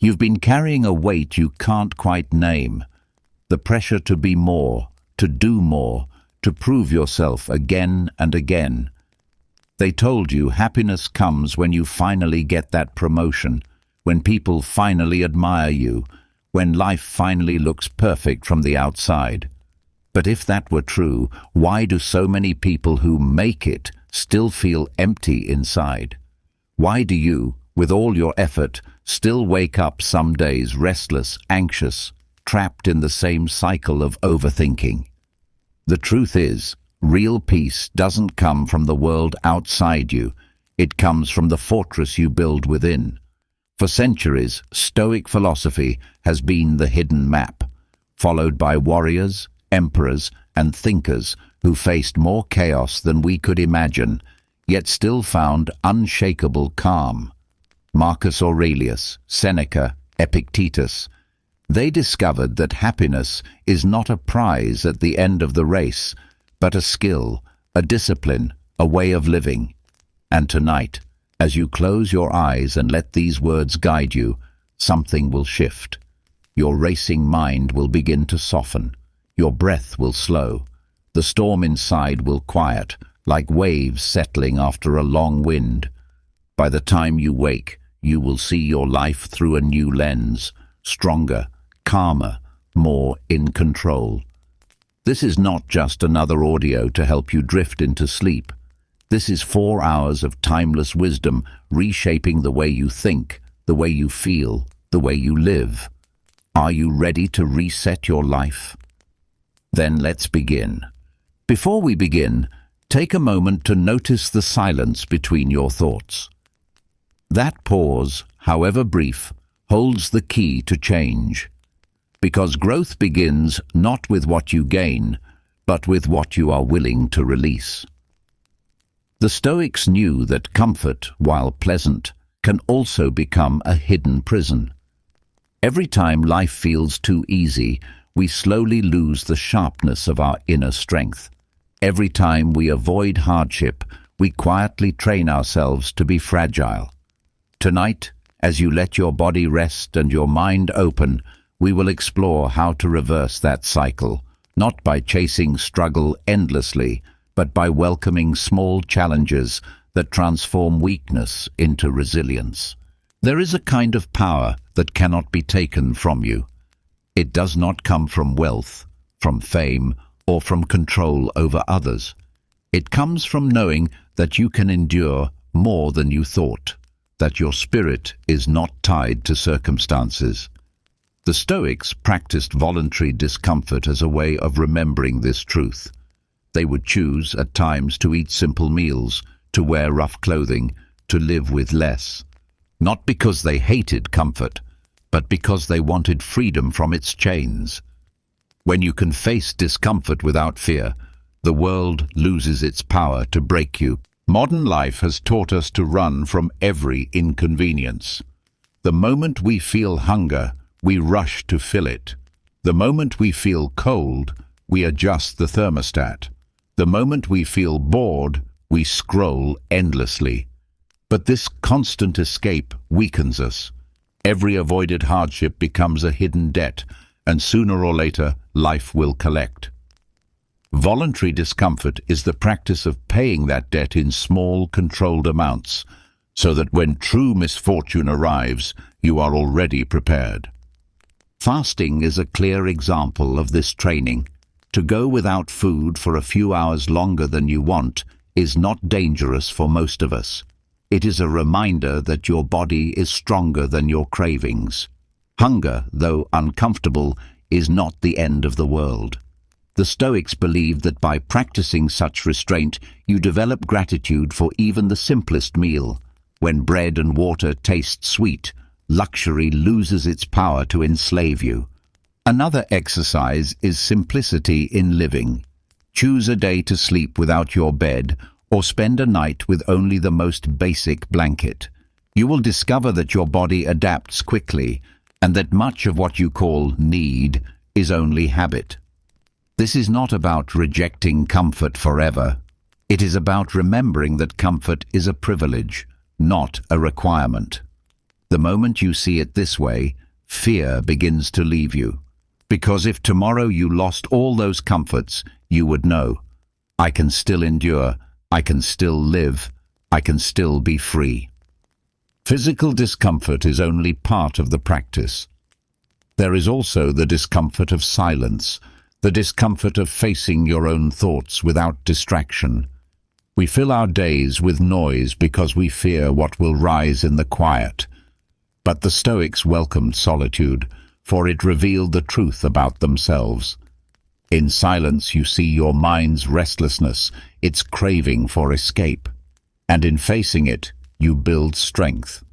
You've been carrying a weight you can't quite name. The pressure to be more, to do more, to prove yourself again and again. They told you happiness comes when you finally get that promotion, when people finally admire you, when life finally looks perfect from the outside. But if that were true, why do so many people who make it still feel empty inside? Why do you, with all your effort, still wake up some days restless, anxious, trapped in the same cycle of overthinking? The truth is, real peace doesn't come from the world outside you. It comes from the fortress you build within. For centuries, Stoic philosophy has been the hidden map, followed by warriors, emperors, and thinkers who faced more chaos than we could imagine, yet still found unshakable calm. Marcus Aurelius, Seneca, Epictetus. They discovered that happiness is not a prize at the end of the race, but a skill, a discipline, a way of living. And tonight, as you close your eyes and let these words guide you, something will shift. Your racing mind will begin to soften. Your breath will slow. The storm inside will quiet, like waves settling after a long wind. By the time you wake, you will see your life through a new lens, stronger, calmer, more in control. This is not just another audio to help you drift into sleep. This is 4 hours of timeless wisdom reshaping the way you think, the way you feel, the way you live. Are you ready to reset your life? Then let's begin. Before we begin, take a moment to notice the silence between your thoughts. That pause, however brief, holds the key to change. Because growth begins not with what you gain, but with what you are willing to release. The Stoics knew that comfort, while pleasant, can also become a hidden prison. Every time life feels too easy, we slowly lose the sharpness of our inner strength. Every time we avoid hardship, we quietly train ourselves to be fragile. Tonight, as you let your body rest and your mind open, we will explore how to reverse that cycle, not by chasing struggle endlessly, but by welcoming small challenges that transform weakness into resilience. There is a kind of power that cannot be taken from you. It does not come from wealth, from fame, or from control over others. It comes from knowing that you can endure more than you thought, that your spirit is not tied to circumstances. The Stoics practiced voluntary discomfort as a way of remembering this truth. They would choose at times to eat simple meals, to wear rough clothing, to live with less. Not because they hated comfort, but because they wanted freedom from its chains. When you can face discomfort without fear, the world loses its power to break you. Modern life has taught us to run from every inconvenience. The moment we feel hunger, we rush to fill it. The moment we feel cold, we adjust the thermostat. The moment we feel bored, we scroll endlessly. But this constant escape weakens us. Every avoided hardship becomes a hidden debt, and sooner or later, life will collect. Voluntary discomfort is the practice of paying that debt in small, controlled amounts, so that when true misfortune arrives, you are already prepared. Fasting is a clear example of this training. To go without food for a few hours longer than you want is not dangerous for most of us. It is a reminder that your body is stronger than your cravings. Hunger, though uncomfortable, is not the end of the world. The Stoics believed that by practicing such restraint, you develop gratitude for even the simplest meal. When bread and water taste sweet, luxury loses its power to enslave you. Another exercise is simplicity in living. Choose a day to sleep without your bed, or spend a night with only the most basic blanket. You will discover that your body adapts quickly, and that much of what you call need is only habit. This is not about rejecting comfort forever. It is about remembering that comfort is a privilege, not a requirement. The moment you see it this way, fear begins to leave you. Because if tomorrow you lost all those comforts, you would know, I can still endure, I can still live, I can still be free. Physical discomfort is only part of the practice. There is also the discomfort of silence, the discomfort of facing your own thoughts without distraction. We fill our days with noise because we fear what will rise in the quiet. But the Stoics welcomed solitude, for it revealed the truth about themselves. In silence you see your mind's restlessness, its craving for escape. And in facing it, you build strength.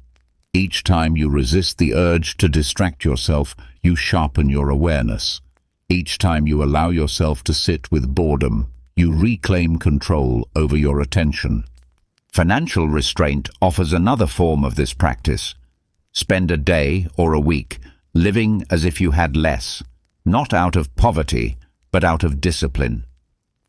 Each time you resist the urge to distract yourself, you sharpen your awareness. Each time you allow yourself to sit with boredom, you reclaim control over your attention. Financial restraint offers another form of this practice. Spend a day or a week living as if you had less, not out of poverty, but out of discipline.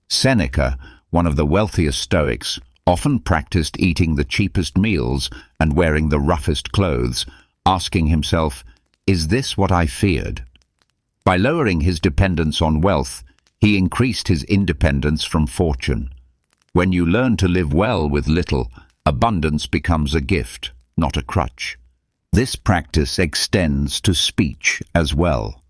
Seneca, one of the wealthiest Stoics, often practiced eating the cheapest meals and wearing the roughest clothes, asking himself, "Is this what I feared?" By lowering his dependence on wealth, he increased his independence from fortune. When you learn to live well with little, abundance becomes a gift, not a crutch. This practice extends to speech as well.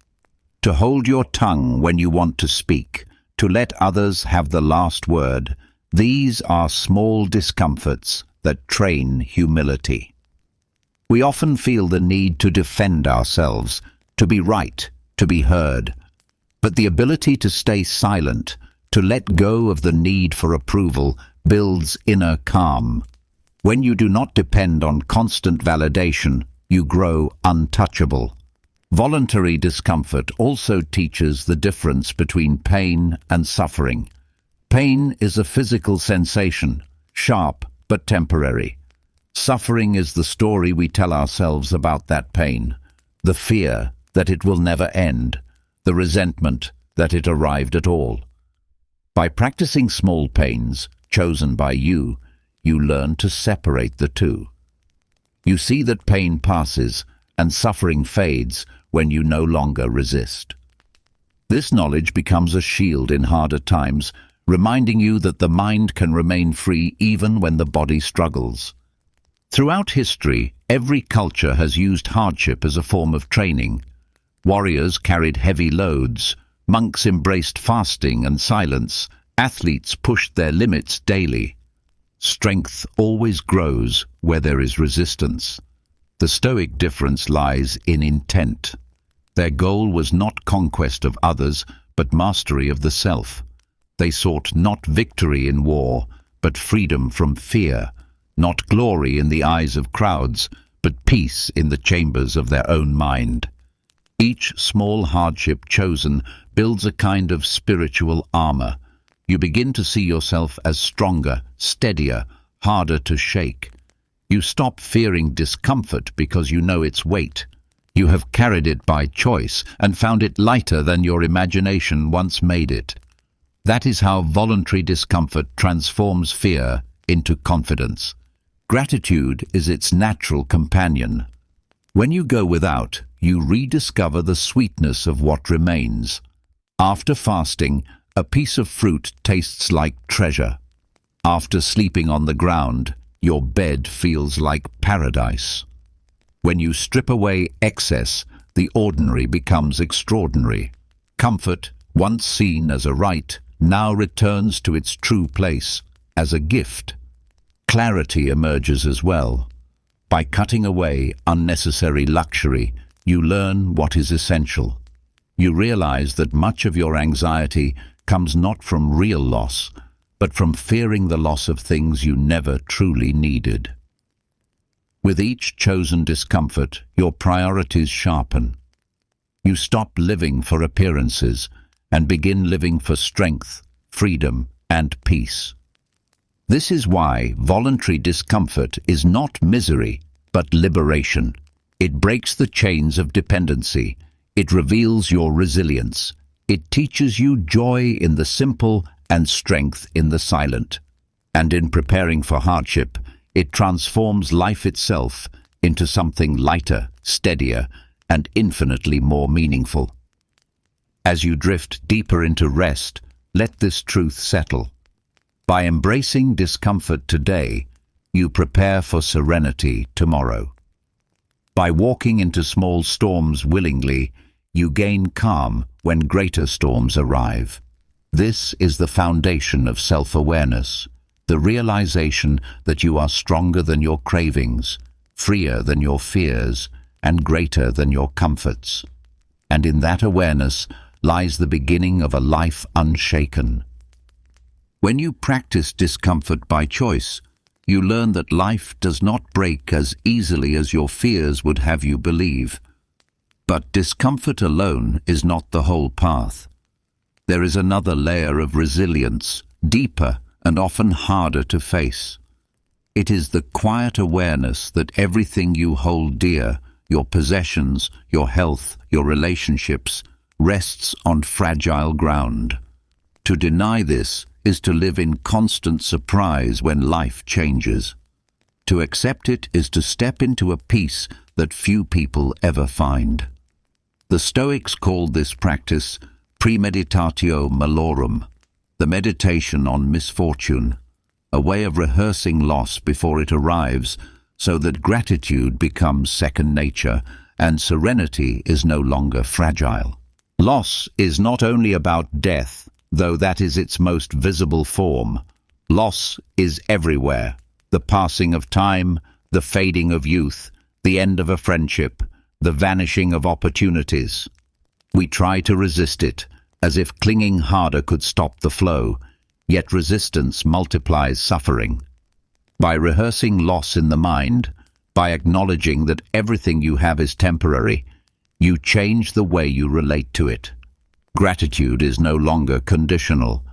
To hold your tongue when you want to speak, to let others have the last word, these are small discomforts that train humility. We often feel the need to defend ourselves, to be right, to be heard. But the ability to stay silent, to let go of the need for approval, builds inner calm. When you do not depend on constant validation, you grow untouchable. Voluntary discomfort also teaches the difference between pain and suffering. Pain is a physical sensation, sharp but temporary. Suffering is the story we tell ourselves about that pain, the fear that it will never end, the resentment that it arrived at all. By practicing small pains, chosen by you, you learn to separate the two. You see that pain passes and suffering fades when you no longer resist. This knowledge becomes a shield in harder times, reminding you that the mind can remain free even when the body struggles. Throughout history, every culture has used hardship as a form of training. Warriors carried heavy loads, monks embraced fasting and silence, athletes pushed their limits daily. Strength always grows where there is resistance. The Stoic difference lies in intent. Their goal was not conquest of others, but mastery of the self. They sought not victory in war, but freedom from fear, not glory in the eyes of crowds, but peace in the chambers of their own mind. Each small hardship chosen builds a kind of spiritual armor. You begin to see yourself as stronger, steadier, harder to shake. You stop fearing discomfort because you know its weight. You have carried it by choice and found it lighter than your imagination once made it. That is how voluntary discomfort transforms fear into confidence. Gratitude is its natural companion. When you go without, you rediscover the sweetness of what remains. After fasting, a piece of fruit tastes like treasure. After sleeping on the ground, your bed feels like paradise. When you strip away excess, the ordinary becomes extraordinary. Comfort, once seen as a right, now returns to its true place, as a gift. Clarity emerges as well. By cutting away unnecessary luxury, you learn what is essential. You realize that much of your anxiety comes not from real loss, but from fearing the loss of things you never truly needed. With each chosen discomfort, your priorities sharpen. You stop living for appearances and begin living for strength, freedom, and peace. This is why voluntary discomfort is not misery, but liberation. It breaks the chains of dependency. It reveals your resilience. It teaches you joy in the simple and strength in the silent. And in preparing for hardship, it transforms life itself into something lighter, steadier, and infinitely more meaningful. As you drift deeper into rest, let this truth settle. By embracing discomfort today, you prepare for serenity tomorrow. By walking into small storms willingly, you gain calm when greater storms arrive. This is the foundation of self-awareness, the realization that you are stronger than your cravings, freer than your fears, and greater than your comforts. And in that awareness lies the beginning of a life unshaken. When you practice discomfort by choice, you learn that life does not break as easily as your fears would have you believe. But discomfort alone is not the whole path. There is another layer of resilience, deeper and often harder to face. It is the quiet awareness that everything you hold dear, your possessions, your health, your relationships, rests on fragile ground. To deny this is to live in constant surprise when life changes. To accept it is to step into a peace that few people ever find. The Stoics called this practice premeditatio malorum, the meditation on misfortune, a way of rehearsing loss before it arrives so that gratitude becomes second nature and serenity is no longer fragile. Loss is not only about death, though that is its most visible form. Loss is everywhere: the passing of time, the fading of youth, the end of a friendship, the vanishing of opportunities. We try to resist it, as if clinging harder could stop the flow, yet resistance multiplies suffering. By rehearsing loss in the mind, by acknowledging that everything you have is temporary, you change the way you relate to it. Gratitude is no longer conditional.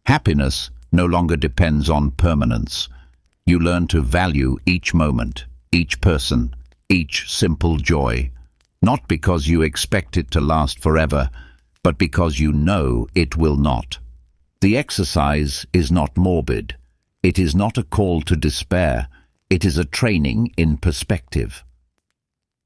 Happiness no longer depends on permanence. You learn to value each moment, each person, each simple joy, not because you expect it to last forever, but because you know it will not. The exercise is not morbid. It is not a call to despair. It is a training in perspective.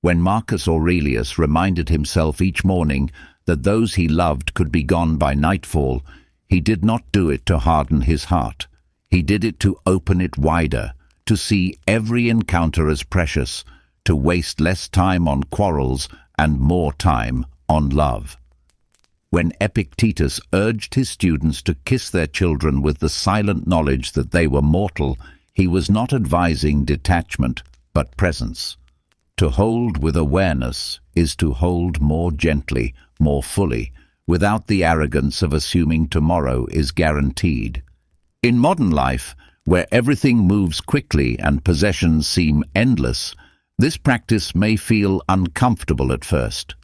When Marcus Aurelius reminded himself each morning that those he loved could be gone by nightfall, he did not do it to harden his heart. He did it to open it wider, to see every encounter as precious, to waste less time on quarrels and more time on love. When Epictetus urged his students to kiss their children with the silent knowledge that they were mortal, he was not advising detachment, but presence. To hold with awareness is to hold more gently, more fully, without the arrogance of assuming tomorrow is guaranteed. In modern life, where everything moves quickly and possessions seem endless, this practice may feel uncomfortable at first.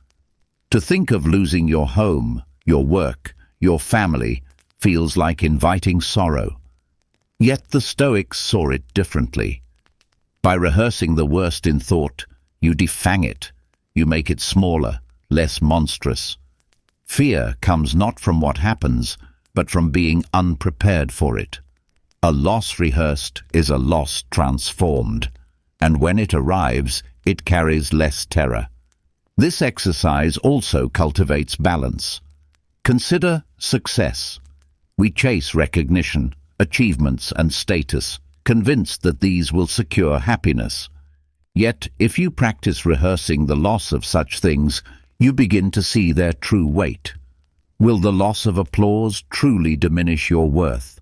To think of losing your home, your work, your family feels like inviting sorrow. Yet the Stoics saw it differently. By rehearsing the worst in thought, you defang it. You make it smaller, less monstrous. Fear comes not from what happens, but from being unprepared for it. A loss rehearsed is a loss transformed, and when it arrives, it carries less terror. This exercise also cultivates balance. Consider success. We chase recognition, achievements, and status, convinced that these will secure happiness. Yet, if you practice rehearsing the loss of such things, you begin to see their true weight. Will the loss of applause truly diminish your worth?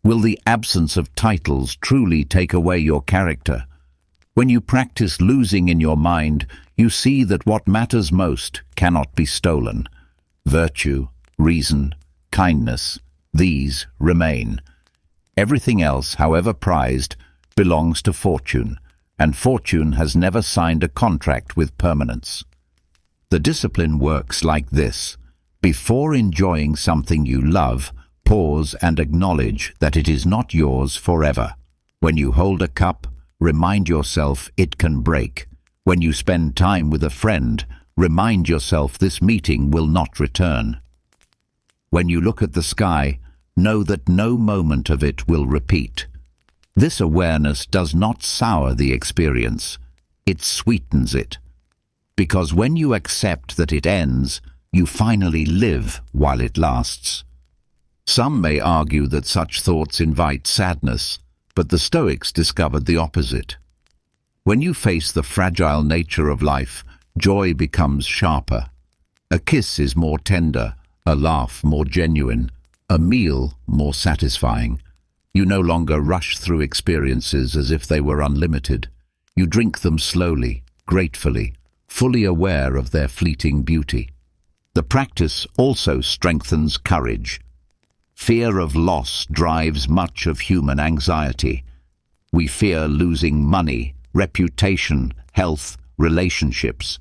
Will the absence of titles truly take away your character? When you practice losing in your mind, you see that what matters most cannot be stolen. Virtue, reason, kindness, these remain. Everything else, however prized, belongs to fortune, and fortune has never signed a contract with permanence. The discipline works like this. Before enjoying something you love, pause and acknowledge that it is not yours forever. When you hold a cup, remind yourself it can break. When you spend time with a friend, remind yourself this meeting will not return. When you look at the sky, know that no moment of it will repeat. This awareness does not sour the experience. it sweetens it. Because when you accept that it ends, you finally live while it lasts. Some may argue that such thoughts invite sadness, but the Stoics discovered the opposite. When you face the fragile nature of life, joy becomes sharper. A kiss is more tender, a laugh more genuine, a meal more satisfying. You no longer rush through experiences as if they were unlimited. You drink them slowly, gratefully, fully aware of their fleeting beauty. The practice also strengthens courage. Fear of loss drives much of human anxiety. We fear losing money, reputation, health, relationships.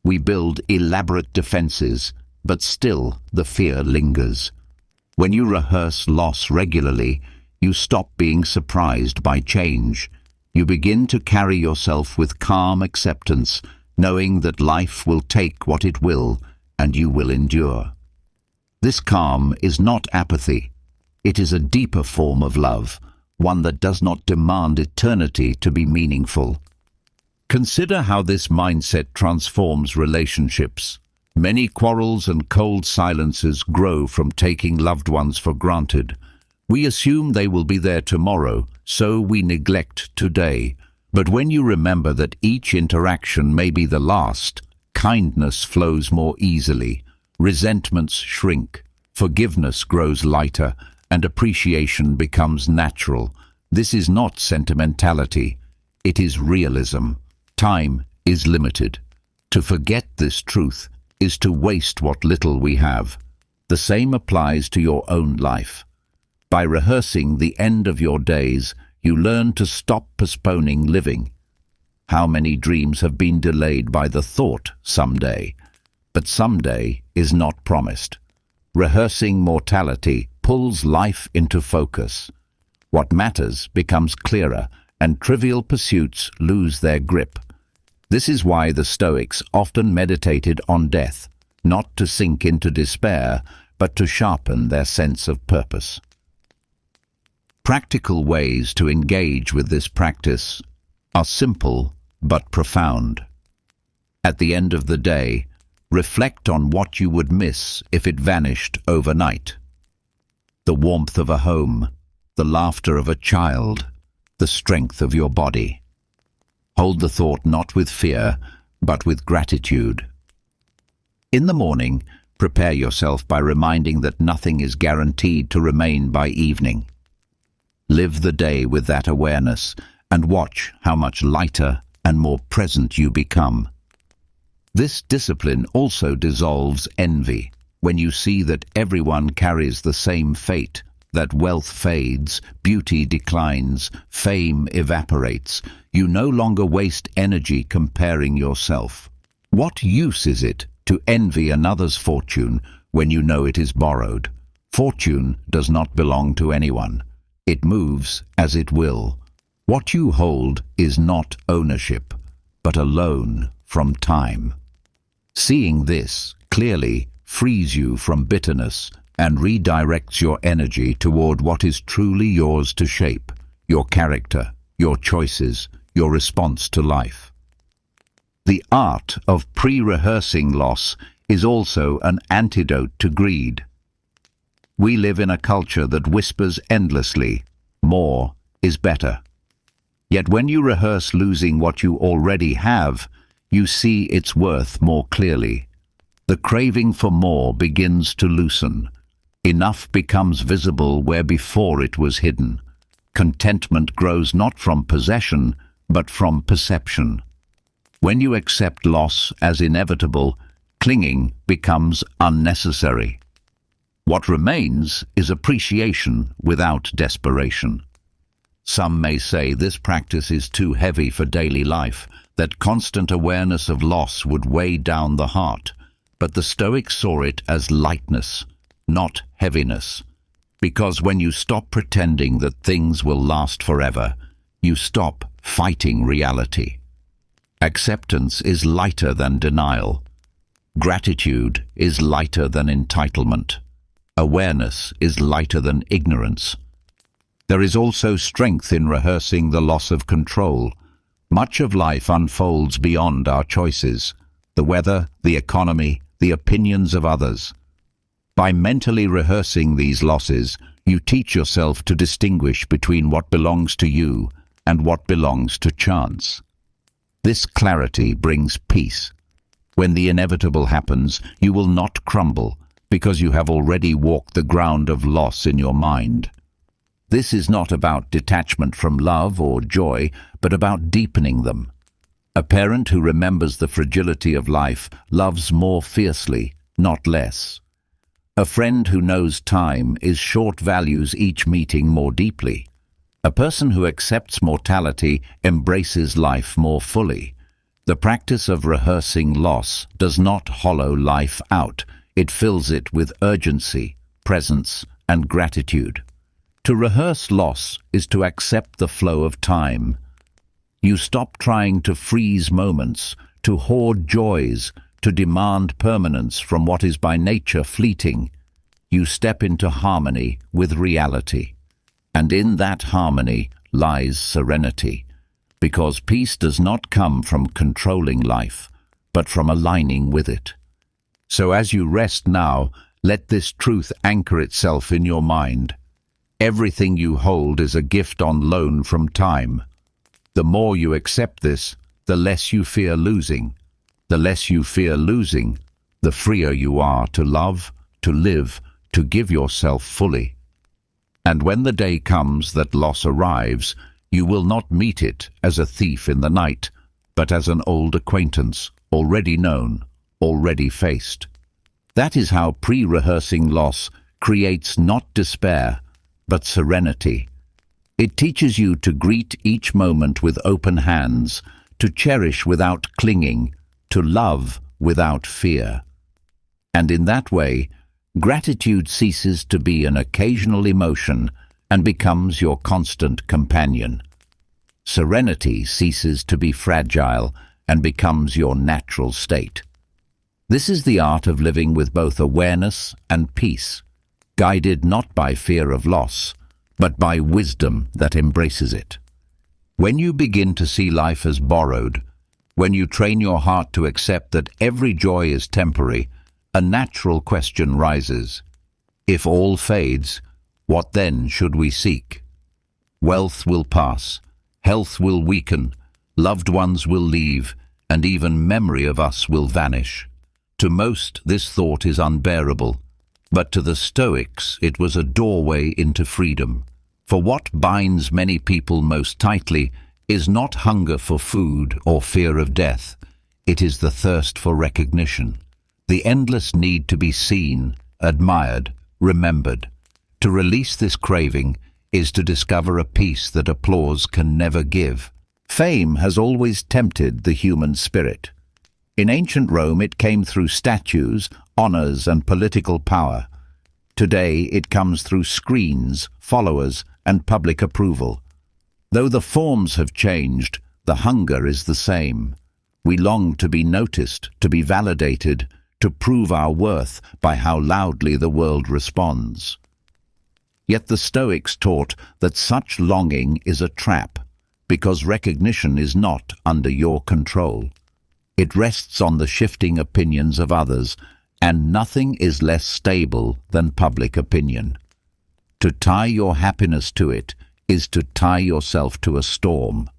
We build elaborate defenses, but still the fear lingers. When you rehearse loss regularly, you stop being surprised by change. You begin to carry yourself with calm acceptance, knowing that life will take what it will, and you will endure. This calm is not apathy. It is a deeper form of love, one that does not demand eternity to be meaningful. Consider how this mindset transforms relationships. Many quarrels and cold silences grow from taking loved ones for granted. We assume they will be there tomorrow, so we neglect today. But when you remember that each interaction may be the last, kindness flows more easily, resentments shrink, forgiveness grows lighter, and appreciation becomes natural. This is not sentimentality. It is realism. Time is limited. To forget this truth is to waste what little we have. The same applies to your own life. By rehearsing the end of your days, you learn to stop postponing living. How many dreams have been delayed by the thought someday? But someday is not promised. Rehearsing mortality pulls life into focus. What matters becomes clearer, and trivial pursuits lose their grip. This is why the Stoics often meditated on death, not to sink into despair, but to sharpen their sense of purpose. Practical ways to engage with this practice are simple but profound. At the end of the day, reflect on what you would miss if it vanished overnight. The warmth of a home, the laughter of a child, the strength of your body. Hold the thought not with fear, but with gratitude. In the morning, prepare yourself by reminding that nothing is guaranteed to remain by evening. Live the day with that awareness and watch how much lighter and more present you become. This discipline also dissolves envy. When you see that everyone carries the same fate, that wealth fades, beauty declines, fame evaporates, you no longer waste energy comparing yourself. What use is it to envy another's fortune when you know it is borrowed? Fortune does not belong to anyone. It moves as it will. What you hold is not ownership, but a loan from time. Seeing this clearly frees you from bitterness and redirects your energy toward what is truly yours to shape: your character, your choices, your response to life. The art of pre-rehearsing loss is also an antidote to greed. We live in a culture that whispers endlessly, more is better. Yet when you rehearse losing what you already have, you see its worth more clearly. The craving for more begins to loosen. Enough becomes visible where before it was hidden. Contentment grows not from possession, but from perception. When you accept loss as inevitable, clinging becomes unnecessary. What remains is appreciation without desperation. Some may say this practice is too heavy for daily life, that constant awareness of loss would weigh down the heart. But the Stoics saw it as lightness, not heaviness. Because when you stop pretending that things will last forever, you stop fighting reality. Acceptance is lighter than denial. Gratitude is lighter than entitlement. Awareness is lighter than ignorance. There is also strength in rehearsing the loss of control. Much of life unfolds beyond our choices: the weather, the economy, the opinions of others. By mentally rehearsing these losses, you teach yourself to distinguish between what belongs to you and what belongs to chance. This clarity brings peace. When the inevitable happens, you will not crumble, because you have already walked the ground of loss in your mind. This is not about detachment from love or joy, but about deepening them. A parent who remembers the fragility of life loves more fiercely, not less. A friend who knows time is short values each meeting more deeply. A person who accepts mortality embraces life more fully. The practice of rehearsing loss does not hollow life out. It fills it with urgency, presence, and gratitude. To rehearse loss is to accept the flow of time. You stop trying to freeze moments, to hoard joys, to demand permanence from what is by nature fleeting. You step into harmony with reality. And in that harmony lies serenity, because peace does not come from controlling life, but from aligning with it. So as you rest now, let this truth anchor itself in your mind. Everything you hold is a gift on loan from time. The more you accept this, the less you fear losing. The less you fear losing, the freer you are to love, to live, to give yourself fully. And when the day comes that loss arrives, you will not meet it as a thief in the night, but as an old acquaintance, already known, already faced. That is how pre-rehearsing loss creates not despair, but serenity. It teaches you to greet each moment with open hands, to cherish without clinging, to love without fear. And in that way, gratitude ceases to be an occasional emotion and becomes your constant companion. Serenity ceases to be fragile and becomes your natural state. This is the art of living with both awareness and peace, guided not by fear of loss, but by wisdom that embraces it. When you begin to see life as borrowed, when you train your heart to accept that every joy is temporary, a natural question rises. If all fades, what then should we seek? Wealth will pass, health will weaken, loved ones will leave, and even memory of us will vanish. To most, this thought is unbearable, but to the Stoics it was a doorway into freedom. For what binds many people most tightly is not hunger for food or fear of death. It is the thirst for recognition, the endless need to be seen, admired, remembered. To release this craving is to discover a peace that applause can never give. Fame has always tempted the human spirit. In ancient Rome it came through statues, honors, and political power. Today it comes through screens, followers, and public approval. Though the forms have changed, the hunger is the same. We long to be noticed, to be validated, to prove our worth by how loudly the world responds. Yet the Stoics taught that such longing is a trap, because recognition is not under your control. It rests on the shifting opinions of others, and nothing is less stable than public opinion. To tie your happiness to it is to tie yourself to a storm.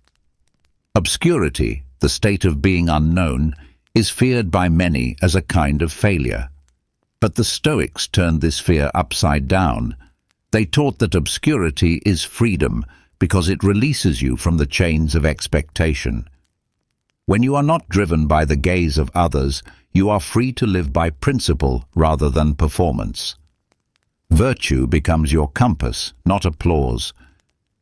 Obscurity, the state of being unknown, is feared by many as a kind of failure. But the Stoics turned this fear upside down. They taught that obscurity is freedom because it releases you from the chains of expectation. When you are not driven by the gaze of others, you are free to live by principle rather than performance. Virtue becomes your compass, not applause.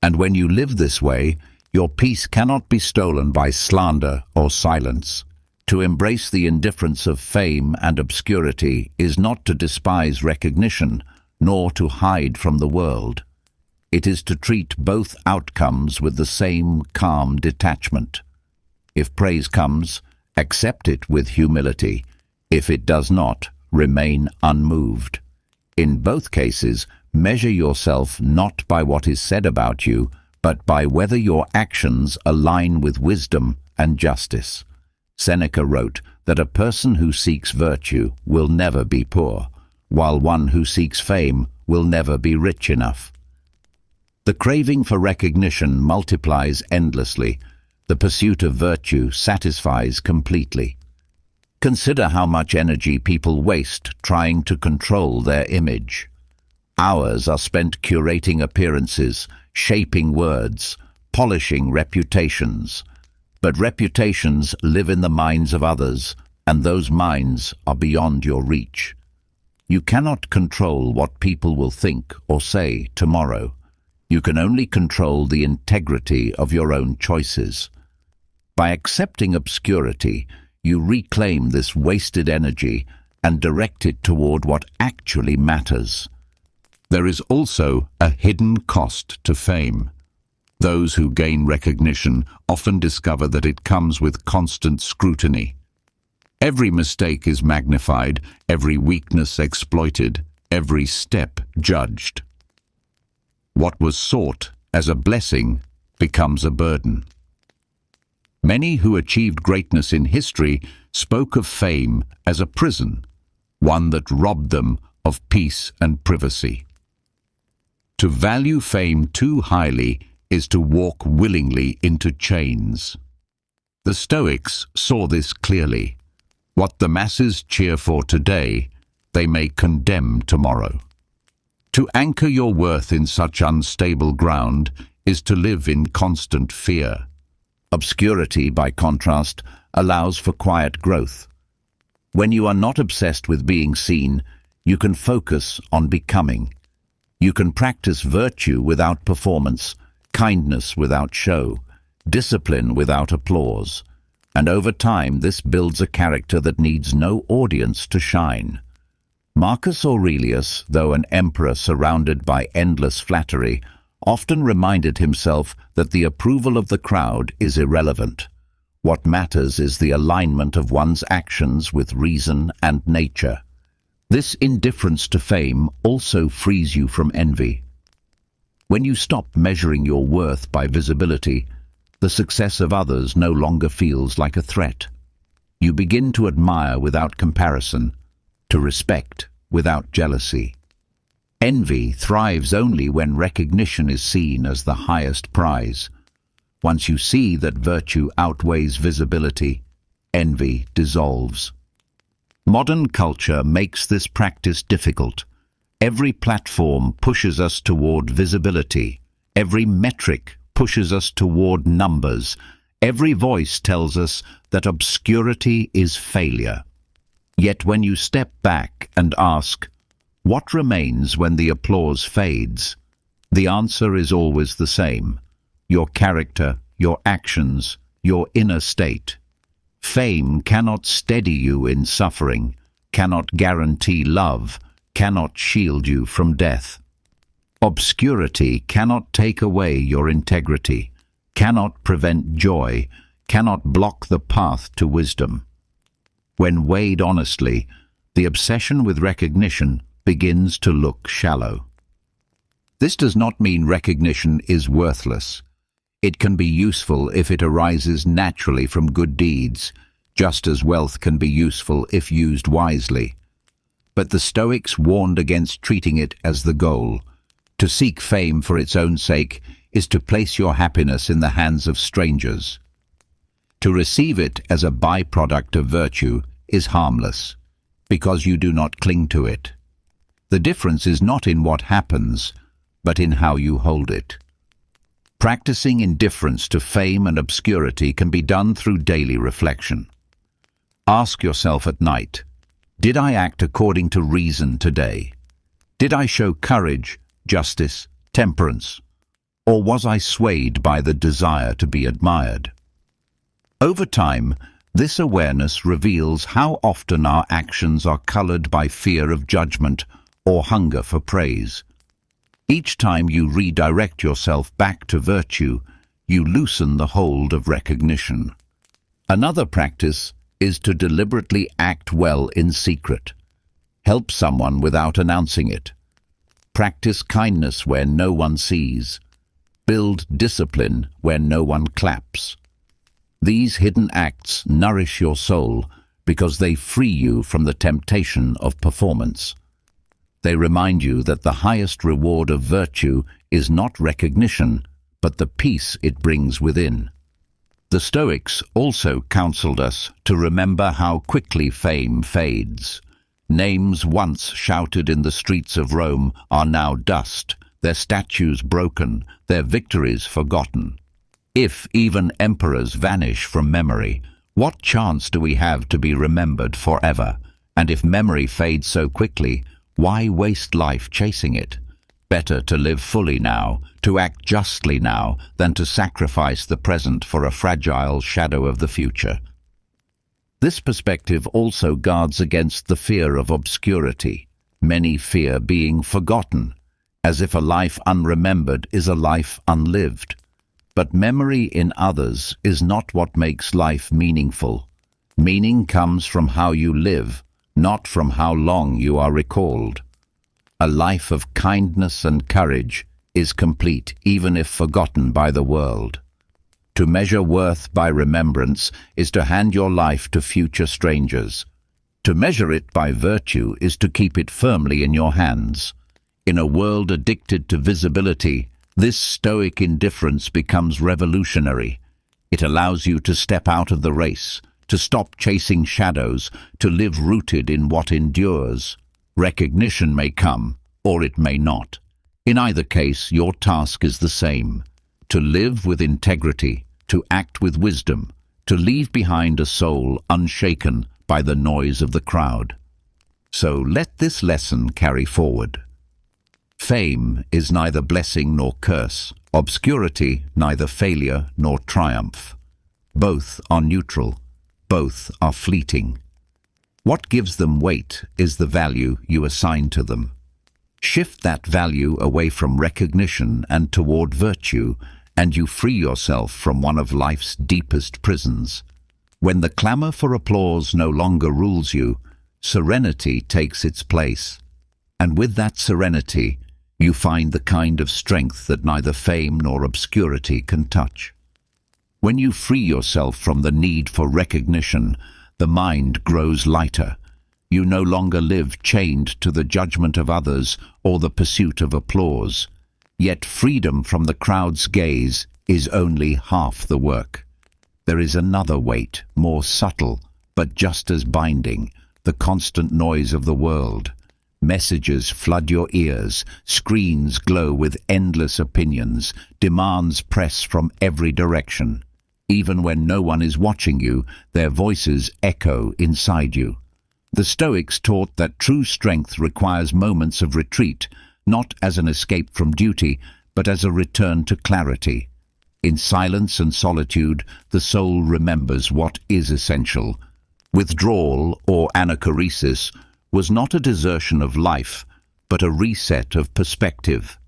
And when you live this way, your peace cannot be stolen by slander or silence. To embrace the indifference of fame and obscurity is not to despise recognition, nor to hide from the world. It is to treat both outcomes with the same calm detachment. If praise comes, accept it with humility. If it does not, remain unmoved. In both cases, measure yourself not by what is said about you, but by whether your actions align with wisdom and justice. Seneca wrote that a person who seeks virtue will never be poor, while one who seeks fame will never be rich enough. The craving for recognition multiplies endlessly. The pursuit of virtue satisfies completely. Consider how much energy people waste trying to control their image. Hours are spent curating appearances, shaping words, polishing reputations. But reputations live in the minds of others, and those minds are beyond your reach. You cannot control what people will think or say tomorrow. You can only control the integrity of your own choices. By accepting obscurity, you reclaim this wasted energy and direct it toward what actually matters. There is also a hidden cost to fame. Those who gain recognition often discover that it comes with constant scrutiny. Every mistake is magnified, every weakness exploited, every step judged. What was sought as a blessing becomes a burden. Many who achieved greatness in history spoke of fame as a prison, one that robbed them of peace and privacy. To value fame too highly is to walk willingly into chains. The Stoics saw this clearly. What the masses cheer for today, they may condemn tomorrow. To anchor your worth in such unstable ground is to live in constant fear. Obscurity, by contrast, allows for quiet growth. When you are not obsessed with being seen, you can focus on becoming. You can practice virtue without performance, kindness without show, discipline without applause. And over time, this builds a character that needs no audience to shine. Marcus Aurelius, though an emperor surrounded by endless flattery, often reminded himself that the approval of the crowd is irrelevant. What matters is the alignment of one's actions with reason and nature. This indifference to fame also frees you from envy. When you stop measuring your worth by visibility, the success of others no longer feels like a threat. You begin to admire without comparison, to respect without jealousy. Envy thrives only when recognition is seen as the highest prize. Once you see that virtue outweighs visibility, envy dissolves. Modern culture makes this practice difficult. Every platform pushes us toward visibility. Every metric pushes us toward numbers. Every voice tells us that obscurity is failure. Yet when you step back and ask, what remains when the applause fades? The answer is always the same: your character, your actions, your inner state. Fame cannot steady you in suffering, cannot guarantee love, cannot shield you from death. Obscurity cannot take away your integrity, cannot prevent joy, cannot block the path to wisdom. When weighed honestly, the obsession with recognition begins to look shallow. This does not mean recognition is worthless. It can be useful if it arises naturally from good deeds, just as wealth can be useful if used wisely. But the Stoics warned against treating it as the goal. To seek fame for its own sake is to place your happiness in the hands of strangers. To receive it as a byproduct of virtue is harmless, because you do not cling to it. The difference is not in what happens, but in how you hold it. Practicing indifference to fame and obscurity can be done through daily reflection. Ask yourself at night, did I act according to reason today? Did I show courage, justice, temperance? Or was I swayed by the desire to be admired? Over time, this awareness reveals how often our actions are colored by fear of judgment or hunger for praise. Each time you redirect yourself back to virtue, you loosen the hold of recognition. Another practice is to deliberately act well in secret. Help someone without announcing it. Practice kindness where no one sees. build discipline where no one claps. These hidden acts nourish your soul because they free you from the temptation of performance. They remind you that the highest reward of virtue is not recognition, but the peace it brings within. The Stoics also counseled us to remember how quickly fame fades. Names once shouted in the streets of Rome are now dust, their statues broken, their victories forgotten. If even emperors vanish from memory, what chance do we have to be remembered forever? And if memory fades so quickly, why waste life chasing it? Better to live fully now, to act justly now, than to sacrifice the present for a fragile shadow of the future. This perspective also guards against the fear of obscurity. Many fear being forgotten, as if a life unremembered is a life unlived. But memory in others is not what makes life meaningful. Meaning comes from how you live, not from how long you are recalled. A life of kindness and courage is complete even if forgotten by the world. To measure worth by remembrance is to hand your life to future strangers. To measure it by virtue is to keep it firmly in your hands. In a world addicted to visibility, this stoic indifference becomes revolutionary. It allows you to step out of the race, to stop chasing shadows, to live rooted in what endures. Recognition may come, or it may not. In either case, your task is the same: to live with integrity, to act with wisdom, to leave behind a soul unshaken by the noise of the crowd. So let this lesson carry forward. Fame is neither blessing nor curse, obscurity neither failure nor triumph. Both are neutral, both are fleeting. What gives them weight is the value you assign to them. Shift that value away from recognition and toward virtue, and you free yourself from one of life's deepest prisons. When the clamor for applause no longer rules you, serenity takes its place. And with that serenity, you find the kind of strength that neither fame nor obscurity can touch. When you free yourself from the need for recognition, the mind grows lighter. You no longer live chained to the judgment of others or the pursuit of applause. Yet freedom from the crowd's gaze is only half the work. There is another weight, more subtle, but just as binding: the constant noise of the world. Messages flood your ears, screens glow with endless opinions, demands press from every direction. Even when no one is watching you, their voices echo inside you. The Stoics taught that true strength requires moments of retreat, not as an escape from duty, but as a return to clarity. In silence and solitude, the soul remembers what is essential. Withdrawal, or anachoresis, was not a desertion of life, but a reset of perspective.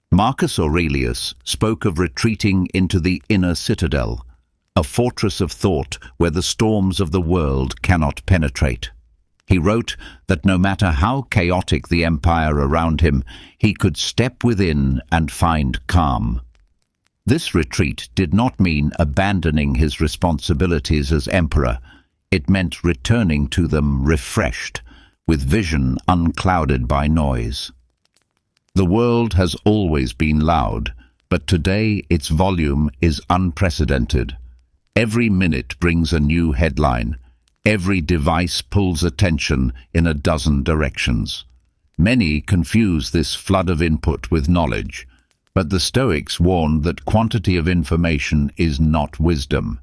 Marcus Aurelius spoke of retreating into the inner citadel, a fortress of thought where the storms of the world cannot penetrate. He wrote that no matter how chaotic the empire around him, he could step within and find calm. This retreat did not mean abandoning his responsibilities as emperor. It meant returning to them refreshed, with vision unclouded by noise. The world has always been loud, but today its volume is unprecedented. Every minute brings a new headline. Every device pulls attention in a dozen directions. Many confuse this flood of input with knowledge, but the Stoics warned that quantity of information is not wisdom.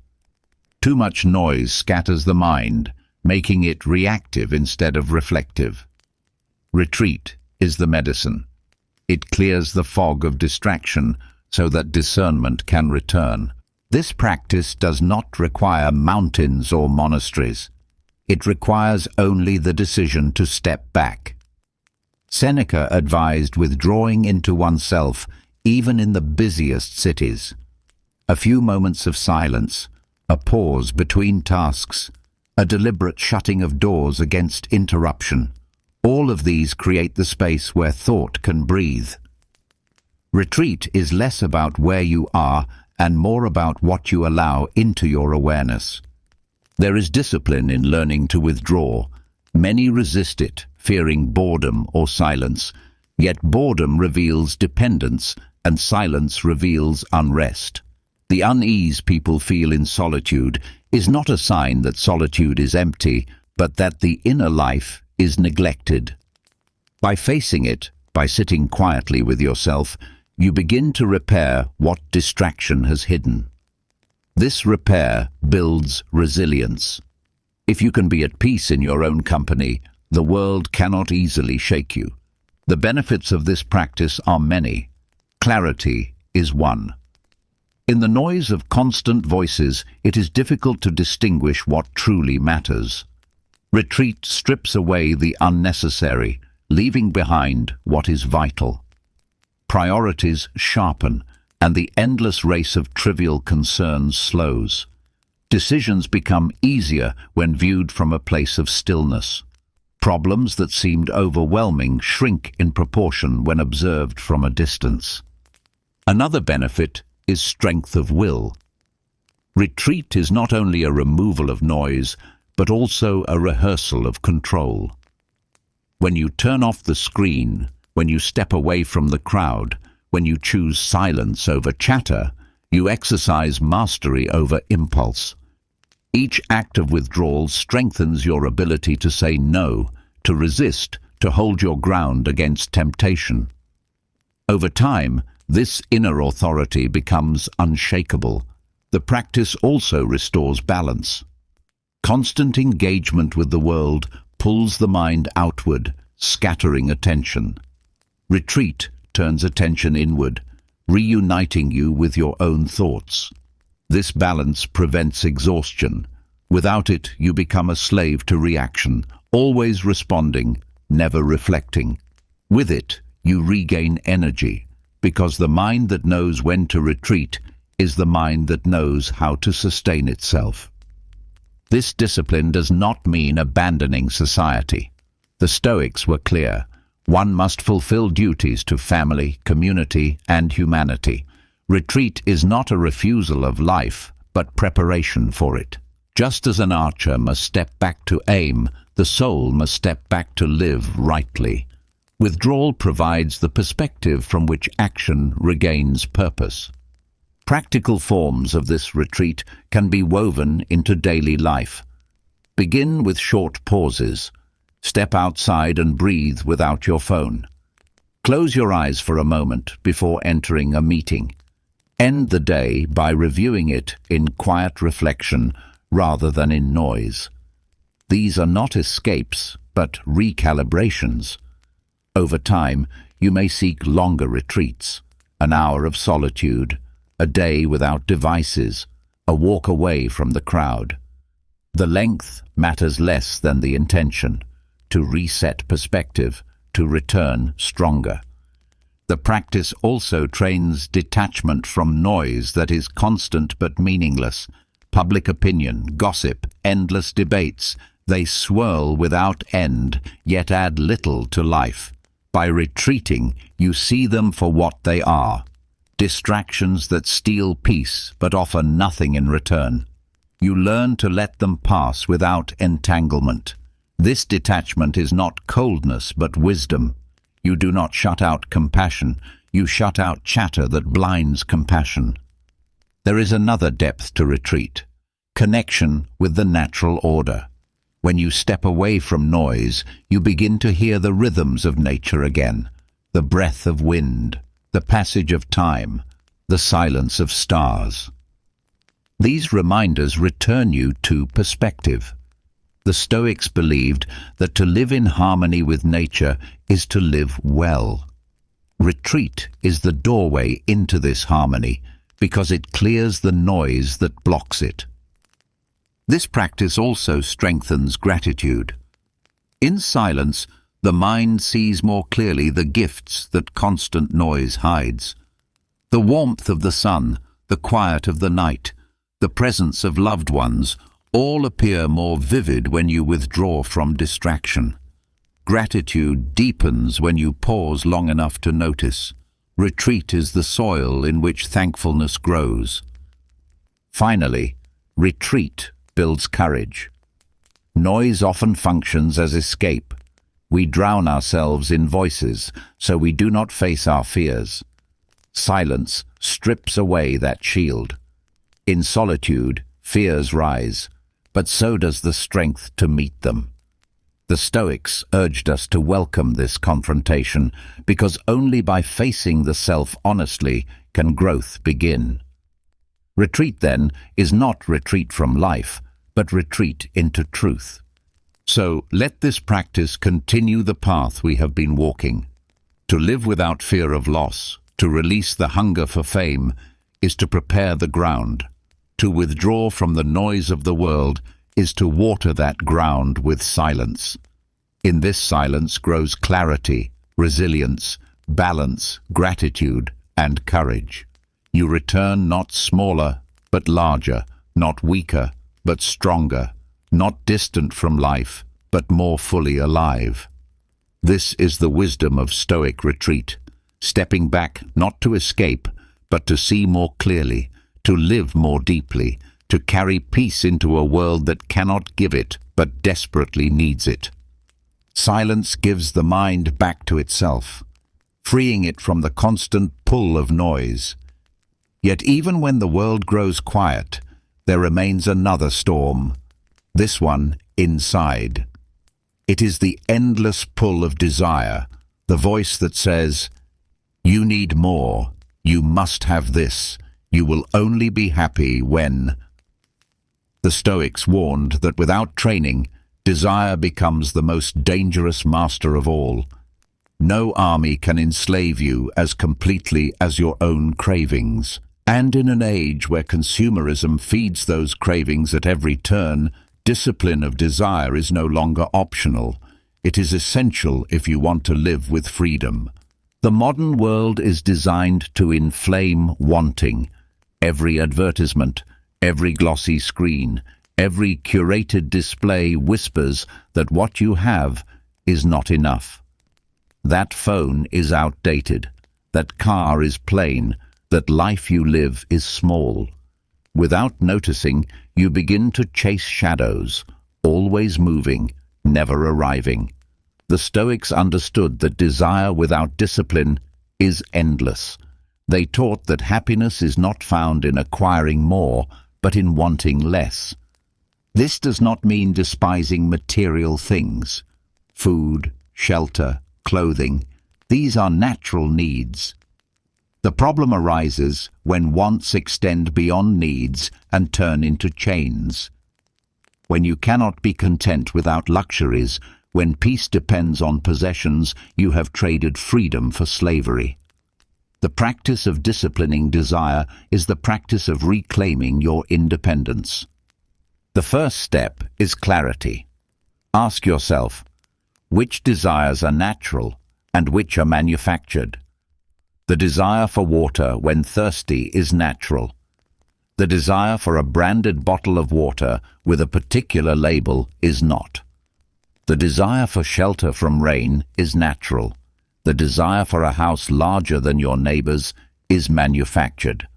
Too much noise scatters the mind, making it reactive instead of reflective. Retreat is the medicine. It clears the fog of distraction so that discernment can return. This practice does not require mountains or monasteries. It requires only the decision to step back. Seneca advised withdrawing into oneself even in the busiest cities. A few moments of silence, a pause between tasks, a deliberate shutting of doors against interruption. All of these create the space where thought can breathe. Retreat is less about where you are and more about what you allow into your awareness. There is discipline in learning to withdraw. Many resist it, fearing boredom or silence, yet boredom reveals dependence and silence reveals unrest. The unease people feel in solitude is not a sign that solitude is empty, but that the inner life is neglected. By facing it, by sitting quietly with yourself, you begin to repair what distraction has hidden. This repair builds resilience. If you can be at peace in your own company, the world cannot easily shake you. The benefits of this practice are many. Clarity is one. In the noise of constant voices, it is difficult to distinguish what truly matters. Retreat strips away the unnecessary, leaving behind what is vital. Priorities sharpen, and the endless race of trivial concerns slows. Decisions become easier when viewed from a place of stillness. Problems that seemed overwhelming shrink in proportion when observed from a distance. Another benefit is strength of will. Retreat is not only a removal of noise, but also a rehearsal of control. When you turn off the screen, when you step away from the crowd, when you choose silence over chatter, you exercise mastery over impulse. Each act of withdrawal strengthens your ability to say no, to resist, to hold your ground against temptation. Over time, this inner authority becomes unshakable. The practice also restores balance. Constant engagement with the world pulls the mind outward, scattering attention. Retreat turns attention inward, reuniting you with your own thoughts. This balance prevents exhaustion. Without it, you become a slave to reaction, always responding, never reflecting. With it, you regain energy, because the mind that knows when to retreat is the mind that knows how to sustain itself. This discipline does not mean abandoning society. The Stoics were clear. One must fulfill duties to family, community, and humanity. Retreat is not a refusal of life, but preparation for it. Just as an archer must step back to aim, the soul must step back to live rightly. Withdrawal provides the perspective from which action regains purpose. Practical forms of this retreat can be woven into daily life. Begin with short pauses. Step outside and breathe without your phone. Close your eyes for a moment before entering a meeting. End the day by reviewing it in quiet reflection rather than in noise. These are not escapes, but recalibrations. Over time, you may seek longer retreats, an hour of solitude, a day without devices, a walk away from the crowd. The length matters less than the intention, to reset perspective, to return stronger. The practice also trains detachment from noise that is constant but meaningless. Public opinion, gossip, endless debates, they swirl without end, yet add little to life. By retreating, you see them for what they are. Distractions that steal peace but offer nothing in return. You learn to let them pass without entanglement. This detachment is not coldness but wisdom. You do not shut out compassion, you shut out chatter that blinds compassion. There is another depth to retreat, connection with the natural order. When you step away from noise, you begin to hear the rhythms of nature again, the breath of wind, the passage of time, the silence of stars. These reminders return you to perspective. The Stoics believed that to live in harmony with nature is to live well. Retreat is the doorway into this harmony because it clears the noise that blocks it. This practice also strengthens gratitude. In silence, the mind sees more clearly the gifts that constant noise hides. The warmth of the sun, the quiet of the night, the presence of loved ones, all appear more vivid when you withdraw from distraction. Gratitude deepens when you pause long enough to notice. Retreat is the soil in which thankfulness grows. Finally, retreat builds courage. Noise often functions as escape. We drown ourselves in voices, so we do not face our fears. Silence strips away that shield. In solitude, fears rise, but so does the strength to meet them. The Stoics urged us to welcome this confrontation, because only by facing the self honestly can growth begin. Retreat, then, is not retreat from life, but retreat into truth. So let this practice continue the path we have been walking. To live without fear of loss, to release the hunger for fame, is to prepare the ground. To withdraw from the noise of the world is to water that ground with silence. In this silence grows clarity, resilience, balance, gratitude, and courage. You return not smaller, but larger, not weaker, but stronger, not distant from life, but more fully alive. This is the wisdom of Stoic retreat, stepping back not to escape, but to see more clearly, to live more deeply, to carry peace into a world that cannot give it, but desperately needs it. Silence gives the mind back to itself, freeing it from the constant pull of noise. Yet even when the world grows quiet, there remains another storm, this one inside. It is the endless pull of desire, the voice that says, "You need more, you must have this, you will only be happy when..." The Stoics warned that without training, desire becomes the most dangerous master of all. No army can enslave you as completely as your own cravings. And in an age where consumerism feeds those cravings at every turn, discipline of desire is no longer optional. It is essential if you want to live with freedom. The modern world is designed to inflame wanting. Every advertisement, every glossy screen, every curated display whispers that what you have is not enough. That phone is outdated, that car is plain, that life you live is small. Without noticing, you begin to chase shadows, always moving, never arriving. The Stoics understood that desire without discipline is endless. They taught that happiness is not found in acquiring more, but in wanting less. This does not mean despising material things. Food, shelter, clothing, these are natural needs. The problem arises when wants extend beyond needs and turn into chains. When you cannot be content without luxuries, when peace depends on possessions, you have traded freedom for slavery. The practice of disciplining desire is the practice of reclaiming your independence. The first step is clarity. Ask yourself, which desires are natural and which are manufactured? The desire for water when thirsty is natural. The desire for a branded bottle of water with a particular label is not. The desire for shelter from rain is natural. The desire for a house larger than your neighbor's is manufactured.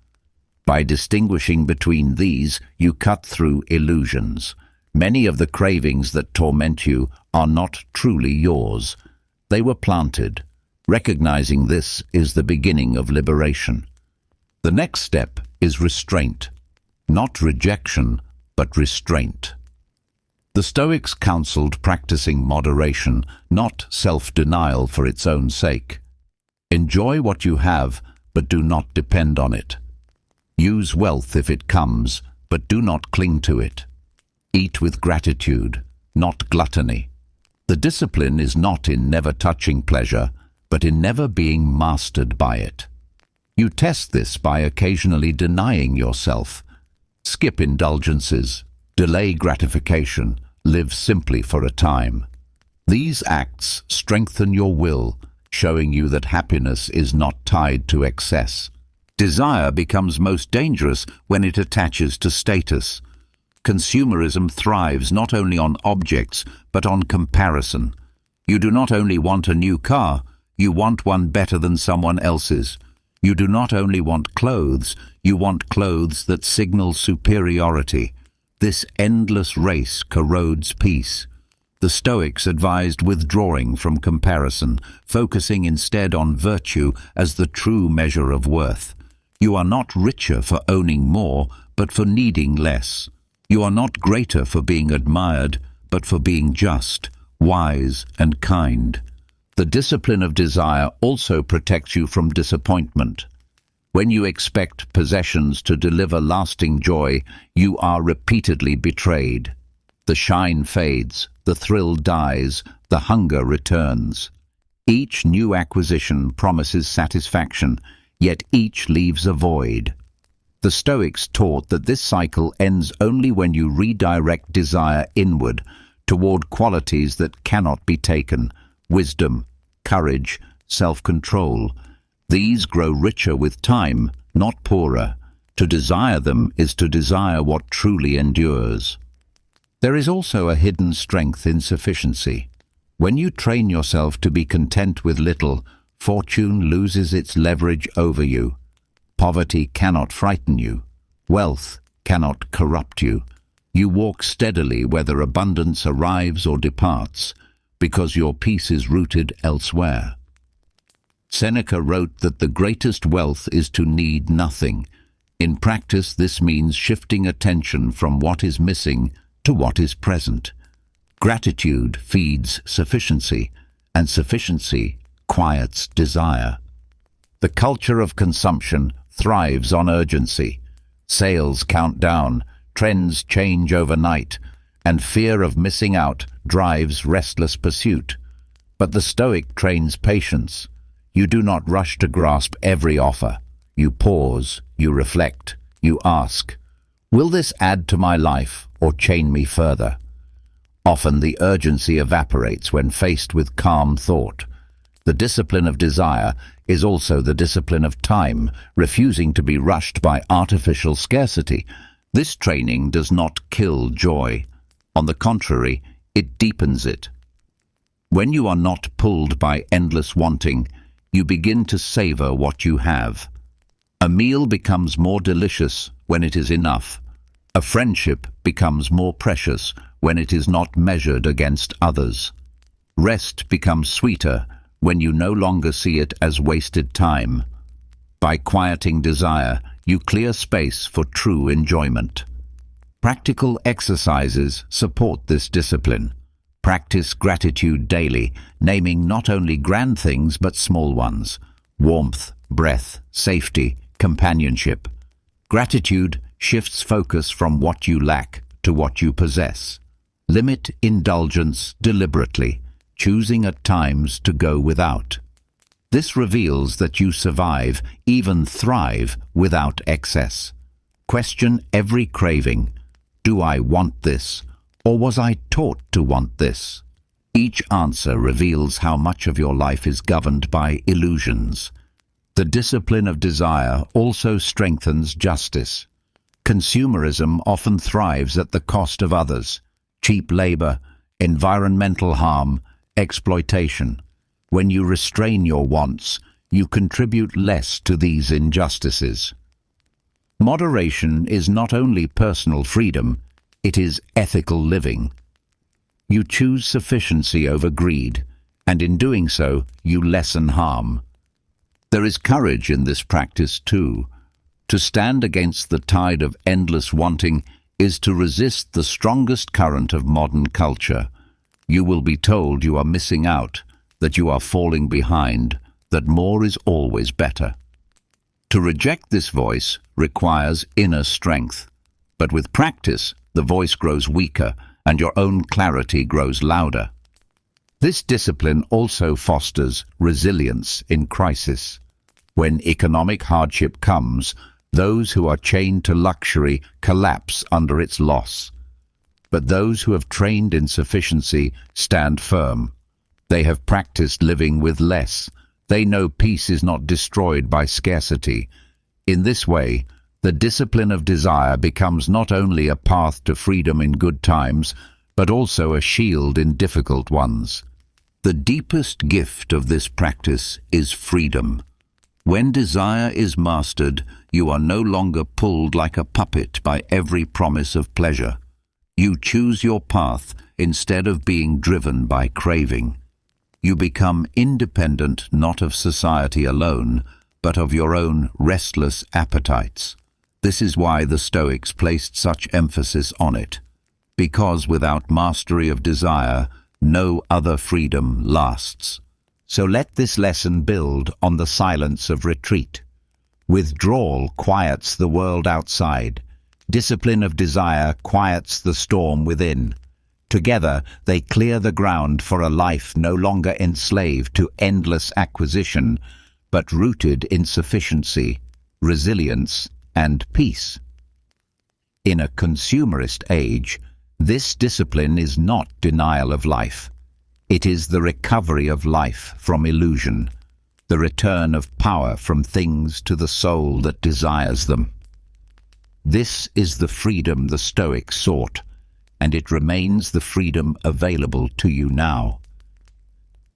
By distinguishing between these, you cut through illusions. Many of the cravings that torment you are not truly yours. They were planted. Recognizing this is the beginning of liberation. The next step is restraint. Not rejection, but restraint. The Stoics counseled practicing moderation, not self-denial for its own sake. Enjoy what you have, but do not depend on it. Use wealth if it comes, but do not cling to it. Eat with gratitude, not gluttony. The discipline is not in never touching pleasure, but in never being mastered by it. You test this by occasionally denying yourself. Skip indulgences, delay gratification, live simply for a time. These acts strengthen your will, showing you that happiness is not tied to excess. Desire becomes most dangerous when it attaches to status. Consumerism thrives not only on objects, but on comparison. You do not only want a new car, you want one better than someone else's. You do not only want clothes, you want clothes that signal superiority. This endless race corrodes peace. The Stoics advised withdrawing from comparison, focusing instead on virtue as the true measure of worth. You are not richer for owning more, but for needing less. You are not greater for being admired, but for being just, wise, and kind. The discipline of desire also protects you from disappointment. When you expect possessions to deliver lasting joy, you are repeatedly betrayed. The shine fades, the thrill dies, the hunger returns. Each new acquisition promises satisfaction, yet each leaves a void. The Stoics taught that this cycle ends only when you redirect desire inward, toward qualities that cannot be taken: wisdom, courage, self-control. These grow richer with time, not poorer. To desire them is to desire what truly endures. There is also a hidden strength in sufficiency. When you train yourself to be content with little, fortune loses its leverage over you. Poverty cannot frighten you. Wealth cannot corrupt you. You walk steadily whether abundance arrives or departs, because your peace is rooted elsewhere. Seneca wrote that the greatest wealth is to need nothing. In practice, this means shifting attention from what is missing to what is present. Gratitude feeds sufficiency, and sufficiency quiets desire. The culture of consumption thrives on urgency. Sales count down, trends change overnight, and fear of missing out drives restless pursuit. But the Stoic trains patience. You do not rush to grasp every offer. You pause, you reflect, you ask, will this add to my life or chain me further? Often the urgency evaporates when faced with calm thought. The discipline of desire is also the discipline of time, refusing to be rushed by artificial scarcity. This training does not kill joy. On the contrary, it deepens it. When you are not pulled by endless wanting, you begin to savor what you have. A meal becomes more delicious when it is enough. A friendship becomes more precious when it is not measured against others. Rest becomes sweeter when you no longer see it as wasted time. By quieting desire, you clear space for true enjoyment. Practical exercises support this discipline. Practice gratitude daily, naming not only grand things but small ones: warmth, breath, safety, companionship. Gratitude shifts focus from what you lack to what you possess. Limit indulgence deliberately, choosing at times to go without. This reveals that you survive, even thrive, without excess. Question every craving. Do I want this? Or was I taught to want this? Each answer reveals how much of your life is governed by illusions. The discipline of desire also strengthens justice. Consumerism often thrives at the cost of others: cheap labor, environmental harm, exploitation. When you restrain your wants, you contribute less to these injustices. Moderation is not only personal freedom, it is ethical living. You choose sufficiency over greed, and in doing so, you lessen harm. There is courage in this practice too. To stand against the tide of endless wanting is to resist the strongest current of modern culture. You will be told you are missing out, that you are falling behind, that more is always better. To reject this voice requires inner strength, but with practice, the voice grows weaker and your own clarity grows louder. This discipline also fosters resilience in crisis. When economic hardship comes, those who are chained to luxury collapse under its loss. But those who have trained in sufficiency stand firm. They have practiced living with less. They know peace is not destroyed by scarcity. In this way, the discipline of desire becomes not only a path to freedom in good times, but also a shield in difficult ones. The deepest gift of this practice is freedom. When desire is mastered, you are no longer pulled like a puppet by every promise of pleasure. You choose your path instead of being driven by craving. You become independent not of society alone, but of your own restless appetites. This is why the Stoics placed such emphasis on it, because without mastery of desire, no other freedom lasts. So let this lesson build on the silence of retreat. Withdrawal quiets the world outside. Discipline of desire quiets the storm within. Together, they clear the ground for a life no longer enslaved to endless acquisition, but rooted in sufficiency, resilience, and peace. In a consumerist age, this discipline is not denial of life. It is the recovery of life from illusion, the return of power from things to the soul that desires them. This is the freedom the Stoics sought, and it remains the freedom available to you now.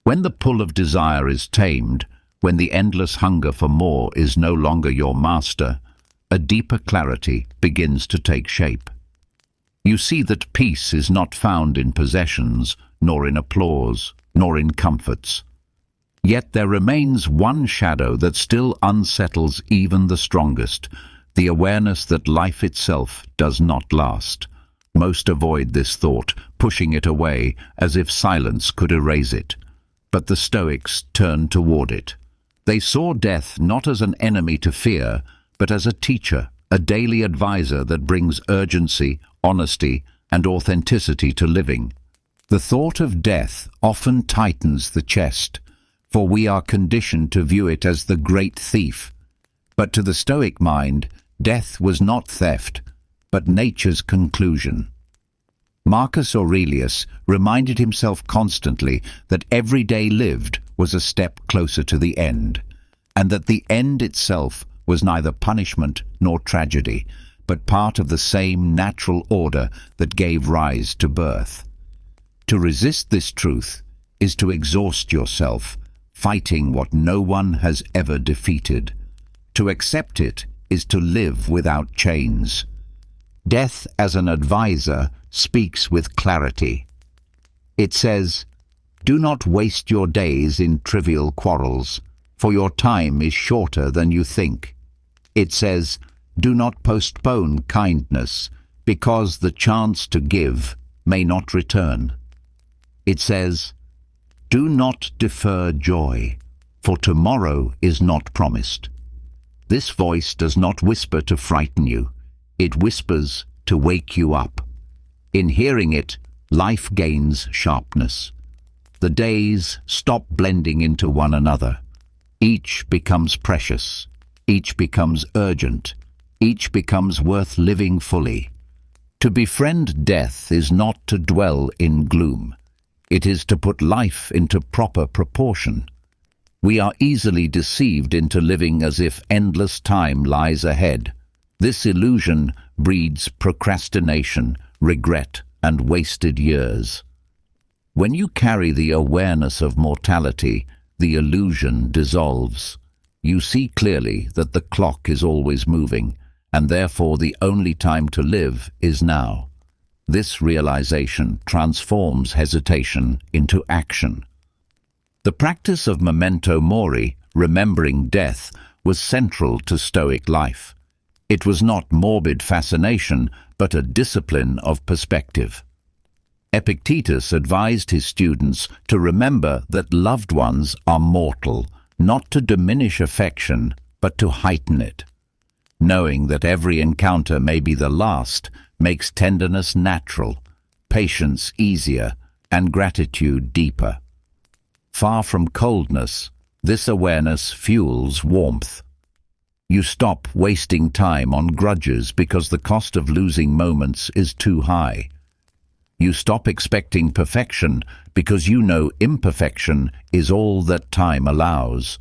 When the pull of desire is tamed, when the endless hunger for more is no longer your master, a deeper clarity begins to take shape. You see that peace is not found in possessions, nor in applause, nor in comforts. Yet there remains one shadow that still unsettles even the strongest, the awareness that life itself does not last. Most avoid this thought, pushing it away as if silence could erase it. But the Stoics turned toward it. They saw death not as an enemy to fear, but as a teacher, a daily advisor that brings urgency, honesty, and authenticity to living. The thought of death often tightens the chest, for we are conditioned to view it as the great thief. But to the Stoic mind, death was not theft, but nature's conclusion. Marcus Aurelius reminded himself constantly that every day lived was a step closer to the end, and that the end itself was neither punishment nor tragedy, but part of the same natural order that gave rise to birth. To resist this truth is to exhaust yourself, fighting what no one has ever defeated. To accept it is to live without chains. Death as an advisor speaks with clarity. It says, "Do not waste your days in trivial quarrels, for your time is shorter than you think." It says, "Do not postpone kindness, because the chance to give may not return." It says, "Do not defer joy, for tomorrow is not promised." This voice does not whisper to frighten you. It whispers to wake you up. In hearing it, life gains sharpness. The days stop blending into one another. Each becomes precious. Each becomes urgent. Each becomes worth living fully. To befriend death is not to dwell in gloom. It is to put life into proper proportion. We are easily deceived into living as if endless time lies ahead. This illusion breeds procrastination, regret, and wasted years. When you carry the awareness of mortality, the illusion dissolves. You see clearly that the clock is always moving, and therefore the only time to live is now. This realization transforms hesitation into action. The practice of memento mori, remembering death, was central to Stoic life. It was not morbid fascination, but a discipline of perspective. Epictetus advised his students to remember that loved ones are mortal, not to diminish affection, but to heighten it. Knowing that every encounter may be the last makes tenderness natural, patience easier, and gratitude deeper. Far from coldness, this awareness fuels warmth. You stop wasting time on grudges because the cost of losing moments is too high. You stop expecting perfection because you know imperfection is all that time allows.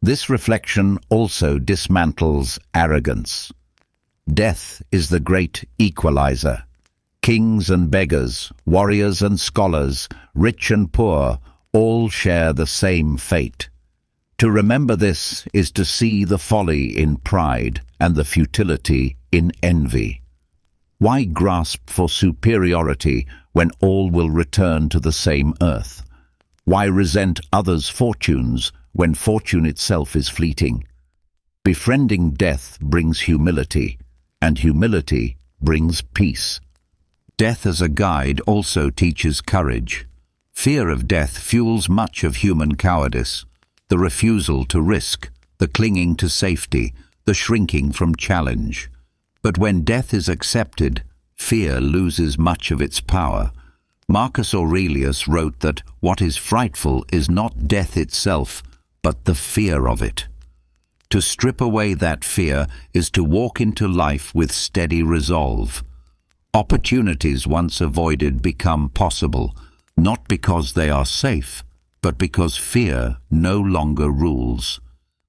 This reflection also dismantles arrogance. Death is the great equalizer. Kings and beggars, warriors and scholars, rich and poor, all share the same fate. To remember this is to see the folly in pride and the futility in envy. Why grasp for superiority when all will return to the same earth? Why resent others' fortunes when fortune itself is fleeting? Befriending death brings humility, and humility brings peace. Death as a guide also teaches courage. Fear of death fuels much of human cowardice, the refusal to risk, the clinging to safety, the shrinking from challenge. But when death is accepted, fear loses much of its power. Marcus Aurelius wrote that what is frightful is not death itself, but the fear of it. To strip away that fear is to walk into life with steady resolve. Opportunities once avoided become possible, not because they are safe, but because fear no longer rules.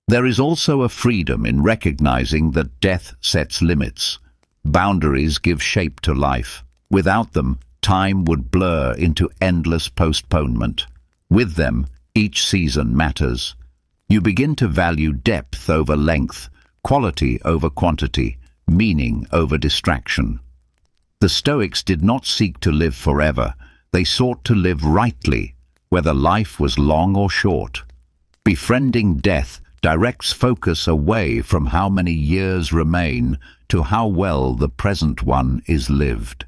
There is also a freedom in recognizing that death sets limits. Boundaries give shape to life. Without them, time would blur into endless postponement. With them, each season matters. You begin to value depth over length, quality over quantity, meaning over distraction. The Stoics did not seek to live forever. They sought to live rightly, whether life was long or short. Befriending death directs focus away from how many years remain to how well the present one is lived.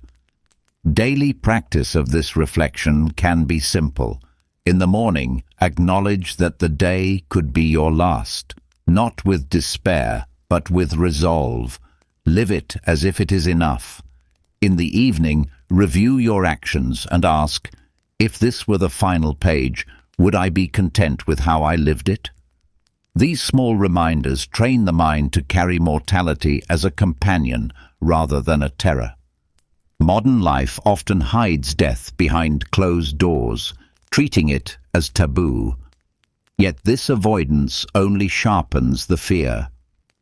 Daily practice of this reflection can be simple. In the morning, acknowledge that the day could be your last, not with despair, but with resolve. Live it as if it is enough. In the evening, review your actions and ask, if this were the final page, would I be content with how I lived it? These small reminders train the mind to carry mortality as a companion rather than a terror. Modern life often hides death behind closed doors, treating it as taboo. Yet this avoidance only sharpens the fear.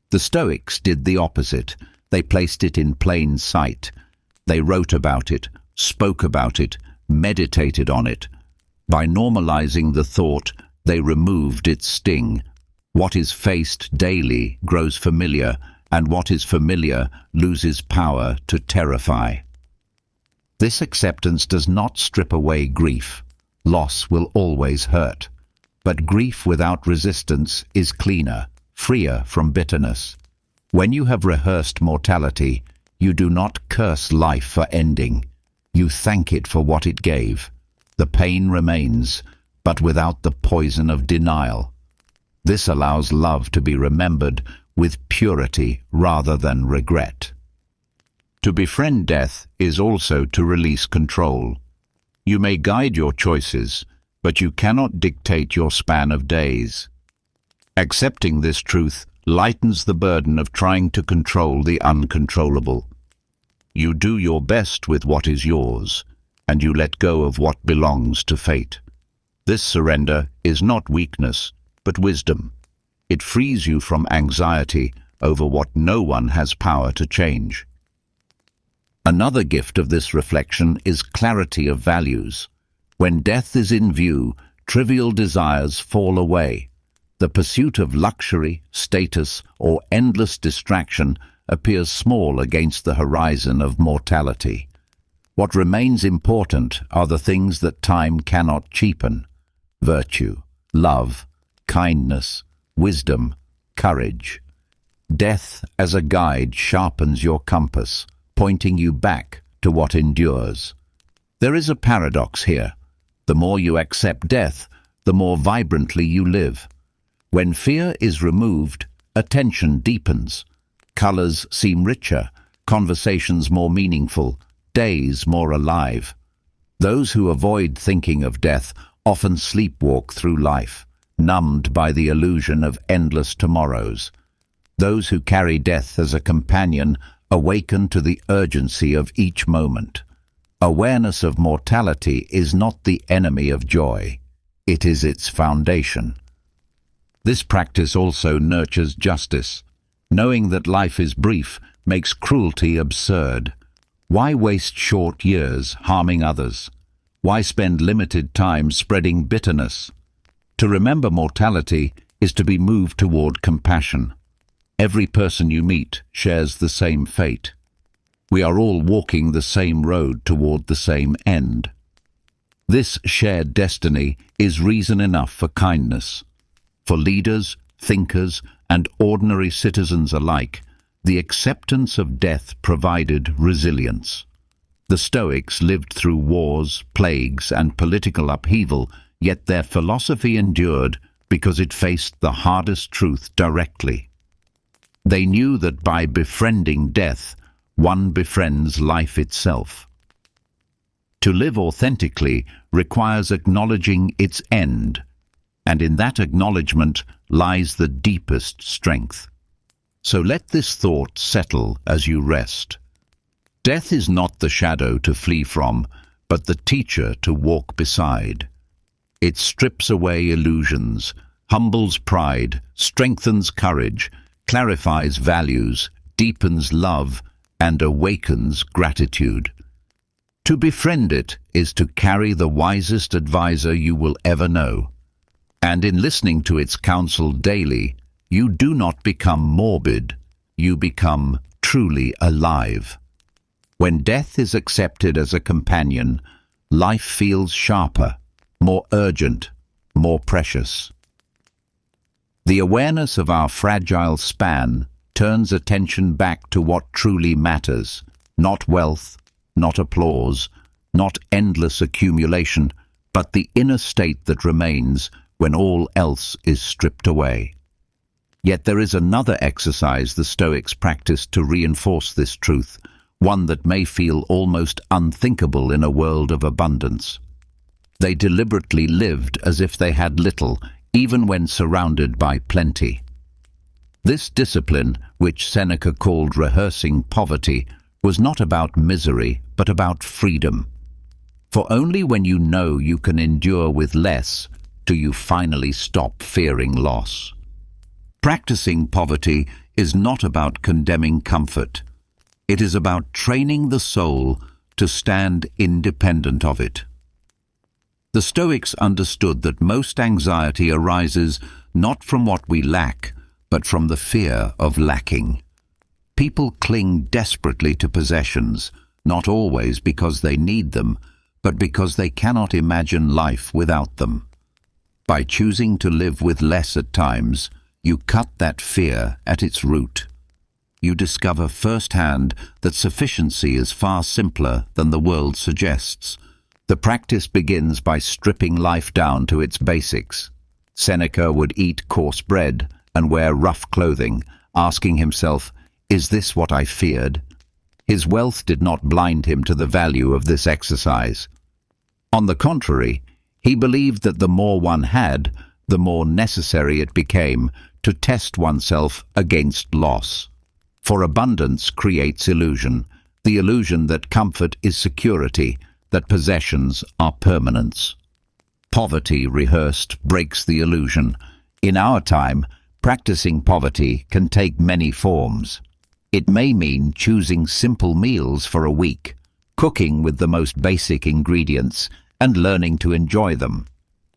The Stoics did the opposite. They placed it in plain sight. They wrote about it, spoke about it, meditated on it. By normalizing the thought, they removed its sting. What is faced daily grows familiar, and what is familiar loses power to terrify. This acceptance does not strip away grief. Loss will always hurt. But grief without resistance is cleaner, freer from bitterness. When you have rehearsed mortality, you do not curse life for ending. You thank it for what it gave. The pain remains, but without the poison of denial. This allows love to be remembered with purity rather than regret. To befriend death is also to release control. You may guide your choices, but you cannot dictate your span of days. Accepting this truth lightens the burden of trying to control the uncontrollable. You do your best with what is yours, and you let go of what belongs to fate. This surrender is not weakness, but wisdom. It frees you from anxiety over what no one has power to change. Another gift of this reflection is clarity of values. When death is in view, trivial desires fall away. The pursuit of luxury, status, or endless distraction appears small against the horizon of mortality. What remains important are the things that time cannot cheapen: virtue, love, kindness, wisdom, courage. Death as a guide sharpens your compass, pointing you back to what endures. There is a paradox here. The more you accept death, the more vibrantly you live. When fear is removed, attention deepens. Colors seem richer, conversations more meaningful, days more alive. Those who avoid thinking of death often sleepwalk through life, numbed by the illusion of endless tomorrows. Those who carry death as a companion awaken to the urgency of each moment. Awareness of mortality is not the enemy of joy. It is its foundation. This practice also nurtures justice. Knowing that life is brief makes cruelty absurd. Why waste short years harming others? Why spend limited time spreading bitterness? To remember mortality is to be moved toward compassion. Every person you meet shares the same fate. We are all walking the same road toward the same end. This shared destiny is reason enough for kindness. For leaders, thinkers, and ordinary citizens alike, the acceptance of death provided resilience. The Stoics lived through wars, plagues, and political upheaval, yet their philosophy endured because it faced the hardest truth directly. They knew that by befriending death, one befriends life itself. To live authentically requires acknowledging its end, and in that acknowledgement lies the deepest strength. So let this thought settle as you rest. Death is not the shadow to flee from, but the teacher to walk beside. It strips away illusions, humbles pride, strengthens courage, clarifies values, deepens love, and awakens gratitude. To befriend it is to carry the wisest advisor you will ever know. And in listening to its counsel daily, you do not become morbid, you become truly alive. When death is accepted as a companion, life feels sharper, more urgent, more precious. The awareness of our fragile span turns attention back to what truly matters, not wealth, not applause, not endless accumulation, but the inner state that remains when all else is stripped away. Yet there is another exercise the Stoics practiced to reinforce this truth, one that may feel almost unthinkable in a world of abundance. They deliberately lived as if they had little, even when surrounded by plenty. This discipline, which Seneca called rehearsing poverty, was not about misery, but about freedom. For only when you know you can endure with less do you finally stop fearing loss. Practicing poverty is not about condemning comfort. It is about training the soul to stand independent of it. The Stoics understood that most anxiety arises not from what we lack, but from the fear of lacking. People cling desperately to possessions, not always because they need them, but because they cannot imagine life without them. By choosing to live with less at times, you cut that fear at its root. You discover firsthand that sufficiency is far simpler than the world suggests. The practice begins by stripping life down to its basics. Seneca would eat coarse bread and wear rough clothing, asking himself, "Is this what I feared?" His wealth did not blind him to the value of this exercise. On the contrary, he believed that the more one had, the more necessary it became to test oneself against loss. For abundance creates illusion, the illusion that comfort is security, that possessions are permanence. Poverty rehearsed breaks the illusion. In our time, practicing poverty can take many forms. It may mean choosing simple meals for a week, cooking with the most basic ingredients, and learning to enjoy them.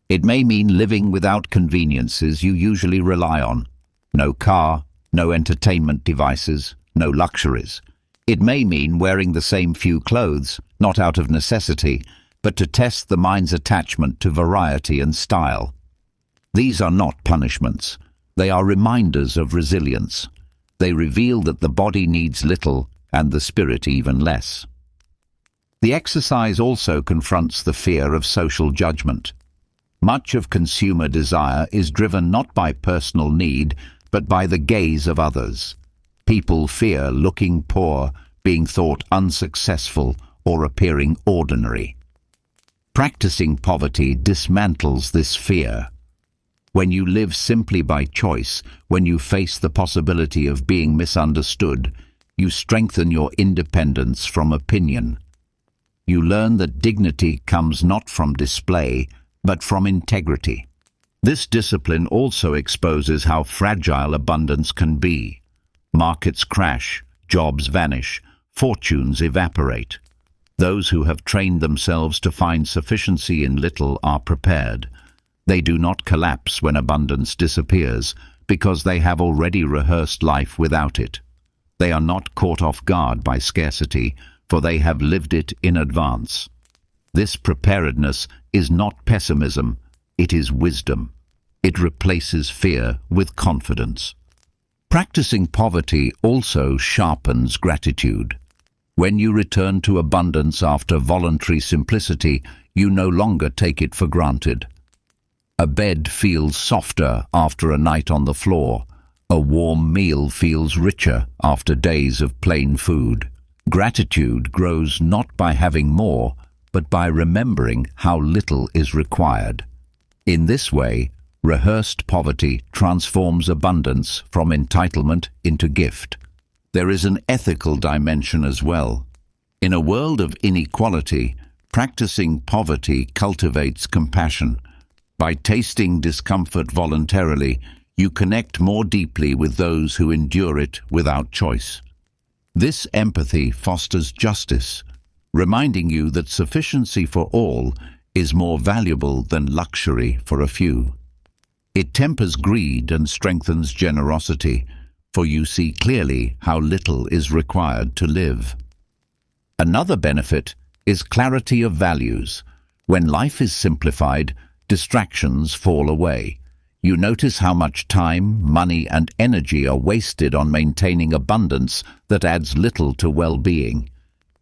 It may mean living without conveniences you usually rely on. No car, no entertainment devices, no luxuries. It may mean wearing the same few clothes, not out of necessity, but to test the mind's attachment to variety and style. These are not punishments. They are reminders of resilience. They reveal that the body needs little and the spirit even less. The exercise also confronts the fear of social judgment. Much of consumer desire is driven not by personal need, but by the gaze of others. People fear looking poor, being thought unsuccessful, or appearing ordinary. Practicing poverty dismantles this fear. When you live simply by choice, when you face the possibility of being misunderstood, you strengthen your independence from opinion. You learn that dignity comes not from display, but from integrity. This discipline also exposes how fragile abundance can be. Markets crash, jobs vanish, fortunes evaporate. Those who have trained themselves to find sufficiency in little are prepared. They do not collapse when abundance disappears, because they have already rehearsed life without it. They are not caught off guard by scarcity, for they have lived it in advance. This preparedness is not pessimism, it is wisdom. It replaces fear with confidence. Practicing poverty also sharpens gratitude. When you return to abundance after voluntary simplicity, you no longer take it for granted. A bed feels softer after a night on the floor. A warm meal feels richer after days of plain food. Gratitude grows not by having more, but by remembering how little is required. In this way, rehearsed poverty transforms abundance from entitlement into gift. There is an ethical dimension as well. In a world of inequality, practicing poverty cultivates compassion. By tasting discomfort voluntarily, you connect more deeply with those who endure it without choice. This empathy fosters justice, reminding you that sufficiency for all is more valuable than luxury for a few. It tempers greed and strengthens generosity, for you see clearly how little is required to live. Another benefit is clarity of values. When life is simplified, distractions fall away. You notice how much time, money, and energy are wasted on maintaining abundance that adds little to well-being.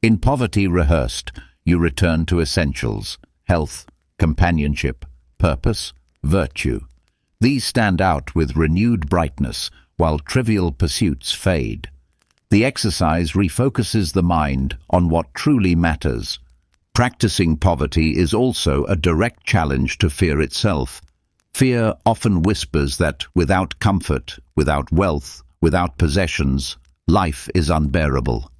In poverty rehearsed, you return to essentials: health, companionship, purpose, virtue. These stand out with renewed brightness, while trivial pursuits fade. The exercise refocuses the mind on what truly matters. Practicing poverty is also a direct challenge to fear itself. Fear often whispers that without comfort, without wealth, without possessions, life is unbearable.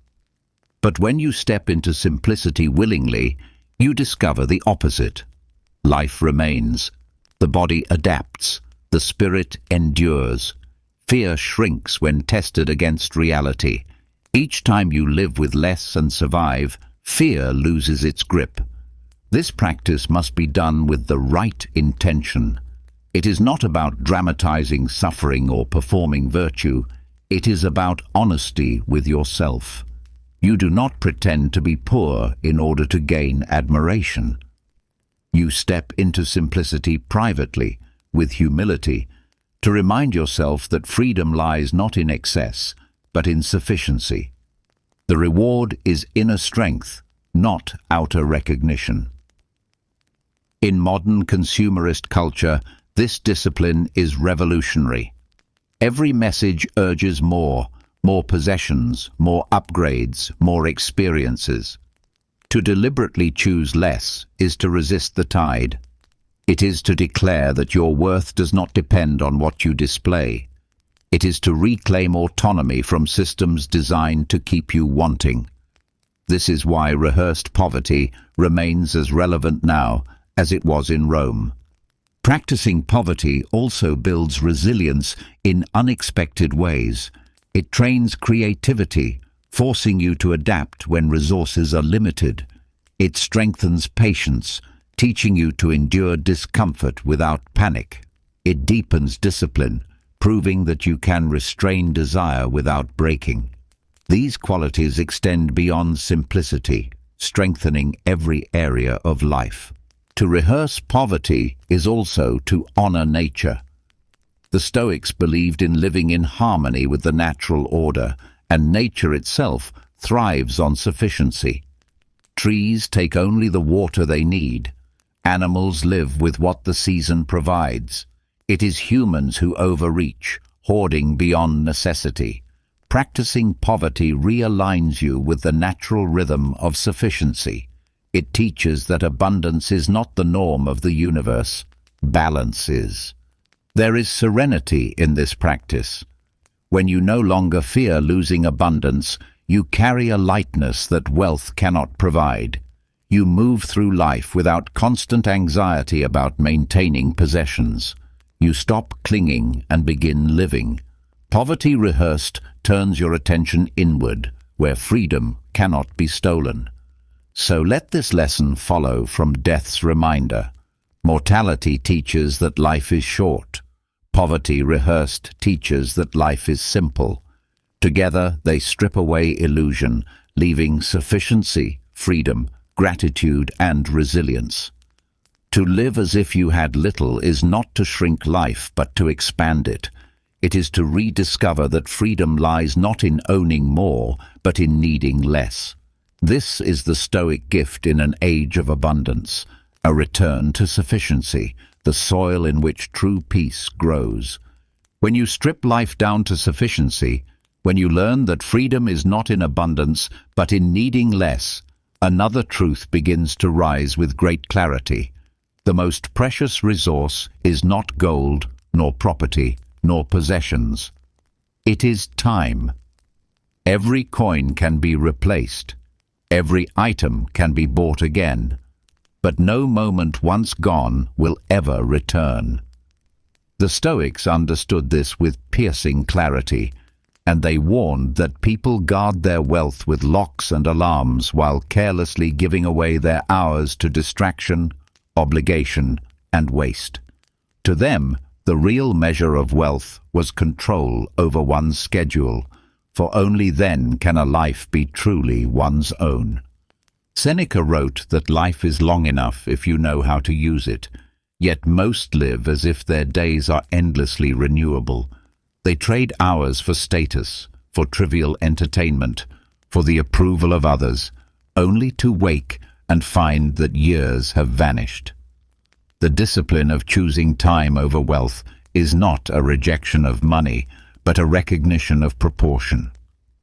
But when you step into simplicity willingly, you discover the opposite. Life remains. The body adapts. The spirit endures. Fear shrinks when tested against reality. Each time you live with less and survive, fear loses its grip. This practice must be done with the right intention. It is not about dramatizing suffering or performing virtue. It is about honesty with yourself. You do not pretend to be poor in order to gain admiration. You step into simplicity privately, with humility, to remind yourself that freedom lies not in excess, but in sufficiency. The reward is inner strength, not outer recognition. In modern consumerist culture, this discipline is revolutionary. Every message urges more possessions, more upgrades, more experiences. To deliberately choose less is to resist the tide. It is to declare that your worth does not depend on what you display. It is to reclaim autonomy from systems designed to keep you wanting. This is why rehearsed poverty remains as relevant now as it was in Rome. Practicing poverty also builds resilience in unexpected ways. It trains creativity, forcing you to adapt when resources are limited. It strengthens patience, teaching you to endure discomfort without panic. It deepens discipline, proving that you can restrain desire without breaking. These qualities extend beyond simplicity, strengthening every area of life. To rehearse poverty is also to honor nature. The Stoics believed in living in harmony with the natural order, and nature itself thrives on sufficiency. Trees take only the water they need. Animals live with what the season provides. It is humans who overreach, hoarding beyond necessity. Practicing poverty realigns you with the natural rhythm of sufficiency. It teaches that abundance is not the norm of the universe. Balance is. There is serenity in this practice. When you no longer fear losing abundance, you carry a lightness that wealth cannot provide. You move through life without constant anxiety about maintaining possessions. You stop clinging and begin living. Poverty rehearsed turns your attention inward, where freedom cannot be stolen. So let this lesson follow from death's reminder. Mortality teaches that life is short. Poverty rehearsed teaches that life is simple. Together they strip away illusion, leaving sufficiency, freedom, gratitude, and resilience. To live as if you had little is not to shrink life, but to expand it. It is to rediscover that freedom lies not in owning more, but in needing less. This is the Stoic gift in an age of abundance, a return to sufficiency, the soil in which true peace grows. When you strip life down to sufficiency, when you learn that freedom is not in abundance, but in needing less, another truth begins to rise with great clarity. The most precious resource is not gold, nor property, nor possessions. It is time. Every coin can be replaced. Every item can be bought again. But no moment once gone will ever return. The Stoics understood this with piercing clarity, and they warned that people guard their wealth with locks and alarms while carelessly giving away their hours to distraction, obligation, and waste. To them, the real measure of wealth was control over one's schedule, for only then can a life be truly one's own. Seneca wrote that life is long enough if you know how to use it, yet most live as if their days are endlessly renewable. They trade hours for status, for trivial entertainment, for the approval of others, only to wake and find that years have vanished. The discipline of choosing time over wealth is not a rejection of money, but a recognition of proportion.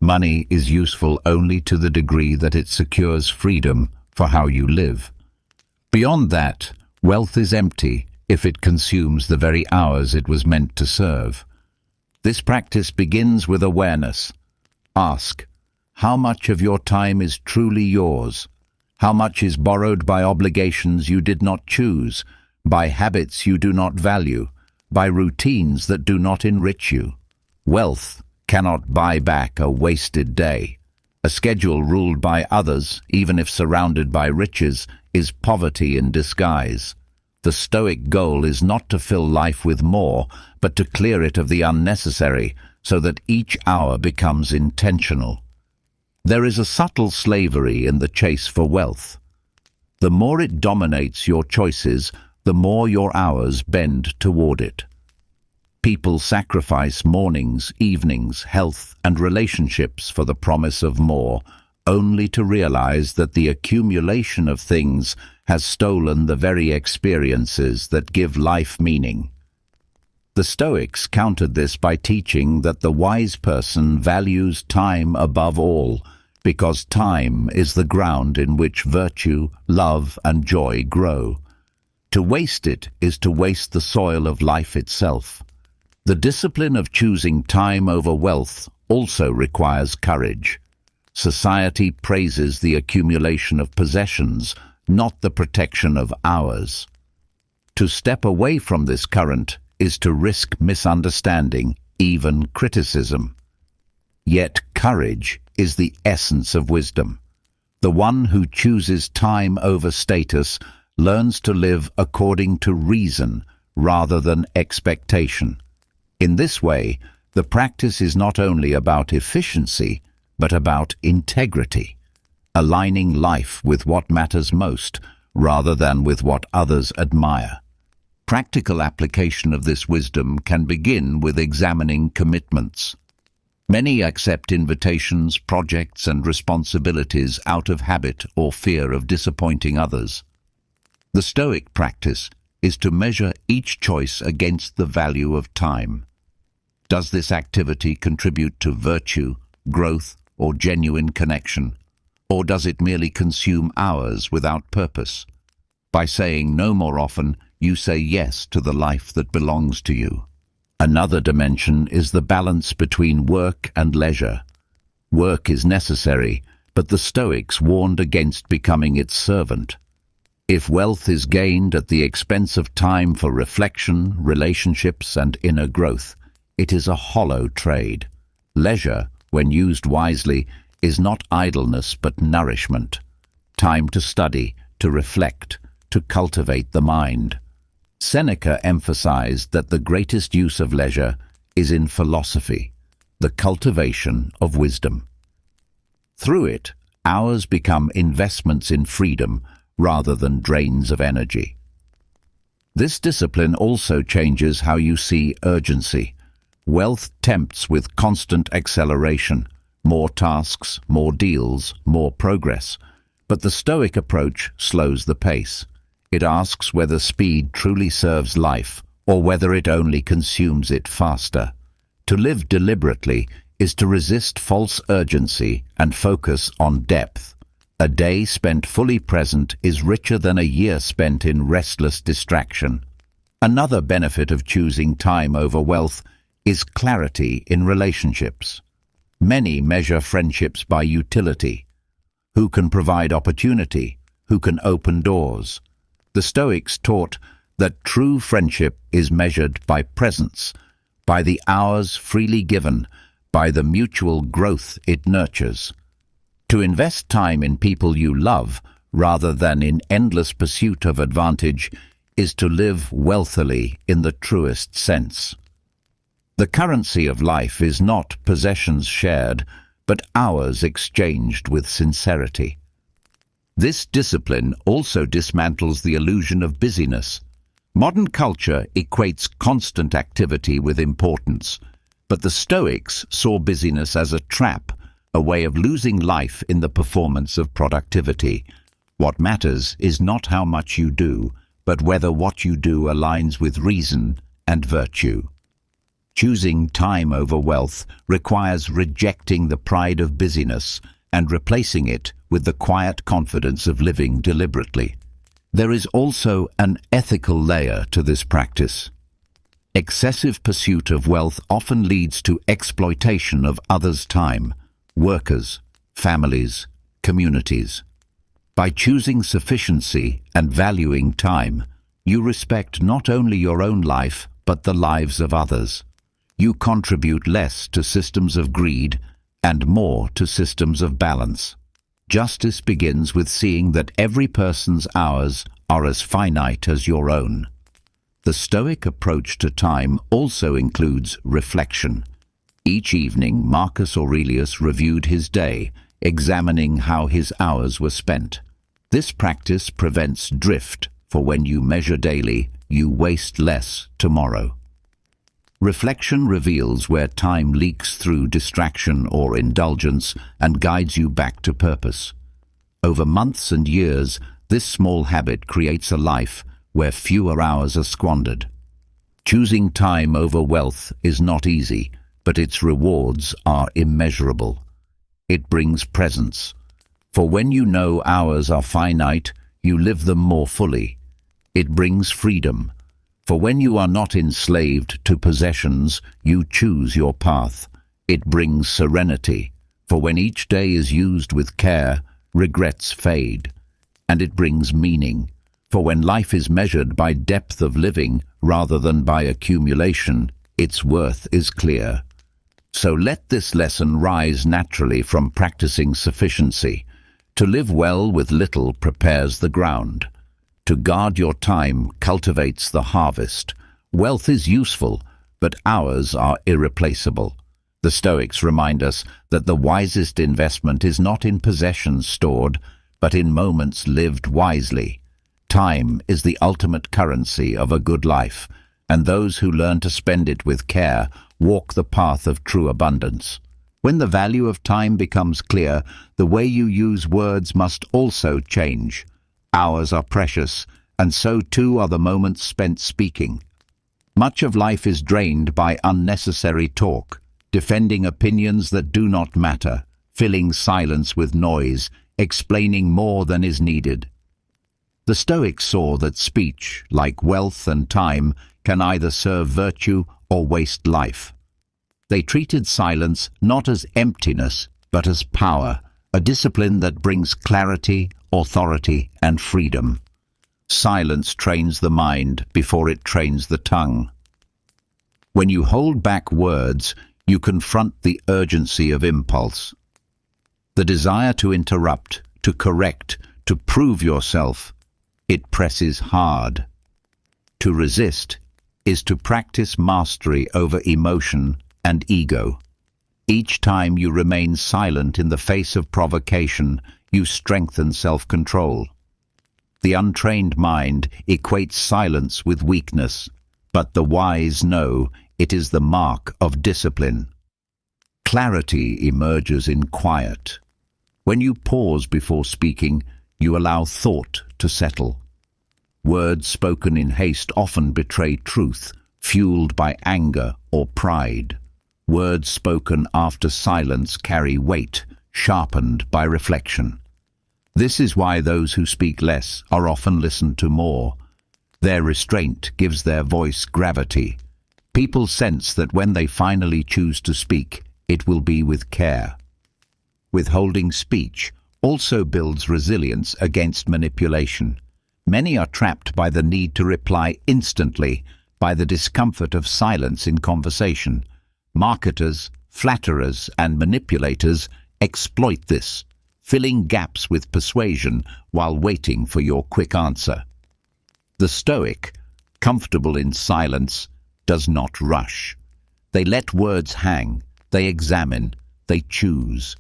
Money is useful only to the degree that it secures freedom for how you live. Beyond that, wealth is empty if it consumes the very hours it was meant to serve. This practice begins with awareness. Ask, how much of your time is truly yours? How much is borrowed by obligations you did not choose, by habits you do not value, by routines that do not enrich you? Wealth cannot buy back a wasted day. A schedule ruled by others, even if surrounded by riches, is poverty in disguise. The Stoic goal is not to fill life with more, but to clear it of the unnecessary, so that each hour becomes intentional. There is a subtle slavery in the chase for wealth. The more it dominates your choices, the more your hours bend toward it. People sacrifice mornings, evenings, health, and relationships for the promise of more, only to realize that the accumulation of things has stolen the very experiences that give life meaning. The Stoics countered this by teaching that the wise person values time above all, because time is the ground in which virtue, love, and joy grow. To waste it is to waste the soil of life itself. The discipline of choosing time over wealth also requires courage. Society praises the accumulation of possessions, not the protection of hours. To step away from this current is to risk misunderstanding, even criticism. Yet courage is the essence of wisdom. The one who chooses time over status learns to live according to reason rather than expectation. In this way, the practice is not only about efficiency, but about integrity, aligning life with what matters most, rather than with what others admire. Practical application of this wisdom can begin with examining commitments. Many accept invitations, projects, and responsibilities out of habit or fear of disappointing others. The Stoic practice is to measure each choice against the value of time. Does this activity contribute to virtue, growth, or genuine connection? Or does it merely consume hours without purpose? By saying no more often, you say yes to the life that belongs to you. Another dimension is the balance between work and leisure. Work is necessary, but the Stoics warned against becoming its servant. If wealth is gained at the expense of time for reflection, relationships, and inner growth, it is a hollow trade. Leisure, when used wisely, is not idleness but nourishment. Time to study, to reflect, to cultivate the mind. Seneca emphasized that the greatest use of leisure is in philosophy, the cultivation of wisdom. Through it, hours become investments in freedom rather than drains of energy. This discipline also changes how you see urgency. Wealth tempts with constant acceleration, more tasks, more deals, more progress. But the Stoic approach slows the pace. It asks whether speed truly serves life or whether it only consumes it faster. To live deliberately is to resist false urgency and focus on depth. A day spent fully present is richer than a year spent in restless distraction. Another benefit of choosing time over wealth is clarity in relationships. Many measure friendships by utility. Who can provide opportunity? Who can open doors? The Stoics taught that true friendship is measured by presence, by the hours freely given, by the mutual growth it nurtures. To invest time in people you love, rather than in endless pursuit of advantage, is to live wealthily in the truest sense. The currency of life is not possessions shared, but hours exchanged with sincerity. This discipline also dismantles the illusion of busyness. Modern culture equates constant activity with importance, but the Stoics saw busyness as a trap, a way of losing life in the performance of productivity. What matters is not how much you do, but whether what you do aligns with reason and virtue. Choosing time over wealth requires rejecting the pride of busyness and replacing it with the quiet confidence of living deliberately. There is also an ethical layer to this practice. Excessive pursuit of wealth often leads to exploitation of others' time, workers, families, communities. By choosing sufficiency and valuing time, you respect not only your own life, but the lives of others. You contribute less to systems of greed and more to systems of balance. Justice begins with seeing that every person's hours are as finite as your own. The Stoic approach to time also includes reflection. Each evening, Marcus Aurelius reviewed his day, examining how his hours were spent. This practice prevents drift, for when you measure daily, you waste less tomorrow. Reflection reveals where time leaks through distraction or indulgence and guides you back to purpose. Over months and years, this small habit creates a life where fewer hours are squandered. Choosing time over wealth is not easy, but its rewards are immeasurable. It brings presence. For when you know hours are finite, you live them more fully. It brings freedom. For when you are not enslaved to possessions, you choose your path. It brings serenity. For when each day is used with care, regrets fade. And it brings meaning. For when life is measured by depth of living rather than by accumulation, its worth is clear. So let this lesson rise naturally from practicing sufficiency. To live well with little prepares the ground. To guard your time cultivates the harvest. Wealth is useful, but hours are irreplaceable. The Stoics remind us that the wisest investment is not in possessions stored, but in moments lived wisely. Time is the ultimate currency of a good life, and those who learn to spend it with care walk the path of true abundance. When the value of time becomes clear, the way you use words must also change. Hours are precious, and so too are the moments spent speaking. Much of life is drained by unnecessary talk, defending opinions that do not matter, filling silence with noise, explaining more than is needed. The Stoics saw that speech, like wealth and time, can either serve virtue or waste life. They treated silence not as emptiness, but as power, a discipline that brings clarity, authority, and freedom. Silence trains the mind before it trains the tongue. When you hold back words, you confront the urgency of impulse. The desire to interrupt, to correct, to prove yourself, it presses hard. To resist is to practice mastery over emotion and ego. Each time you remain silent in the face of provocation, you strengthen self-control. The untrained mind equates silence with weakness, but the wise know it is the mark of discipline. Clarity emerges in quiet. When you pause before speaking, you allow thought to settle. Words spoken in haste often betray truth, fueled by anger or pride. Words spoken after silence carry weight, sharpened by reflection. This is why those who speak less are often listened to more. Their restraint gives their voice gravity. People sense that when they finally choose to speak, it will be with care. Withholding speech also builds resilience against manipulation. Many are trapped by the need to reply instantly, by the discomfort of silence in conversation. Marketers, flatterers, and manipulators exploit this, filling gaps with persuasion while waiting for your quick answer. The Stoic, comfortable in silence, does not rush. They let words hang, they examine, they choose.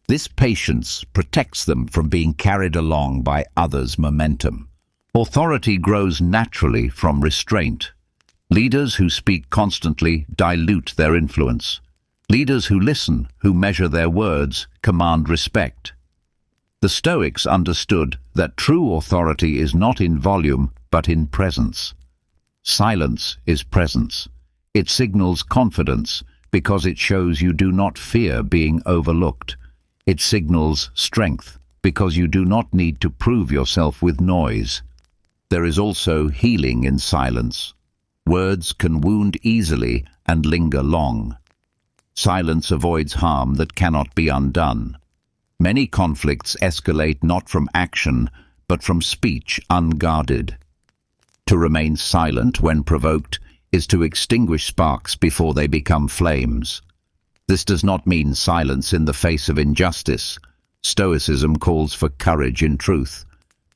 This patience protects them from being carried along by others' momentum. Authority grows naturally from restraint. Leaders who speak constantly dilute their influence. Leaders who listen, who measure their words, command respect. The Stoics understood that true authority is not in volume, but in presence. Silence is presence. It signals confidence because it shows you do not fear being overlooked. It signals strength because you do not need to prove yourself with noise. There is also healing in silence. Words can wound easily and linger long. Silence avoids harm that cannot be undone. Many conflicts escalate not from action, but from speech unguarded. To remain silent when provoked is to extinguish sparks before they become flames. This does not mean silence in the face of injustice. Stoicism calls for courage in truth.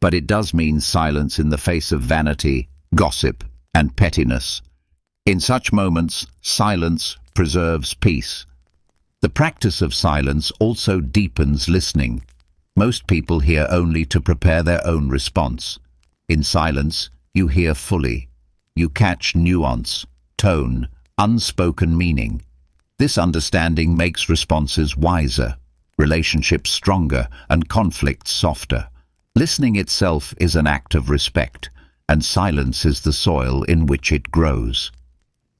But it does mean silence in the face of vanity, gossip, and pettiness. In such moments, silence preserves peace. The practice of silence also deepens listening. Most people hear only to prepare their own response. In silence, you hear fully. You catch nuance, tone, unspoken meaning. This understanding makes responses wiser, relationships stronger, and conflicts softer. Listening itself is an act of respect, and silence is the soil in which it grows.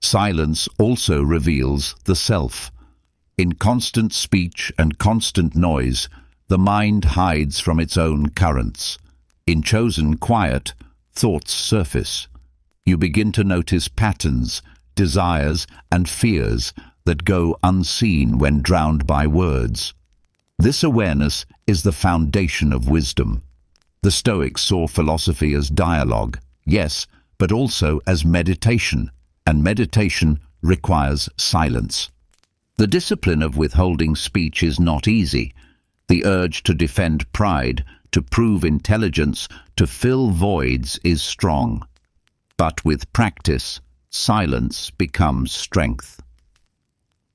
Silence also reveals the self. In constant speech and constant noise, the mind hides from its own currents. In chosen quiet, thoughts surface. You begin to notice patterns, desires, and fears that go unseen when drowned by words. This awareness is the foundation of wisdom. The Stoics saw philosophy as dialogue, yes, but also as meditation, and meditation requires silence. The discipline of withholding speech is not easy. The urge to defend pride, to prove intelligence, to fill voids is strong. But with practice, silence becomes strength.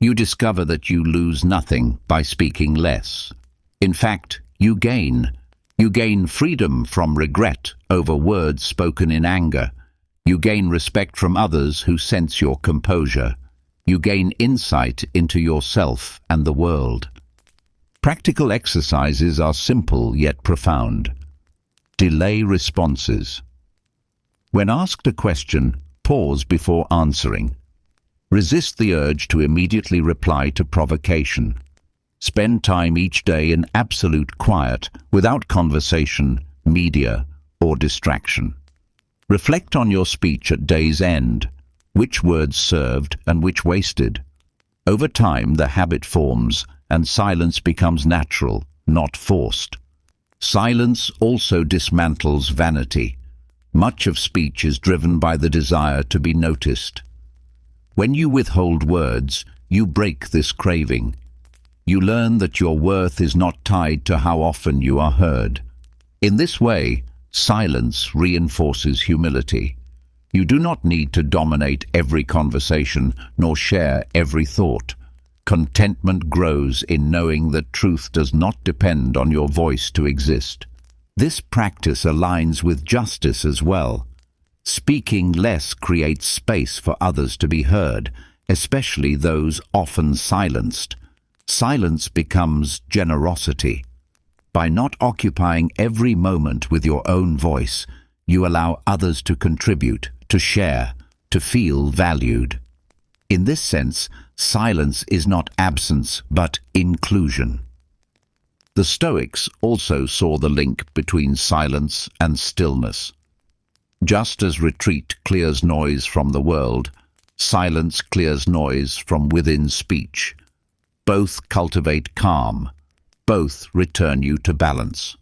You discover that you lose nothing by speaking less. In fact, you gain. You gain freedom from regret over words spoken in anger. You gain respect from others who sense your composure. You gain insight into yourself and the world. Practical exercises are simple yet profound. Delay responses. When asked a question, pause before answering. Resist the urge to immediately reply to provocation. Spend time each day in absolute quiet, without conversation, media, or distraction. Reflect on your speech at day's end. Which words served and which wasted? Over time, the habit forms, and silence becomes natural, not forced. Silence also dismantles vanity. Much of speech is driven by the desire to be noticed. When you withhold words, you break this craving. You learn that your worth is not tied to how often you are heard. In this way, silence reinforces humility. You do not need to dominate every conversation nor share every thought. Contentment grows in knowing that truth does not depend on your voice to exist. This practice aligns with justice as well. Speaking less creates space for others to be heard, especially those often silenced. Silence becomes generosity. By not occupying every moment with your own voice, you allow others to contribute, to share, to feel valued. In this sense, silence is not absence, but inclusion. The Stoics also saw the link between silence and stillness. Just as retreat clears noise from the world, silence clears noise from within speech. Both cultivate calm. Both return you to balance.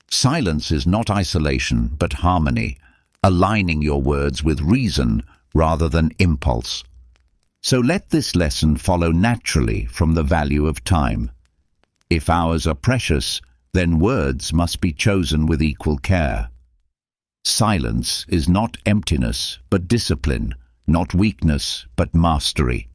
Silence is not isolation, but harmony, aligning your words with reason rather than impulse. So let this lesson follow naturally from the value of time. If hours are precious, then words must be chosen with equal care. Silence is not emptiness, but discipline, not weakness, but mastery.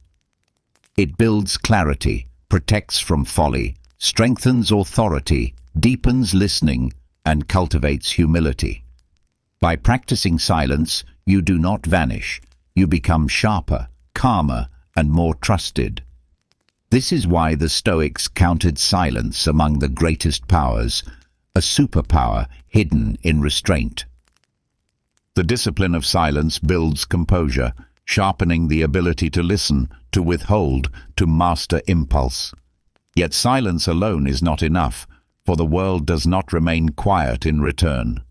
It builds clarity, protects from folly, strengthens authority, deepens listening, and cultivates humility. By practicing silence, you do not vanish. You become sharper, calmer, and more trusted. This is why the Stoics counted silence among the greatest powers, a superpower hidden in restraint. The discipline of silence builds composure, sharpening the ability to listen, to withhold, to master impulse. Yet silence alone is not enough, for the world does not remain quiet in return.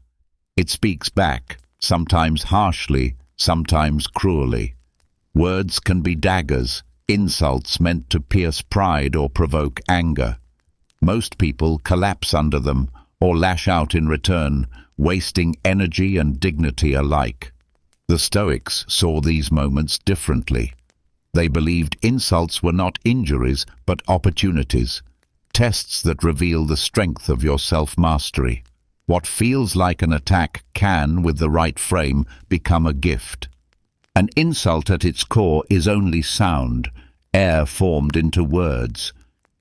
It speaks back, sometimes harshly, sometimes cruelly. Words can be daggers, insults meant to pierce pride or provoke anger. Most people collapse under them or lash out in return, wasting energy and dignity alike. The Stoics saw these moments differently. They believed insults were not injuries, but opportunities, tests that reveal the strength of your self-mastery. What feels like an attack can, with the right frame, become a gift. An insult at its core is only sound, air formed into words.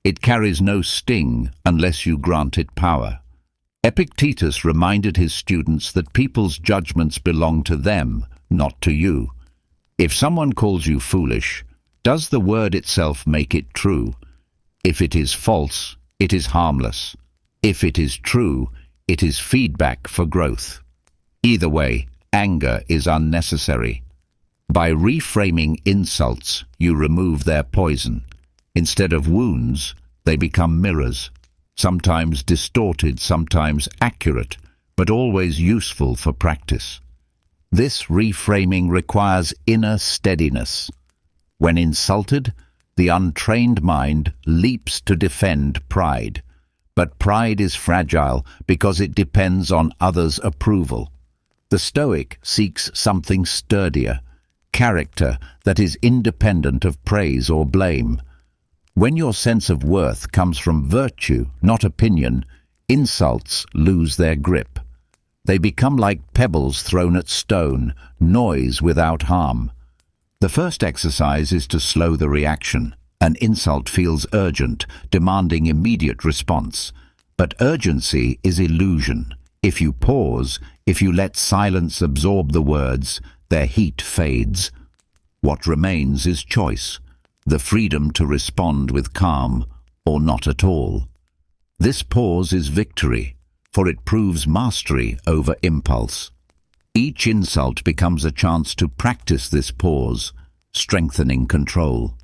It carries no sting unless you grant it power. Epictetus reminded his students that people's judgments belong to them, not to you. If someone calls you foolish, does the word itself make it true? If it is false, it is harmless. If it is true, it is feedback for growth. Either way, anger is unnecessary. By reframing insults, you remove their poison. Instead of wounds, they become mirrors, sometimes distorted, sometimes accurate, but always useful for practice. This reframing requires inner steadiness. When insulted, the untrained mind leaps to defend pride. But pride is fragile because it depends on others' approval. The Stoic seeks something sturdier, character that is independent of praise or blame. When your sense of worth comes from virtue, not opinion, insults lose their grip. They become like pebbles thrown at stone, noise without harm. The first exercise is to slow the reaction. An insult feels urgent, demanding immediate response. But urgency is illusion. If you pause, if you let silence absorb the words, their heat fades. What remains is choice, the freedom to respond with calm or not at all. This pause is victory, for it proves mastery over impulse. Each insult becomes a chance to practice this pause, strengthening control.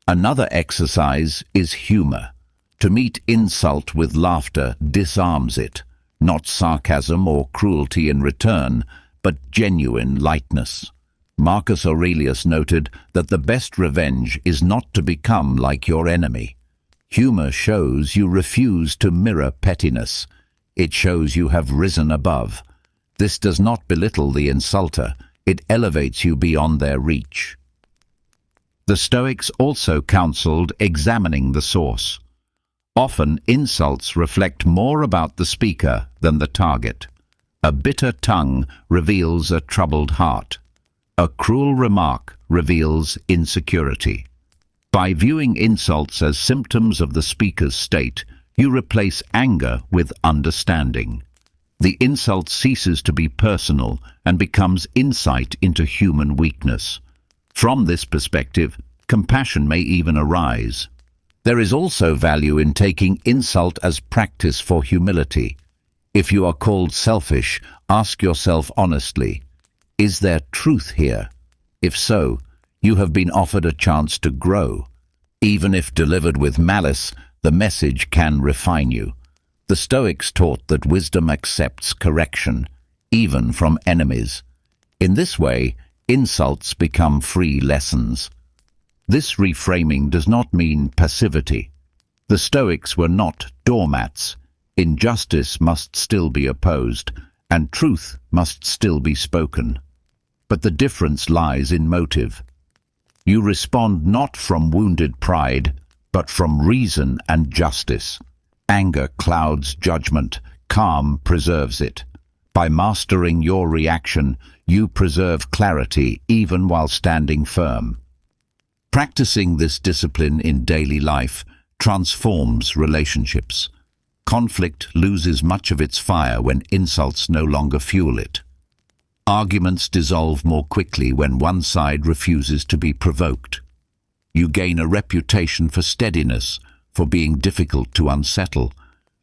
Another exercise is humor. To meet insult with laughter disarms it, not sarcasm or cruelty in return, but genuine lightness. Marcus Aurelius noted that the best revenge is not to become like your enemy. Humor shows you refuse to mirror pettiness. It shows you have risen above. This does not belittle the insulter. It elevates you beyond their reach. The Stoics also counseled examining the source. Often, insults reflect more about the speaker than the target. A bitter tongue reveals a troubled heart. A cruel remark reveals insecurity. By viewing insults as symptoms of the speaker's state, you replace anger with understanding. The insult ceases to be personal and becomes insight into human weakness. From this perspective, compassion may even arise. There is also value in taking insult as practice for humility. If you are called selfish, ask yourself honestly, is there truth here? If so, you have been offered a chance to grow. Even if delivered with malice, the message can refine you. The Stoics taught that wisdom accepts correction, even from enemies. In this way, insults become free lessons. This reframing does not mean passivity. The Stoics were not doormats. Injustice must still be opposed, and truth must still be spoken. But the difference lies in motive. You respond not from wounded pride, but from reason and justice. Anger clouds judgment, calm preserves it. By mastering your reaction, you preserve clarity even while standing firm. Practicing this discipline in daily life transforms relationships. Conflict loses much of its fire when insults no longer fuel it. Arguments dissolve more quickly when one side refuses to be provoked. You gain a reputation for steadiness, for being difficult to unsettle.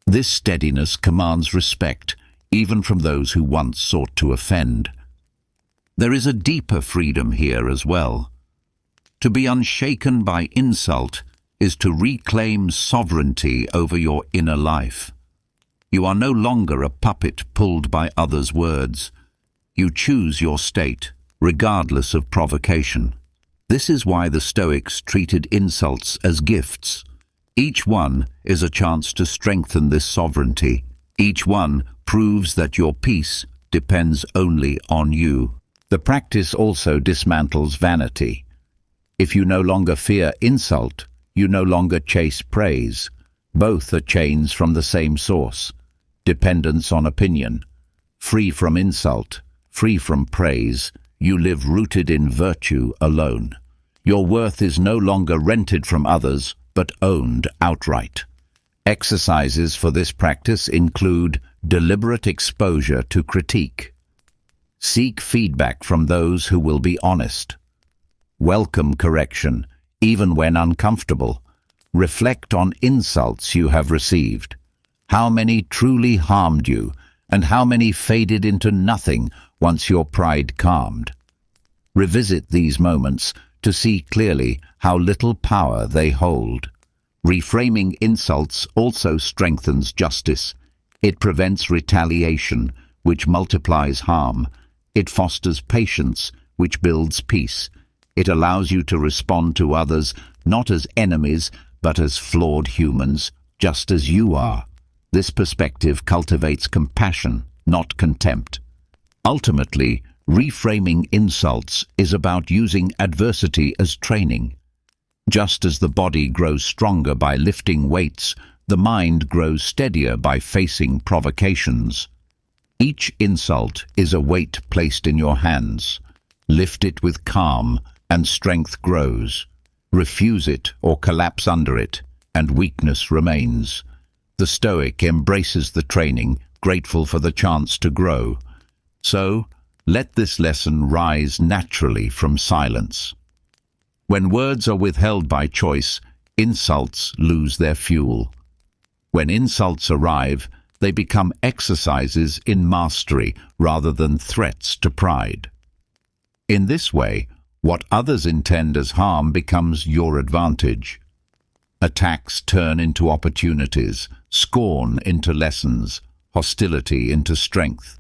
This steadiness commands respect, even from those who once sought to offend. There is a deeper freedom here as well. To be unshaken by insult is to reclaim sovereignty over your inner life. You are no longer a puppet pulled by others' words. You choose your state, regardless of provocation. This is why the Stoics treated insults as gifts. Each one is a chance to strengthen this sovereignty. Each one proves that your peace depends only on you. The practice also dismantles vanity. If you no longer fear insult, you no longer chase praise. Both are chains from the same source. Dependence on opinion. Free from insult, free from praise, you live rooted in virtue alone. Your worth is no longer rented from others, but owned outright. Exercises for this practice include deliberate exposure to critique. Seek feedback from those who will be honest. Welcome correction, even when uncomfortable. Reflect on insults you have received. How many truly harmed you, and how many faded into nothing once your pride calmed? Revisit these moments to see clearly how little power they hold. Reframing insults also strengthens justice. It prevents retaliation, which multiplies harm. It fosters patience, which builds peace. It allows you to respond to others not as enemies, but as flawed humans, just as you are. This perspective cultivates compassion, not contempt. Ultimately, reframing insults is about using adversity as training. Just as the body grows stronger by lifting weights, the mind grows steadier by facing provocations. Each insult is a weight placed in your hands. Lift it with calm, and strength grows. Refuse it or collapse under it, and weakness remains. The Stoic embraces the training, grateful for the chance to grow. So, let this lesson rise naturally from silence. When words are withheld by choice, insults lose their fuel. When insults arrive, they become exercises in mastery rather than threats to pride. In this way, what others intend as harm becomes your advantage. Attacks turn into opportunities, scorn into lessons, hostility into strength.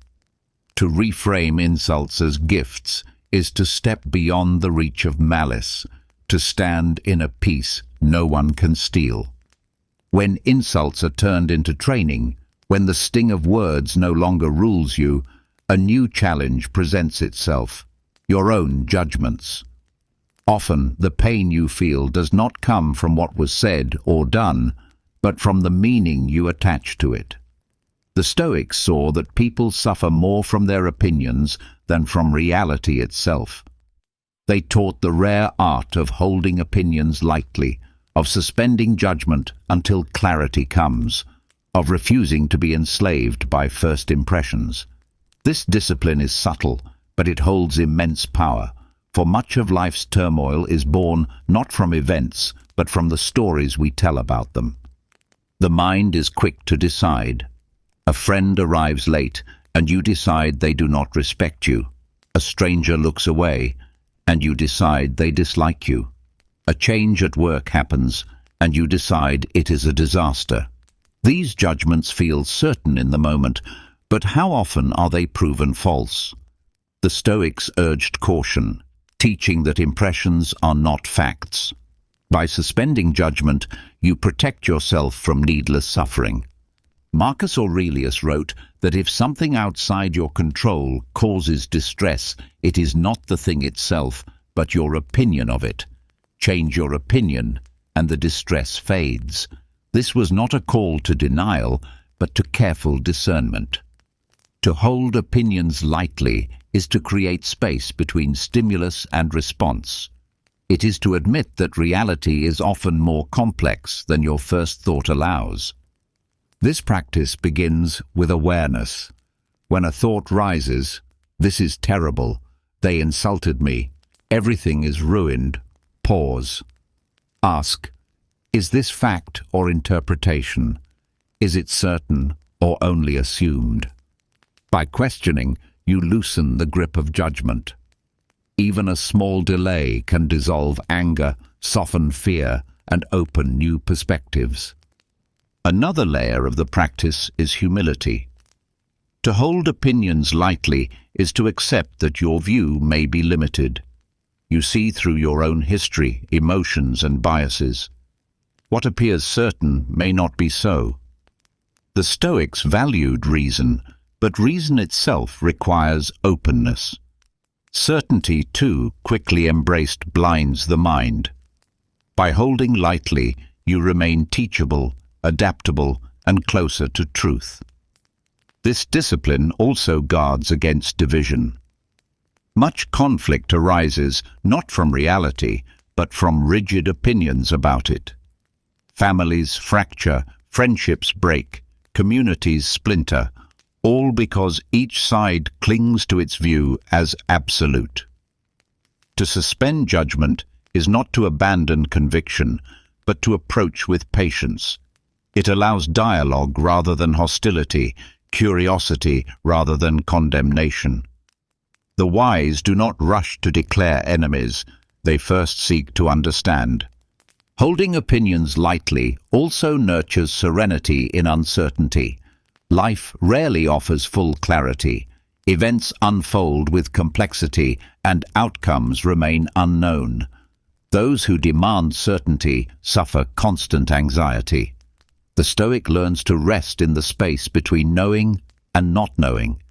To reframe insults as gifts is to step beyond the reach of malice, to stand in a peace no one can steal. When insults are turned into training, when the sting of words no longer rules you, a new challenge presents itself, your own judgments. Often, the pain you feel does not come from what was said or done, but from the meaning you attach to it. The Stoics saw that people suffer more from their opinions than from reality itself. They taught the rare art of holding opinions lightly, of suspending judgment until clarity comes, of refusing to be enslaved by first impressions. This discipline is subtle, but it holds immense power, for much of life's turmoil is born not from events, but from the stories we tell about them. The mind is quick to decide. A friend arrives late, and you decide they do not respect you. A stranger looks away, and you decide they dislike you. A change at work happens, and you decide it is a disaster. These judgments feel certain in the moment, but how often are they proven false? The Stoics urged caution, teaching that impressions are not facts. By suspending judgment, you protect yourself from needless suffering. Marcus Aurelius wrote that if something outside your control causes distress, it is not the thing itself, but your opinion of it. Change your opinion, and the distress fades. This was not a call to denial, but to careful discernment. To hold opinions lightly is to create space between stimulus and response. It is to admit that reality is often more complex than your first thought allows. This practice begins with awareness. When a thought rises, "This is terrible, they insulted me, everything is ruined," pause. Ask, is this fact or interpretation? Is it certain or only assumed? By questioning, you loosen the grip of judgment. Even a small delay can dissolve anger, soften fear, and open new perspectives. Another layer of the practice is humility. To hold opinions lightly is to accept that your view may be limited. You see through your own history, emotions, and biases. What appears certain may not be so. The Stoics valued reason, but reason itself requires openness. Certainty, too, quickly embraced blinds the mind. By holding lightly, you remain teachable, adaptable, and closer to truth. This discipline also guards against division. Much conflict arises not from reality, but from rigid opinions about it. Families fracture, friendships break, communities splinter, all because each side clings to its view as absolute. To suspend judgment is not to abandon conviction, but to approach with patience. It allows dialogue rather than hostility, curiosity rather than condemnation. The wise do not rush to declare enemies, they first seek to understand. Holding opinions lightly also nurtures serenity in uncertainty. Life rarely offers full clarity. Events unfold with complexity, and outcomes remain unknown. Those who demand certainty suffer constant anxiety. The Stoic learns to rest in the space between knowing and not knowing.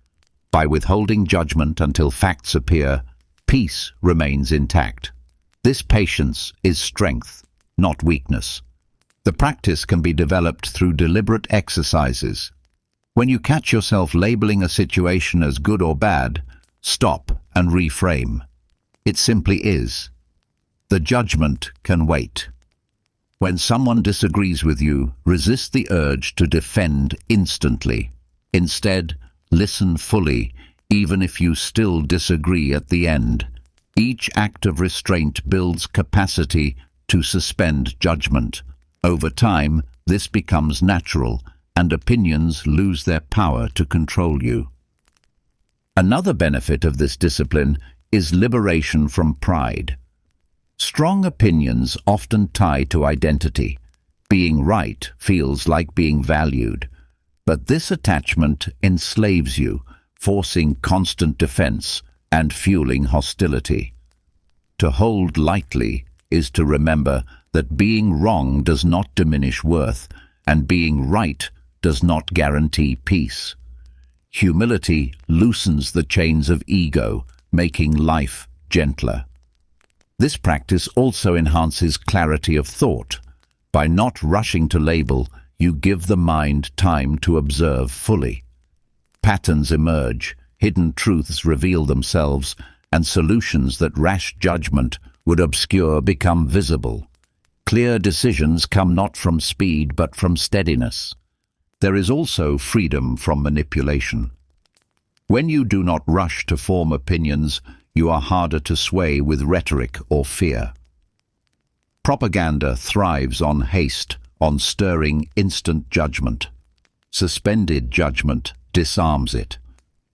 By withholding judgment until facts appear, peace remains intact. This patience is strength, not weakness. The practice can be developed through deliberate exercises. When you catch yourself labeling a situation as good or bad, stop and reframe. It simply is. The judgment can wait. When someone disagrees with you, resist the urge to defend instantly. Instead, listen fully, even if you still disagree at the end. Each act of restraint builds capacity to suspend judgment. Over time, this becomes natural, and opinions lose their power to control you. Another benefit of this discipline is liberation from pride. Strong opinions often tie to identity. Being right feels like being valued. But this attachment enslaves you, forcing constant defense and fueling hostility. To hold lightly is to remember that being wrong does not diminish worth, and being right does not guarantee peace. Humility loosens the chains of ego, making life gentler. This practice also enhances clarity of thought. By not rushing to label, you give the mind time to observe fully. Patterns emerge, hidden truths reveal themselves, and solutions that rash judgment would obscure become visible. Clear decisions come not from speed but from steadiness. There is also freedom from manipulation. When you do not rush to form opinions, you are harder to sway with rhetoric or fear. Propaganda thrives on haste, on stirring instant judgment. Suspended judgment disarms it.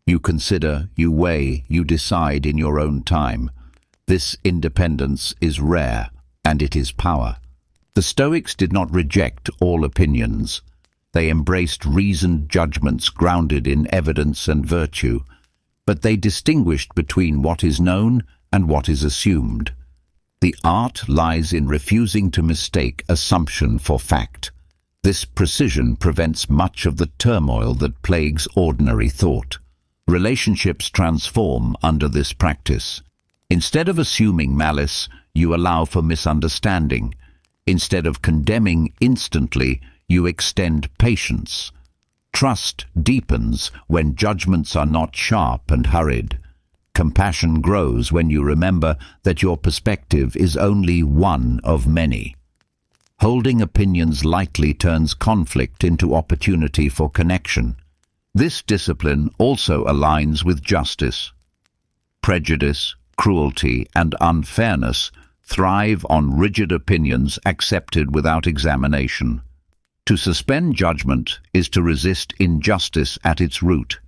You consider, you weigh, you decide in your own time. This independence is rare, and it is power. The Stoics did not reject all opinions. They embraced reasoned judgments grounded in evidence and virtue, but they distinguished between what is known and what is assumed. The art lies in refusing to mistake assumption for fact. This precision prevents much of the turmoil that plagues ordinary thought. Relationships transform under this practice. Instead of assuming malice, you allow for misunderstanding. Instead of condemning instantly, you extend patience. Trust deepens when judgments are not sharp and hurried. Compassion grows when you remember that your perspective is only one of many. Holding opinions lightly turns conflict into opportunity for connection. This discipline also aligns with justice. Prejudice, cruelty, and unfairness thrive on rigid opinions accepted without examination. To suspend judgment is to resist injustice at its root.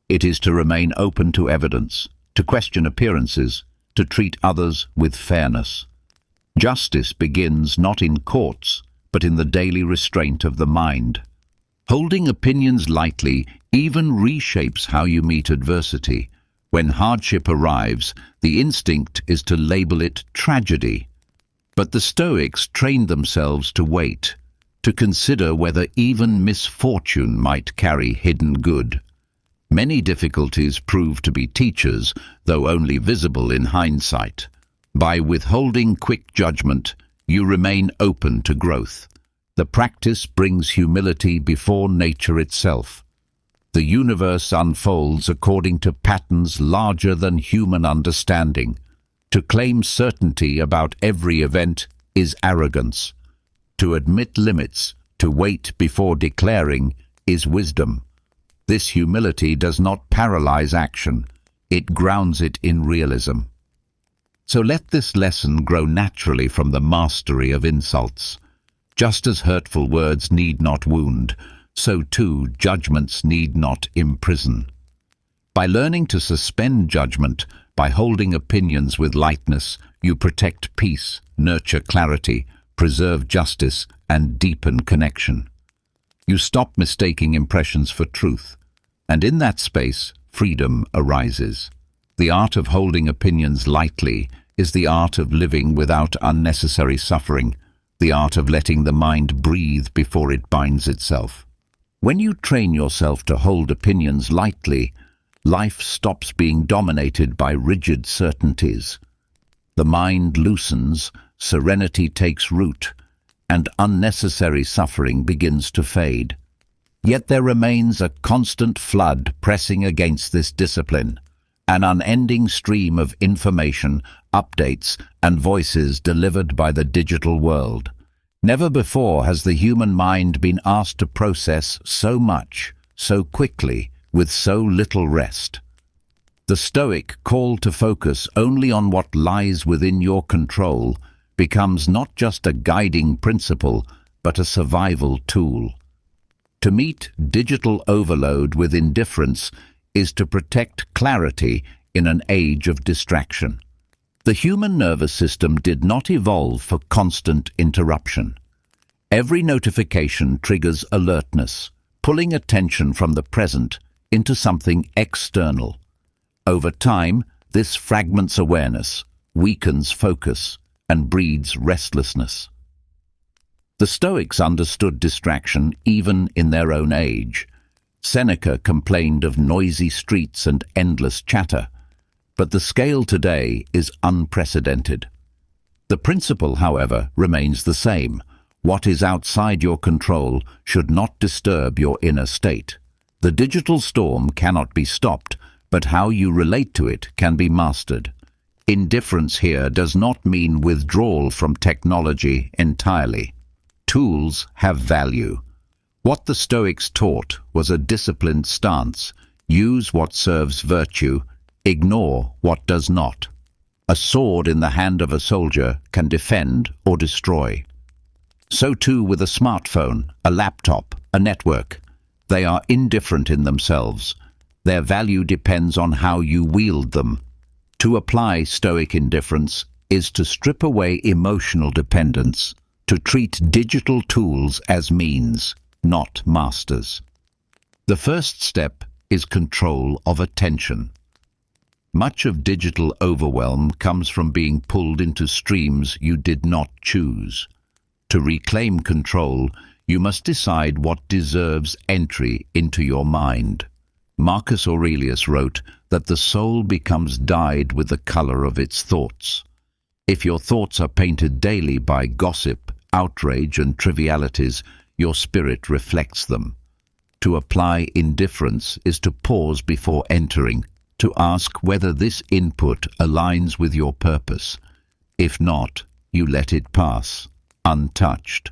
It is to remain open to evidence, to question appearances, to treat others with fairness. Justice begins not in courts, but in the daily restraint of the mind. Holding opinions lightly even reshapes how you meet adversity. When hardship arrives, the instinct is to label it tragedy. But the Stoics trained themselves to wait, to consider whether even misfortune might carry hidden good. Many difficulties prove to be teachers, though only visible in hindsight. By withholding quick judgment, you remain open to growth. The practice brings humility before nature itself. The universe unfolds according to patterns larger than human understanding. To claim certainty about every event is arrogance. To admit limits, to wait before declaring, is wisdom. This humility does not paralyze action, it grounds it in realism. So let this lesson grow naturally from the mastery of insults. Just as hurtful words need not wound, so too judgments need not imprison. By learning to suspend judgment, by holding opinions with lightness, you protect peace, nurture clarity, preserve justice, and deepen connection. You stop mistaking impressions for truth, and in that space, freedom arises. The art of holding opinions lightly is the art of living without unnecessary suffering, the art of letting the mind breathe before it binds itself. When you train yourself to hold opinions lightly, life stops being dominated by rigid certainties. The mind loosens, serenity takes root, and unnecessary suffering begins to fade. Yet there remains a constant flood pressing against this discipline, an unending stream of information, updates, and voices delivered by the digital world. Never before has the human mind been asked to process so much, so quickly, with so little rest. The Stoic call to focus only on what lies within your control becomes not just a guiding principle, but a survival tool. To meet digital overload with indifference is to protect clarity in an age of distraction. The human nervous system did not evolve for constant interruption. Every notification triggers alertness, pulling attention from the present into something external. Over time, this fragments awareness, weakens focus, and breeds restlessness. The Stoics understood distraction even in their own age. Seneca complained of noisy streets and endless chatter, but the scale today is unprecedented. The principle, however, remains the same. What is outside your control should not disturb your inner state. The digital storm cannot be stopped, but how you relate to it can be mastered. Indifference here does not mean withdrawal from technology entirely. Tools have value. What the Stoics taught was a disciplined stance. Use what serves virtue, ignore what does not. A sword in the hand of a soldier can defend or destroy. So too with a smartphone, a laptop, a network. They are indifferent in themselves. Their value depends on how you wield them. To apply Stoic indifference is to strip away emotional dependence, to treat digital tools as means, not masters. The first step is control of attention. Much of digital overwhelm comes from being pulled into streams you did not choose. To reclaim control, you must decide what deserves entry into your mind. Marcus Aurelius wrote that the soul becomes dyed with the color of its thoughts. If your thoughts are painted daily by gossip, outrage, and trivialities, your spirit reflects them. To apply indifference is to pause before entering, to ask whether this input aligns with your purpose. If not, you let it pass, untouched.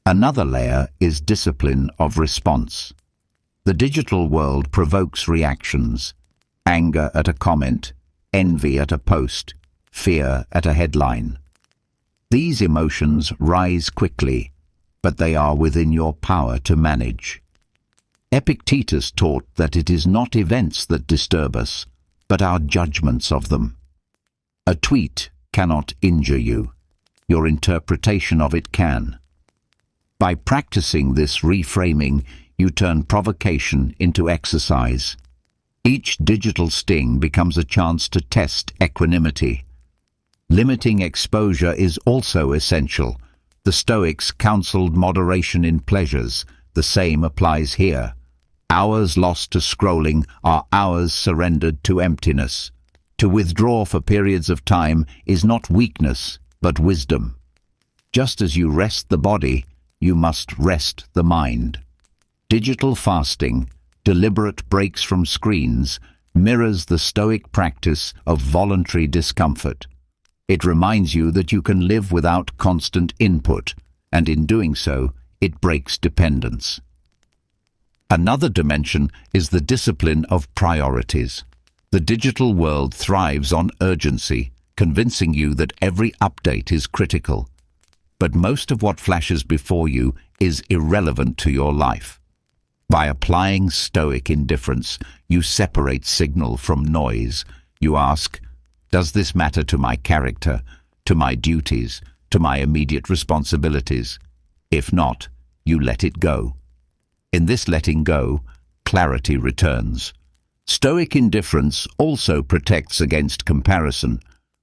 Another layer is discipline of response. The digital world provokes reactions: anger at a comment, envy at a post, fear at a headline. These emotions rise quickly, but they are within your power to manage. Epictetus taught that it is not events that disturb us, but our judgments of them. A tweet cannot injure you. Your interpretation of it can. By practicing this reframing, you turn provocation into exercise. Each digital sting becomes a chance to test equanimity. Limiting exposure is also essential. The Stoics counseled moderation in pleasures. The same applies here. Hours lost to scrolling are hours surrendered to emptiness. To withdraw for periods of time is not weakness, but wisdom. Just as you rest the body, you must rest the mind. Digital fasting, deliberate breaks from screens, mirrors the Stoic practice of voluntary discomfort. It reminds you that you can live without constant input, and in doing so, it breaks dependence. Another dimension is the discipline of priorities. The digital world thrives on urgency, convincing you that every update is critical. But most of what flashes before you is irrelevant to your life. By applying Stoic indifference, you separate signal from noise. You ask, does this matter to my character, to my duties, to my immediate responsibilities? If not, you let it go. In this letting go, clarity returns. Stoic indifference also protects against comparison.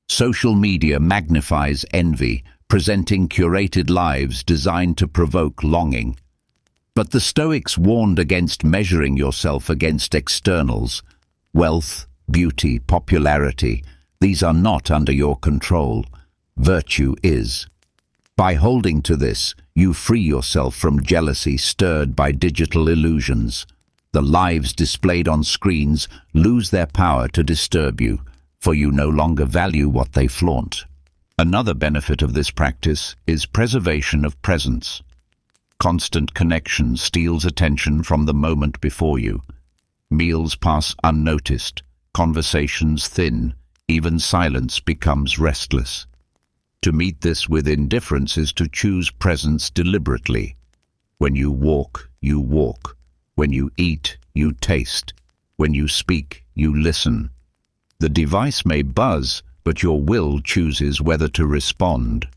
Social media magnifies envy, presenting curated lives designed to provoke longing. But the Stoics warned against measuring yourself against externals. Wealth, beauty, popularity, these are not under your control. Virtue is. By holding to this, you free yourself from jealousy stirred by digital illusions. The lives displayed on screens lose their power to disturb you, for you no longer value what they flaunt. Another benefit of this practice is preservation of presence. Constant connection steals attention from the moment before you. Meals pass unnoticed, conversations thin, even silence becomes restless. To meet this with indifference is to choose presence deliberately. When you walk, you walk. When you eat, you taste. When you speak, you listen. The device may buzz, but your will chooses whether to respond.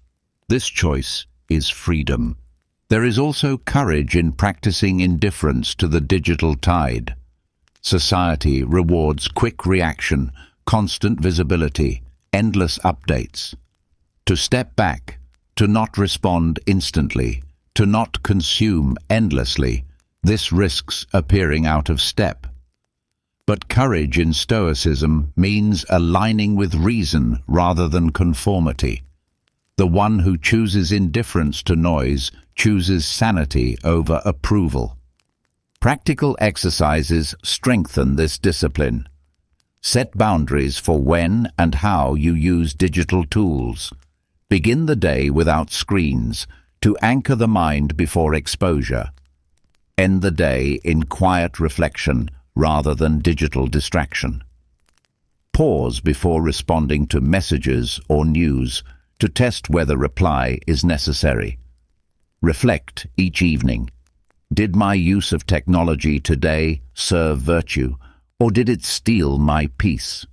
This choice is freedom. There is also courage in practicing indifference to the digital tide. Society rewards quick reaction, constant visibility, endless updates. To step back, to not respond instantly, to not consume endlessly, this risks appearing out of step. But courage in Stoicism means aligning with reason rather than conformity. The one who chooses indifference to noise chooses sanity over approval. Practical exercises strengthen this discipline. Set boundaries for when and how you use digital tools. Begin the day without screens to anchor the mind before exposure. End the day in quiet reflection rather than digital distraction. Pause before responding to messages or news to test whether reply is necessary. Reflect each evening. Did my use of technology today serve virtue, or did it steal my peace?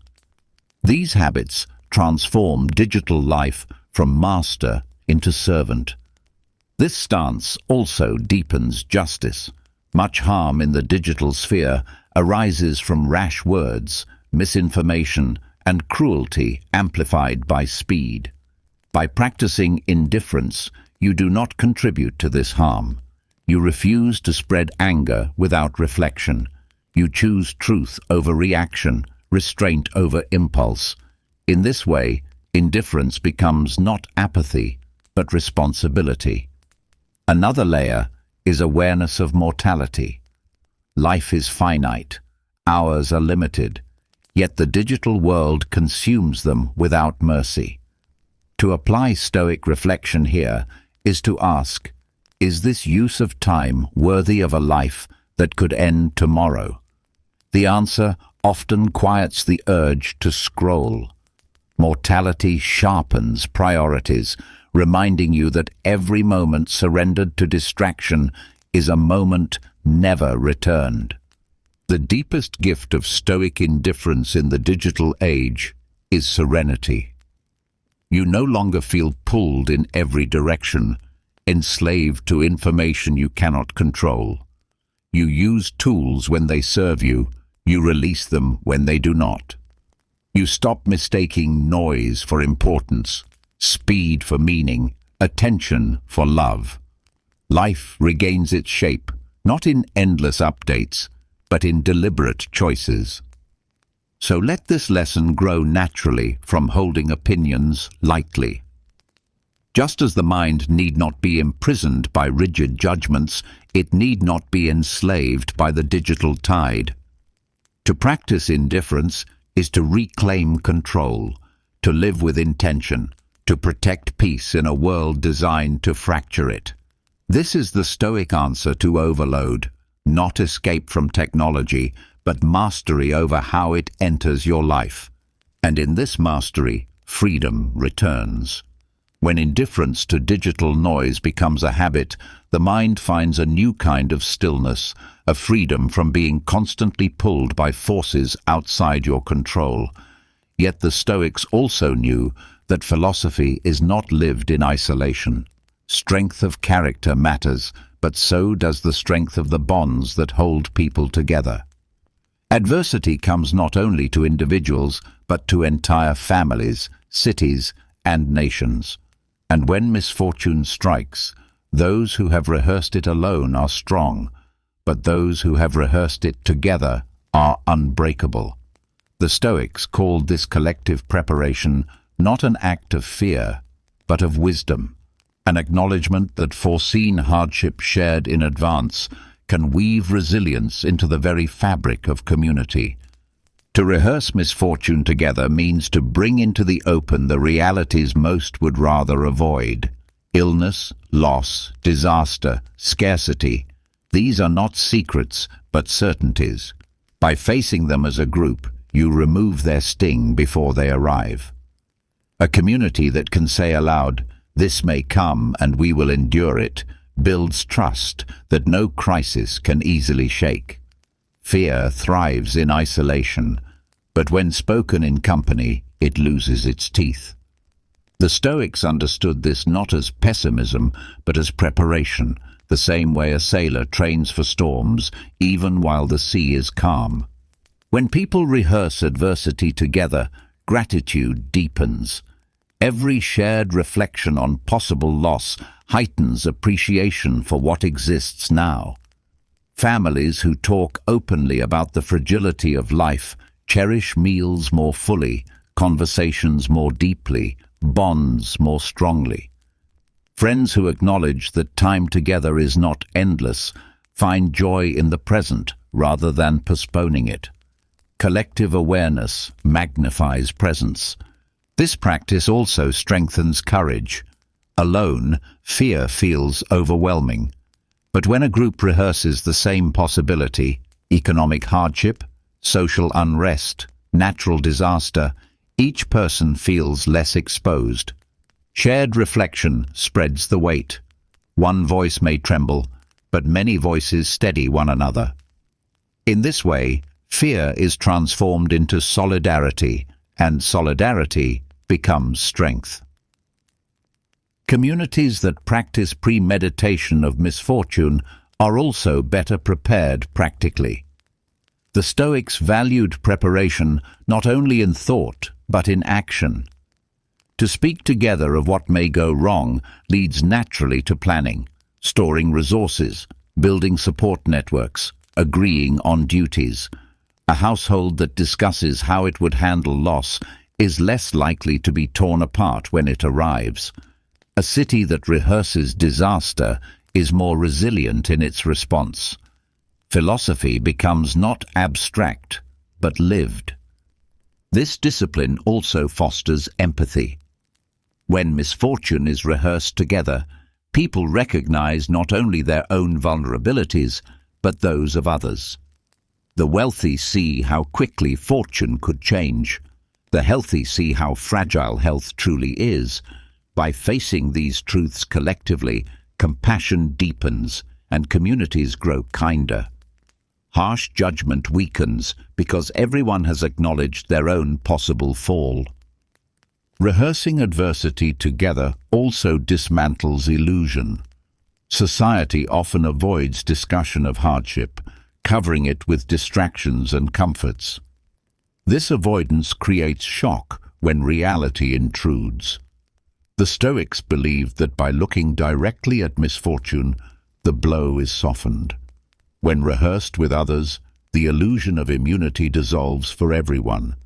These habits transform digital life from master into servant. This stance also deepens justice. Much harm in the digital sphere arises from rash words, misinformation, and cruelty amplified by speed. By practicing indifference, you do not contribute to this harm. You refuse to spread anger without reflection. You choose truth over reaction, restraint over impulse. In this way, indifference becomes not apathy, but responsibility. Another layer is awareness of mortality. Life is finite. Hours are limited. Yet the digital world consumes them without mercy. To apply Stoic reflection here is to ask, is this use of time worthy of a life that could end tomorrow? The answer often quiets the urge to scroll. Mortality sharpens priorities, reminding you that every moment surrendered to distraction is a moment never returned. The deepest gift of Stoic indifference in the digital age is serenity. You no longer feel pulled in every direction, enslaved to information you cannot control. You use tools when they serve you, you release them when they do not. You stop mistaking noise for importance, speed for meaning, attention for love. Life regains its shape, not in endless updates, but in deliberate choices. So let this lesson grow naturally from holding opinions lightly. Just as the mind need not be imprisoned by rigid judgments, it need not be enslaved by the digital tide. To practice indifference is to reclaim control, to live with intention, to protect peace in a world designed to fracture it. This is the Stoic answer to overload, not escape from technology, but mastery over how it enters your life. And in this mastery, freedom returns. When indifference to digital noise becomes a habit, the mind finds a new kind of stillness, a freedom from being constantly pulled by forces outside your control. Yet the Stoics also knew that philosophy is not lived in isolation. Strength of character matters, but so does the strength of the bonds that hold people together. Adversity comes not only to individuals, but to entire families, cities, and nations. And when misfortune strikes, those who have rehearsed it alone are strong, but those who have rehearsed it together are unbreakable. The Stoics called this collective preparation not an act of fear, but of wisdom, an acknowledgement that foreseen hardship shared in advance can weave resilience into the very fabric of community. To rehearse misfortune together means to bring into the open the realities most would rather avoid. Illness, loss, disaster, scarcity. These are not secrets, but certainties. By facing them as a group, you remove their sting before they arrive. A community that can say aloud, "This may come and we will endure it," builds trust that no crisis can easily shake. Fear thrives in isolation, but when spoken in company, it loses its teeth. The Stoics understood this not as pessimism, but as preparation, the same way a sailor trains for storms, even while the sea is calm. When people rehearse adversity together, gratitude deepens. Every shared reflection on possible loss heightens appreciation for what exists now. Families who talk openly about the fragility of life cherish meals more fully, conversations more deeply, bonds more strongly. Friends who acknowledge that time together is not endless find joy in the present rather than postponing it. Collective awareness magnifies presence. This practice also strengthens courage. Alone, fear feels overwhelming. But when a group rehearses the same possibility, economic hardship, social unrest, natural disaster, each person feels less exposed. Shared reflection spreads the weight. One voice may tremble, but many voices steady one another. In this way, fear is transformed into solidarity, and solidarity becomes strength. Communities that practice premeditation of misfortune are also better prepared practically. The Stoics valued preparation not only in thought, but in action. To speak together of what may go wrong leads naturally to planning, storing resources, building support networks, agreeing on duties. A household that discusses how it would handle loss is less likely to be torn apart when it arrives. A city that rehearses disaster is more resilient in its response. Philosophy becomes not abstract, but lived. This discipline also fosters empathy. When misfortune is rehearsed together, people recognize not only their own vulnerabilities, but those of others. The wealthy see how quickly fortune could change. The healthy see how fragile health truly is. By facing these truths collectively, compassion deepens and communities grow kinder. Harsh judgment weakens because everyone has acknowledged their own possible fall. Rehearsing adversity together also dismantles illusion. Society often avoids discussion of hardship, covering it with distractions and comforts. This avoidance creates shock when reality intrudes. The Stoics believed that by looking directly at misfortune, the blow is softened. When rehearsed with others, the illusion of immunity dissolves for everyone.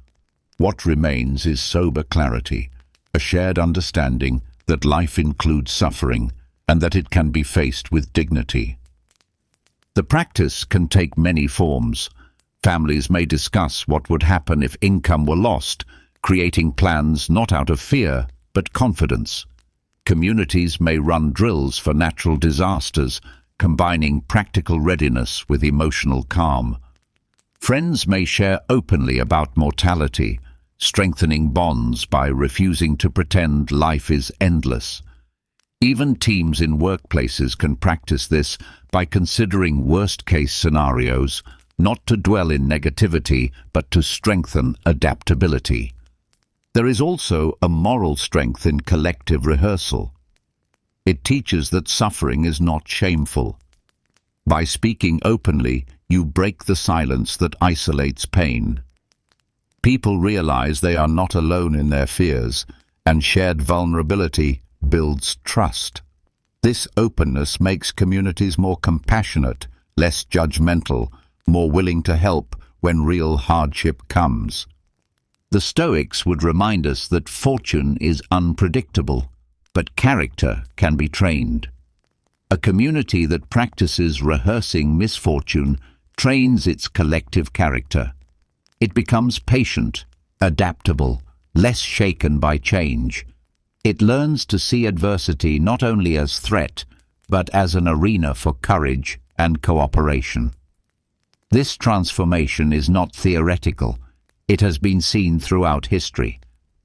What remains is sober clarity, a shared understanding that life includes suffering and that it can be faced with dignity. The practice can take many forms. Families may discuss what would happen if income were lost, creating plans not out of fear, but confidence. Communities may run drills for natural disasters, combining practical readiness with emotional calm. Friends may share openly about mortality, strengthening bonds by refusing to pretend life is endless. Even teams in workplaces can practice this by considering worst-case scenarios, not to dwell in negativity, but to strengthen adaptability. There is also a moral strength in collective rehearsal. It teaches that suffering is not shameful. By speaking openly, you break the silence that isolates pain. People realize they are not alone in their fears, and shared vulnerability builds trust. This openness makes communities more compassionate, less judgmental, more willing to help when real hardship comes. The Stoics would remind us that fortune is unpredictable, but character can be trained. A community that practices rehearsing misfortune trains its collective character. It becomes patient, adaptable, less shaken by change. It learns to see adversity not only as threat, but as an arena for courage and cooperation. This transformation is not theoretical. It has been seen throughout history.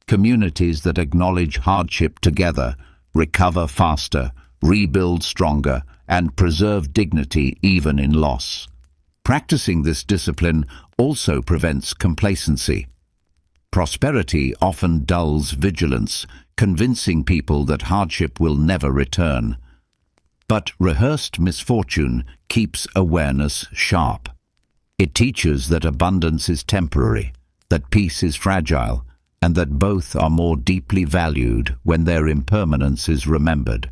Communities that acknowledge hardship together recover faster, rebuild stronger, and preserve dignity even in loss. Practicing this discipline also prevents complacency. Prosperity often dulls vigilance, convincing people that hardship will never return. But rehearsed misfortune keeps awareness sharp. It teaches that abundance is temporary, that peace is fragile, and that both are more deeply valued when their impermanence is remembered.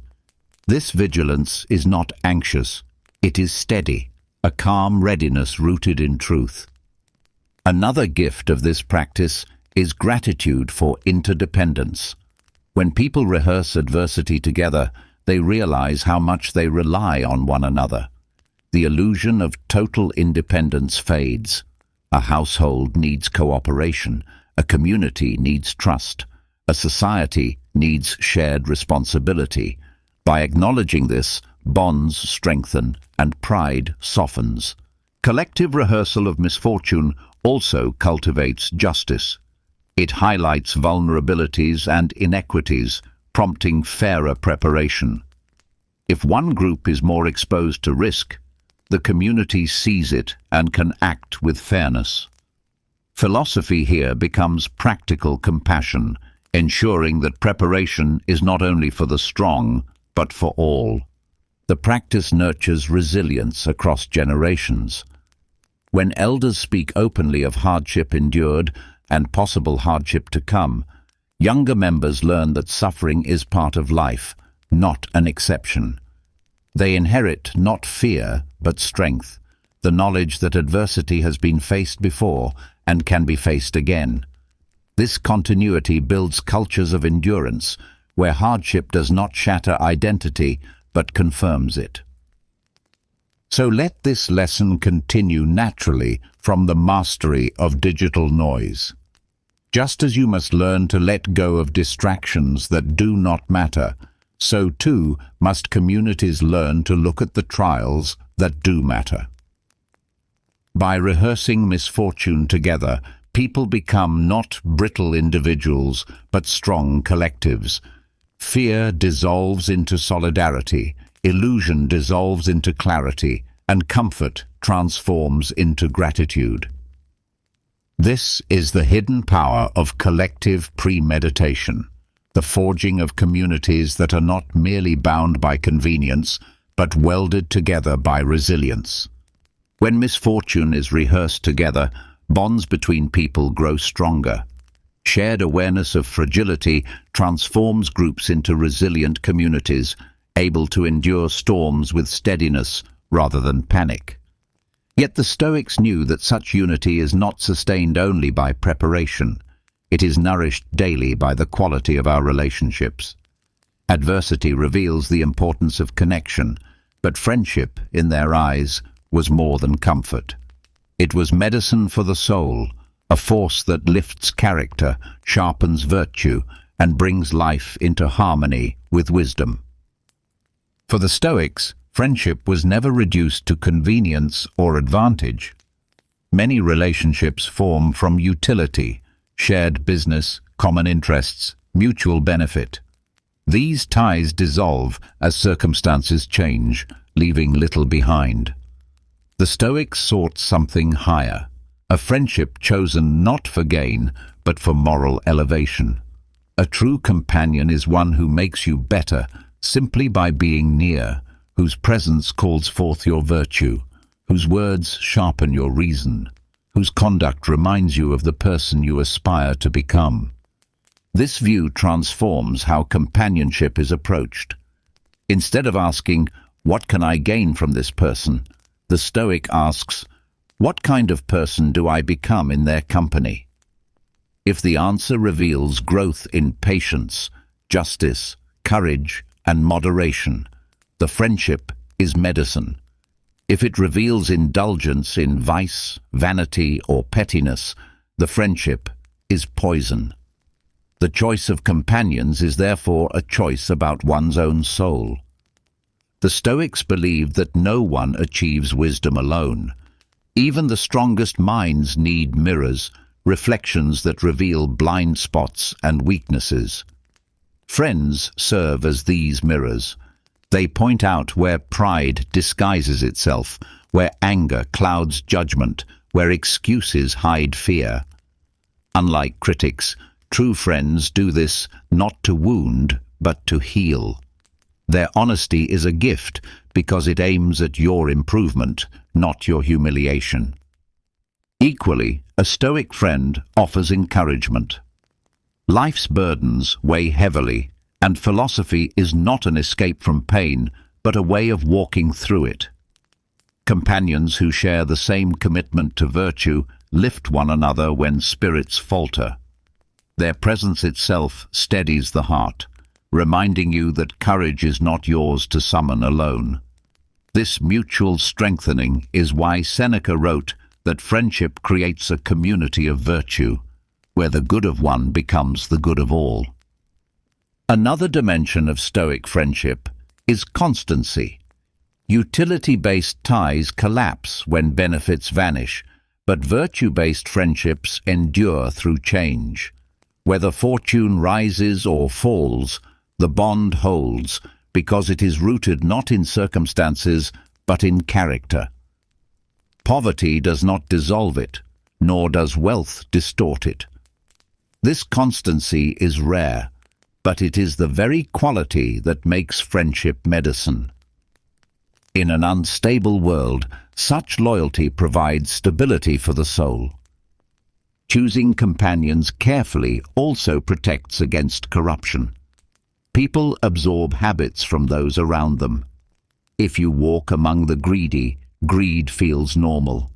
This vigilance is not anxious, it is steady, a calm readiness rooted in truth. Another gift of this practice is gratitude for interdependence. When people rehearse adversity together, they realize how much they rely on one another. The illusion of total independence fades. A household needs cooperation, a community needs trust, a society needs shared responsibility. By acknowledging this, bonds strengthen and pride softens. Collective rehearsal of misfortune also cultivates justice. It highlights vulnerabilities and inequities, prompting fairer preparation. If one group is more exposed to risk, the community sees it and can act with fairness. Philosophy here becomes practical compassion, ensuring that preparation is not only for the strong, but for all. The practice nurtures resilience across generations. When elders speak openly of hardship endured and possible hardship to come, younger members learn that suffering is part of life, not an exception. They inherit not fear, but strength, the knowledge that adversity has been faced before and can be faced again. This continuity builds cultures of endurance, where hardship does not shatter identity, but confirms it. So let this lesson continue naturally from the mastery of digital noise. Just as you must learn to let go of distractions that do not matter, so too must communities learn to look at the trials that do matter. By rehearsing misfortune together, people become not brittle individuals, but strong collectives. Fear dissolves into solidarity, illusion dissolves into clarity, and comfort transforms into gratitude. This is the hidden power of collective premeditation, the forging of communities that are not merely bound by convenience, but welded together by resilience. When misfortune is rehearsed together, bonds between people grow stronger. Shared awareness of fragility transforms groups into resilient communities, able to endure storms with steadiness rather than panic. Yet the Stoics knew that such unity is not sustained only by preparation. It is nourished daily by the quality of our relationships. Adversity reveals the importance of connection, but friendship, in their eyes, was more than comfort. It was medicine for the soul, a force that lifts character, sharpens virtue, and brings life into harmony with wisdom. For the Stoics, friendship was never reduced to convenience or advantage. Many relationships form from utility, shared business, common interests, mutual benefit. These ties dissolve as circumstances change, leaving little behind. The Stoics sought something higher, a friendship chosen not for gain, but for moral elevation. A true companion is one who makes you better simply by being near, whose presence calls forth your virtue, whose words sharpen your reason, whose conduct reminds you of the person you aspire to become. This view transforms how companionship is approached. Instead of asking, "What can I gain from this person?" the Stoic asks, "What kind of person do I become in their company?" If the answer reveals growth in patience, justice, courage, and moderation, the friendship is medicine. If it reveals indulgence in vice, vanity, or pettiness, the friendship is poison. The choice of companions is therefore a choice about one's own soul. The Stoics believed that no one achieves wisdom alone. Even the strongest minds need mirrors, reflections that reveal blind spots and weaknesses. Friends serve as these mirrors. They point out where pride disguises itself, where anger clouds judgment, where excuses hide fear. Unlike critics, true friends do this not to wound, but to heal. Their honesty is a gift because it aims at your improvement, not your humiliation. Equally, a Stoic friend offers encouragement. Life's burdens weigh heavily, and philosophy is not an escape from pain, but a way of walking through it. Companions who share the same commitment to virtue lift one another when spirits falter. Their presence itself steadies the heart, reminding you that courage is not yours to summon alone. This mutual strengthening is why Seneca wrote that friendship creates a community of virtue, where the good of one becomes the good of all. Another dimension of Stoic friendship is constancy. Utility-based ties collapse when benefits vanish, but virtue-based friendships endure through change. Whether fortune rises or falls, the bond holds because it is rooted not in circumstances but in character. Poverty does not dissolve it, nor does wealth distort it. This constancy is rare, but it is the very quality that makes friendship medicine. In an unstable world, such loyalty provides stability for the soul. Choosing companions carefully also protects against corruption. People absorb habits from those around them. If you walk among the greedy, greed feels normal.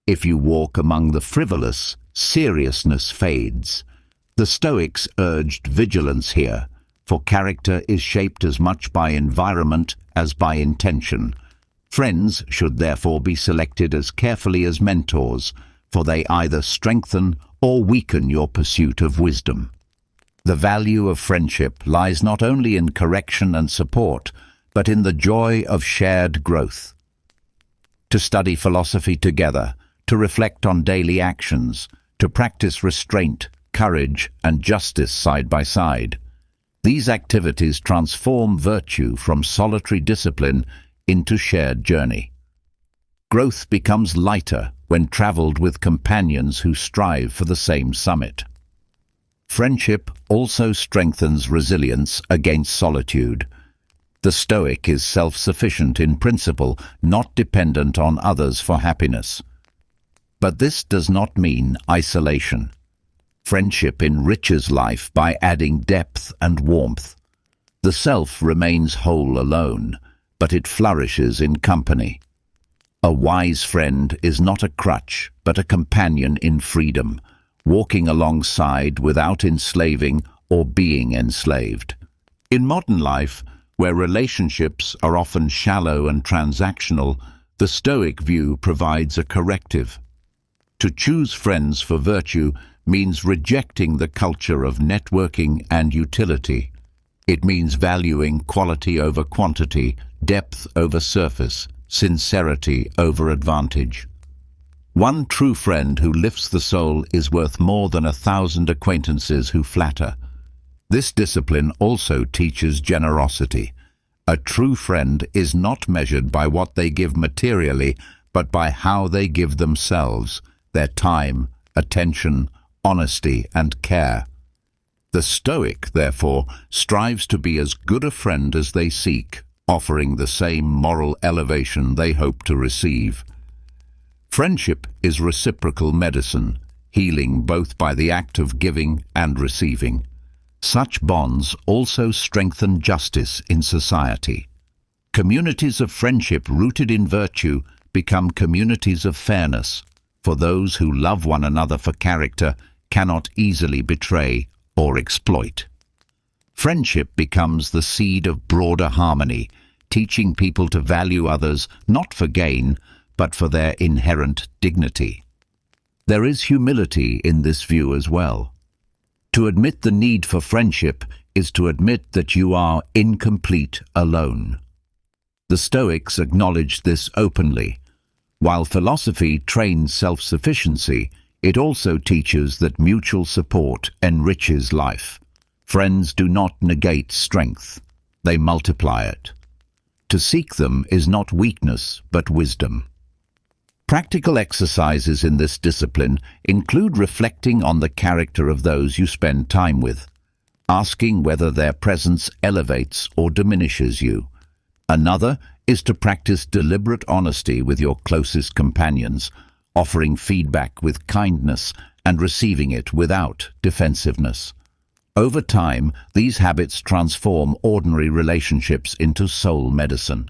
If you walk among the frivolous, seriousness fades. The Stoics urged vigilance here, for character is shaped as much by environment as by intention. Friends should therefore be selected as carefully as mentors, for they either strengthen or weaken your pursuit of wisdom. The value of friendship lies not only in correction and support, but in the joy of shared growth. To study philosophy together, to reflect on daily actions, to practice restraint, courage, and justice side by side. These activities transform virtue from solitary discipline into shared journey. Growth becomes lighter when traveled with companions who strive for the same summit. Friendship also strengthens resilience against solitude. The Stoic is self-sufficient in principle, not dependent on others for happiness. But this does not mean isolation. Friendship enriches life by adding depth and warmth. The self remains whole alone, but it flourishes in company. A wise friend is not a crutch, but a companion in freedom, walking alongside without enslaving or being enslaved. In modern life, where relationships are often shallow and transactional, the Stoic view provides a corrective. To choose friends for virtue means rejecting the culture of networking and utility. It means valuing quality over quantity, depth over surface, sincerity over advantage. One true friend who lifts the soul is worth more than 1,000 acquaintances who flatter. This discipline also teaches generosity. A true friend is not measured by what they give materially, but by how they give themselves, their time, attention, honesty, and care. The Stoic, therefore, strives to be as good a friend as they seek, offering the same moral elevation they hope to receive. Friendship is reciprocal medicine, healing both by the act of giving and receiving. Such bonds also strengthen justice in society. Communities of friendship rooted in virtue become communities of fairness, for those who love one another for character cannot easily betray or exploit. Friendship becomes the seed of broader harmony, teaching people to value others not for gain, but for their inherent dignity. There is humility in this view as well. To admit the need for friendship is to admit that you are incomplete alone. The Stoics acknowledged this openly. While philosophy trains self-sufficiency, it also teaches that mutual support enriches life. Friends do not negate strength, they multiply it. To seek them is not weakness, but wisdom. Practical exercises in this discipline include reflecting on the character of those you spend time with, asking whether their presence elevates or diminishes you. Another is to practice deliberate honesty with your closest companions, offering feedback with kindness and receiving it without defensiveness. Over time, these habits transform ordinary relationships into soul medicine.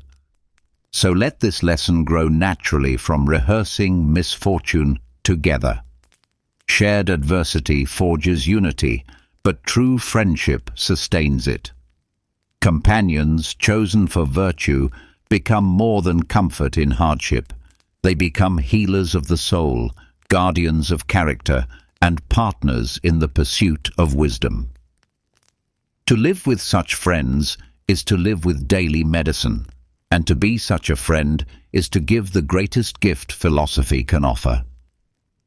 So let this lesson grow naturally from rehearsing misfortune together. Shared adversity forges unity, but true friendship sustains it. Companions chosen for virtue become more than comfort in hardship. They become healers of the soul, guardians of character, and partners in the pursuit of wisdom. To live with such friends is to live with daily medicine, and to be such a friend is to give the greatest gift philosophy can offer.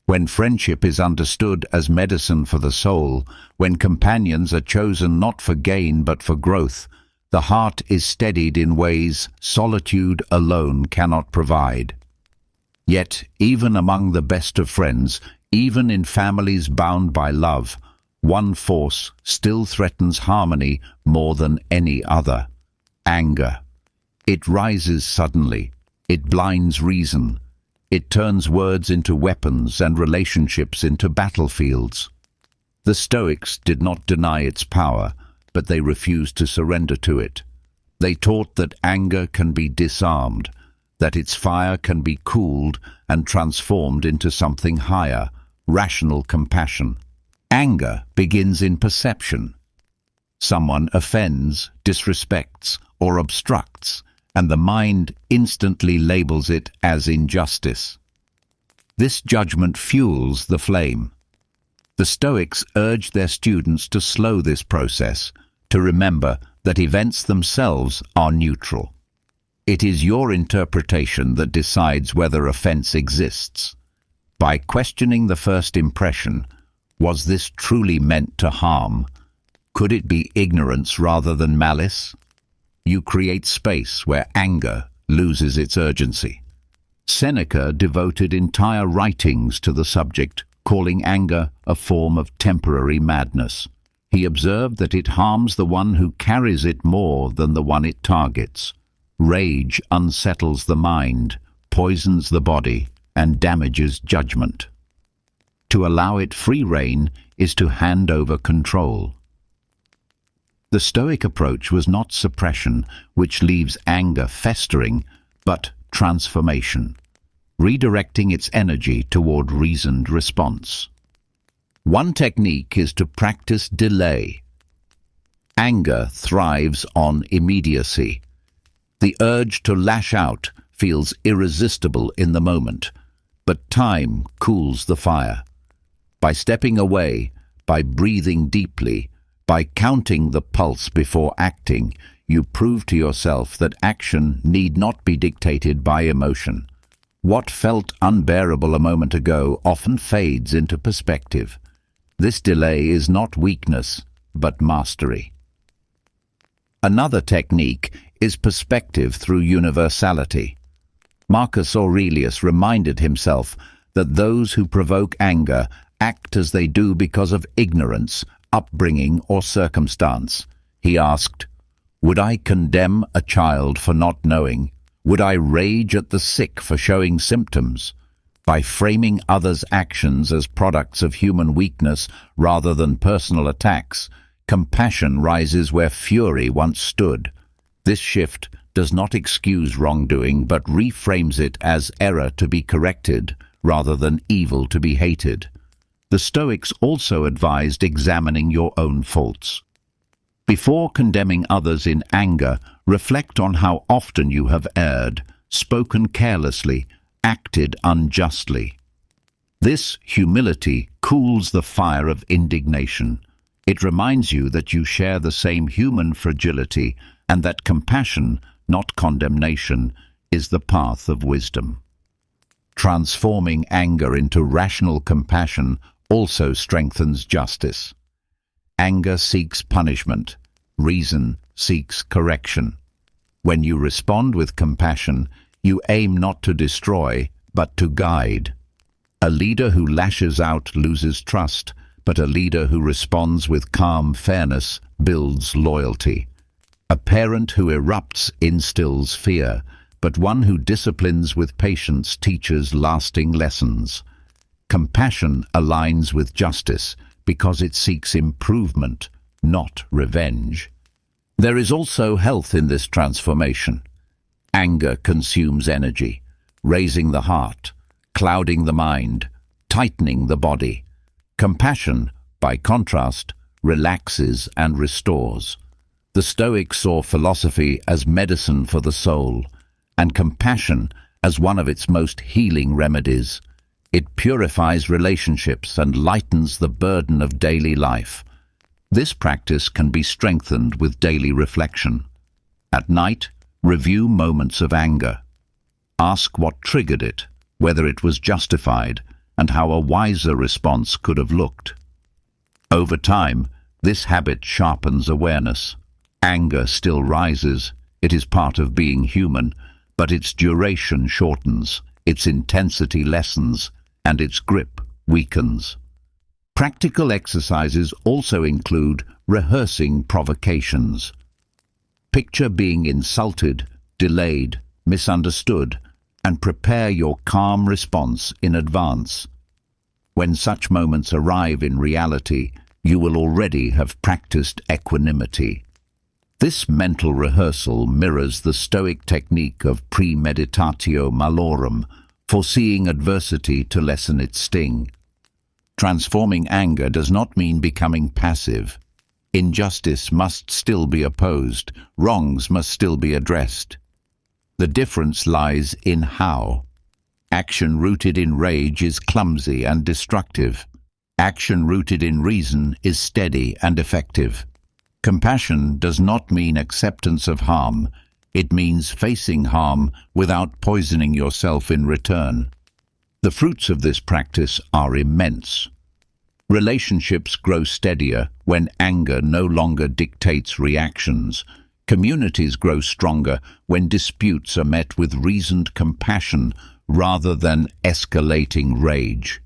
When friendship is understood as medicine for the soul, when companions are chosen not for gain but for growth, the heart is steadied in ways solitude alone cannot provide. Yet, even among the best of friends, even in families bound by love, one force still threatens harmony more than any other: anger. It rises suddenly. It blinds reason. It turns words into weapons and relationships into battlefields. The Stoics did not deny its power, but they refused to surrender to it. They taught that anger can be disarmed, that its fire can be cooled and transformed into something higher, rational compassion. Anger begins in perception. Someone offends, disrespects, or obstructs, and the mind instantly labels it as injustice. This judgment fuels the flame. The Stoics urged their students to slow this process, to remember that events themselves are neutral. It is your interpretation that decides whether offense exists. By questioning the first impression, was this truly meant to harm? Could it be ignorance rather than malice? You create space where anger loses its urgency. Seneca devoted entire writings to the subject, calling anger a form of temporary madness. He observed that it harms the one who carries it more than the one it targets. Rage unsettles the mind, poisons the body, and damages judgment. To allow it free rein is to hand over control. The Stoic approach was not suppression, which leaves anger festering, but transformation, redirecting its energy toward reasoned response. One technique is to practice delay. Anger thrives on immediacy. The urge to lash out feels irresistible in the moment, but time cools the fire. By stepping away, by breathing deeply, by counting the pulse before acting, you prove to yourself that action need not be dictated by emotion. What felt unbearable a moment ago often fades into perspective. This delay is not weakness, but mastery. Another technique is perspective through universality. Marcus Aurelius reminded himself that those who provoke anger act as they do because of ignorance, upbringing, or circumstance. He asked, "Would I condemn a child for not knowing? Would I rage at the sick for showing symptoms?" By framing others' actions as products of human weakness rather than personal attacks, compassion rises where fury once stood. This shift does not excuse wrongdoing, but reframes it as error to be corrected rather than evil to be hated. The Stoics also advised examining your own faults. Before condemning others in anger, reflect on how often you have erred, spoken carelessly, acted unjustly. This humility cools the fire of indignation. It reminds you that you share the same human fragility and that compassion, not condemnation, is the path of wisdom. Transforming anger into rational compassion also strengthens justice. Anger seeks punishment. Reason seeks correction. When you respond with compassion, you aim not to destroy, but to guide. A leader who lashes out loses trust, but a leader who responds with calm fairness builds loyalty. A parent who erupts instills fear, but one who disciplines with patience teaches lasting lessons. Compassion aligns with justice because it seeks improvement, not revenge. There is also health in this transformation. Anger consumes energy, raising the heart, clouding the mind, tightening the body. Compassion, by contrast, relaxes and restores. The Stoics saw philosophy as medicine for the soul, and compassion as one of its most healing remedies. It purifies relationships and lightens the burden of daily life. This practice can be strengthened with daily reflection. At night, review moments of anger. Ask what triggered it, whether it was justified, and how a wiser response could have looked. Over time, this habit sharpens awareness. Anger still rises, it is part of being human, but its duration shortens, its intensity lessens, and its grip weakens. Practical exercises also include rehearsing provocations. Picture being insulted, delayed, misunderstood, and prepare your calm response in advance. When such moments arrive in reality, you will already have practiced equanimity. This mental rehearsal mirrors the Stoic technique of premeditatio malorum, foreseeing adversity to lessen its sting. Transforming anger does not mean becoming passive. Injustice must still be opposed, wrongs must still be addressed. The difference lies in how. Action rooted in rage is clumsy and destructive. Action rooted in reason is steady and effective. Compassion does not mean acceptance of harm. It means facing harm without poisoning yourself in return. The fruits of this practice are immense. Relationships grow steadier when anger no longer dictates reactions. Communities grow stronger when disputes are met with reasoned compassion rather than escalating rage.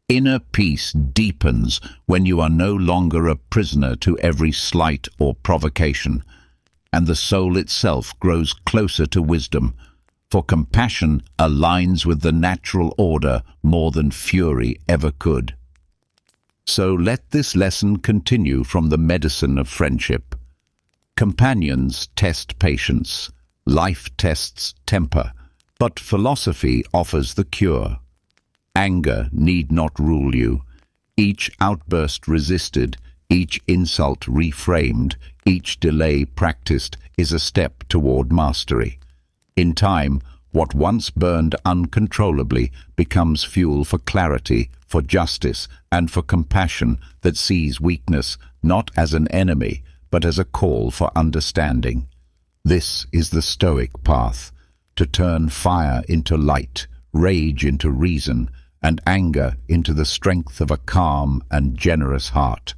Inner peace deepens when you are no longer a prisoner to every slight or provocation, and the soul itself grows closer to wisdom, for compassion aligns with the natural order more than fury ever could. So let this lesson continue from the medicine of friendship. Companions test patience, life tests temper, but philosophy offers the cure. Anger need not rule you. Each outburst resisted, each insult reframed, each delay practiced is a step toward mastery. In time, what once burned uncontrollably becomes fuel for clarity, for justice, and for compassion that sees weakness not as an enemy, but as a call for understanding. This is the Stoic path, to turn fire into light, rage into reason, and anger into the strength of a calm and generous heart.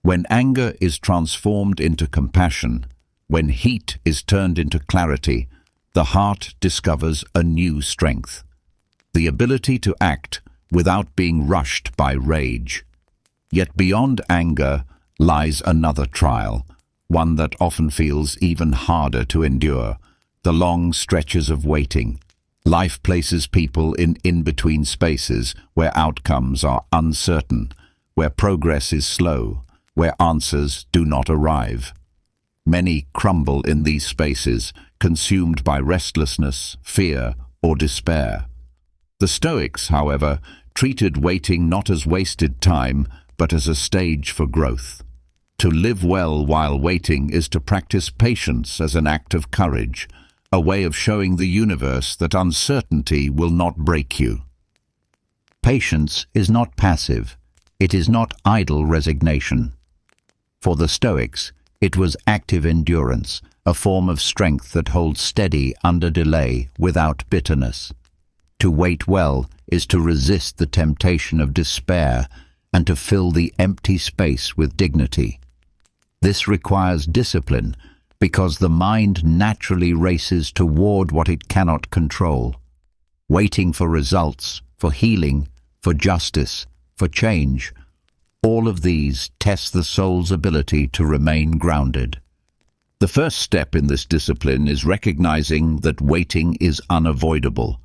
When anger is transformed into compassion, when heat is turned into clarity, the heart discovers a new strength, the ability to act without being rushed by rage. Yet beyond anger lies another trial, one that often feels even harder to endure, the long stretches of waiting. Life places people in in-between spaces where outcomes are uncertain, where progress is slow, where answers do not arrive. Many crumble in these spaces, consumed by restlessness, fear, or despair. The Stoics, however, treated waiting not as wasted time, but as a stage for growth. To live well while waiting is to practice patience as an act of courage, a way of showing the universe that uncertainty will not break you. Patience is not passive. It is not idle resignation. For the Stoics, it was active endurance, a form of strength that holds steady under delay without bitterness. To wait well is to resist the temptation of despair and to fill the empty space with dignity. This requires discipline because the mind naturally races toward what it cannot control, waiting for results, for healing, for justice, for change. All of these test the soul's ability to remain grounded. The first step in this discipline is recognizing that waiting is unavoidable.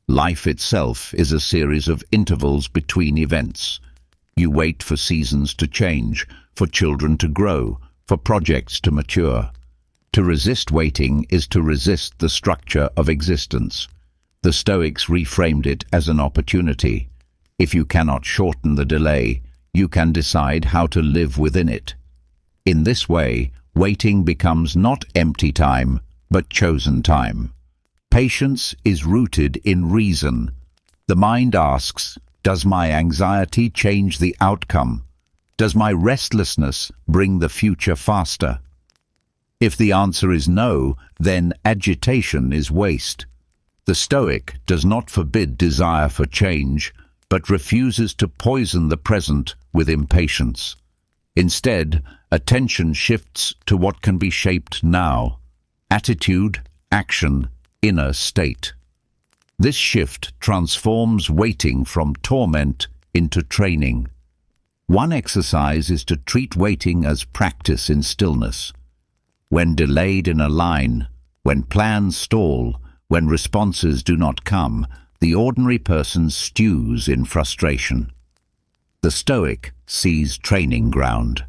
Life itself is a series of intervals between events. You wait for seasons to change, for children to grow, for projects to mature. To resist waiting is to resist the structure of existence. The Stoics reframed it as an opportunity. If you cannot shorten the delay, you can decide how to live within it. In this way, waiting becomes not empty time, but chosen time. Patience is rooted in reason. The mind asks, does my anxiety change the outcome? Does my restlessness bring the future faster? If the answer is no, then agitation is waste. The Stoic does not forbid desire for change, but refuses to poison the present with impatience. Instead, attention shifts to what can be shaped now: attitude, action, inner state. This shift transforms waiting from torment into training. One exercise is to treat waiting as practice in stillness. When delayed in a line, when plans stall, when responses do not come, the ordinary person stews in frustration. The Stoic sees training ground.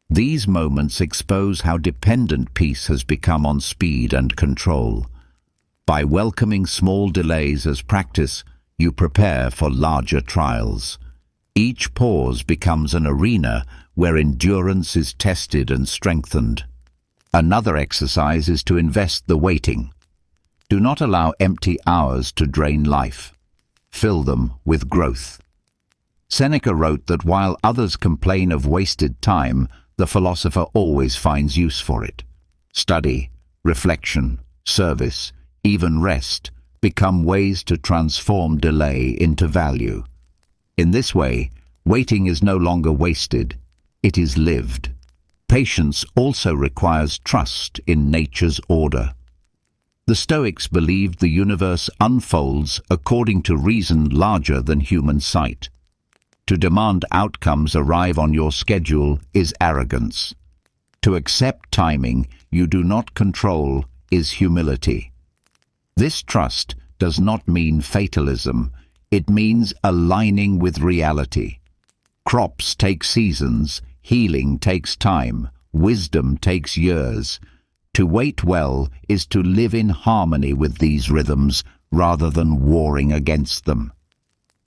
These moments expose how dependent peace has become on speed and control. By welcoming small delays as practice, you prepare for larger trials. Each pause becomes an arena where endurance is tested and strengthened. Another exercise is to invest the waiting. Do not allow empty hours to drain life. Fill them with growth. Seneca wrote that while others complain of wasted time, the philosopher always finds use for it. Study, reflection, service, even rest become ways to transform delay into value. In this way, waiting is no longer wasted, it is lived. Patience also requires trust in nature's order. The Stoics believed the universe unfolds according to reason larger than human sight. To demand outcomes arrive on your schedule is arrogance. To accept timing you do not control is humility. This trust does not mean fatalism, it means aligning with reality. Crops take seasons, healing takes time, wisdom takes years. To wait well is to live in harmony with these rhythms rather than warring against them.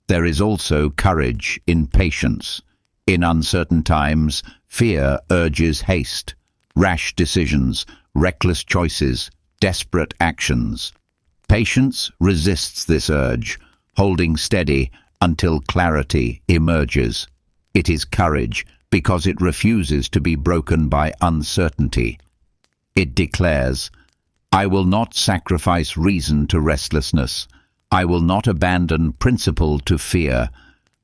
There is also courage in patience. In uncertain times, fear urges haste, rash decisions, reckless choices, desperate actions. Patience resists this urge, holding steady until clarity emerges. It is courage because it refuses to be broken by uncertainty. It declares, I will not sacrifice reason to restlessness. I will not abandon principle to fear.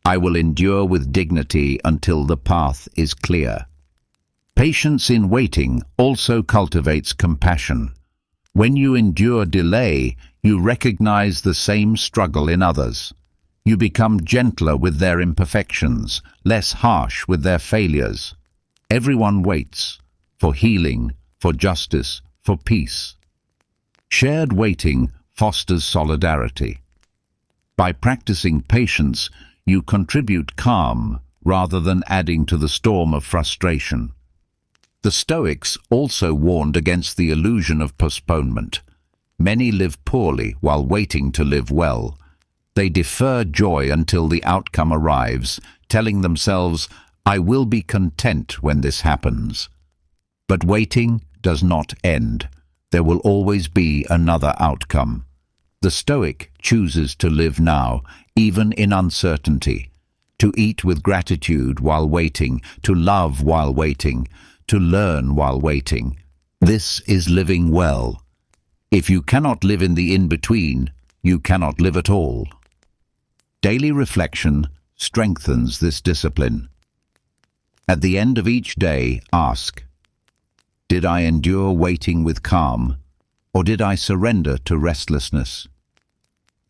I will endure with dignity until the path is clear. Patience in waiting also cultivates compassion. When you endure delay, you recognize the same struggle in others. You become gentler with their imperfections, less harsh with their failures. Everyone waits for healing, for justice, for peace. Shared waiting fosters solidarity. By practicing patience, you contribute calm rather than adding to the storm of frustration. The Stoics also warned against the illusion of postponement. Many live poorly while waiting to live well. They defer joy until the outcome arrives, telling themselves, I will be content when this happens. But waiting does not end. There will always be another outcome. The Stoic chooses to live now, even in uncertainty, to eat with gratitude while waiting, to love while waiting, to learn while waiting. This is living well. If you cannot live in the in-between, you cannot live at all. Daily reflection strengthens this discipline. At the end of each day, ask, did I endure waiting with calm, or did I surrender to restlessness?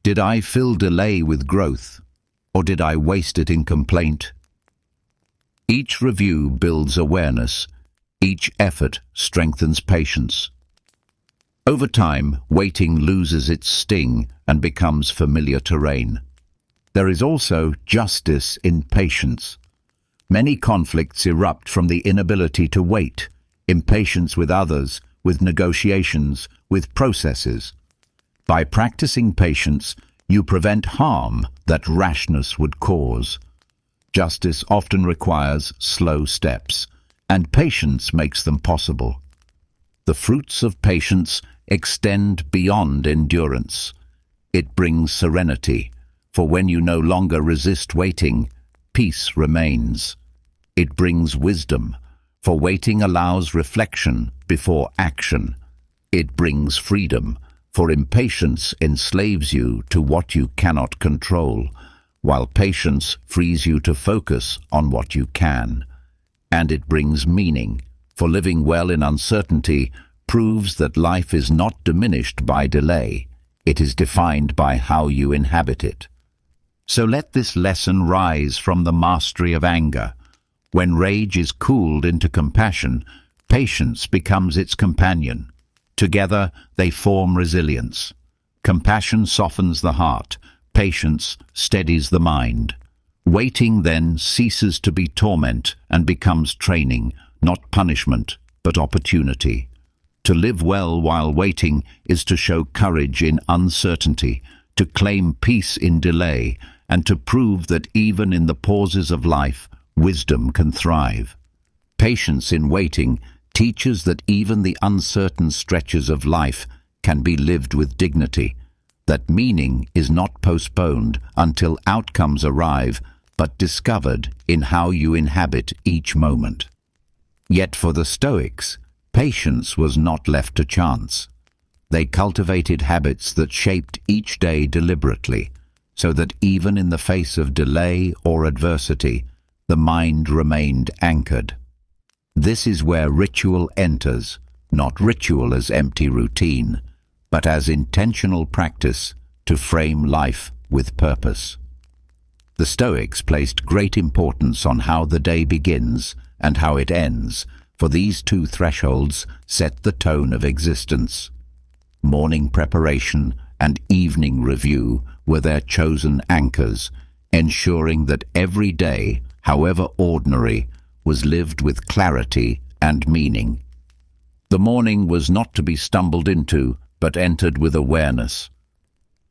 Did I fill delay with growth, or did I waste it in complaint? Each review builds awareness. Each effort strengthens patience. Over time, waiting loses its sting and becomes familiar terrain. There is also justice in patience. Many conflicts erupt from the inability to wait, impatience with others, with negotiations, with processes. By practicing patience, you prevent harm that rashness would cause. Justice often requires slow steps, and patience makes them possible. The fruits of patience extend beyond endurance. It brings serenity, for when you no longer resist waiting, peace remains. It brings wisdom, for waiting allows reflection before action. It brings freedom, for impatience enslaves you to what you cannot control, while patience frees you to focus on what you can. And it brings meaning, for living well in uncertainty proves that life is not diminished by delay. It is defined by how you inhabit it. So let this lesson rise from the mastery of anger. When rage is cooled into compassion, patience becomes its companion. Together they form resilience. Compassion softens the heart, patience steadies the mind. Waiting then ceases to be torment and becomes training, not punishment, but opportunity. To live well while waiting is to show courage in uncertainty, to claim peace in delay, and to prove that even in the pauses of life, wisdom can thrive. Patience in waiting teaches that even the uncertain stretches of life can be lived with dignity, that meaning is not postponed until outcomes arrive, but discovered in how you inhabit each moment. Yet for the Stoics, patience was not left to chance. They cultivated habits that shaped each day deliberately, so that even in the face of delay or adversity, the mind remained anchored. This is where ritual enters, not ritual as empty routine, but as intentional practice to frame life with purpose. The Stoics placed great importance on how the day begins and how it ends, for these two thresholds set the tone of existence. Morning preparation and evening review were their chosen anchors, ensuring that every day, however ordinary, was lived with clarity and meaning. The morning was not to be stumbled into, but entered with awareness.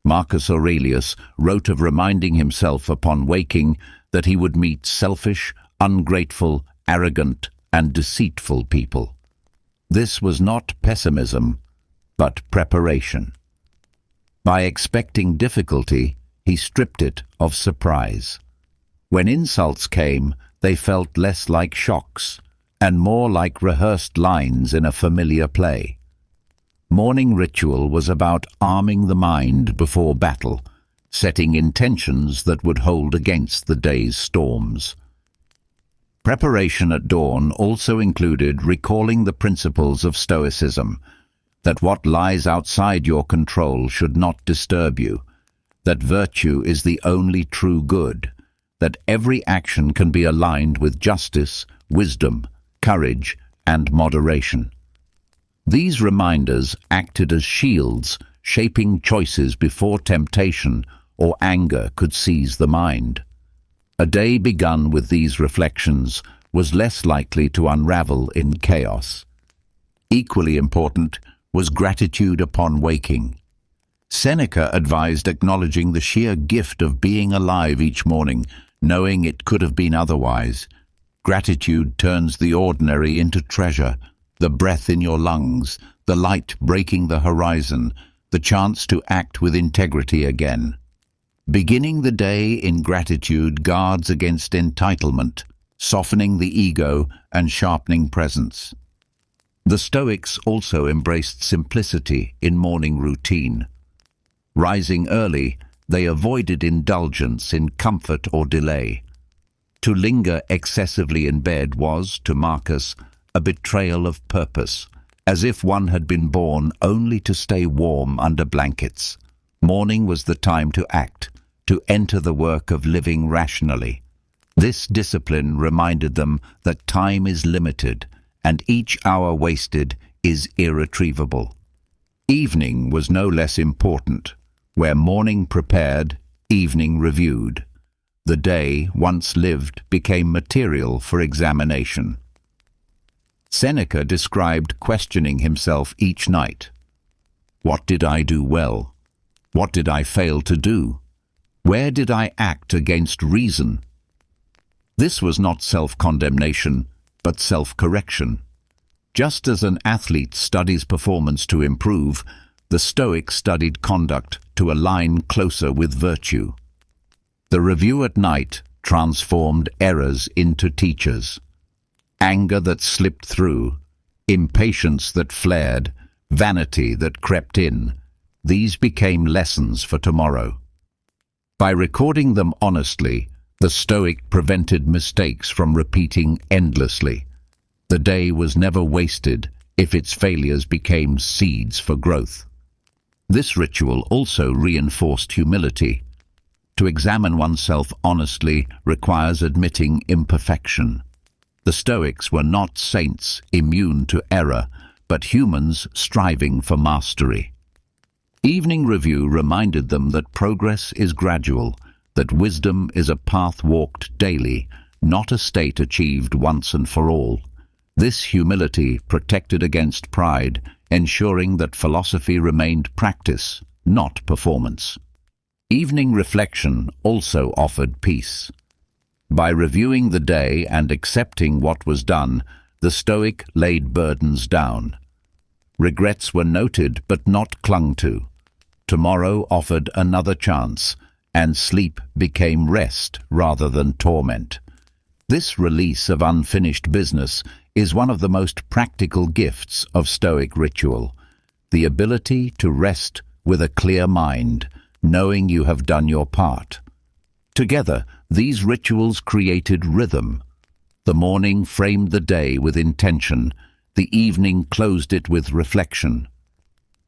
Marcus Aurelius wrote of reminding himself upon waking that he would meet selfish, ungrateful, arrogant, and deceitful people. This was not pessimism, but preparation. By expecting difficulty, he stripped it of surprise. When insults came, they felt less like shocks and more like rehearsed lines in a familiar play. Morning ritual was about arming the mind before battle, setting intentions that would hold against the day's storms. Preparation at dawn also included recalling the principles of Stoicism, that what lies outside your control should not disturb you, that virtue is the only true good, that every action can be aligned with justice, wisdom, courage, and moderation. These reminders acted as shields, shaping choices before temptation or anger could seize the mind. A day begun with these reflections was less likely to unravel in chaos. Equally important was gratitude upon waking. Seneca advised acknowledging the sheer gift of being alive each morning, knowing it could have been otherwise. Gratitude turns the ordinary into treasure, the breath in your lungs, the light breaking the horizon, the chance to act with integrity again. Beginning the day in gratitude guards against entitlement, softening the ego and sharpening presence. The Stoics also embraced simplicity in morning routine. Rising early, they avoided indulgence in comfort or delay. To linger excessively in bed was, to Marcus, a betrayal of purpose, as if one had been born only to stay warm under blankets. Morning was the time to act, to enter the work of living rationally. This discipline reminded them that time is limited, and each hour wasted is irretrievable. Evening was no less important. Where morning prepared, evening reviewed. The day, once lived, became material for examination. Seneca described questioning himself each night. What did I do well? What did I fail to do? Where did I act against reason? This was not self-condemnation, but self-correction. Just as an athlete studies performance to improve, the Stoics studied conduct to align closer with virtue. The review at night transformed errors into teachers. Anger that slipped through, impatience that flared, vanity that crept in, these became lessons for tomorrow. By recording them honestly, the Stoic prevented mistakes from repeating endlessly. The day was never wasted if its failures became seeds for growth. This ritual also reinforced humility. To examine oneself honestly requires admitting imperfection. The Stoics were not saints immune to error, but humans striving for mastery. Evening review reminded them that progress is gradual, that wisdom is a path walked daily, not a state achieved once and for all. This humility protected against pride, ensuring that philosophy remained practice, not performance. Evening reflection also offered peace. By reviewing the day and accepting what was done, the Stoic laid burdens down. Regrets were noted but not clung to. Tomorrow offered another chance, and sleep became rest rather than torment. This release of unfinished business is one of the most practical gifts of Stoic ritual, the ability to rest with a clear mind, knowing you have done your part. Together, these rituals created rhythm. The morning framed the day with intention, the evening closed it with reflection.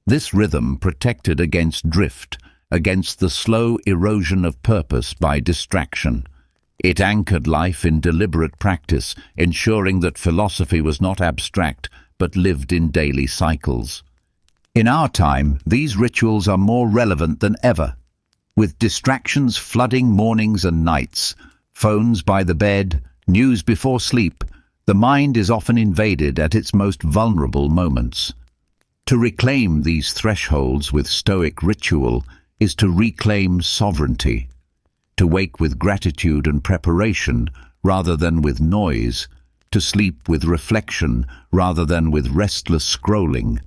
This rhythm protected against drift, against the slow erosion of purpose by distraction. It anchored life in deliberate practice, ensuring that philosophy was not abstract but lived in daily cycles. In our time, these rituals are more relevant than ever. With distractions flooding mornings and nights, phones by the bed, news before sleep, the mind is often invaded at its most vulnerable moments. To reclaim these thresholds with Stoic ritual is to reclaim sovereignty, to wake with gratitude and preparation rather than with noise, to sleep with reflection rather than with restless scrolling.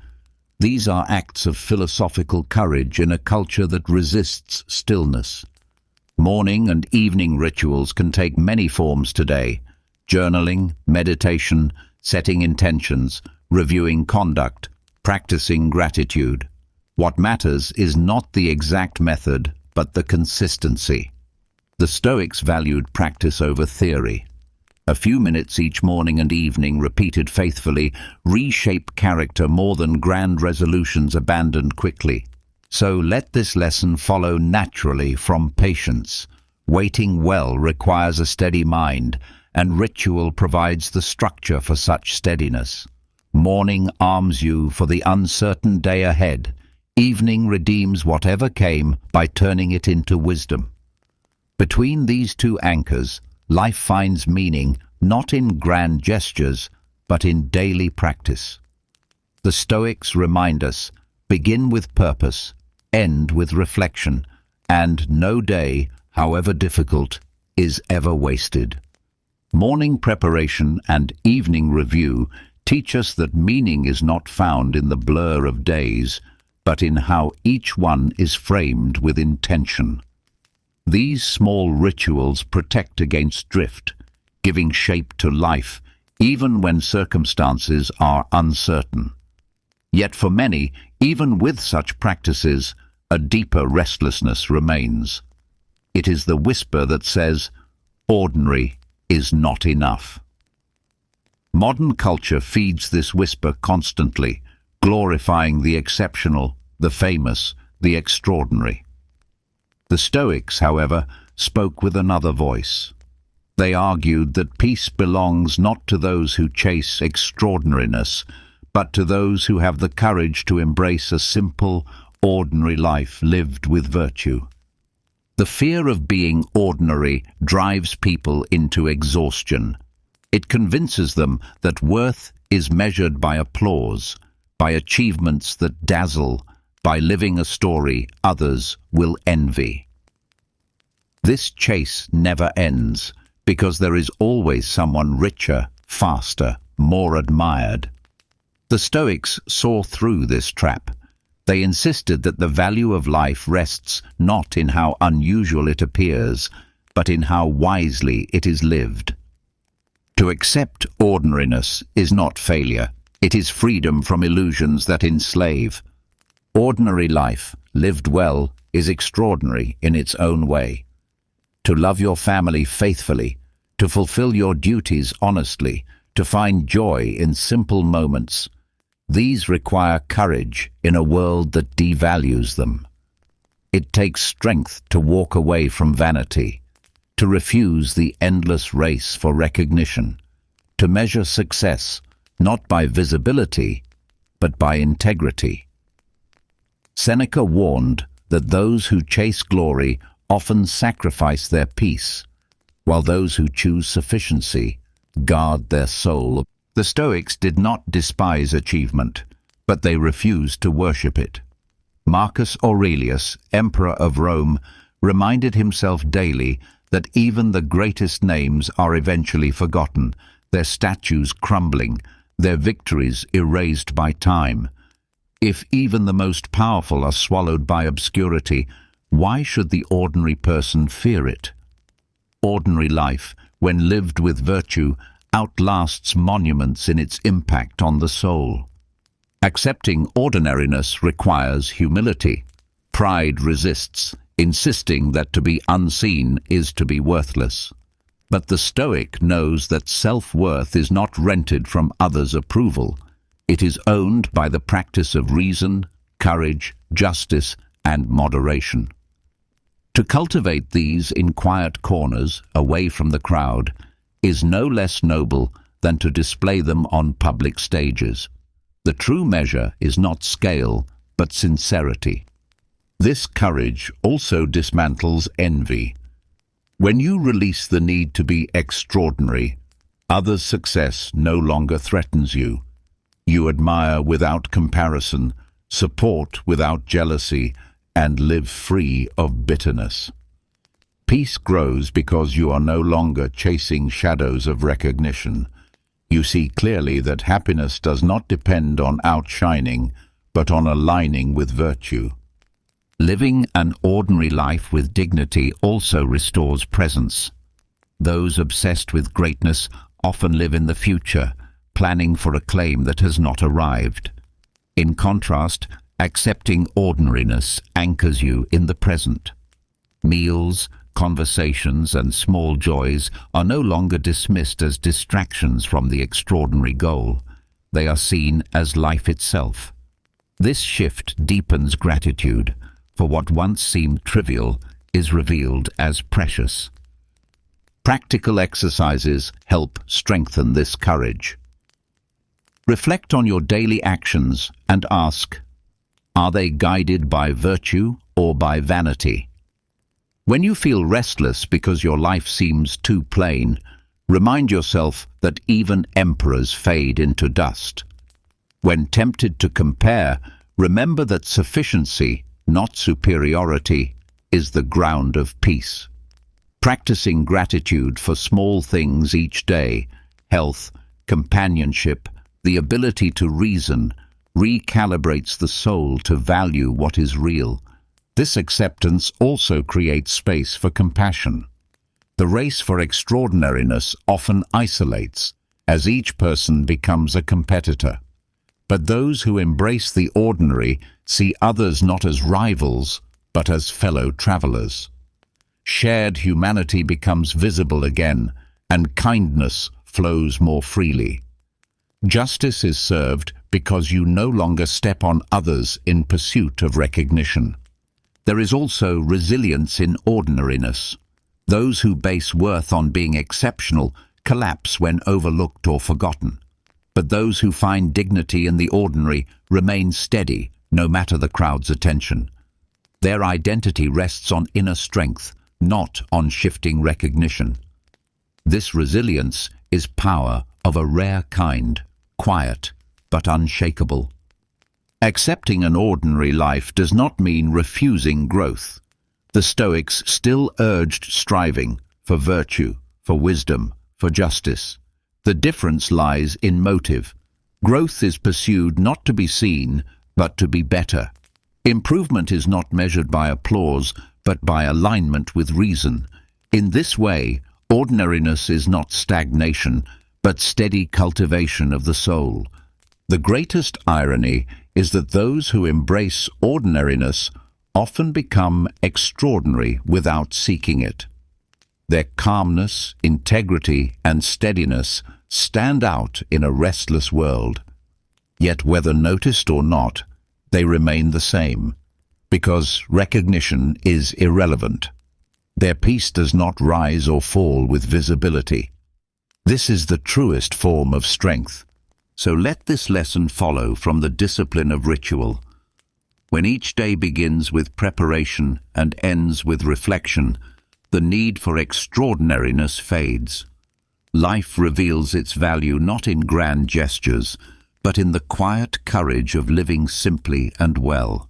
These are acts of philosophical courage in a culture that resists stillness. Morning and evening rituals can take many forms today: journaling, meditation, setting intentions, reviewing conduct, practicing gratitude. What matters is not the exact method, but the consistency. The Stoics valued practice over theory. A few minutes each morning and evening, repeated faithfully, reshape character more than grand resolutions abandoned quickly. So let this lesson follow naturally from patience. Waiting well requires a steady mind, and ritual provides the structure for such steadiness. Morning arms you for the uncertain day ahead. Evening redeems whatever came by turning it into wisdom. Between these two anchors, life finds meaning not in grand gestures, but in daily practice. The Stoics remind us, begin with purpose, end with reflection, and no day, however difficult, is ever wasted. Morning preparation and evening review teach us that meaning is not found in the blur of days, but in how each one is framed with intention. These small rituals protect against drift, giving shape to life even when circumstances are uncertain. Yet for many, even with such practices, a deeper restlessness remains. It is the whisper that says, ordinary is not enough. Modern culture feeds this whisper constantly, glorifying the exceptional, the famous, the extraordinary. The Stoics, however, spoke with another voice. They argued that peace belongs not to those who chase extraordinariness, but to those who have the courage to embrace a simple, ordinary life lived with virtue. The fear of being ordinary drives people into exhaustion. It convinces them that worth is measured by applause, by achievements that dazzle, by living a story others will envy. This chase never ends, because there is always someone richer, faster, more admired. The Stoics saw through this trap. They insisted that the value of life rests not in how unusual it appears, but in how wisely it is lived. To accept ordinariness is not failure. It is freedom from illusions that enslave. Ordinary life, lived well, is extraordinary in its own way. To love your family faithfully, to fulfill your duties honestly, to find joy in simple moments, these require courage in a world that devalues them. It takes strength to walk away from vanity, to refuse the endless race for recognition, to measure success not by visibility, but by integrity. Seneca warned that those who chase glory often sacrifice their peace, while those who choose sufficiency guard their soul. The Stoics did not despise achievement, but they refused to worship it. Marcus Aurelius, Emperor of Rome, reminded himself daily that even the greatest names are eventually forgotten, their statues crumbling, their victories erased by time. If even the most powerful are swallowed by obscurity, why should the ordinary person fear it? Ordinary life, when lived with virtue, outlasts monuments in its impact on the soul. Accepting ordinariness requires humility. Pride resists, insisting that to be unseen is to be worthless. But the Stoic knows that self-worth is not rented from others' approval. It is owned by the practice of reason, courage, justice, and moderation. To cultivate these in quiet corners, away from the crowd, is no less noble than to display them on public stages. The true measure is not scale, but sincerity. This courage also dismantles envy. When you release the need to be extraordinary, others' success no longer threatens you. You admire without comparison, support without jealousy, and live free of bitterness. Peace grows because you are no longer chasing shadows of recognition. You see clearly that happiness does not depend on outshining, but on aligning with virtue. Living an ordinary life with dignity also restores presence. Those obsessed with greatness often live in the future, planning for a claim that has not arrived. In contrast, accepting ordinariness anchors you in the present. Meals, conversations, and small joys are no longer dismissed as distractions from the extraordinary goal. They are seen as life itself. This shift deepens gratitude, for what once seemed trivial is revealed as precious. Practical exercises help strengthen this courage. Reflect on your daily actions and ask, are they guided by virtue or by vanity? When you feel restless because your life seems too plain, remind yourself that even emperors fade into dust. When tempted to compare, remember that sufficiency, not superiority, is the ground of peace. Practicing gratitude for small things each day, health, companionship, the ability to reason, recalibrates the soul to value what is real. This acceptance also creates space for compassion. The race for extraordinariness often isolates, as each person becomes a competitor. But those who embrace the ordinary see others not as rivals, but as fellow travelers. Shared humanity becomes visible again, and kindness flows more freely. Justice is served because you no longer step on others in pursuit of recognition. There is also resilience in ordinariness. Those who base worth on being exceptional collapse when overlooked or forgotten. But those who find dignity in the ordinary remain steady, no matter the crowd's attention. Their identity rests on inner strength, not on shifting recognition. This resilience is power of a rare kind, quiet but unshakable. Accepting an ordinary life does not mean refusing growth. The Stoics still urged striving for virtue, for wisdom, for justice. The difference lies in motive. Growth is pursued not to be seen, but to be better. Improvement is not measured by applause, but by alignment with reason. In this way, ordinariness is not stagnation, but steady cultivation of the soul. The greatest irony is that those who embrace ordinariness often become extraordinary without seeking it. Their calmness, integrity, and steadiness stand out in a restless world. Yet whether noticed or not, they remain the same, because recognition is irrelevant. Their peace does not rise or fall with visibility. This is the truest form of strength. So let this lesson follow from the discipline of ritual. When each day begins with preparation and ends with reflection, the need for extraordinariness fades. Life reveals its value not in grand gestures, but in the quiet courage of living simply and well.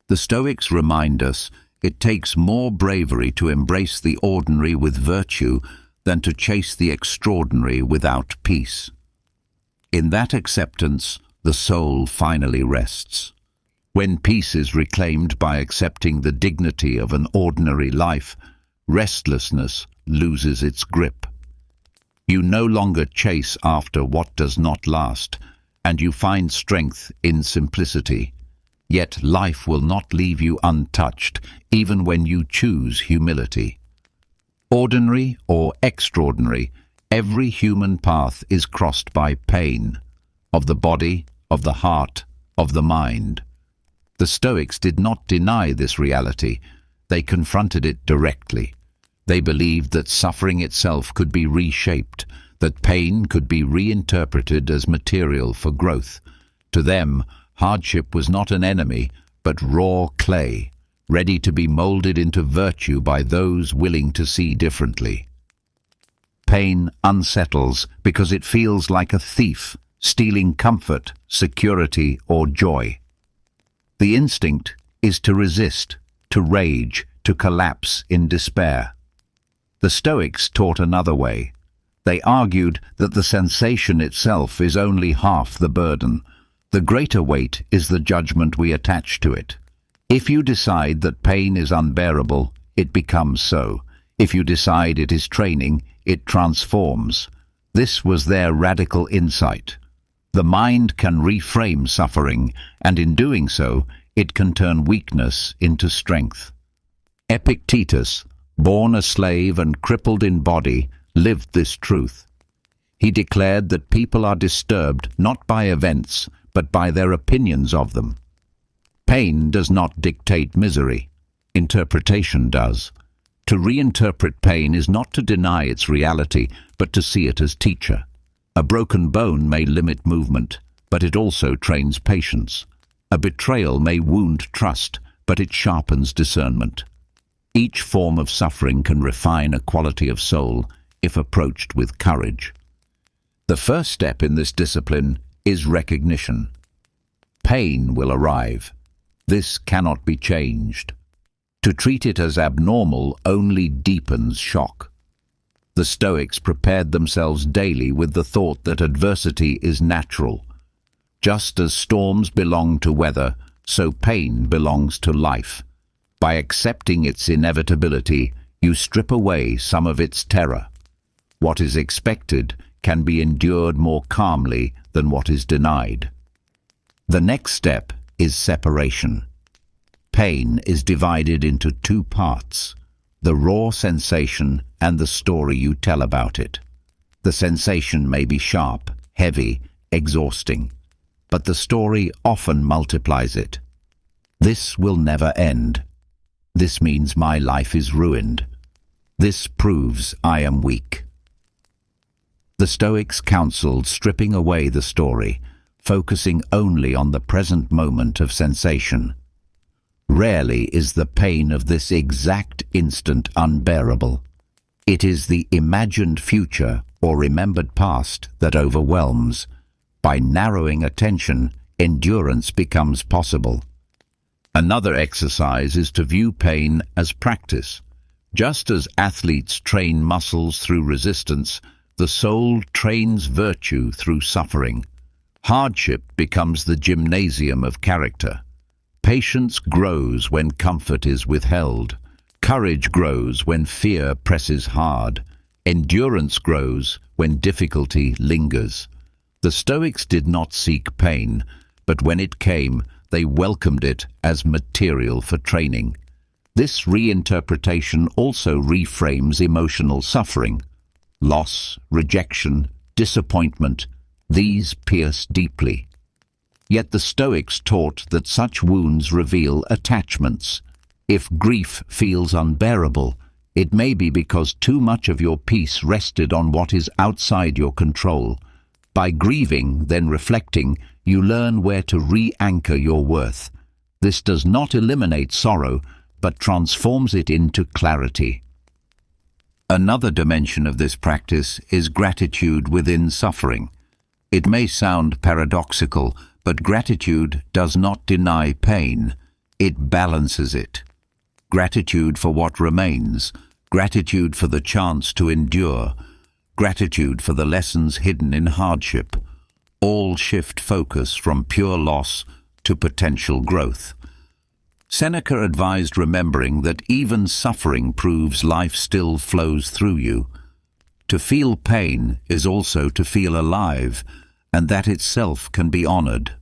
The Stoics remind us it takes more bravery to embrace the ordinary with virtue than to chase the extraordinary without peace. In that acceptance, the soul finally rests. When peace is reclaimed by accepting the dignity of an ordinary life, restlessness loses its grip. You no longer chase after what does not last, and you find strength in simplicity. Yet life will not leave you untouched, even when you choose humility. Ordinary or extraordinary, every human path is crossed by pain, of the body, of the heart, of the mind. The Stoics did not deny this reality. They confronted it directly. They believed that suffering itself could be reshaped, that pain could be reinterpreted as material for growth. To them, hardship was not an enemy, but raw clay, ready to be molded into virtue by those willing to see differently. Pain unsettles because it feels like a thief, stealing comfort, security, or joy. The instinct is to resist, to rage, to collapse in despair. The Stoics taught another way. They argued that the sensation itself is only half the burden. The greater weight is the judgment we attach to it. If you decide that pain is unbearable, it becomes so. If you decide it is training, it transforms. This was their radical insight. The mind can reframe suffering, and in doing so, it can turn weakness into strength. Epictetus, born a slave and crippled in body, lived this truth. He declared that people are disturbed not by events, but by their opinions of them. Pain does not dictate misery. Interpretation does. To reinterpret pain is not to deny its reality, but to see it as teacher. A broken bone may limit movement, but it also trains patience. A betrayal may wound trust, but it sharpens discernment. Each form of suffering can refine a quality of soul if approached with courage. The first step in this discipline is recognition. Pain will arrive. This cannot be changed. To treat it as abnormal only deepens shock. The Stoics prepared themselves daily with the thought that adversity is natural. Just as storms belong to weather, so pain belongs to life. By accepting its inevitability, you strip away some of its terror. What is expected can be endured more calmly than what is denied. The next step is separation. Pain is divided into two parts: the raw sensation and the story you tell about it. The sensation may be sharp, heavy, exhausting, but the story often multiplies it. This will never end. This means my life is ruined. This proves I am weak. The Stoics counseled stripping away the story, focusing only on the present moment of sensation. Rarely is the pain of this exact instant unbearable. It is the imagined future or remembered past that overwhelms. By narrowing attention, endurance becomes possible. Another exercise is to view pain as practice. Just as athletes train muscles through resistance, the soul trains virtue through suffering. Hardship becomes the gymnasium of character. Patience grows when comfort is withheld. Courage grows when fear presses hard. Endurance grows when difficulty lingers. The Stoics did not seek pain, but when it came, they welcomed it as material for training. This reinterpretation also reframes emotional suffering. Loss, rejection, disappointment, these pierce deeply. Yet the Stoics taught that such wounds reveal attachments. If grief feels unbearable, it may be because too much of your peace rested on what is outside your control. By grieving, then reflecting, you learn where to re-anchor your worth. This does not eliminate sorrow, but transforms it into clarity. Another dimension of this practice is gratitude within suffering. It may sound paradoxical, but gratitude does not deny pain. It balances it. Gratitude for what remains, gratitude for the chance to endure, gratitude for the lessons hidden in hardship. All shift focus from pure loss to potential growth. Seneca advised remembering that even suffering proves life still flows through you. To feel pain is also to feel alive, and that itself can be honored.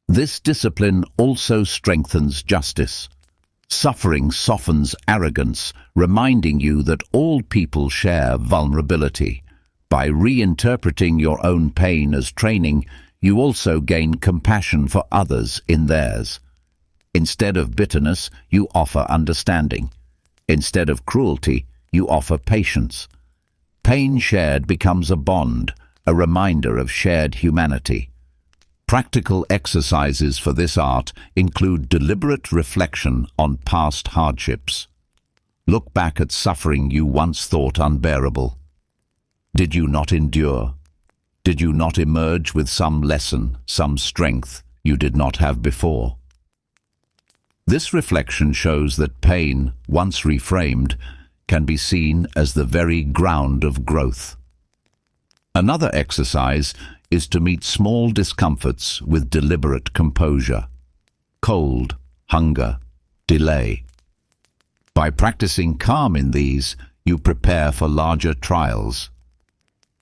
This discipline also strengthens justice. Suffering softens arrogance, reminding you that all people share vulnerability. By reinterpreting your own pain as training, you also gain compassion for others in theirs. Instead of bitterness, you offer understanding. Instead of cruelty, you offer patience. Pain shared becomes a bond, a reminder of shared humanity. Practical exercises for this art include deliberate reflection on past hardships. Look back at suffering you once thought unbearable. Did you not endure? Did you not emerge with some lesson, some strength you did not have before? This reflection shows that pain, once reframed, can be seen as the very ground of growth. Another exercise is to meet small discomforts with deliberate composure. Cold, hunger, delay. By practicing calm in these, you prepare for larger trials.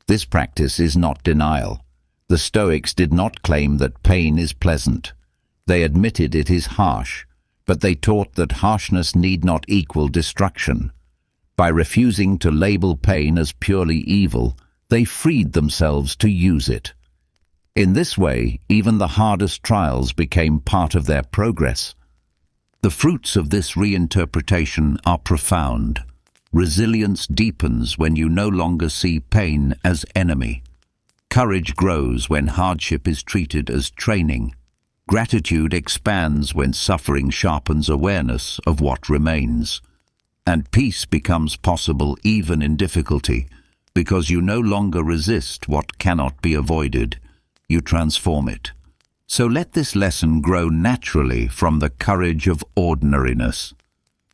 This practice is not denial. The Stoics did not claim that pain is pleasant. They admitted it is harsh, but they taught that harshness need not equal destruction. By refusing to label pain as purely evil, they freed themselves to use it. In this way, even the hardest trials became part of their progress. The fruits of this reinterpretation are profound. Resilience deepens when you no longer see pain as enemy. Courage grows when hardship is treated as training. Gratitude expands when suffering sharpens awareness of what remains. And peace becomes possible even in difficulty, because you no longer resist what cannot be avoided. You transform it. So let this lesson grow naturally from the courage of ordinariness.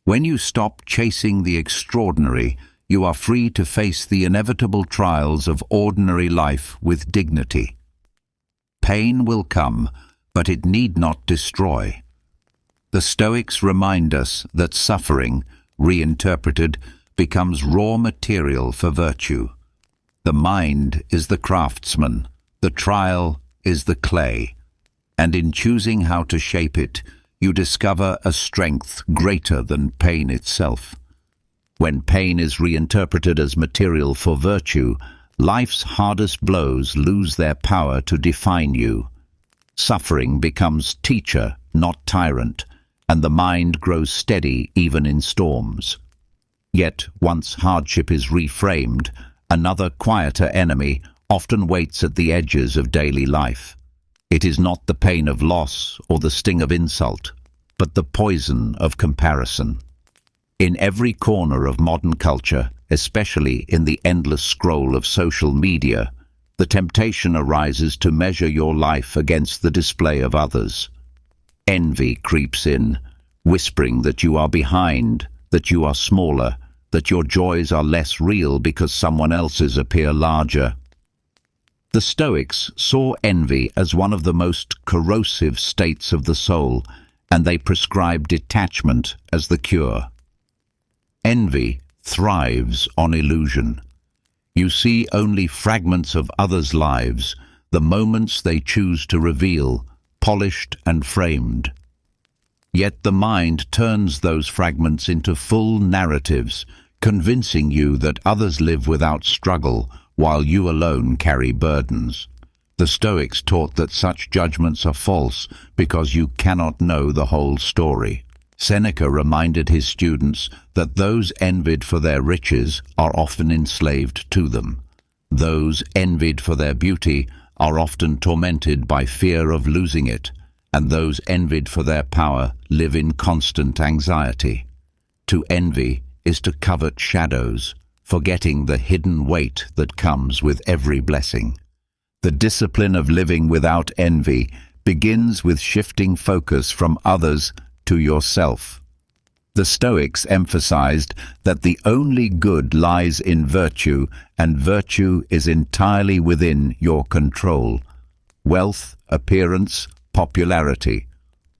When you stop chasing the extraordinary, you are free to face the inevitable trials of ordinary life with dignity. Pain will come, but it need not destroy. The Stoics remind us that suffering, reinterpreted, becomes raw material for virtue. The mind is the craftsman, the trial is the clay, and in choosing how to shape it, you discover a strength greater than pain itself. When pain is reinterpreted as material for virtue, life's hardest blows lose their power to define you. Suffering becomes teacher, not tyrant, and the mind grows steady even in storms. Yet, once hardship is reframed, another quieter enemy often waits at the edges of daily life. It is not the pain of loss or the sting of insult, but the poison of comparison. In every corner of modern culture, especially in the endless scroll of social media, the temptation arises to measure your life against the display of others. Envy creeps in, whispering that you are behind, that you are smaller, that your joys are less real because someone else's appear larger. The Stoics saw envy as one of the most corrosive states of the soul, and they prescribed detachment as the cure. Envy thrives on illusion. You see only fragments of others' lives, the moments they choose to reveal, polished and framed. Yet the mind turns those fragments into full narratives, convincing you that others live without struggle, while you alone carry burdens. The Stoics taught that such judgments are false because you cannot know the whole story. Seneca reminded his students that those envied for their riches are often enslaved to them. Those envied for their beauty are often tormented by fear of losing it, and those envied for their power live in constant anxiety. To envy is to covet shadows, forgetting the hidden weight that comes with every blessing. The discipline of living without envy begins with shifting focus from others to yourself. The Stoics emphasized that the only good lies in virtue, and virtue is entirely within your control. Wealth, appearance, popularity,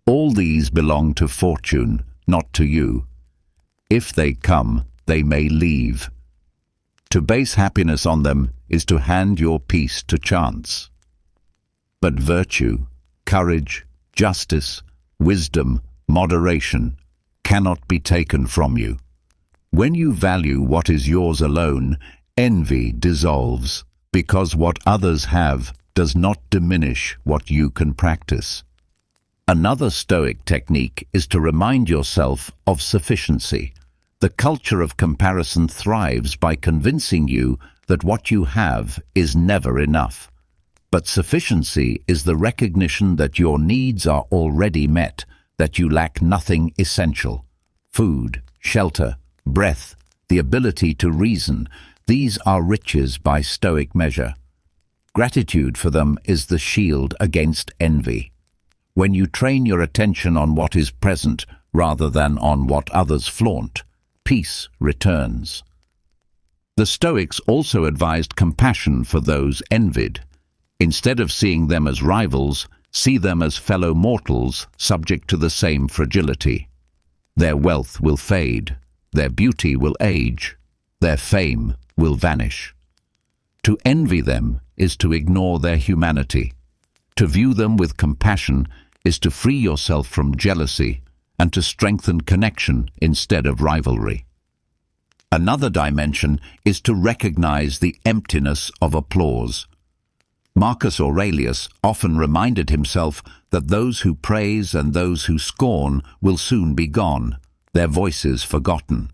all these belong to fortune, not to you. If they come, they may leave. To base happiness on them is to hand your peace to chance. But virtue, courage, justice, wisdom, moderation cannot be taken from you. When you value what is yours alone, envy dissolves, because what others have does not diminish what you can practice. Another Stoic technique is to remind yourself of sufficiency. The culture of comparison thrives by convincing you that what you have is never enough. But sufficiency is the recognition that your needs are already met, that you lack nothing essential. Food, shelter, breath, the ability to reason, these are riches by Stoic measure. Gratitude for them is the shield against envy. When you train your attention on what is present rather than on what others flaunt, peace returns. The Stoics also advised compassion for those envied. Instead of seeing them as rivals, see them as fellow mortals subject to the same fragility. Their wealth will fade, their beauty will age, their fame will vanish. To envy them is to ignore their humanity. To view them with compassion is to free yourself from jealousy and to strengthen connection instead of rivalry. Another dimension is to recognize the emptiness of applause. Marcus Aurelius often reminded himself that those who praise and those who scorn will soon be gone, their voices forgotten.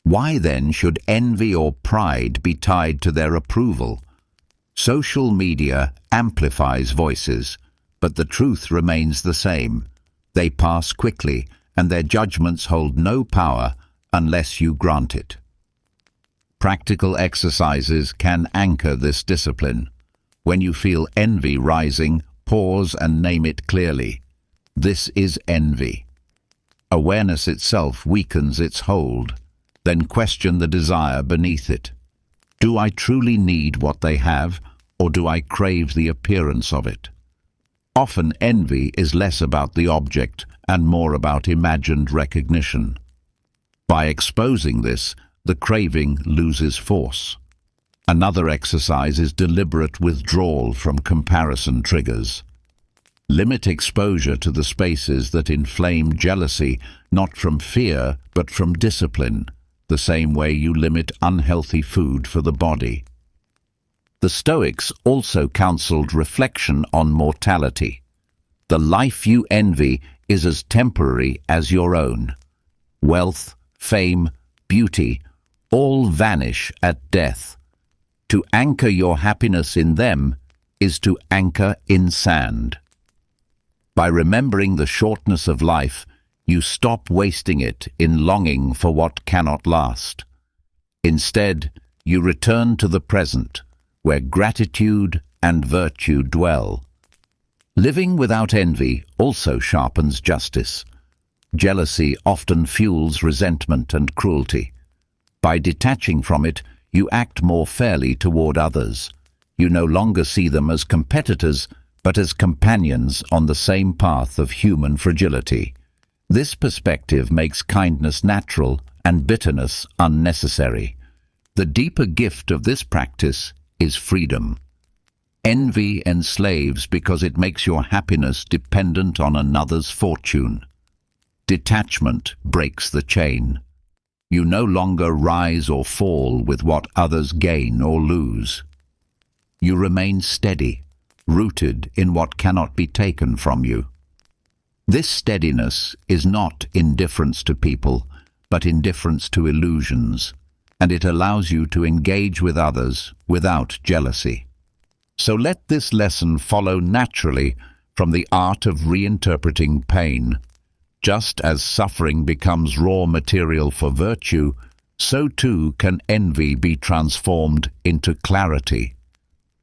Why then should envy or pride be tied to their approval? Social media amplifies voices, but the truth remains the same. They pass quickly, and their judgments hold no power unless you grant it. Practical exercises can anchor this discipline. When you feel envy rising, pause and name it clearly. This is envy. Awareness itself weakens its hold. Then question the desire beneath it. Do I truly need what they have, or do I crave the appearance of it? Often envy is less about the object and more about imagined recognition. By exposing this, the craving loses force. Another exercise is deliberate withdrawal from comparison triggers. Limit exposure to the spaces that inflame jealousy, not from fear, but from discipline, the same way you limit unhealthy food for the body. The Stoics also counseled reflection on mortality. The life you envy is as temporary as your own. Wealth, fame, beauty, all vanish at death. To anchor your happiness in them is to anchor in sand. By remembering the shortness of life, you stop wasting it in longing for what cannot last. Instead, you return to the present, where gratitude and virtue dwell. Living without envy also sharpens justice. Jealousy often fuels resentment and cruelty. By detaching from it, you act more fairly toward others. You no longer see them as competitors, but as companions on the same path of human fragility. This perspective makes kindness natural and bitterness unnecessary. The deeper gift of this practice is freedom. Envy enslaves because it makes your happiness dependent on another's fortune. Detachment breaks the chain. You no longer rise or fall with what others gain or lose. You remain steady, rooted in what cannot be taken from you. This steadiness is not indifference to people, but indifference to illusions, and it allows you to engage with others without jealousy. So let this lesson follow naturally from the art of reinterpreting pain. Just as suffering becomes raw material for virtue, so too can envy be transformed into clarity.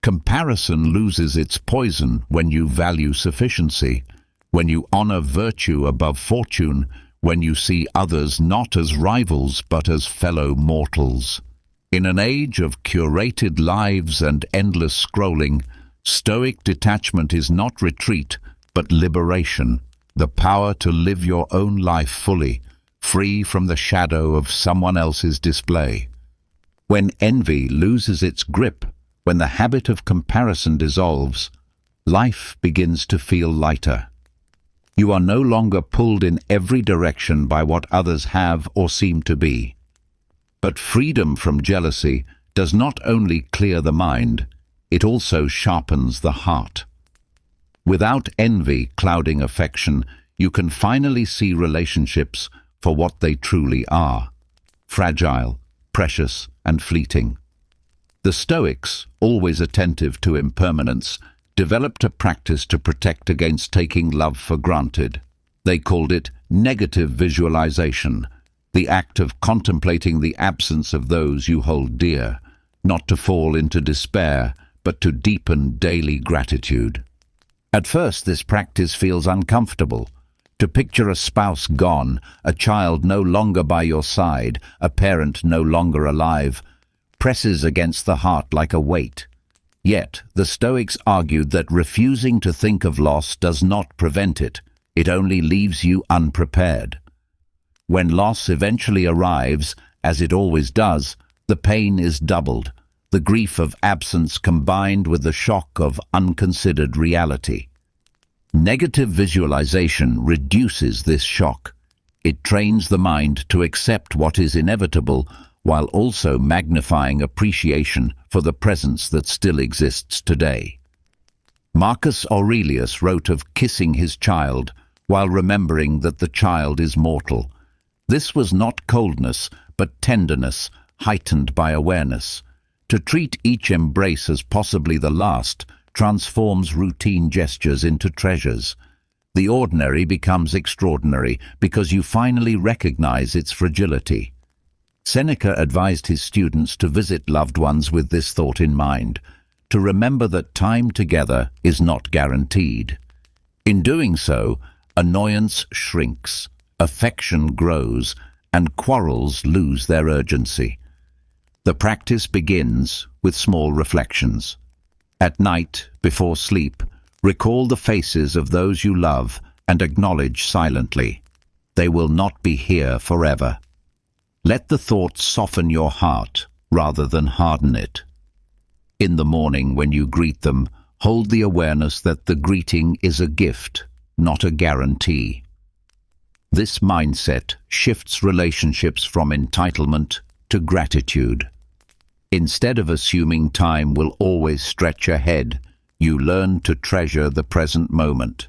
Comparison loses its poison when you value sufficiency, when you honor virtue above fortune, when you see others not as rivals but as fellow mortals. In an age of curated lives and endless scrolling, Stoic detachment is not retreat but liberation, the power to live your own life fully, free from the shadow of someone else's display. When envy loses its grip, when the habit of comparison dissolves, life begins to feel lighter. You are no longer pulled in every direction by what others have or seem to be. But freedom from jealousy does not only clear the mind, it also sharpens the heart. Without envy clouding affection, you can finally see relationships for what they truly are: fragile, precious, and fleeting. The Stoics, always attentive to impermanence, developed a practice to protect against taking love for granted. They called it negative visualization, the act of contemplating the absence of those you hold dear, not to fall into despair, but to deepen daily gratitude. At first, this practice feels uncomfortable. To picture a spouse gone, a child no longer by your side, a parent no longer alive, presses against the heart like a weight. Yet, the Stoics argued that refusing to think of loss does not prevent it. It only leaves you unprepared. When loss eventually arrives, as it always does, the pain is doubled, the grief of absence combined with the shock of unconsidered reality. Negative visualization reduces this shock. It trains the mind to accept what is inevitable while also magnifying appreciation for the presence that still exists today. Marcus Aurelius wrote of kissing his child while remembering that the child is mortal. This was not coldness, but tenderness, heightened by awareness. To treat each embrace as possibly the last transforms routine gestures into treasures. The ordinary becomes extraordinary because you finally recognize its fragility. Seneca advised his students to visit loved ones with this thought in mind, to remember that time together is not guaranteed. In doing so, annoyance shrinks, affection grows, and quarrels lose their urgency. The practice begins with small reflections. At night, before sleep, recall the faces of those you love and acknowledge silently. They will not be here forever. Let the thought soften your heart rather than harden it. In the morning when you greet them, hold the awareness that the greeting is a gift, not a guarantee. This mindset shifts relationships from entitlement to gratitude. Instead of assuming time will always stretch ahead, you learn to treasure the present moment.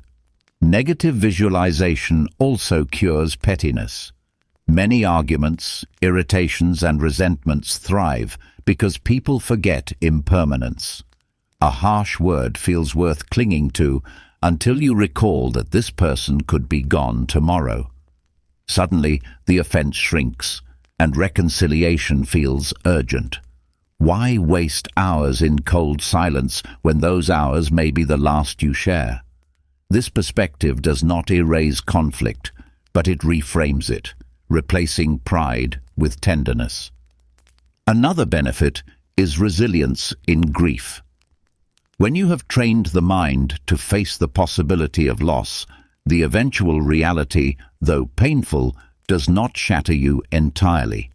Negative visualization also cures pettiness. Many arguments, irritations, and resentments thrive because people forget impermanence. A harsh word feels worth clinging to until you recall that this person could be gone tomorrow. Suddenly, the offense shrinks, and reconciliation feels urgent. Why waste hours in cold silence when those hours may be the last you share? This perspective does not erase conflict, but it reframes it, replacing pride with tenderness. Another benefit is resilience in grief. When you have trained the mind to face the possibility of loss, the eventual reality, though painful, does not shatter you entirely.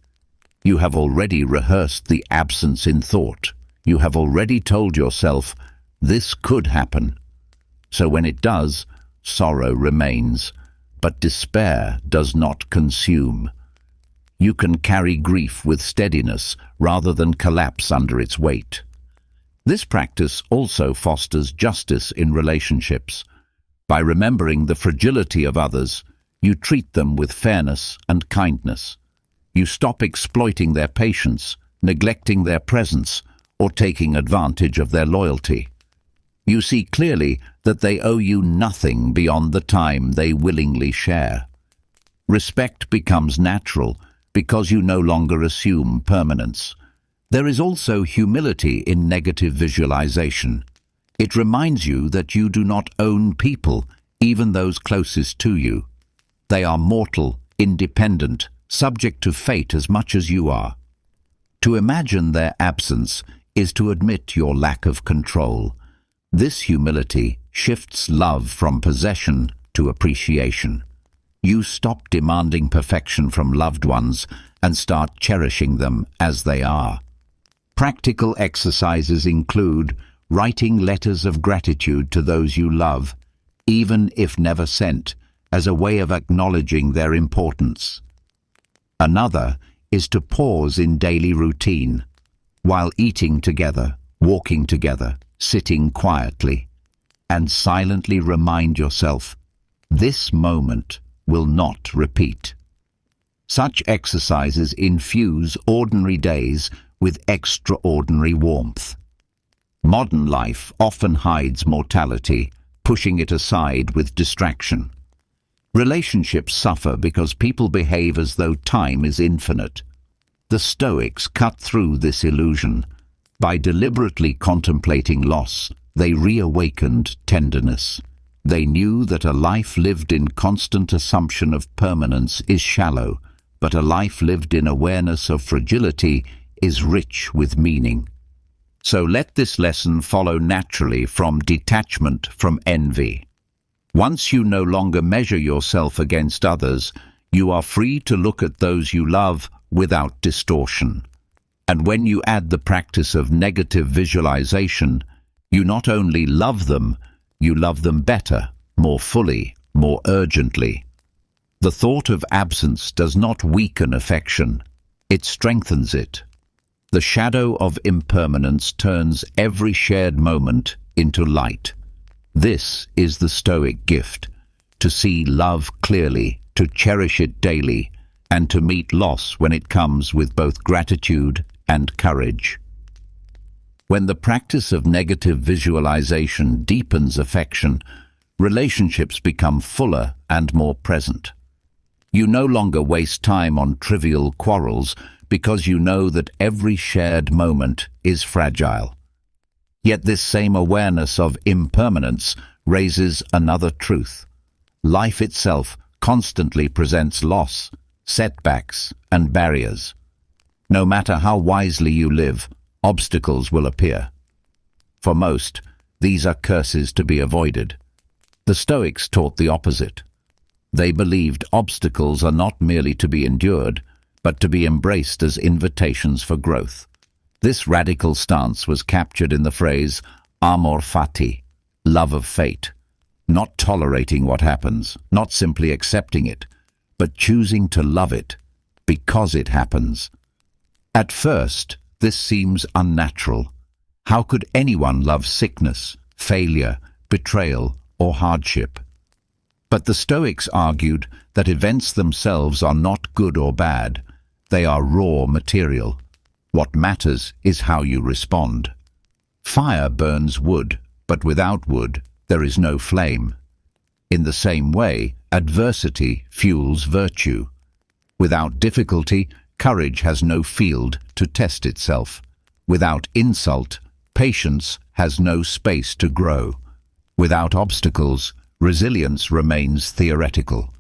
You have already rehearsed the absence in thought. You have already told yourself, this could happen. So when it does, sorrow remains, but despair does not consume. You can carry grief with steadiness rather than collapse under its weight. This practice also fosters justice in relationships. By remembering the fragility of others, you treat them with fairness and kindness. You stop exploiting their patience, neglecting their presence, or taking advantage of their loyalty. You see clearly that they owe you nothing beyond the time they willingly share. Respect becomes natural because you no longer assume permanence. There is also humility in negative visualization. It reminds you that you do not own people, even those closest to you. They are mortal, independent, subject to fate as much as you are. To imagine their absence is to admit your lack of control. This humility shifts love from possession to appreciation. You stop demanding perfection from loved ones and start cherishing them as they are. Practical exercises include writing letters of gratitude to those you love, even if never sent, as a way of acknowledging their importance. Another is to pause in daily routine, while eating together, walking together, sitting quietly, and silently remind yourself, this moment will not repeat. Such exercises infuse ordinary days with extraordinary warmth. Modern life often hides mortality, pushing it aside with distraction. Relationships suffer because people behave as though time is infinite. The Stoics cut through this illusion. By deliberately contemplating loss, they reawakened tenderness. They knew that a life lived in constant assumption of permanence is shallow, but a life lived in awareness of fragility is rich with meaning. So let this lesson follow naturally from detachment from envy. Once you no longer measure yourself against others, you are free to look at those you love without distortion. And when you add the practice of negative visualization, you not only love them, you love them better, more fully, more urgently. The thought of absence does not weaken affection, it strengthens it. The shadow of impermanence turns every shared moment into light. This is the Stoic gift, to see love clearly, to cherish it daily, and to meet loss when it comes with both gratitude and courage. When the practice of negative visualization deepens affection, relationships become fuller and more present. You no longer waste time on trivial quarrels because you know that every shared moment is fragile. Yet this same awareness of impermanence raises another truth. Life itself constantly presents loss, setbacks, and barriers. No matter how wisely you live, obstacles will appear. For most, these are curses to be avoided. The Stoics taught the opposite. They believed obstacles are not merely to be endured, but to be embraced as invitations for growth. This radical stance was captured in the phrase amor fati, love of fate, not tolerating what happens, not simply accepting it, but choosing to love it because it happens. At first, this seems unnatural. How could anyone love sickness, failure, betrayal, or hardship? But the Stoics argued that events themselves are not good or bad. They are raw material. What matters is how you respond. Fire burns wood, but without wood, there is no flame. In the same way, adversity fuels virtue. Without difficulty, courage has no field to test itself. Without insult, patience has no space to grow. Without obstacles, resilience remains theoretical.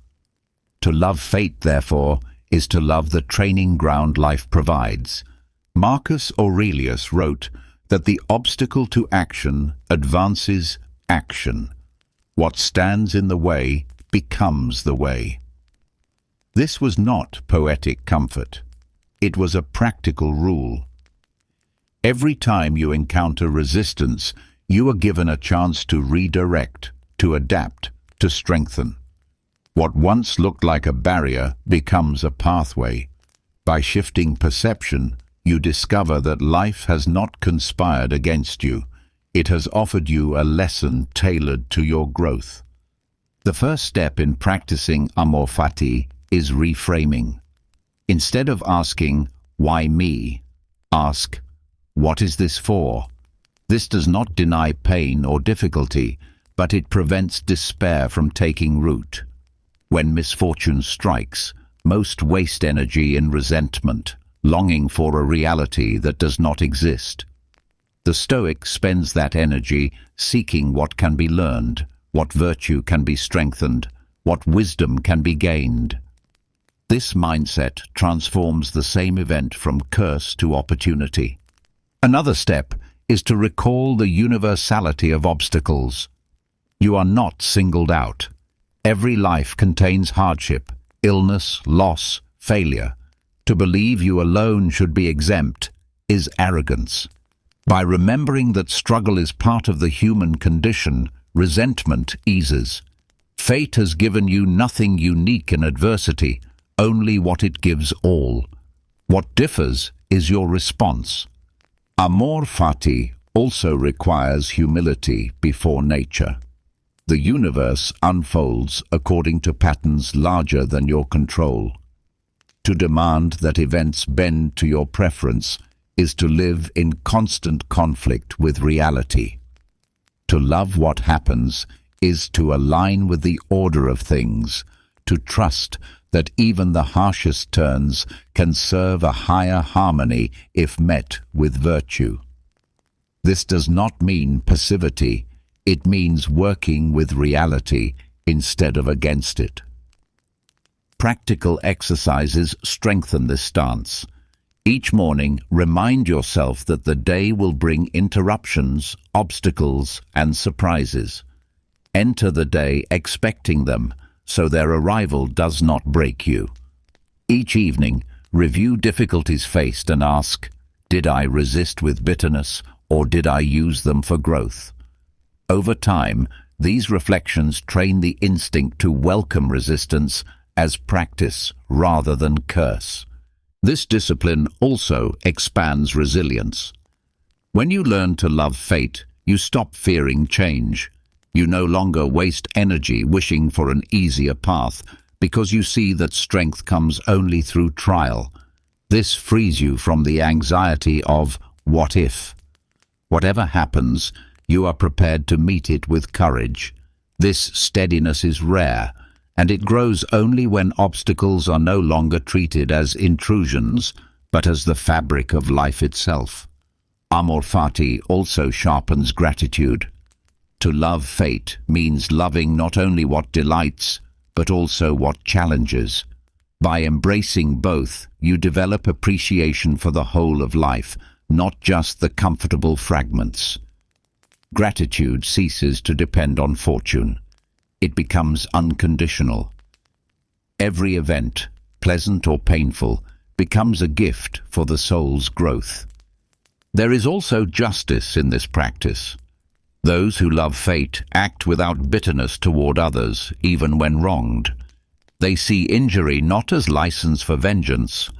To love fate, therefore, is to love the training ground life provides. Marcus Aurelius wrote that the obstacle to action advances action. What stands in the way becomes the way. This was not poetic comfort. It was a practical rule. Every time you encounter resistance, you are given a chance to redirect, to adapt, to strengthen. What once looked like a barrier becomes a pathway. By shifting perception, you discover that life has not conspired against you. It has offered you a lesson tailored to your growth. The first step in practicing amor fati is reframing. Instead of asking, "Why me?" ask, "What is this for?" This does not deny pain or difficulty, but it prevents despair from taking root. When misfortune strikes, most waste energy in resentment, longing for a reality that does not exist. The Stoic spends that energy seeking what can be learned, what virtue can be strengthened, what wisdom can be gained. This mindset transforms the same event from curse to opportunity. Another step is to recall the universality of obstacles. You are not singled out. Every life contains hardship, illness, loss, failure. To believe you alone should be exempt is arrogance. By remembering that struggle is part of the human condition, resentment eases. Fate has given you nothing unique in adversity, only what it gives all. What differs is your response. Amor fati also requires humility before nature. The universe unfolds according to patterns larger than your control. To demand that events bend to your preference is to live in constant conflict with reality. To love what happens is to align with the order of things, to trust that even the harshest turns can serve a higher harmony if met with virtue. This does not mean passivity. It means working with reality instead of against it. Practical exercises strengthen this stance. Each morning, remind yourself that the day will bring interruptions, obstacles, and surprises. Enter the day expecting them, so their arrival does not break you. Each evening, review difficulties faced and ask, did I resist with bitterness, or did I use them for growth? Over time, these reflections train the instinct to welcome resistance as practice rather than curse. This discipline also expands resilience. When you learn to love fate, you stop fearing change. You no longer waste energy wishing for an easier path because you see that strength comes only through trial. This frees you from the anxiety of what if. Whatever happens, you are prepared to meet it with courage. This steadiness is rare, and it grows only when obstacles are no longer treated as intrusions, but as the fabric of life itself. Amor fati also sharpens gratitude. To love fate means loving not only what delights, but also what challenges. By embracing both, you develop appreciation for the whole of life, not just the comfortable fragments. Gratitude ceases to depend on fortune. It becomes unconditional. Every event, pleasant or painful, becomes a gift for the soul's growth. There is also justice in this practice. Those who love fate act without bitterness toward others, even when wronged. They see injury not as license for vengeance,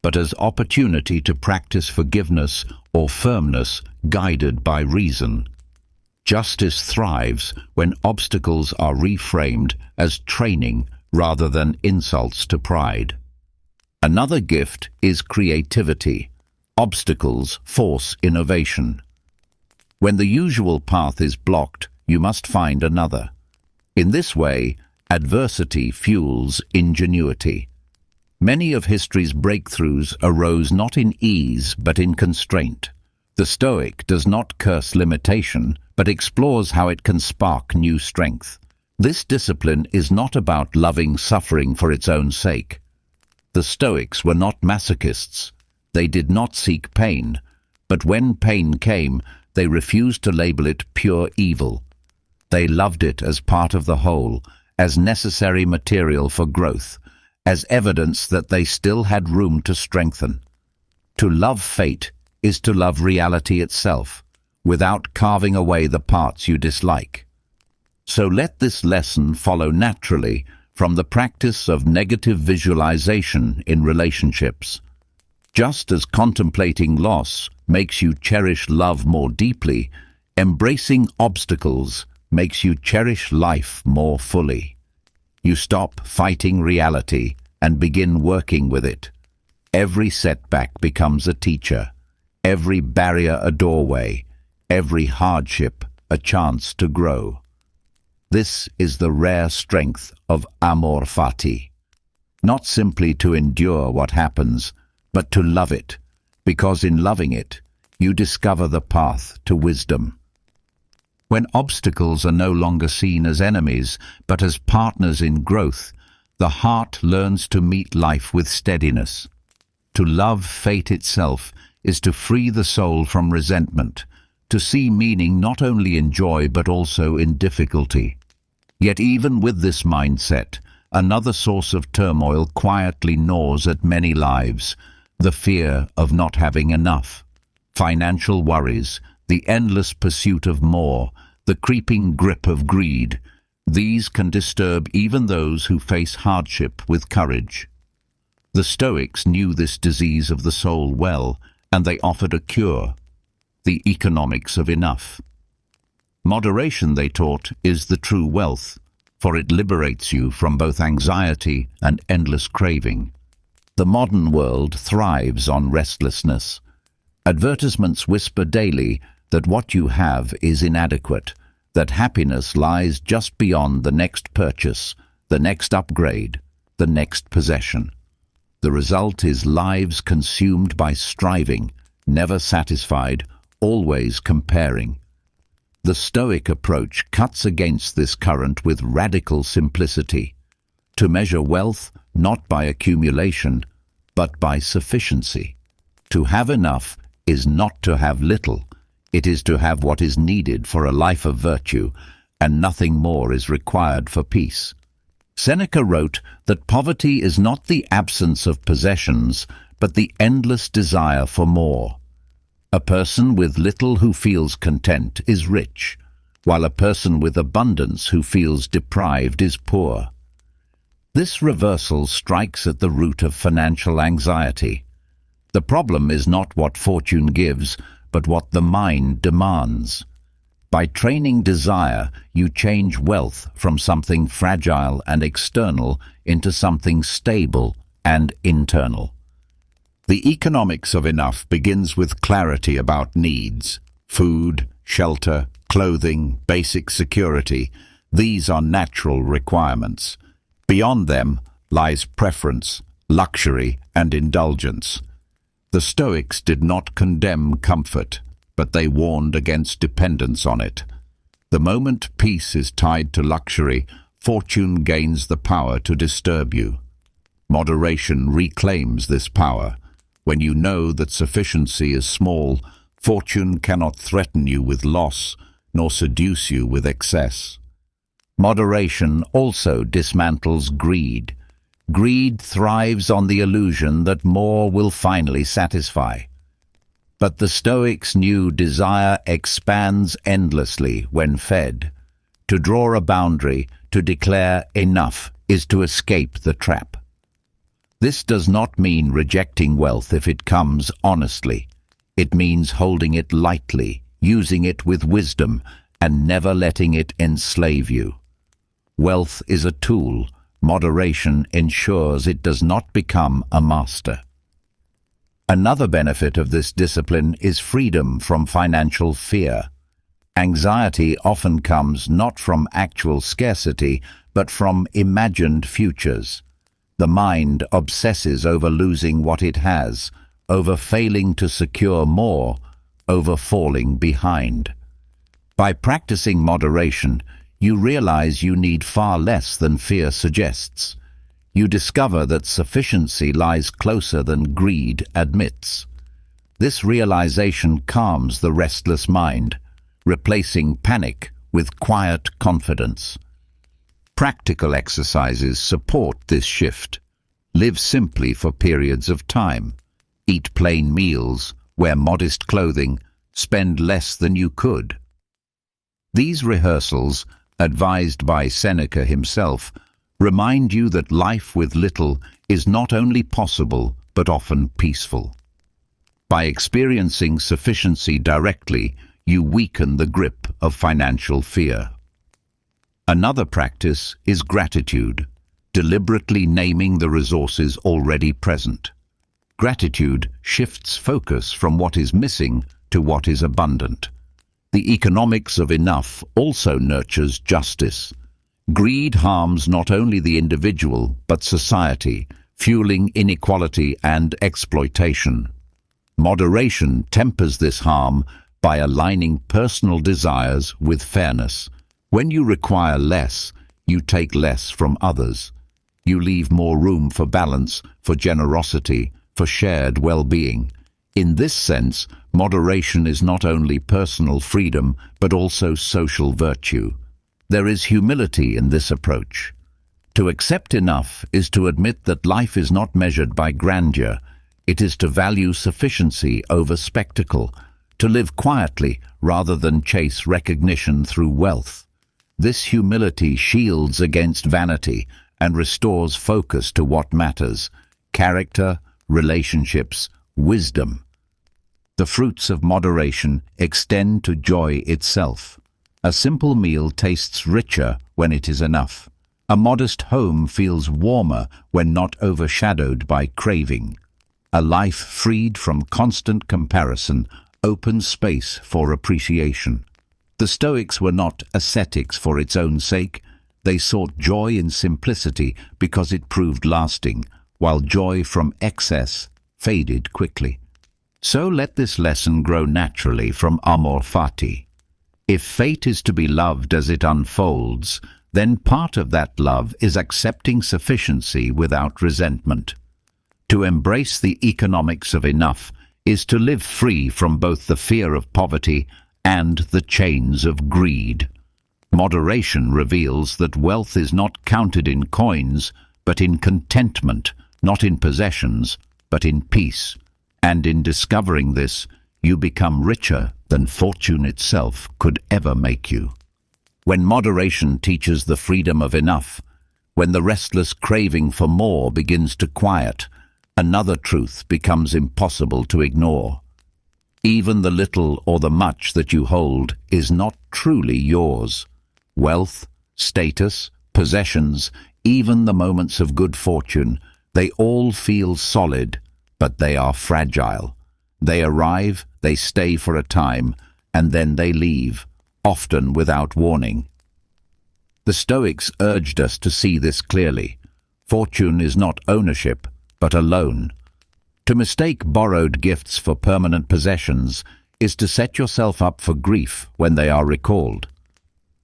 but as opportunity to practice forgiveness or firmness guided by reason. Justice thrives when obstacles are reframed as training rather than insults to pride. Another gift is creativity. Obstacles force innovation. When the usual path is blocked, you must find another. In this way, adversity fuels ingenuity. Many of history's breakthroughs arose not in ease but in constraint. The Stoic does not curse limitation, but explores how it can spark new strength. This discipline is not about loving suffering for its own sake. The Stoics were not masochists. They did not seek pain, but when pain came, they refused to label it pure evil. They loved it as part of the whole, as necessary material for growth, as evidence that they still had room to strengthen. To love fate is to love reality itself, without carving away the parts you dislike. So let this lesson follow naturally from the practice of negative visualization in relationships. Just as contemplating loss makes you cherish love more deeply, embracing obstacles makes you cherish life more fully. You stop fighting reality and begin working with it. Every setback becomes a teacher, every barrier a doorway, every hardship a chance to grow. This is the rare strength of amor fati. Not simply to endure what happens, but to love it, because in loving it, you discover the path to wisdom. When obstacles are no longer seen as enemies, but as partners in growth, the heart learns to meet life with steadiness. To love fate itself is to free the soul from resentment, to see meaning not only in joy but also in difficulty. Yet even with this mindset, another source of turmoil quietly gnaws at many lives: the fear of not having enough. Financial worries, the endless pursuit of more, the creeping grip of greed, these can disturb even those who face hardship with courage. The Stoics knew this disease of the soul well, and they offered a cure: the economics of enough. Moderation, they taught, is the true wealth, for it liberates you from both anxiety and endless craving. The modern world thrives on restlessness. Advertisements whisper daily that what you have is inadequate, that happiness lies just beyond the next purchase, the next upgrade, the next possession. The result is lives consumed by striving, never satisfied, always comparing. The Stoic approach cuts against this current with radical simplicity: to measure wealth not by accumulation, but by sufficiency. To have enough is not to have little, it is to have what is needed for a life of virtue, and nothing more is required for peace. Seneca wrote that poverty is not the absence of possessions, but the endless desire for more. A person with little who feels content is rich, while a person with abundance who feels deprived is poor. This reversal strikes at the root of financial anxiety. The problem is not what fortune gives, but what the mind demands. By training desire, you change wealth from something fragile and external into something stable and internal. The economics of enough begins with clarity about needs: food, shelter, clothing, basic security. These are natural requirements. Beyond them lies preference, luxury, and indulgence. The Stoics did not condemn comfort, but they warned against dependence on it. The moment peace is tied to luxury, fortune gains the power to disturb you. Moderation reclaims this power. When you know that sufficiency is small, fortune cannot threaten you with loss, nor seduce you with excess. Moderation also dismantles greed. Greed thrives on the illusion that more will finally satisfy. But the Stoics knew desire expands endlessly when fed. To draw a boundary, to declare enough, is to escape the trap. This does not mean rejecting wealth if it comes honestly. It means holding it lightly, using it with wisdom, and never letting it enslave you. Wealth is a tool. Moderation ensures it does not become a master. Another benefit of this discipline is freedom from financial fear. Anxiety often comes not from actual scarcity, but from imagined futures. The mind obsesses over losing what it has, over failing to secure more, over falling behind. By practicing moderation, you realize you need far less than fear suggests. you discover that sufficiency lies closer than greed admits. This realization calms the restless mind, replacing panic with quiet confidence. Practical exercises support this shift. Live simply for periods of time. Eat plain meals, wear modest clothing, spend less than you could. These rehearsals, advised by Seneca himself, remind you that life with little is not only possible but often peaceful. By experiencing sufficiency directly, you weaken the grip of financial fear. Another practice is gratitude, deliberately naming the resources already present. Gratitude shifts focus from what is missing to what is abundant. The economics of enough also nurtures justice. Greed harms not only the individual but society, fueling inequality and exploitation. Moderation tempers this harm by aligning personal desires with fairness. When you require less, you take less from others. You leave more room for balance, for generosity, for shared well-being. In this sense, moderation is not only personal freedom, but also social virtue. There is humility in this approach. To accept enough is to admit that life is not measured by grandeur. It is to value sufficiency over spectacle, to live quietly rather than chase recognition through wealth. This humility shields against vanity and restores focus to what matters: character, relationships, wisdom. The fruits of moderation extend to joy itself. A simple meal tastes richer when it is enough. A modest home feels warmer when not overshadowed by craving. A life freed from constant comparison opens space for appreciation. The Stoics were not ascetics for its own sake. They sought joy in simplicity because it proved lasting, while joy from excess faded quickly. So let this lesson grow naturally from amor fati. If fate is to be loved as it unfolds, then part of that love is accepting sufficiency without resentment. To embrace the economics of enough is to live free from both the fear of poverty and the chains of greed. Moderation reveals that wealth is not counted in coins, but in contentment, not in possessions, but in peace. And in discovering this, you become richer than fortune itself could ever make you. When moderation teaches the freedom of enough, when the restless craving for more begins to quiet, another truth becomes impossible to ignore. Even the little or the much that you hold is not truly yours. Wealth, status, possessions, even the moments of good fortune, they all feel solid, but they are fragile. They arrive, they stay for a time, and then they leave, often without warning. The Stoics urged us to see this clearly. Fortune is not ownership, but a loan. To mistake borrowed gifts for permanent possessions is to set yourself up for grief when they are recalled.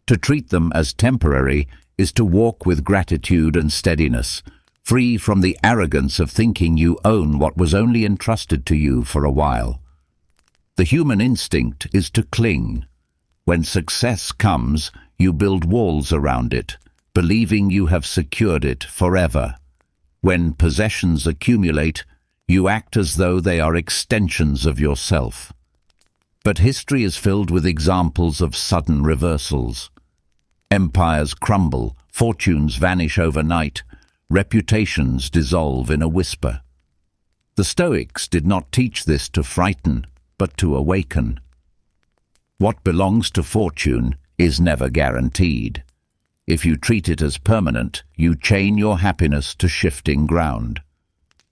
To treat them as temporary is to walk with gratitude and steadiness, free from the arrogance of thinking you own what was only entrusted to you for a while. The human instinct is to cling. When success comes, you build walls around it, believing you have secured it forever. When possessions accumulate, you act as though they are extensions of yourself. But history is filled with examples of sudden reversals. Empires crumble, fortunes vanish overnight, reputations dissolve in a whisper. The Stoics did not teach this to frighten, but to awaken. What belongs to fortune is never guaranteed. If you treat it as permanent, you chain your happiness to shifting ground.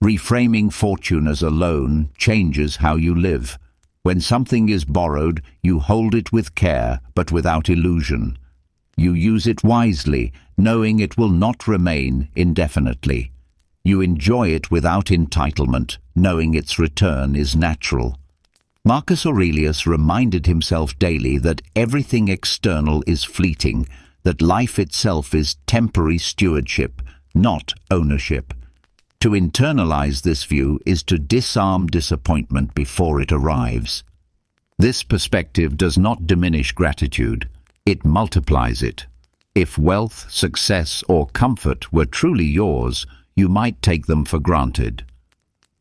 Reframing fortune as a loan changes how you live. When something is borrowed, you hold it with care, but without illusion. You use it wisely, knowing it will not remain indefinitely. You enjoy it without entitlement, knowing its return is natural. Marcus Aurelius reminded himself daily that everything external is fleeting, that life itself is temporary stewardship, not ownership. To internalize this view is to disarm disappointment before it arrives. This perspective does not diminish gratitude, it multiplies it. If wealth, success, or comfort were truly yours, you might take them for granted.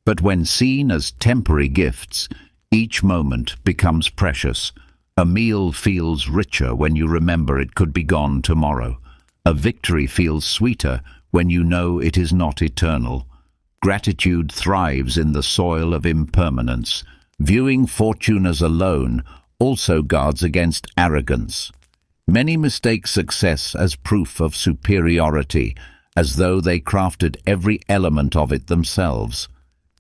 But when seen as temporary gifts, each moment becomes precious. A meal feels richer when you remember it could be gone tomorrow. A victory feels sweeter when you know it is not eternal. Gratitude thrives in the soil of impermanence. Viewing fortune as a loan also guards against arrogance. Many mistake success as proof of superiority, as though they crafted every element of it themselves.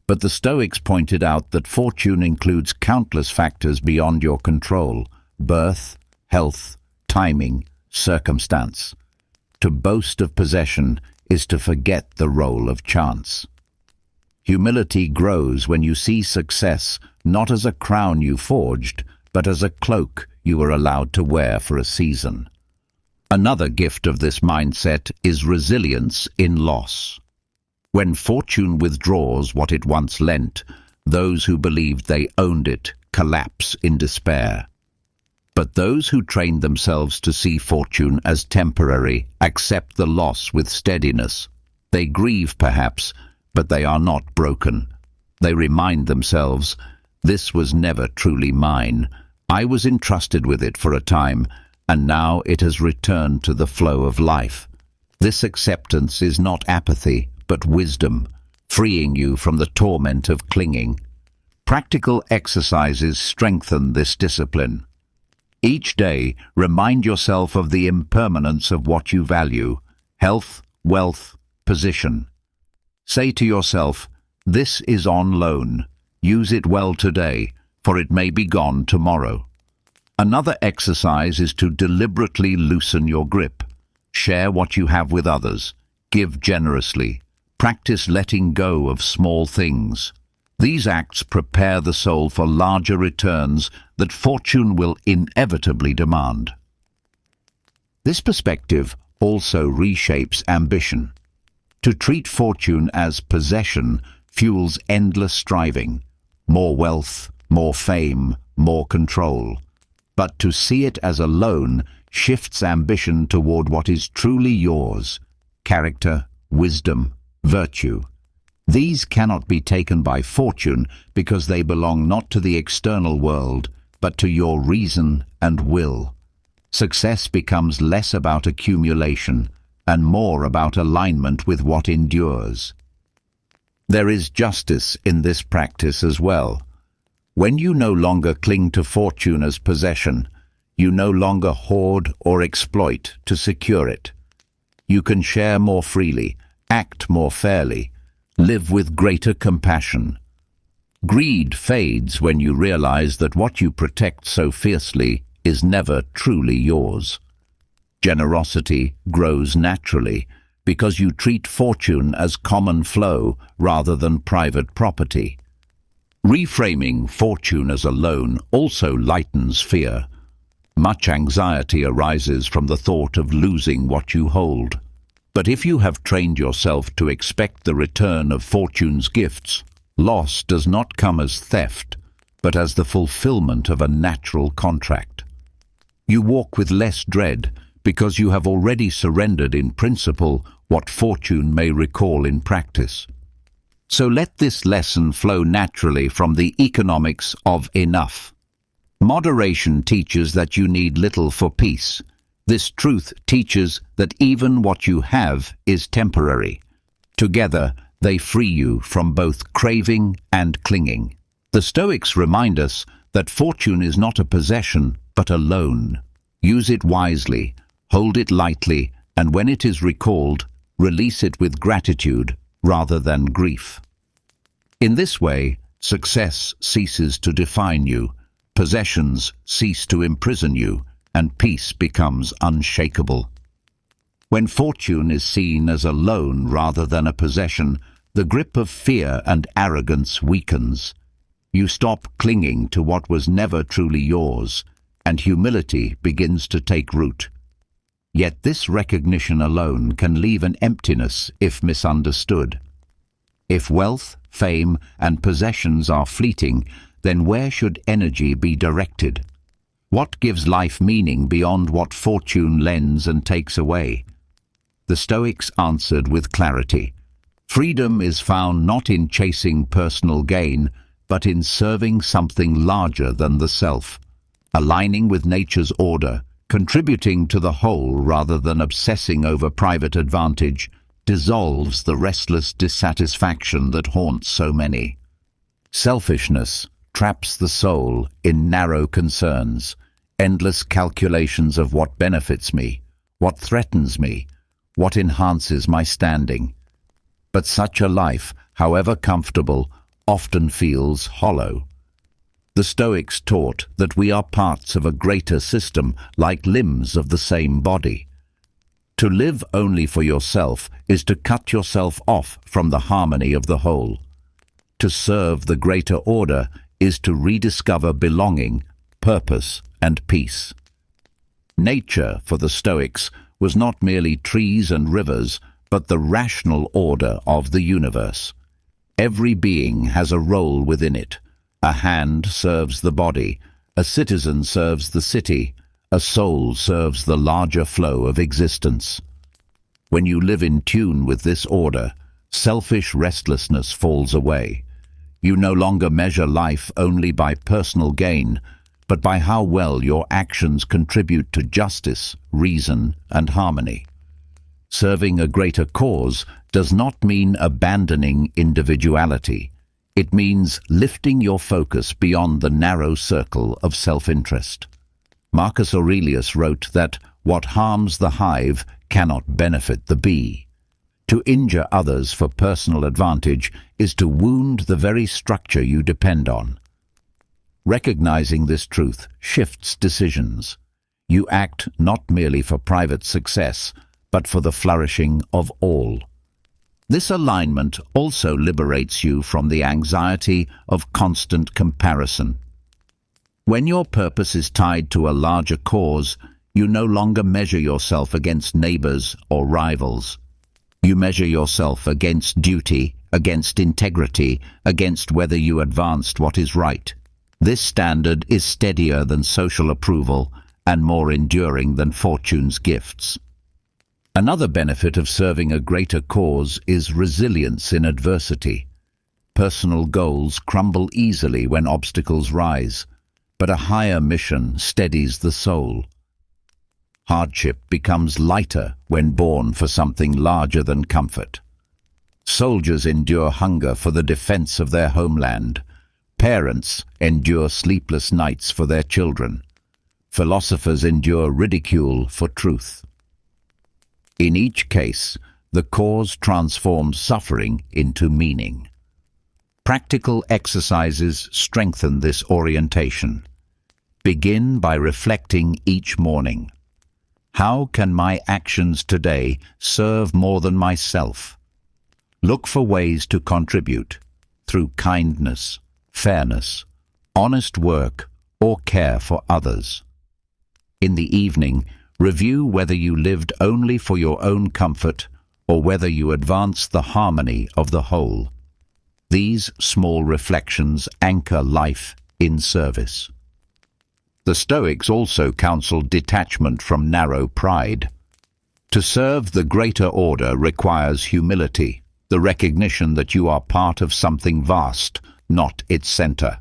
But the Stoics pointed out that fortune includes countless factors beyond your control: birth, health, timing, circumstance. To boast of possession is to forget the role of chance. Humility grows when you see success not as a crown you forged, but as a cloak you were allowed to wear for a season. Another gift of this mindset is resilience in loss. When fortune withdraws what it once lent, those who believed they owned it collapse in despair. But those who trained themselves to see fortune as temporary accept the loss with steadiness. They grieve perhaps, but they are not broken. They remind themselves, "This was never truly mine. I was entrusted with it for a time, and now it has returned to the flow of life." This acceptance is not apathy, but wisdom, freeing you from the torment of clinging. Practical exercises strengthen this discipline. Each day, remind yourself of the impermanence of what you value: health, wealth, position. Say to yourself, "This is on loan. Use it well today, for it may be gone tomorrow." Another exercise is to deliberately loosen your grip. Share what you have with others. Give generously. Practice letting go of small things. These acts prepare the soul for larger returns that fortune will inevitably demand. This perspective also reshapes ambition. To treat fortune as possession fuels endless striving. More wealth, more fame, more control. But to see it as a loan shifts ambition toward what is truly yours: character, wisdom, virtue. These cannot be taken by fortune because they belong not to the external world, but to your reason and will. Success becomes less about accumulation and more about alignment with what endures. There is justice in this practice as well. When you no longer cling to fortune as possession, you no longer hoard or exploit to secure it. You can share more freely, act more fairly, live with greater compassion. Greed fades when you realize that what you protect so fiercely is never truly yours. Generosity grows naturally because you treat fortune as common flow rather than private property. Reframing fortune as a loan also lightens fear. Much anxiety arises from the thought of losing what you hold. But if you have trained yourself to expect the return of fortune's gifts, loss does not come as theft, but as the fulfillment of a natural contract. You walk with less dread because you have already surrendered in principle what fortune may recall in practice. So let this lesson flow naturally from the economics of enough. Moderation teaches that you need little for peace. This truth teaches that even what you have is temporary. Together, they free you from both craving and clinging. The Stoics remind us that fortune is not a possession, but a loan. Use it wisely, hold it lightly, and when it is recalled, release it with gratitude rather than grief. In this way, success ceases to define you, possessions cease to imprison you, and peace becomes unshakable. When fortune is seen as a loan rather than a possession, the grip of fear and arrogance weakens. You stop clinging to what was never truly yours, and humility begins to take root. Yet this recognition alone can leave an emptiness if misunderstood. If wealth, fame, and possessions are fleeting, then where should energy be directed? What gives life meaning beyond what fortune lends and takes away? The Stoics answered with clarity. Freedom is found not in chasing personal gain, but in serving something larger than the self, aligning with nature's order, contributing to the whole rather than obsessing over private advantage, dissolves the restless dissatisfaction that haunts so many. Selfishness traps the soul in narrow concerns, endless calculations of what benefits me, what threatens me, what enhances my standing. But such a life, however comfortable, often feels hollow. The Stoics taught that we are parts of a greater system, like limbs of the same body. To live only for yourself is to cut yourself off from the harmony of the whole. To serve the greater order is to rediscover belonging, purpose, and peace. Nature, for the Stoics, was not merely trees and rivers, but the rational order of the universe. Every being has a role within it. A hand serves the body, a citizen serves the city, a soul serves the larger flow of existence. When you live in tune with this order, selfish restlessness falls away. You no longer measure life only by personal gain, but by how well your actions contribute to justice, reason, and harmony. Serving a greater cause does not mean abandoning individuality. It means lifting your focus beyond the narrow circle of self-interest. Marcus Aurelius wrote that what harms the hive cannot benefit the bee. To injure others for personal advantage is to wound the very structure you depend on. Recognizing this truth shifts decisions. You act not merely for private success, but for the flourishing of all. This alignment also liberates you from the anxiety of constant comparison. When your purpose is tied to a larger cause, you no longer measure yourself against neighbors or rivals. You measure yourself against duty, against integrity, against whether you advanced what is right. This standard is steadier than social approval and more enduring than fortune's gifts. Another benefit of serving a greater cause is resilience in adversity. Personal goals crumble easily when obstacles rise, but a higher mission steadies the soul. Hardship becomes lighter when born for something larger than comfort. Soldiers endure hunger for the defense of their homeland. Parents endure sleepless nights for their children. Philosophers endure ridicule for truth. In each case, the cause transforms suffering into meaning. Practical exercises strengthen this orientation. Begin by reflecting each morning. How can my actions today serve more than myself? Look for ways to contribute through kindness, fairness, honest work, or care for others. In the evening, review whether you lived only for your own comfort or whether you advanced the harmony of the whole. These small reflections anchor life in service. The Stoics also counseled detachment from narrow pride. To serve the greater order requires humility, the recognition that you are part of something vast, not its center.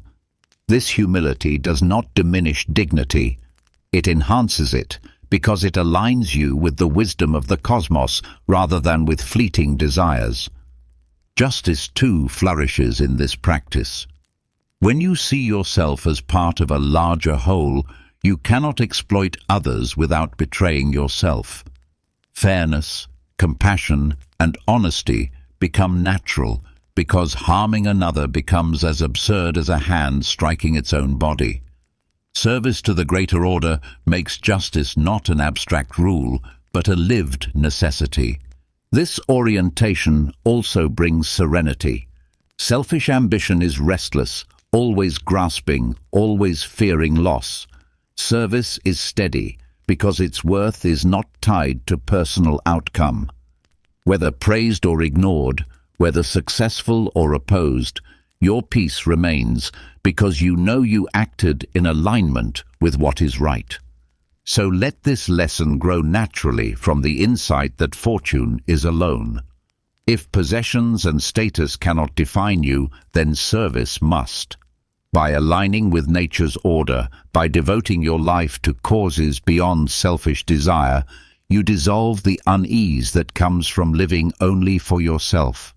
This humility does not diminish dignity, it enhances it, because it aligns you with the wisdom of the cosmos rather than with fleeting desires. Justice, too, flourishes in this practice. When you see yourself as part of a larger whole, you cannot exploit others without betraying yourself. Fairness, compassion, and honesty become natural because harming another becomes as absurd as a hand striking its own body. Service to the greater order makes justice not an abstract rule, but a lived necessity. This orientation also brings serenity. Selfish ambition is restless, always grasping, always fearing loss. Service is steady, because its worth is not tied to personal outcome. Whether praised or ignored, whether successful or opposed, your peace remains because you know you acted in alignment with what is right. So let this lesson grow naturally from the insight that fortune is alone. If possessions and status cannot define you, then service must. By aligning with nature's order, by devoting your life to causes beyond selfish desire, you dissolve the unease that comes from living only for yourself.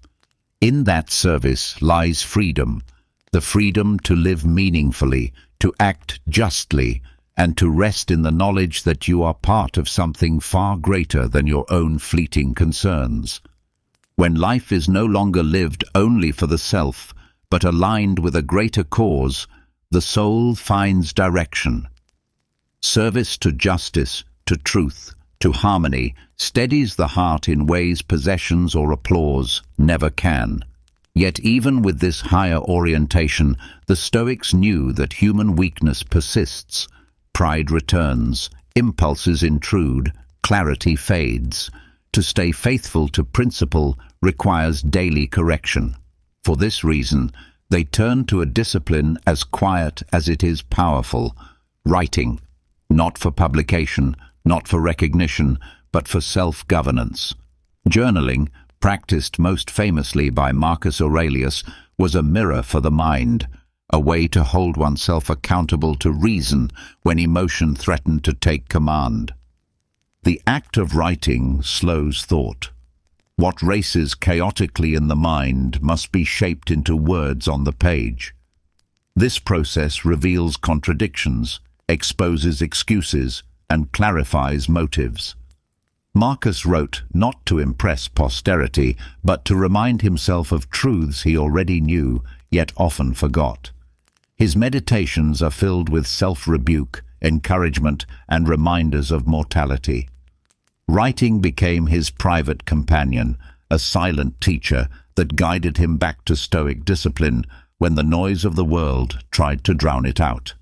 In that service lies freedom, the freedom to live meaningfully, to act justly, and to rest in the knowledge that you are part of something far greater than your own fleeting concerns. When life is no longer lived only for the self, but aligned with a greater cause, the soul finds direction. Service to justice, to truth, to harmony, steadies the heart in ways possessions or applause never can. Yet even with this higher orientation, the Stoics knew that human weakness persists. Pride returns, impulses intrude, clarity fades. To stay faithful to principle requires daily correction. For this reason, they turn to a discipline as quiet as it is powerful, writing, not for publication, not for recognition, but for self-governance. Journaling, practiced most famously by Marcus Aurelius, was a mirror for the mind, a way to hold oneself accountable to reason when emotion threatened to take command. The act of writing slows thought. What races chaotically in the mind must be shaped into words on the page. This process reveals contradictions, exposes excuses, and clarifies motives. Marcus wrote not to impress posterity, but to remind himself of truths he already knew, yet often forgot. His meditations are filled with self-rebuke, encouragement, and reminders of mortality. Writing became his private companion, a silent teacher that guided him back to Stoic discipline when the noise of the world tried to drown it out.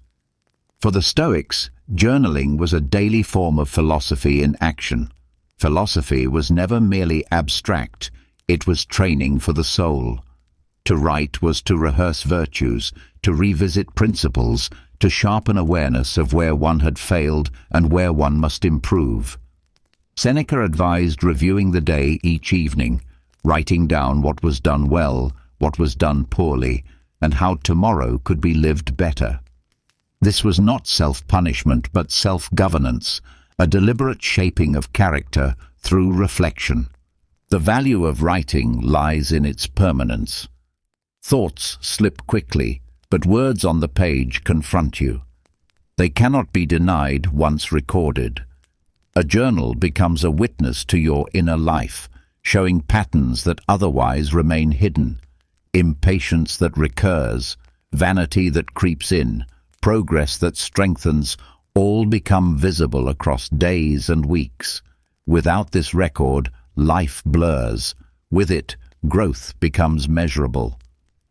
For the Stoics, journaling was a daily form of philosophy in action. Philosophy was never merely abstract, it was training for the soul. To write was to rehearse virtues, to revisit principles, to sharpen awareness of where one had failed and where one must improve. Seneca advised reviewing the day each evening, writing down what was done well, what was done poorly, and how tomorrow could be lived better. This was not self-punishment but self-governance, a deliberate shaping of character through reflection. The value of writing lies in its permanence. Thoughts slip quickly, but words on the page confront you. They cannot be denied once recorded. A journal becomes a witness to your inner life, showing patterns that otherwise remain hidden, impatience that recurs, vanity that creeps in, progress that strengthens, all become visible across days and weeks. Without this record, life blurs. With it, growth becomes measurable.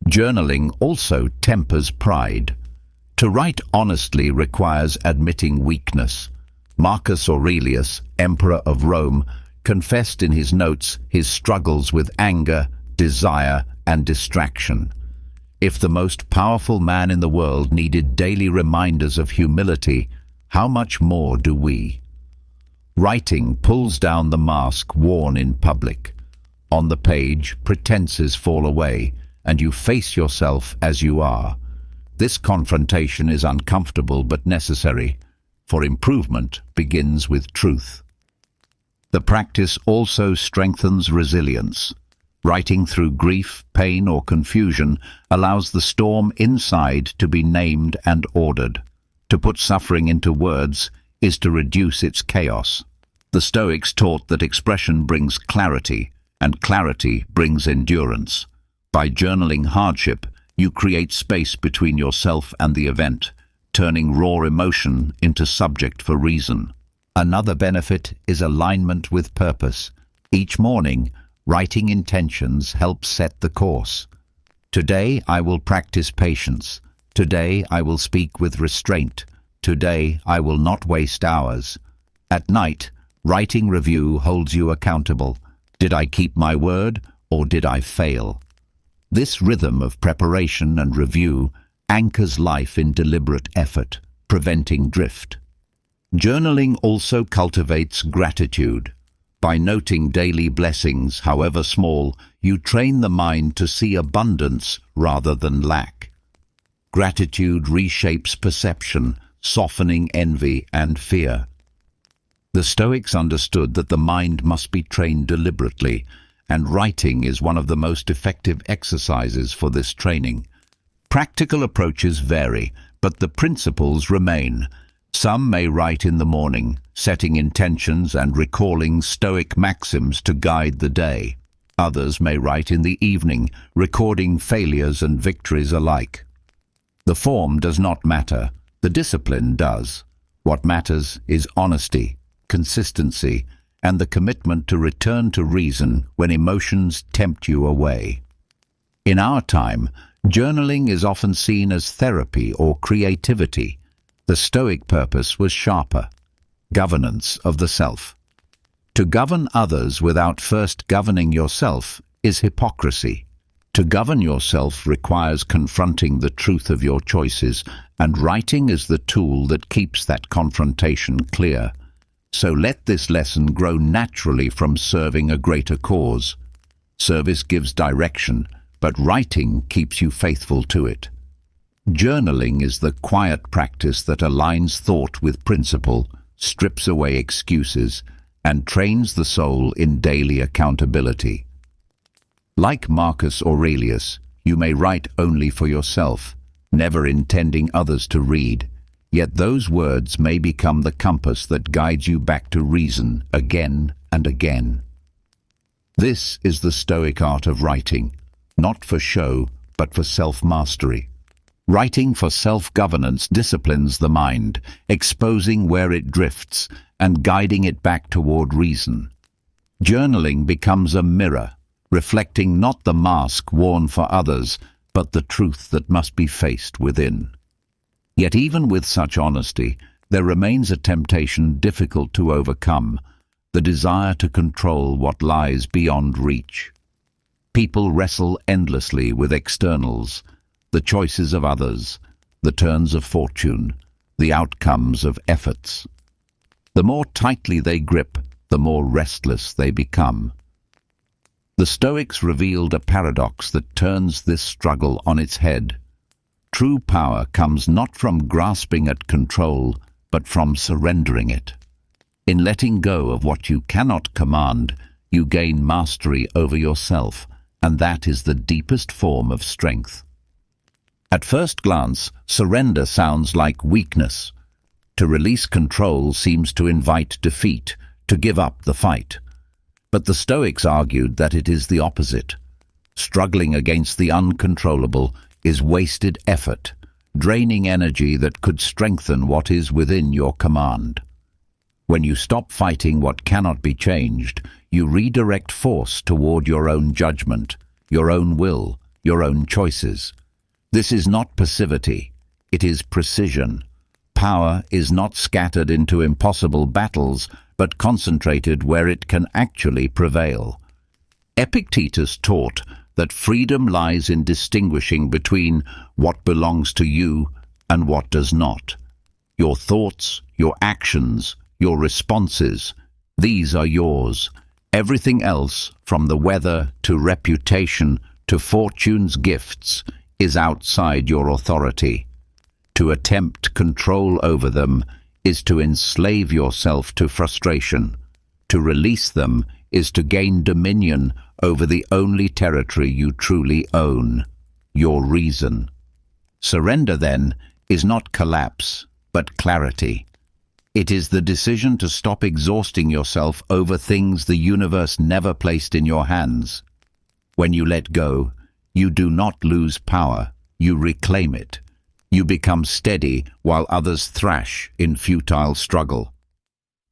Journaling also tempers pride. To write honestly requires admitting weakness. Marcus Aurelius, Emperor of Rome, confessed in his notes his struggles with anger, desire, and distraction. If the most powerful man in the world needed daily reminders of humility, how much more do we? Writing pulls down the mask worn in public. On the page, pretenses fall away, and you face yourself as you are. This confrontation is uncomfortable but necessary, for improvement begins with truth. The practice also strengthens resilience. Writing through grief, pain, or confusion allows the storm inside to be named and ordered. To put suffering into words is to reduce its chaos. The Stoics taught that expression brings clarity, and clarity brings endurance. By journaling hardship, you create space between yourself and the event, turning raw emotion into subject for reason. Another benefit is alignment with purpose. Each morning, writing intentions helps set the course. Today I will practice patience. Today I will speak with restraint. Today I will not waste hours. At night, writing review holds you accountable. Did I keep my word, or did I fail? This rhythm of preparation and review anchors life in deliberate effort, preventing drift. Journaling also cultivates gratitude. By noting daily blessings, however small, you train the mind to see abundance rather than lack. Gratitude reshapes perception, softening envy and fear. The Stoics understood that the mind must be trained deliberately, and writing is one of the most effective exercises for this training. Practical approaches vary, but the principles remain. Some may write in the morning, setting intentions and recalling Stoic maxims to guide the day. Others may write in the evening, recording failures and victories alike. The form does not matter, the discipline does. What matters is honesty, consistency, and the commitment to return to reason when emotions tempt you away. In our time, journaling is often seen as therapy or creativity. The Stoic purpose was sharper: governance of the self. To govern others without first governing yourself is hypocrisy. To govern yourself requires confronting the truth of your choices, and writing is the tool that keeps that confrontation clear. So let this lesson grow naturally from serving a greater cause. Service gives direction, but writing keeps you faithful to it. Journaling is the quiet practice that aligns thought with principle, strips away excuses, and trains the soul in daily accountability. Like Marcus Aurelius, you may write only for yourself, never intending others to read. Yet those words may become the compass that guides you back to reason again and again. This is the Stoic art of writing, not for show, but for self-mastery. Writing for self-governance disciplines the mind, exposing where it drifts and guiding it back toward reason. Journaling becomes a mirror, reflecting not the mask worn for others, but the truth that must be faced within. Yet even with such honesty, there remains a temptation difficult to overcome: the desire to control what lies beyond reach. People wrestle endlessly with externals, the choices of others, the turns of fortune, the outcomes of efforts. The more tightly they grip, the more restless they become. The Stoics revealed a paradox that turns this struggle on its head. True power comes not from grasping at control, but from surrendering it. In letting go of what you cannot command, you gain mastery over yourself, and that is the deepest form of strength. At first glance, surrender sounds like weakness. To release control seems to invite defeat, to give up the fight. But the Stoics argued that it is the opposite. Struggling against the uncontrollable is wasted effort, draining energy that could strengthen what is within your command. When you stop fighting what cannot be changed, you redirect force toward your own judgment, your own will, your own choices. This is not passivity, it is precision. Power is not scattered into impossible battles, but concentrated where it can actually prevail. Epictetus taught that freedom lies in distinguishing between what belongs to you and what does not. Your thoughts, your actions, your responses, these are yours. Everything else, from the weather to reputation to fortune's gifts, is outside your authority. To attempt control over them is to enslave yourself to frustration. To release them is to gain dominion over the only territory you truly own, your reason. Surrender, then, is not collapse, but clarity. It is the decision to stop exhausting yourself over things the universe never placed in your hands. When you let go, you do not lose power, you reclaim it. You become steady while others thrash in futile struggle.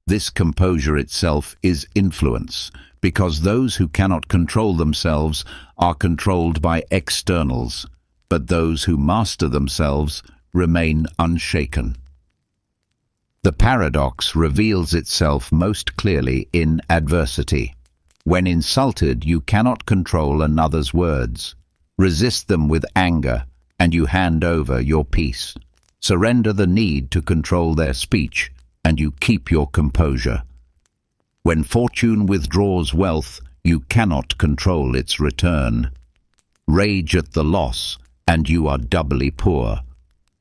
This composure itself is influence, because those who cannot control themselves are controlled by externals, but those who master themselves remain unshaken. The paradox reveals itself most clearly in adversity. When insulted, you cannot control another's words. Resist them with anger, and you hand over your peace. Surrender the need to control their speech, and you keep your composure. When fortune withdraws wealth, you cannot control its return. Rage at the loss, and you are doubly poor.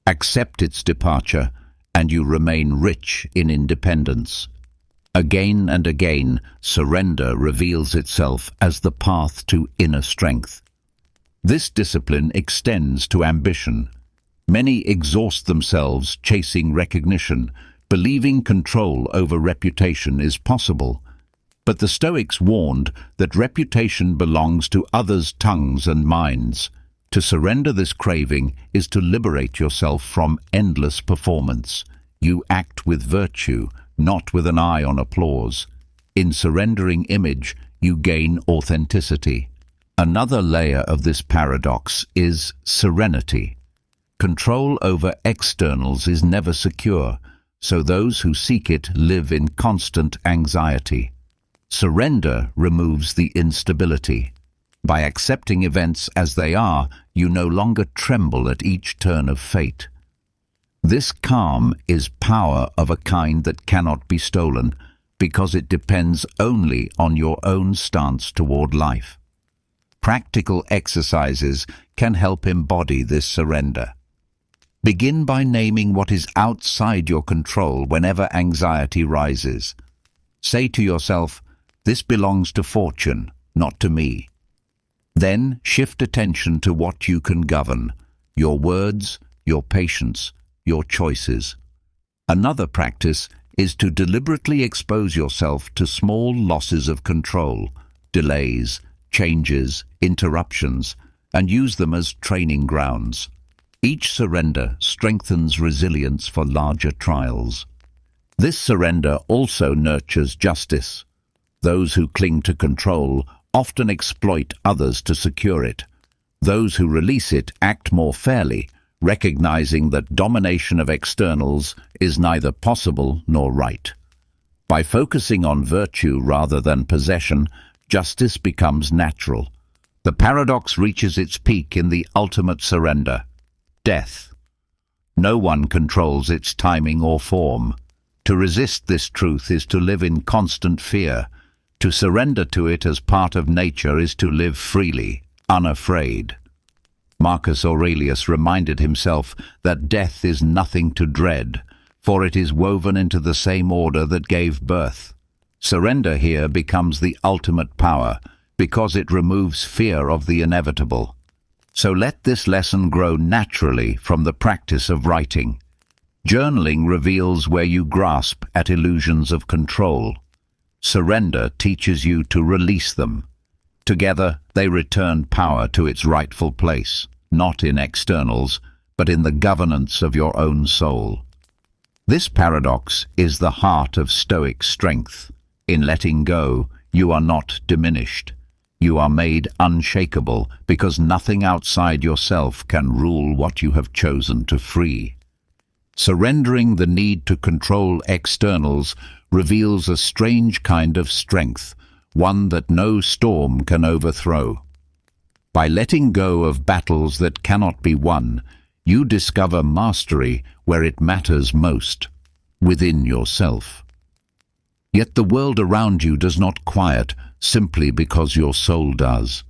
Accept its departure, and you remain rich in independence. Again and again, surrender reveals itself as the path to inner strength. This discipline extends to ambition. Many exhaust themselves chasing recognition, believing control over reputation is possible. But the Stoics warned that reputation belongs to others' tongues and minds. To surrender this craving is to liberate yourself from endless performance. You act with virtue, not with an eye on applause. In surrendering image, you gain authenticity. Another layer of this paradox is serenity. Control over externals is never secure, so those who seek it live in constant anxiety. Surrender removes the instability. By accepting events as they are, you no longer tremble at each turn of fate. This calm is power of a kind that cannot be stolen, because it depends only on your own stance toward life. Practical exercises can help embody this surrender. Begin by naming what is outside your control whenever anxiety rises. Say to yourself, "This belongs to fortune, not to me." Then shift attention to what you can govern: your words, your patience, your choices. Another practice is to deliberately expose yourself to small losses of control, delays, changes, interruptions, and use them as training grounds. Each surrender strengthens resilience for larger trials. This surrender also nurtures justice. Those who cling to control often exploit others to secure it. Those who release it act more fairly, recognizing that domination of externals is neither possible nor right. By focusing on virtue rather than possession, justice becomes natural. The paradox reaches its peak in the ultimate surrender: death. No one controls its timing or form. To resist this truth is to live in constant fear. To surrender to it as part of nature is to live freely, unafraid. Marcus Aurelius reminded himself that death is nothing to dread, for it is woven into the same order that gave birth. Surrender here becomes the ultimate power, because it removes fear of the inevitable. So let this lesson grow naturally from the practice of writing. Journaling reveals where you grasp at illusions of control. Surrender teaches you to release them. Together, they return power to its rightful place, not in externals, but in the governance of your own soul. This paradox is the heart of Stoic strength. In letting go, you are not diminished. You are made unshakable, because nothing outside yourself can rule what you have chosen to free. Surrendering the need to control externals reveals a strange kind of strength, one that no storm can overthrow. By letting go of battles that cannot be won, you discover mastery where it matters most, within yourself. Yet the world around you does not quiet simply because your soul does.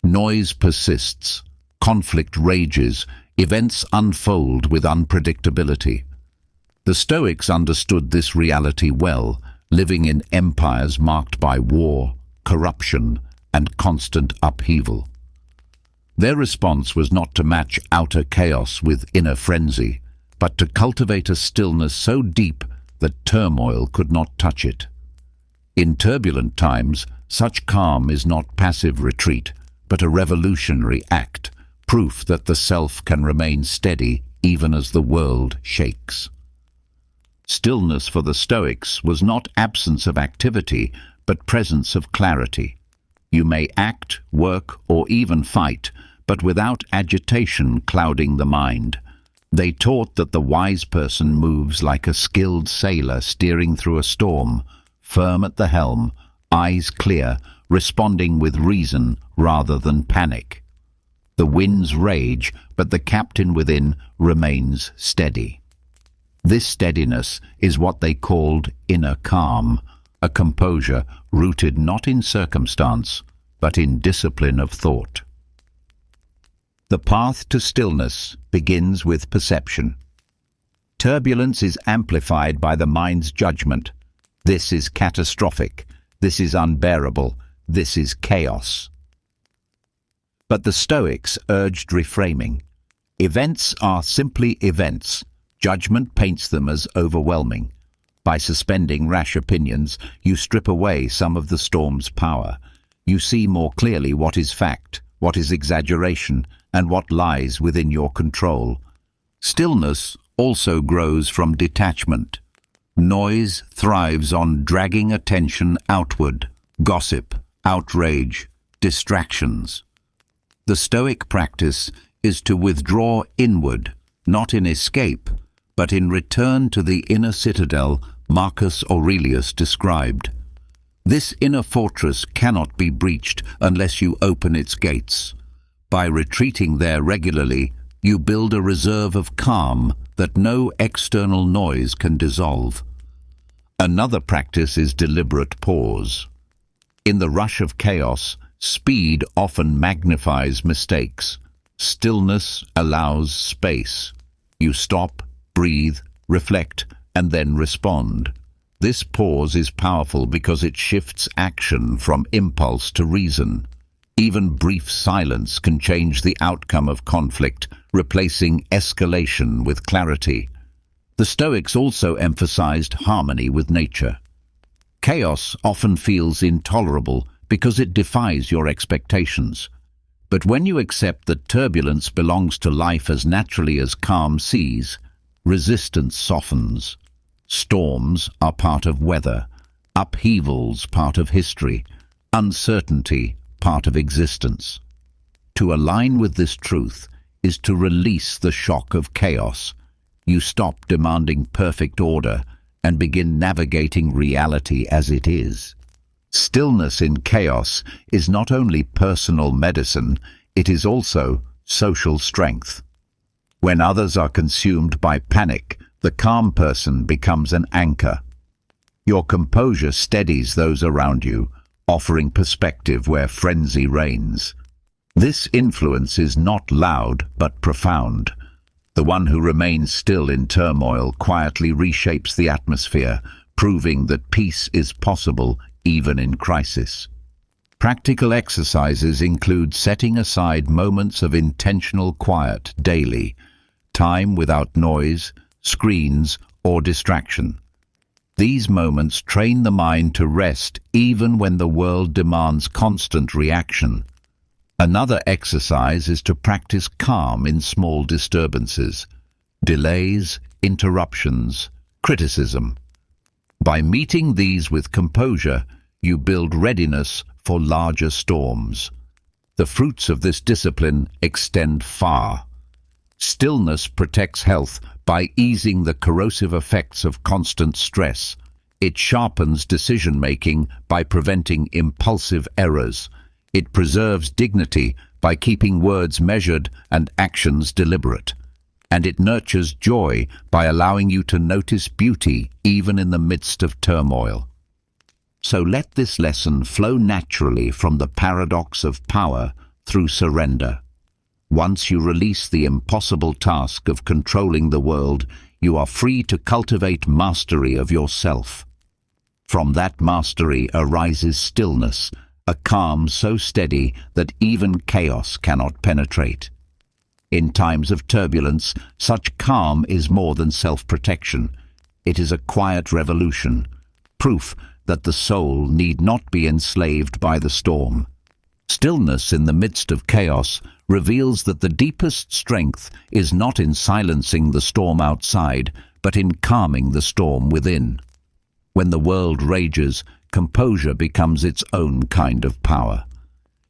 Noise persists, conflict rages, events unfold with unpredictability. The Stoics understood this reality well, living in empires marked by war, corruption, and constant upheaval. Their response was not to match outer chaos with inner frenzy, but to cultivate a stillness so deep that turmoil could not touch it. In turbulent times, such calm is not passive retreat, but a revolutionary act, proof that the self can remain steady even as the world shakes. Stillness for the Stoics was not absence of activity, but presence of clarity. You may act, work, or even fight, but without agitation clouding the mind. They taught that the wise person moves like a skilled sailor steering through a storm, firm at the helm, eyes clear, responding with reason rather than panic. The winds rage, but the captain within remains steady. This steadiness is what they called inner calm, a composure rooted not in circumstance, but in discipline of thought. The path to stillness begins with perception. Turbulence is amplified by the mind's judgment. This is catastrophic. This is unbearable. This is chaos. But the Stoics urged reframing. Events are simply events. Judgment paints them as overwhelming. By suspending rash opinions, you strip away some of the storm's power. You see more clearly what is fact, what is exaggeration, and what lies within your control. Stillness also grows from detachment. Noise thrives on dragging attention outward, gossip, outrage, distractions. The Stoic practice is to withdraw inward, not in escape, but in return to the inner citadel Marcus Aurelius described. This inner fortress cannot be breached unless you open its gates. By retreating there regularly, you build a reserve of calm that no external noise can dissolve. Another practice is deliberate pause. In the rush of chaos, speed often magnifies mistakes. Stillness allows space. You stop, breathe, reflect, and then respond. This pause is powerful because it shifts action from impulse to reason. Even brief silence can change the outcome of conflict, replacing escalation with clarity. The Stoics also emphasized harmony with nature. Chaos often feels intolerable because it defies your expectations. But when you accept that turbulence belongs to life as naturally as calm seas, resistance softens. Storms are part of weather, upheavals part of history, uncertainty part of existence. To align with this truth is to release the shock of chaos. You stop demanding perfect order and begin navigating reality as it is. Stillness in chaos is not only personal medicine, it is also social strength. When others are consumed by panic, the calm person becomes an anchor. Your composure steadies those around you, offering perspective where frenzy reigns. This influence is not loud but profound. The one who remains still in turmoil quietly reshapes the atmosphere, proving that peace is possible even in crisis. Practical exercises include setting aside moments of intentional quiet daily, time without noise, screens, or distraction. These moments train the mind to rest even when the world demands constant reaction. Another exercise is to practice calm in small disturbances, delays, interruptions, criticism. By meeting these with composure, you build readiness for larger storms. The fruits of this discipline extend far. Stillness protects health by easing the corrosive effects of constant stress. It sharpens decision-making by preventing impulsive errors. It preserves dignity by keeping words measured and actions deliberate. And it nurtures joy by allowing you to notice beauty even in the midst of turmoil. So let this lesson flow naturally from the paradox of power through surrender. Once you release the impossible task of controlling the world, you are free to cultivate mastery of yourself. From that mastery arises stillness, a calm so steady that even chaos cannot penetrate. In times of turbulence, such calm is more than self-protection. It is a quiet revolution, proof that the soul need not be enslaved by the storm. Stillness in the midst of chaos reveals that the deepest strength is not in silencing the storm outside, but in calming the storm within. When the world rages, composure becomes its own kind of power.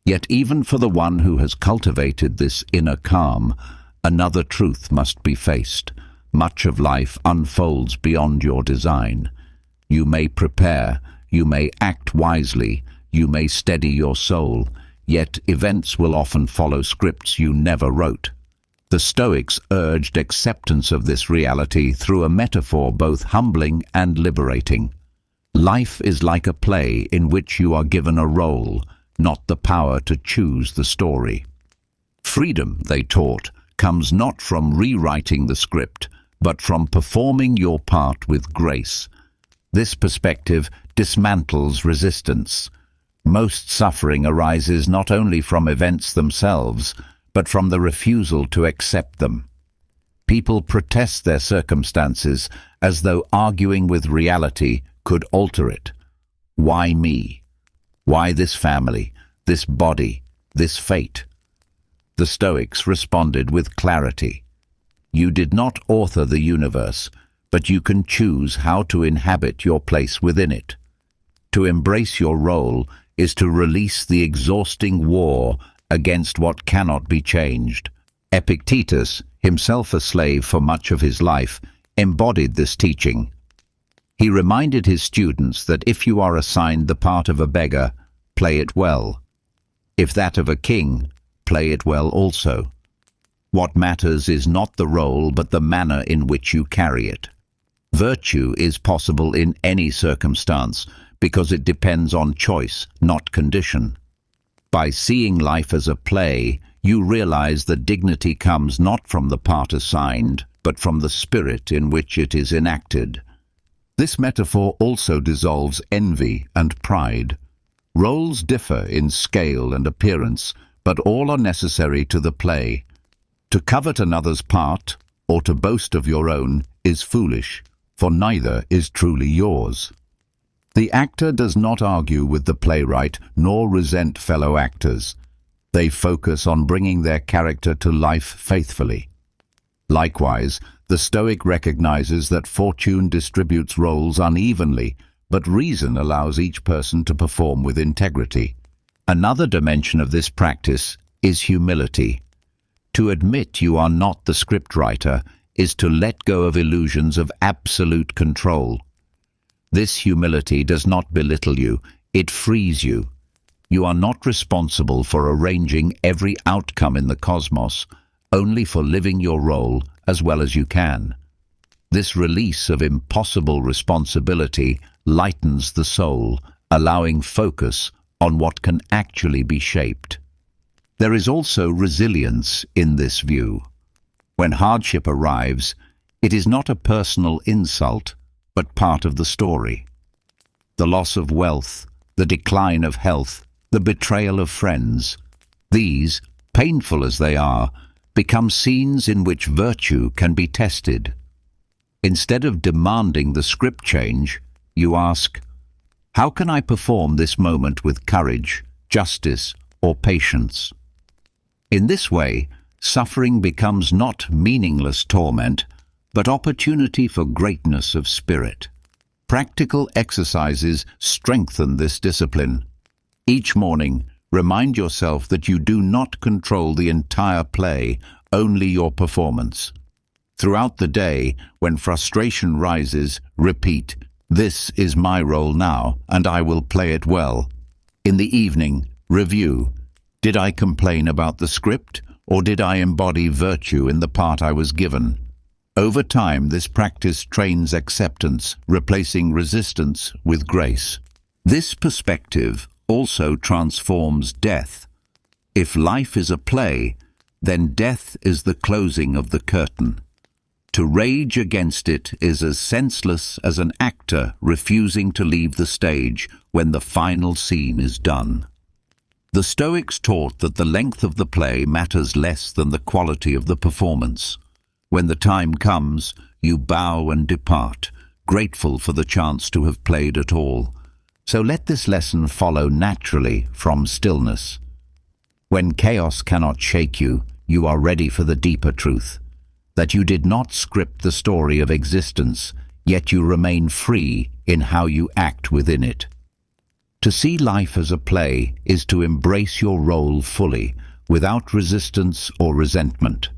Yet even for the one who has cultivated this inner calm, Another truth must be faced. Much of life unfolds beyond your design. You may prepare, you may act wisely, you may steady your soul, yet events will often follow scripts you never wrote. The Stoics urged acceptance of this reality through a metaphor both humbling and liberating. Life is like a play in which you are given a role, not the power to choose the story. Freedom, they taught, comes not from rewriting the script, but from performing your part with grace. This perspective dismantles resistance. Most suffering arises not only from events themselves, but from the refusal to accept them. People protest their circumstances as though arguing with reality could alter it. Why me? Why this family, this body, this fate? The Stoics responded with clarity. You did not author the universe, but you can choose how to inhabit your place within it. To embrace your role is to release the exhausting war against what cannot be changed. Epictetus, himself a slave for much of his life, embodied this teaching. He reminded his students that if you are assigned the part of a beggar, play it well. If that of a king, play it well also. What matters is not the role but the manner in which you carry it. Virtue is possible in any circumstance because it depends on choice, not condition. By seeing life as a play, you realize that dignity comes not from the part assigned, but from the spirit in which it is enacted. This metaphor also dissolves envy and pride. Roles differ in scale and appearance, but all are necessary to the play. To covet another's part, or to boast of your own, is foolish, for neither is truly yours. The actor does not argue with the playwright, nor resent fellow actors. They focus on bringing their character to life faithfully. Likewise, the Stoic recognizes that fortune distributes roles unevenly, but reason allows each person to perform with integrity. Another dimension of this practice is humility. To admit you are not the scriptwriter is to let go of illusions of absolute control. This humility does not belittle you, it frees you. You are not responsible for arranging every outcome in the cosmos, only for living your role as well as you can. This release of impossible responsibility lightens the soul, allowing focus on what can actually be shaped. There is also resilience in this view. When hardship arrives, it is not a personal insult, but part of the story. The loss of wealth, the decline of health, the betrayal of friends, these, painful as they are, become scenes in which virtue can be tested. Instead of demanding the script change, you ask, how can I perform this moment with courage, justice, or patience? In this way, suffering becomes not meaningless torment, but opportunity for greatness of spirit. Practical exercises strengthen this discipline. Each morning, remind yourself that you do not control the entire play, only your performance. Throughout the day, when frustration rises, repeat, "This is my role now, and I will play it well." In the evening, review. Did I complain about the script, or did I embody virtue in the part I was given? Over time, this practice trains acceptance, replacing resistance with grace. This perspective also transforms death. If life is a play, then death is the closing of the curtain. To rage against it is as senseless as an actor refusing to leave the stage when the final scene is done. The Stoics taught that the length of the play matters less than the quality of the performance. When the time comes, you bow and depart, grateful for the chance to have played at all. So let this lesson follow naturally from stillness. When chaos cannot shake you, you are ready for the deeper truth, that you did not script the story of existence, yet you remain free in how you act within it. To see life as a play is to embrace your role fully, without resistance or resentment.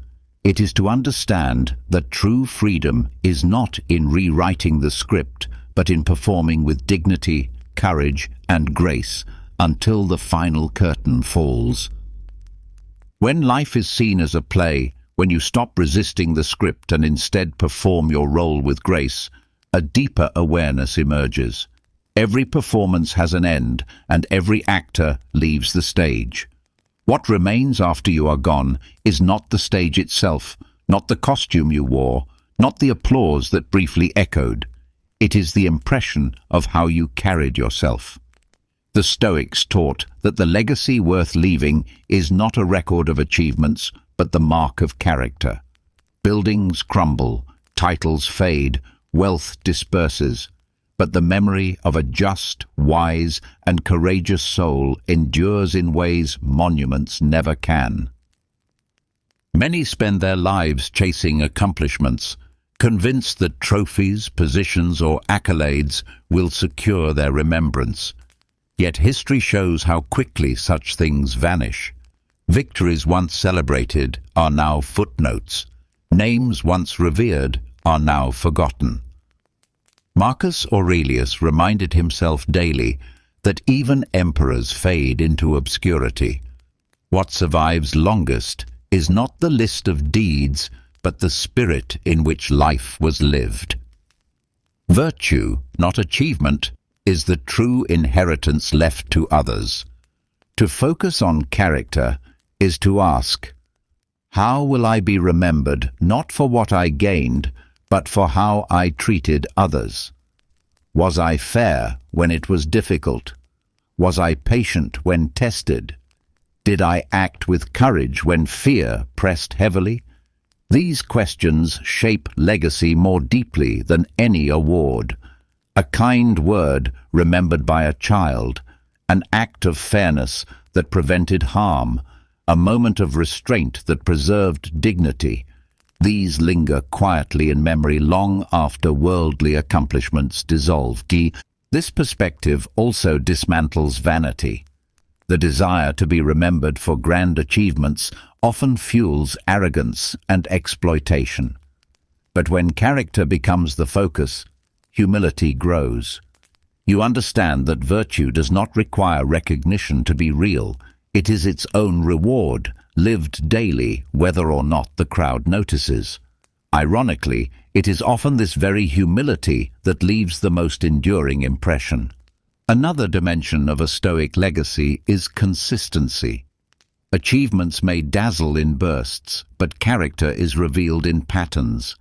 It is to understand that true freedom is not in rewriting the script, but in performing with dignity, courage, and grace until the final curtain falls. When life is seen as a play, when you stop resisting the script and instead perform your role with grace, a deeper awareness emerges. Every performance has an end, and every actor leaves the stage. What remains after you are gone is not the stage itself, not the costume you wore, not the applause that briefly echoed. It is the impression of how you carried yourself. The Stoics taught that the legacy worth leaving is not a record of achievements, but the mark of character. Buildings crumble, titles fade, wealth disperses, but the memory of a just, wise, and courageous soul endures in ways monuments never can. Many spend their lives chasing accomplishments, convinced that trophies, positions, or accolades will secure their remembrance. Yet history shows how quickly such things vanish. Victories once celebrated are now footnotes. Names once revered are now forgotten. Marcus Aurelius reminded himself daily that even emperors fade into obscurity. What survives longest is not the list of deeds, but the spirit in which life was lived. Virtue, not achievement, is the true inheritance left to others. To focus on character is to ask, how will I be remembered not for what I gained, but for how I treated others? Was I fair when it was difficult? Was I patient when tested? Did I act with courage when fear pressed heavily? These questions shape legacy more deeply than any award. A kind word remembered by a child, an act of fairness that prevented harm, a moment of restraint that preserved dignity. These linger quietly in memory long after worldly accomplishments dissolve. This perspective also dismantles vanity. The desire to be remembered for grand achievements often fuels arrogance and exploitation. But when character becomes the focus, humility grows. You understand that virtue does not require recognition to be real. It is its own reward, lived daily, whether or not the crowd notices. Ironically, it is often this very humility that leaves the most enduring impression. Another dimension of a Stoic legacy is consistency. Achievements may dazzle in bursts, but character is revealed in patterns.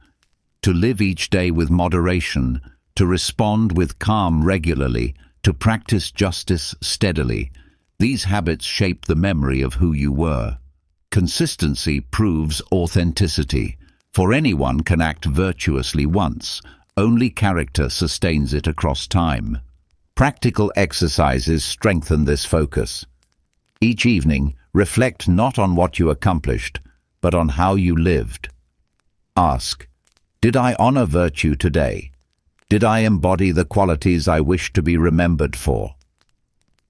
To live each day with moderation, to respond with calm regularly, to practice justice steadily, these habits shape the memory of who you were. Consistency proves authenticity, for anyone can act virtuously once, only character sustains it across time. Practical exercises strengthen this focus. Each evening, reflect not on what you accomplished, but on how you lived. Ask, did I honor virtue today? Did I embody the qualities I wish to be remembered for?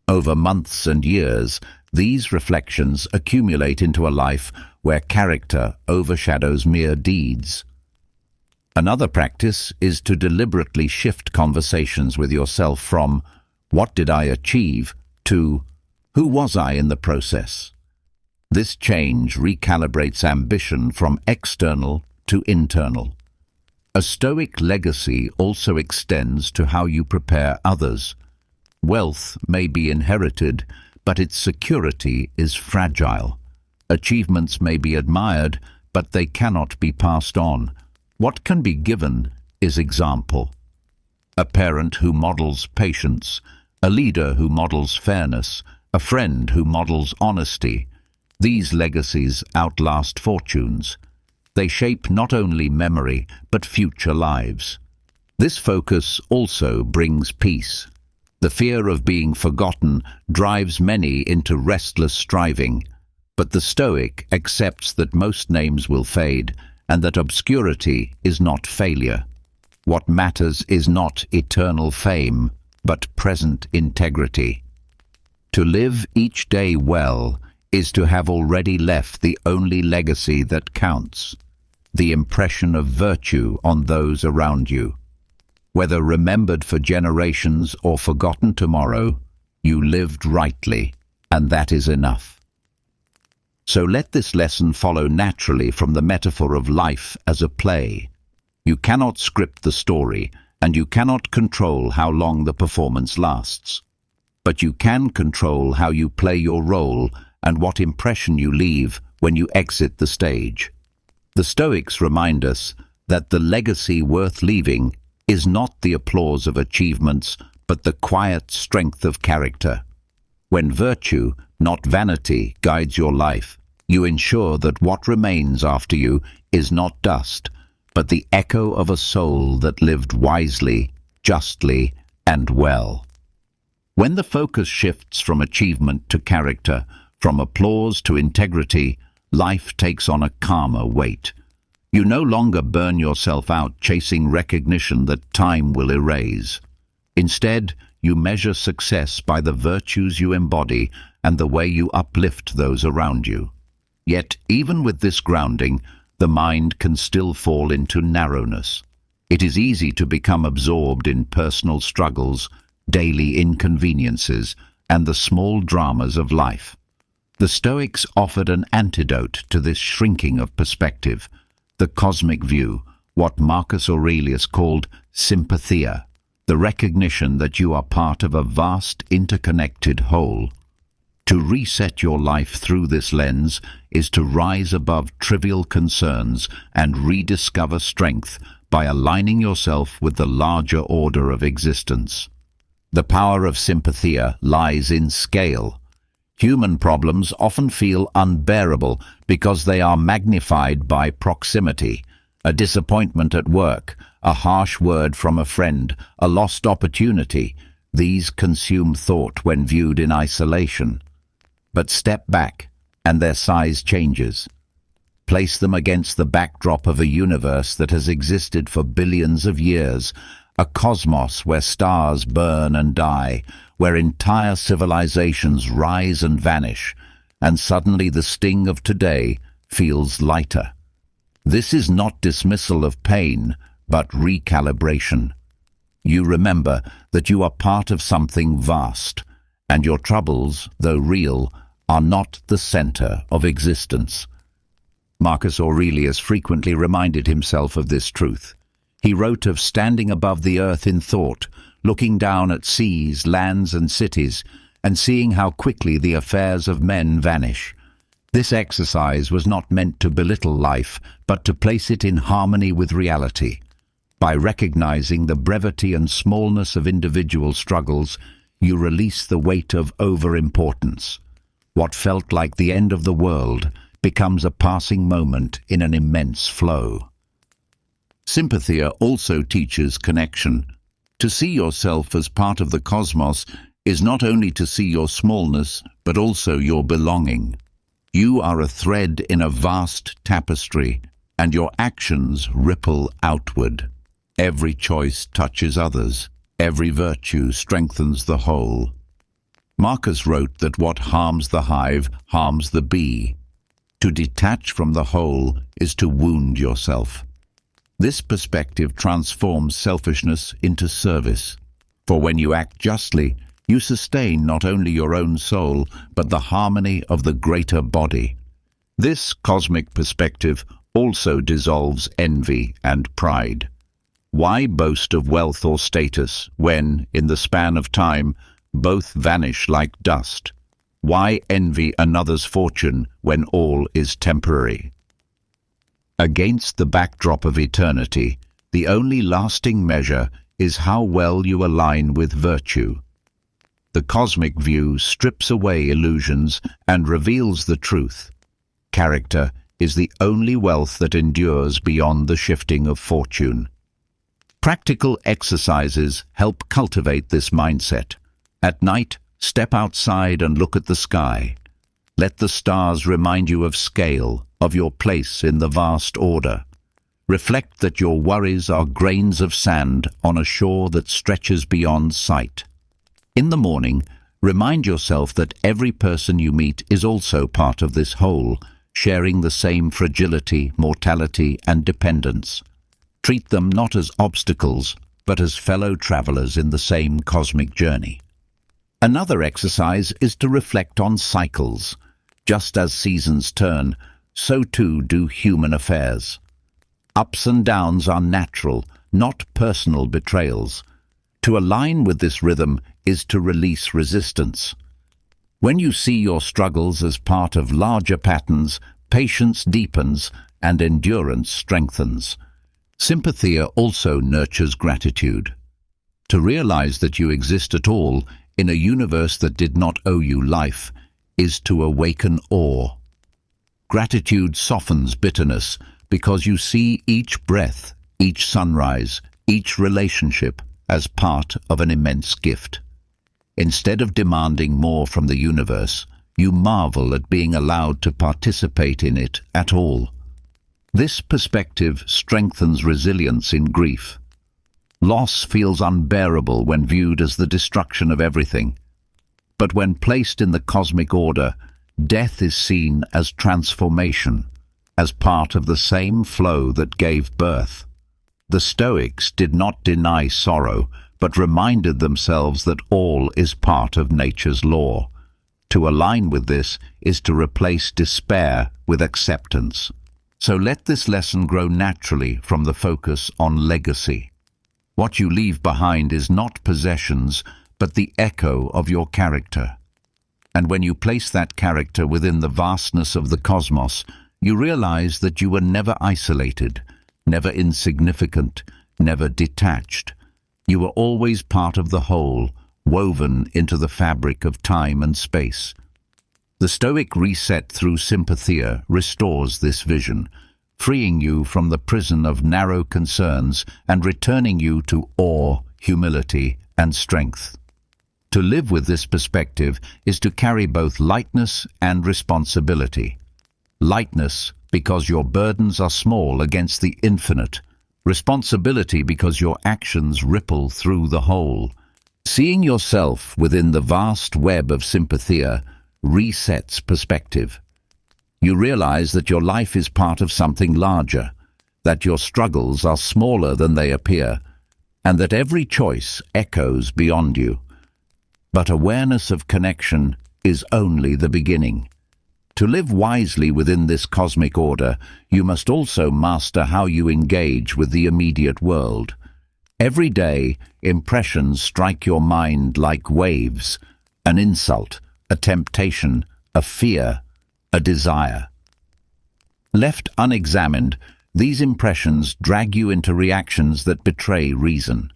Over months and years, these reflections accumulate into a life where character overshadows mere deeds. Another practice is to deliberately shift conversations with yourself from "what did I achieve?" to "who was I in the process?" This change recalibrates ambition from external to internal. A Stoic legacy also extends to how you prepare others. Wealth may be inherited, but its security is fragile. Achievements may be admired, but they cannot be passed on. What can be given is example. A parent who models patience, a leader who models fairness, a friend who models honesty. These legacies outlast fortunes. They shape not only memory, but future lives. This focus also brings peace. The fear of being forgotten drives many into restless striving, but the Stoic accepts that most names will fade and that obscurity is not failure. What matters is not eternal fame, but present integrity. To live each day well is to have already left the only legacy that counts. the impression of virtue on those around you. Whether remembered for generations or forgotten tomorrow, you lived rightly, and that is enough. So let this lesson follow naturally from the metaphor of life as a play. You cannot script the story, and you cannot control how long the performance lasts. But you can control how you play your role and what impression you leave when you exit the stage. The Stoics remind us that the legacy worth leaving is not the applause of achievements, but the quiet strength of character. When virtue, not vanity, guides your life, you ensure that what remains after you is not dust, but the echo of a soul that lived wisely, justly, and well. When the focus shifts from achievement to character, from applause to integrity, life takes on a calmer weight. You no longer burn yourself out chasing recognition that time will erase. Instead, you measure success by the virtues you embody and the way you uplift those around you. Yet, even with this grounding, the mind can still fall into narrowness. It is easy to become absorbed in personal struggles, daily inconveniences, and the small dramas of life. The Stoics offered an antidote to this shrinking of perspective, the cosmic view, what Marcus Aurelius called sympathia, the recognition that you are part of a vast, interconnected whole. To reset your life through this lens is to rise above trivial concerns and rediscover strength by aligning yourself with the larger order of existence. The power of sympathia lies in scale. Human problems often feel unbearable because they are magnified by proximity. A disappointment at work, a harsh word from a friend, a lost opportunity. These consume thought when viewed in isolation. But step back, and their size changes. Place them against the backdrop of a universe that has existed for billions of years, a cosmos where stars burn and die, where entire civilizations rise and vanish, and suddenly the sting of today feels lighter. This is not dismissal of pain, but recalibration. You remember that you are part of something vast, and your troubles, though real, are not the center of existence. Marcus Aurelius frequently reminded himself of this truth. He wrote of standing above the earth in thought, looking down at seas, lands, and cities, and seeing how quickly the affairs of men vanish. This exercise was not meant to belittle life, but to place it in harmony with reality. By recognizing the brevity and smallness of individual struggles, you release the weight of overimportance. What felt like the end of the world becomes a passing moment in an immense flow. Sympathia also teaches connection. To see yourself as part of the cosmos is not only to see your smallness, but also your belonging. You are a thread in a vast tapestry, and your actions ripple outward. Every choice touches others. Every virtue strengthens the whole. Marcus wrote that what harms the hive harms the bee. To detach from the whole is to wound yourself. This perspective transforms selfishness into service. For when you act justly, you sustain not only your own soul, but the harmony of the greater body. This cosmic perspective also dissolves envy and pride. Why boast of wealth or status when, in the span of time, both vanish like dust? Why envy another's fortune when all is temporary? Against the backdrop of eternity, the only lasting measure is how well you align with virtue. The cosmic view strips away illusions and reveals the truth. Character is the only wealth that endures beyond the shifting of fortune. Practical exercises help cultivate this mindset. At night, step outside and look at the sky. Let the stars remind you of scale, of your place in the vast order. Reflect that your worries are grains of sand on a shore that stretches beyond sight. In the morning, remind yourself that every person you meet is also part of this whole, sharing the same fragility, mortality, and dependence. Treat them not as obstacles, but as fellow travelers in the same cosmic journey. Another exercise is to reflect on cycles. Just as seasons turn, so too do human affairs. Ups and downs are natural, not personal betrayals. To align with this rhythm is to release resistance. When you see your struggles as part of larger patterns, patience deepens and endurance strengthens. Sympathia also nurtures gratitude. To realize that you exist at all in a universe that did not owe you life is to awaken awe. Gratitude softens bitterness because you see each breath, each sunrise, each relationship as part of an immense gift. Instead of demanding more from the universe, you marvel at being allowed to participate in it at all. This perspective strengthens resilience in grief. Loss feels unbearable when viewed as the destruction of everything. But when placed in the cosmic order, death is seen as transformation, as part of the same flow that gave birth. The Stoics did not deny sorrow, but reminded themselves that all is part of nature's law. To align with this is to replace despair with acceptance. So let this lesson grow naturally from the focus on legacy. What you leave behind is not possessions, but the echo of your character. And when you place that character within the vastness of the cosmos, you realize that you were never isolated, never insignificant, never detached. You were always part of the whole, woven into the fabric of time and space. The Stoic reset through sympathia restores this vision, freeing you from the prison of narrow concerns and returning you to awe, humility, and strength. To live with this perspective is to carry both lightness and responsibility. Lightness because your burdens are small against the infinite. Responsibility because your actions ripple through the whole. Seeing yourself within the vast web of sympathia resets perspective. You realize that your life is part of something larger, that your struggles are smaller than they appear, and that every choice echoes beyond you. But awareness of connection is only the beginning. To live wisely within this cosmic order, you must also master how you engage with the immediate world. Every day, impressions strike your mind like waves, an insult, a temptation, a fear, a desire. Left unexamined, these impressions drag you into reactions that betray reason.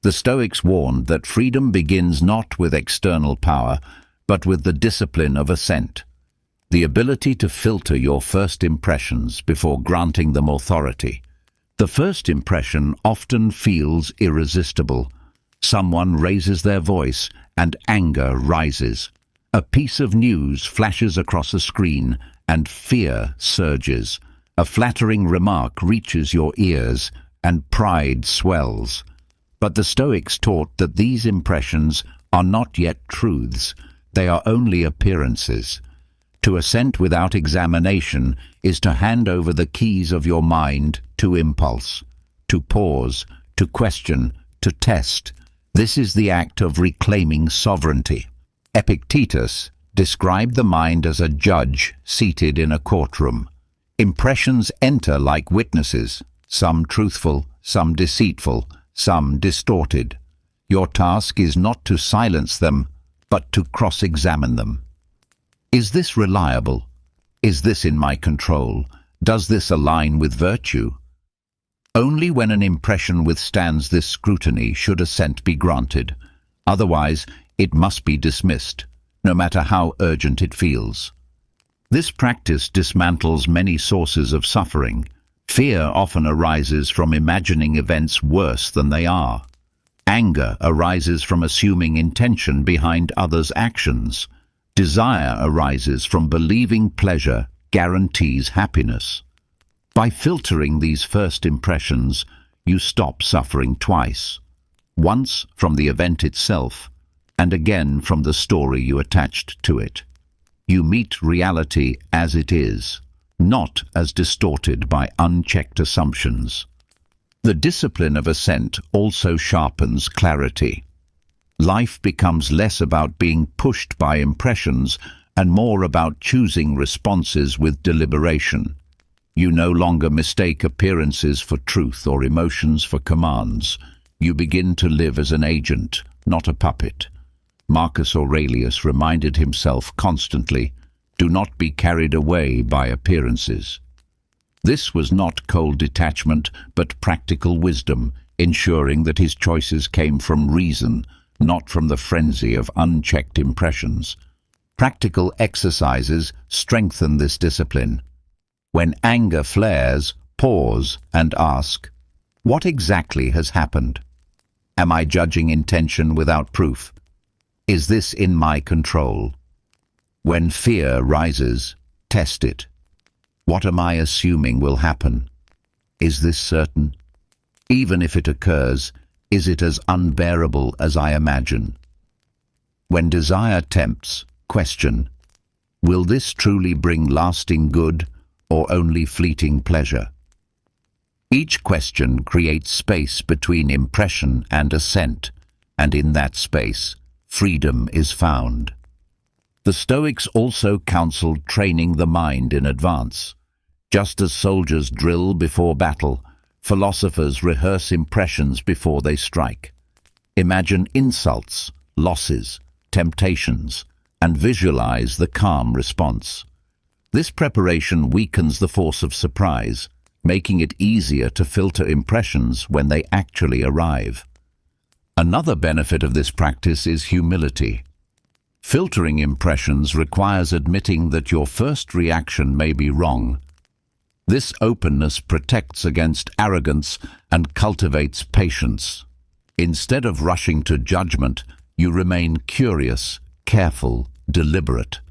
The Stoics warned that freedom begins not with external power, but with the discipline of assent. The ability to filter your first impressions before granting them authority. The first impression often feels irresistible. Someone raises their voice and anger rises. A piece of news flashes across a screen and fear surges. A flattering remark reaches your ears and pride swells. But the Stoics taught that these impressions are not yet truths. They are only appearances. To assent without examination is to hand over the keys of your mind to impulse, to pause, to question, to test. This is the act of reclaiming sovereignty. Epictetus described the mind as a judge seated in a courtroom. Impressions enter like witnesses, some truthful, some deceitful, some distorted. Your task is not to silence them, but to cross-examine them. Is this reliable? Is this in my control? Does this align with virtue? Only when an impression withstands this scrutiny should assent be granted. Otherwise, it must be dismissed, no matter how urgent it feels. This practice dismantles many sources of suffering. Fear often arises from imagining events worse than they are. Anger arises from assuming intention behind others' actions. Desire arises from believing pleasure guarantees happiness. By filtering these first impressions, you stop suffering twice. Once from the event itself, and again from the story you attached to it. You meet reality as it is, not as distorted by unchecked assumptions. The discipline of assent also sharpens clarity. Life becomes less about being pushed by impressions and more about choosing responses with deliberation. You no longer mistake appearances for truth or emotions for commands. You begin to live as an agent, not a puppet. Marcus Aurelius reminded himself constantly, "Do not be carried away by appearances." This was not cold detachment, but practical wisdom, ensuring that his choices came from reason, not from the frenzy of unchecked impressions. Practical exercises strengthen this discipline. When anger flares, pause and ask, "What exactly has happened? Am I judging intention without proof? Is this in my control?" When fear rises, test it. What am I assuming will happen? Is this certain? Even if it occurs, is it as unbearable as I imagine? When desire tempts, question, will this truly bring lasting good or only fleeting pleasure? Each question creates space between impression and assent, and in that space, freedom is found. The Stoics also counseled training the mind in advance. Just as soldiers drill before battle, philosophers rehearse impressions before they strike. Imagine insults, losses, temptations, and visualize the calm response. This preparation weakens the force of surprise, making it easier to filter impressions when they actually arrive. Another benefit of this practice is humility. Filtering impressions requires admitting that your first reaction may be wrong. This openness protects against arrogance and cultivates patience. Instead of rushing to judgment, you remain curious, careful, deliberate.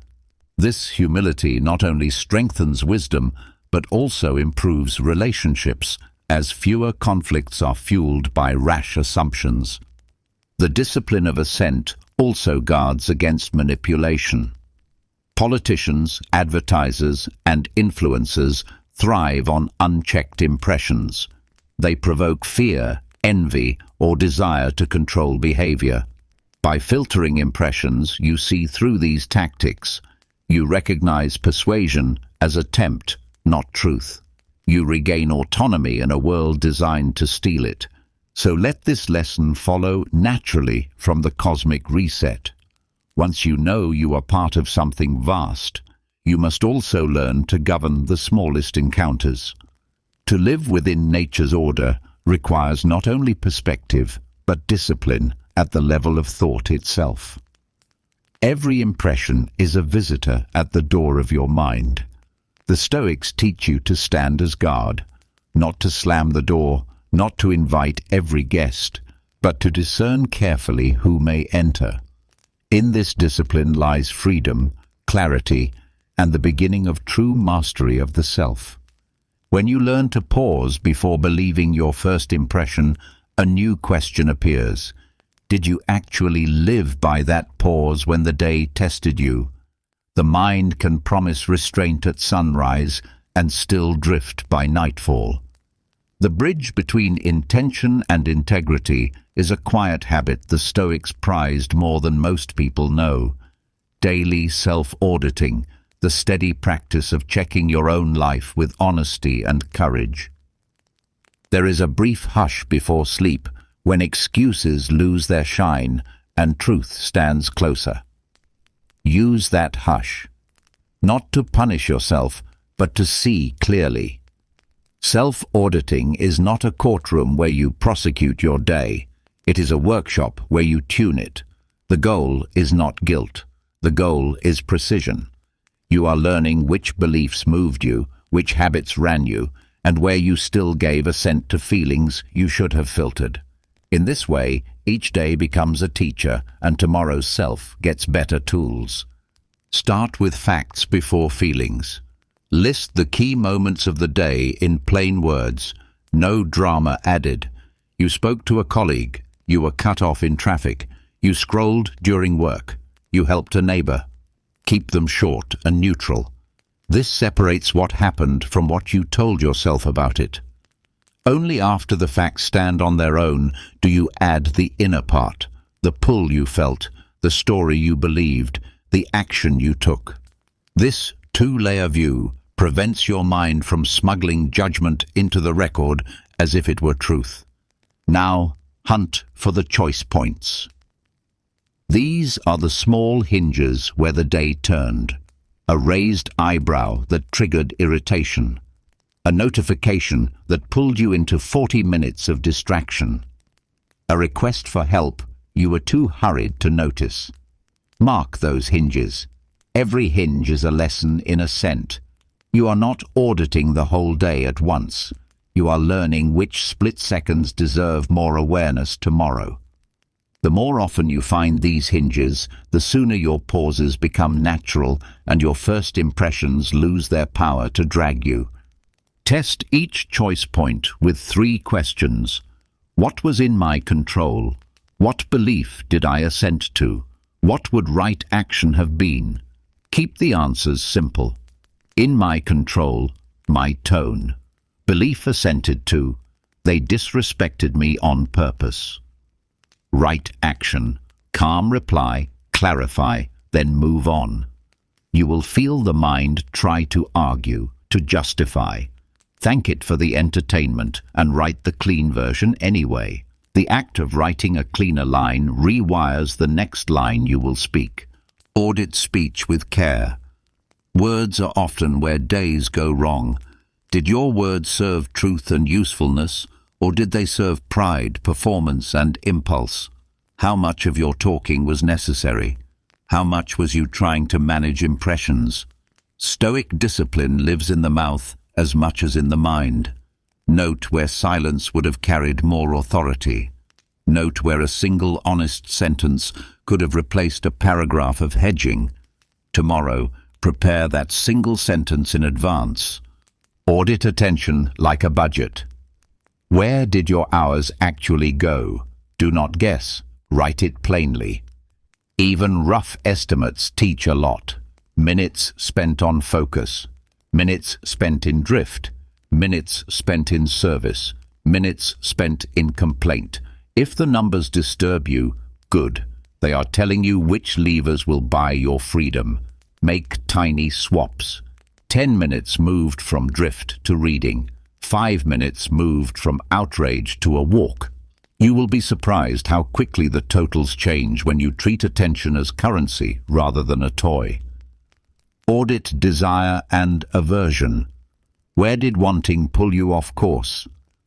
This humility not only strengthens wisdom, but also improves relationships, as fewer conflicts are fueled by rash assumptions. The discipline of assent also guards against manipulation. Politicians, advertisers, and influencers thrive on unchecked impressions. They provoke fear, envy, or desire to control behavior. By filtering impressions, you see through these tactics. You recognize persuasion as attempt, not truth. You regain autonomy in a world designed to steal it. So let this lesson follow naturally from the cosmic reset. Once you know you are part of something vast, you must also learn to govern the smallest encounters. To live within nature's order requires not only perspective, but discipline at the level of thought itself. Every impression is a visitor at the door of your mind. The Stoics teach you to stand as guard, not to slam the door, not to invite every guest, but to discern carefully who may enter. In this discipline lies freedom, clarity, and the beginning of true mastery of the self. When you learn to pause before believing your first impression, a new question appears. Did you actually live by that pause when the day tested you? The mind can promise restraint at sunrise and still drift by nightfall. The bridge between intention and integrity is a quiet habit the Stoics prized more than most people know. Daily self-auditing, the steady practice of checking your own life with honesty and courage. There is a brief hush before sleep when excuses lose their shine and truth stands closer. Use that hush, not to punish yourself, but to see clearly. Self-auditing is not a courtroom where you prosecute your day. It is a workshop where you tune it. The goal is not guilt. The goal is precision. You are learning which beliefs moved you, which habits ran you, and where you still gave assent to feelings you should have filtered. In this way, each day becomes a teacher, and tomorrow's self gets better tools. Start with facts before feelings. List the key moments of the day in plain words, no drama added. You spoke to a colleague, you were cut off in traffic, you scrolled during work, you helped a neighbor. Keep them short and neutral. This separates what happened from what you told yourself about it. Only after the facts stand on their own do you add the inner part, the pull you felt, the story you believed, the action you took. This two-layer view prevents your mind from smuggling judgment into the record as if it were truth. Now, hunt for the choice points. These are the small hinges where the day turned. A raised eyebrow that triggered irritation. A notification that pulled you into 40 minutes of distraction. A request for help you were too hurried to notice. Mark those hinges. Every hinge is a lesson in ascent. You are not auditing the whole day at once. You are learning which split seconds deserve more awareness tomorrow. The more often you find these hinges, the sooner your pauses become natural and your first impressions lose their power to drag you. Test each choice point with 3 questions. What was in my control? What belief did I assent to? What would right action have been? Keep the answers simple. In my control, my tone. Belief assented to, they disrespected me on purpose. Right action, calm reply, clarify, then move on. You will feel the mind try to argue, to justify. Thank it for the entertainment and write the clean version anyway. The act of writing a cleaner line rewires the next line you will speak. Audit speech with care. Words are often where days go wrong. Did your words serve truth and usefulness, or did they serve pride, performance, and impulse? How much of your talking was necessary? How much was you trying to manage impressions? Stoic discipline lives in the mouth as much as in the mind. Note where silence would have carried more authority. Note where a single honest sentence could have replaced a paragraph of hedging. Tomorrow, prepare that single sentence in advance. Audit attention like a budget. Where did your hours actually go? Do not guess. Write it plainly. Even rough estimates teach a lot. Minutes spent on focus. Minutes spent in drift. Minutes spent in service. Minutes spent in complaint. If the numbers disturb you, good. They are telling you which levers will buy your freedom. Make tiny swaps. 10 minutes moved from drift to reading. 5 minutes moved from outrage to a walk. You will be surprised how quickly the totals change when you treat attention as currency rather than a toy. Audit desire and aversion. Where did wanting pull you off course?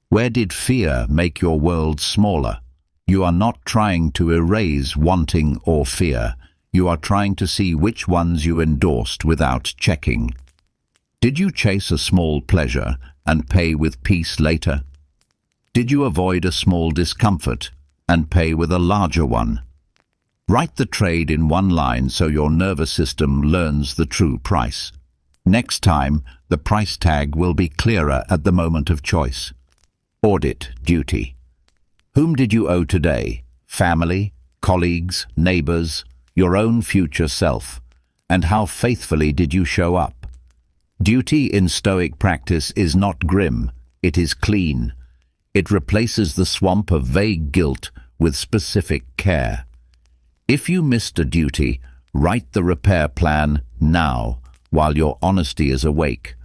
Where did fear make your world smaller? You are not trying to erase wanting or fear. You are trying to see which ones you endorsed without checking. Did you chase a small pleasure and pay with peace later? Did you avoid a small discomfort and pay with a larger one? Write the trade in one line so your nervous system learns the true price. Next time, the price tag will be clearer at the moment of choice. Audit duty. Whom did you owe today? Family, colleagues, neighbors, your own future self? And how faithfully did you show up? Duty in Stoic practice is not grim, it is clean. It replaces the swamp of vague guilt with specific care. If you missed a duty, write the repair plan now, while your honesty is awake.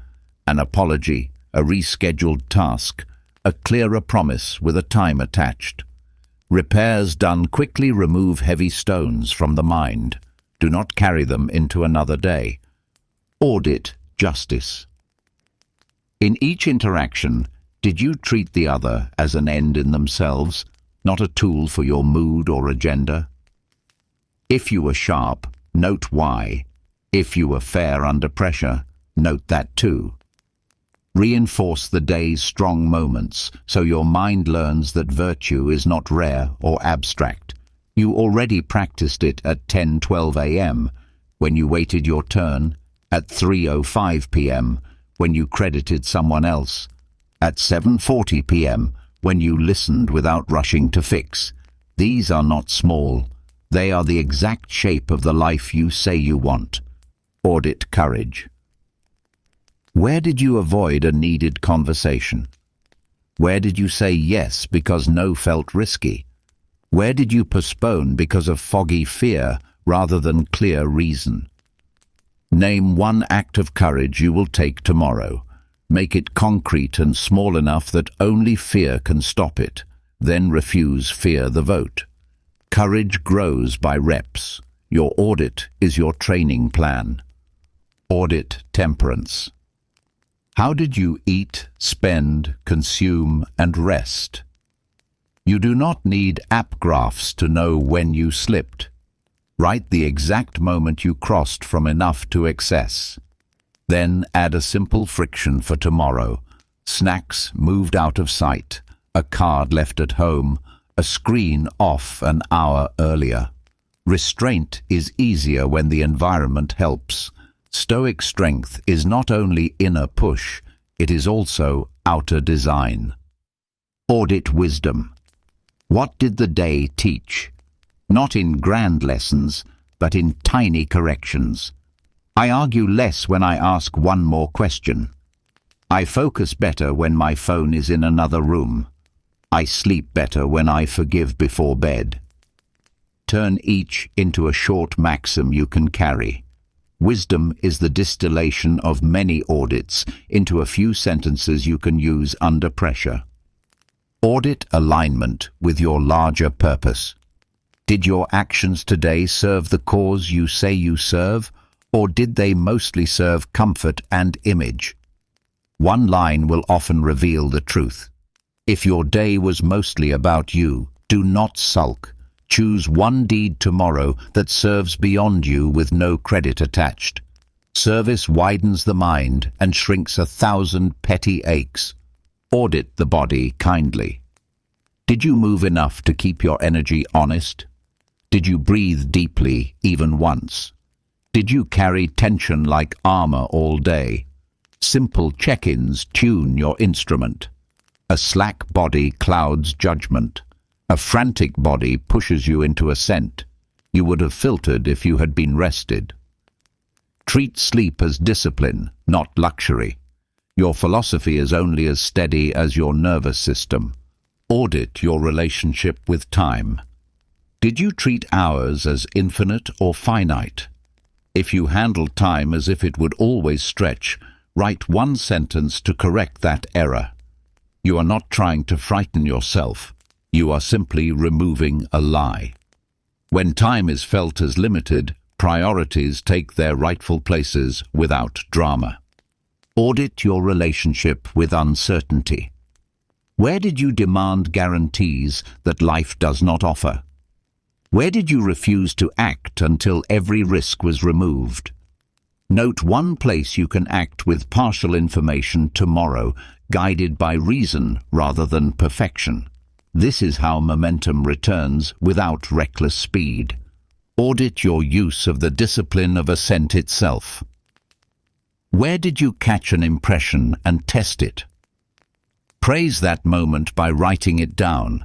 An apology, a rescheduled task, a clearer promise with a time attached. Repairs done quickly remove heavy stones from the mind. Do not carry them into another day. Audit justice. In each interaction, did you treat the other as an end in themselves, not a tool for your mood or agenda? If you were sharp, note why. If you were fair under pressure, note that too. Reinforce the day's strong moments so your mind learns that virtue is not rare or abstract. You already practiced it at 10:12 a.m. when you waited your turn, at 3:05 p.m. when you credited someone else, at 7:40 p.m. when you listened without rushing to fix. These are not small. They are the exact shape of the life you say you want. Audit courage. Where did you avoid a needed conversation? Where did you say yes because no felt risky? Where did you postpone because of foggy fear rather than clear reason? Name one act of courage you will take tomorrow. Make it concrete and small enough that only fear can stop it. Then refuse fear the vote. Courage grows by reps. Your audit is your training plan. Audit temperance. How did you eat, spend, consume, and rest? You do not need app graphs to know when you slipped. Write the exact moment you crossed from enough to excess. Then add a simple friction for tomorrow. Snacks moved out of sight, a card left at home, a screen off an hour earlier. Restraint is easier when the environment helps. Stoic strength is not only inner push, it is also outer design. Audit wisdom. What did the day teach? Not in grand lessons, but in tiny corrections. I argue less when I ask one more question. I focus better when my phone is in another room. I sleep better when I forgive before bed. Turn each into a short maxim you can carry. Wisdom is the distillation of many audits into a few sentences you can use under pressure. Audit alignment with your larger purpose. Did your actions today serve the cause you say you serve, or did they mostly serve comfort and image? One line will often reveal the truth. If your day was mostly about you, do not sulk. Choose one deed tomorrow that serves beyond you with no credit attached. Service widens the mind and shrinks 1,000 petty aches. Audit the body kindly. Did you move enough to keep your energy honest? Did you breathe deeply even once? Did you carry tension like armor all day? Simple check-ins tune your instrument. A slack body clouds judgment. A frantic body pushes you into ascent. You would have filtered if you had been rested. Treat sleep as discipline, not luxury. Your philosophy is only as steady as your nervous system. Audit your relationship with time. Did you treat hours as infinite or finite? If you handle time as if it would always stretch, write one sentence to correct that error. You are not trying to frighten yourself. You are simply removing a lie. When time is felt as limited, priorities take their rightful places without drama. Audit your relationship with uncertainty. Where did you demand guarantees that life does not offer? Where did you refuse to act until every risk was removed? Note one place you can act with partial information tomorrow, guided by reason rather than perfection. This is how momentum returns without reckless speed. Audit your use of the discipline of ascent itself. Where did you catch an impression and test it? Praise that moment by writing it down.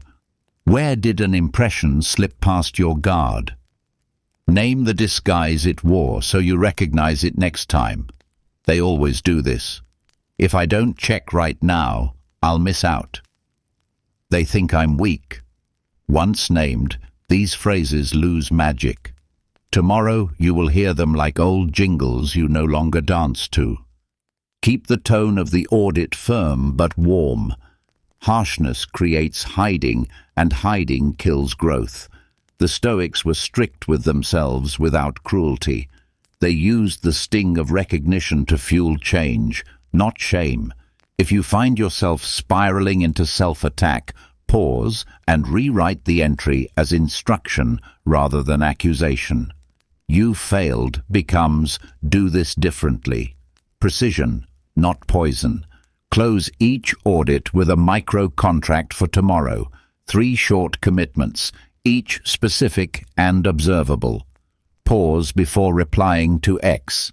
Where did an impression slip past your guard? Name the disguise it wore so you recognize it next time. They always do this. If I don't check right now, I'll miss out. They think I'm weak. Once named, these phrases lose magic. Tomorrow you will hear them like old jingles you no longer dance to. Keep the tone of the audit firm but warm. Harshness creates hiding, and hiding kills growth. The Stoics were strict with themselves without cruelty. They used the sting of recognition to fuel change, not shame. If you find yourself spiraling into self-attack, pause and rewrite the entry as instruction rather than accusation. You failed becomes do this differently. Precision, not poison. Close each audit with a micro-contract for tomorrow. 3 short commitments, each specific and observable. Pause before replying to X.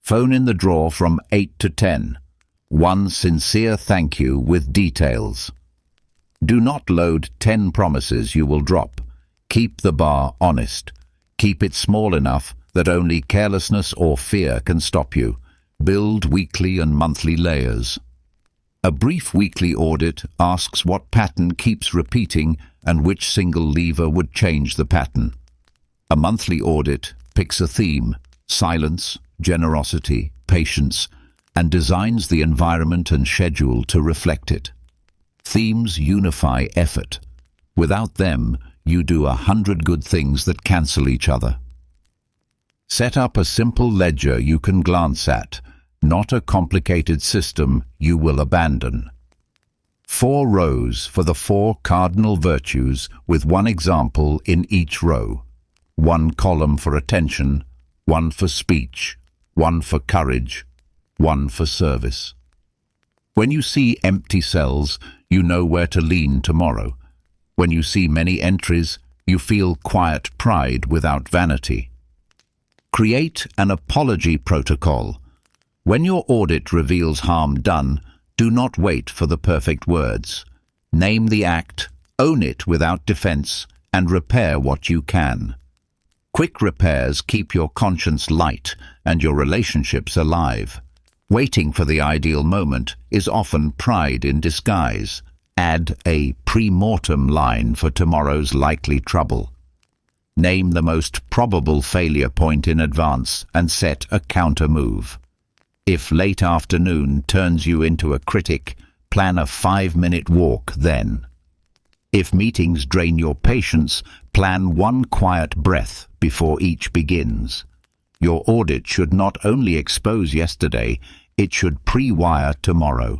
Phone in the drawer from 8 to 10. One sincere thank you with details. Do not load 10 promises you will drop. Keep the bar honest. Keep it small enough that only carelessness or fear can stop you. Build weekly and monthly layers. A brief weekly audit asks what pattern keeps repeating and which single lever would change the pattern. A monthly audit picks a theme, silence, generosity, patience, and designs the environment and schedule to reflect it. Themes unify effort. Without them, you do 100 good things that cancel each other. Set up a simple ledger you can glance at, not a complicated system you will abandon. 4 rows for the 4 cardinal virtues with one example in each row. 1 column for attention, 1 for speech, 1 for courage, 1 for service. When you see empty cells, you know where to lean tomorrow. When you see many entries, you feel quiet pride without vanity. Create an apology protocol. When your audit reveals harm done, do not wait for the perfect words. Name the act, own it without defense, and repair what you can. Quick repairs keep your conscience light and your relationships alive. Waiting for the ideal moment is often pride in disguise. Add a pre-mortem line for tomorrow's likely trouble. Name the most probable failure point in advance and set a counter move. If late afternoon turns you into a critic, plan a 5-minute walk then. If meetings drain your patience, plan 1 quiet breath before each begins. Your audit should not only expose yesterday, it should pre-wire tomorrow.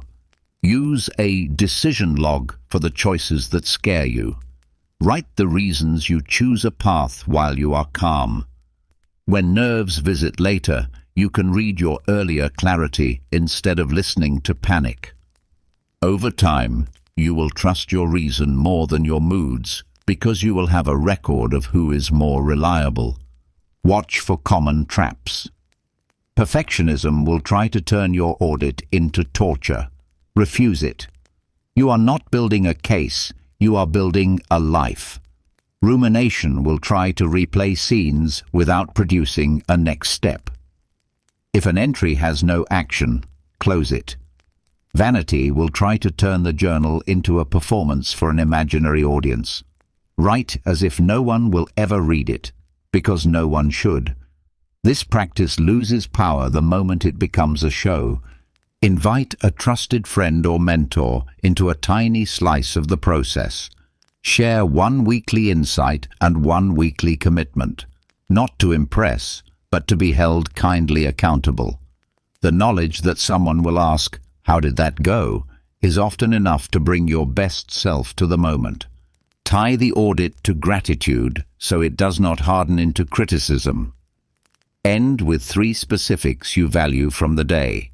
Use a decision log for the choices that scare you. Write the reasons you choose a path while you are calm. When nerves visit later, you can read your earlier clarity instead of listening to panic. Over time, you will trust your reason more than your moods because you will have a record of who is more reliable. Watch for common traps. Perfectionism will try to turn your audit into torture. Refuse it. You are not building a case, you are building a life. Rumination will try to replay scenes without producing a next step. If an entry has no action, close it. Vanity will try to turn the journal into a performance for an imaginary audience. Write as if no one will ever read it, because no one should. This practice loses power the moment it becomes a show. Invite a trusted friend or mentor into a tiny slice of the process. Share 1 weekly insight and 1 weekly commitment, not to impress, but to be held kindly accountable. The knowledge that someone will ask, "How did that go?" is often enough to bring your best self to the moment. Tie the audit to gratitude so it does not harden into criticism. End with 3 specifics you value from the day.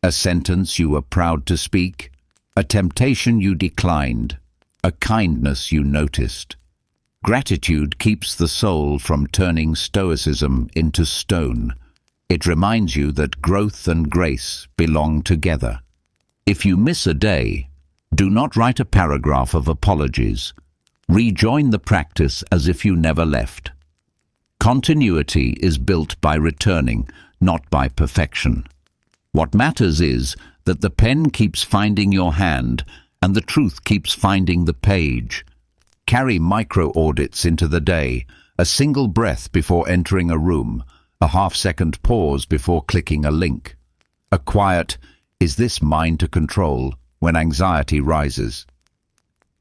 A sentence you were proud to speak, a temptation you declined, a kindness you noticed. Gratitude keeps the soul from turning Stoicism into stone. It reminds you that growth and grace belong together. If you miss a day, do not write a paragraph of apologies. Rejoin the practice as if you never left. Continuity is built by returning, not by perfection. What matters is that the pen keeps finding your hand and the truth keeps finding the page. Carry micro-audits into the day, a single breath before entering a room, a half-second pause before clicking a link. A quiet, "Is this mine to control?" when anxiety rises.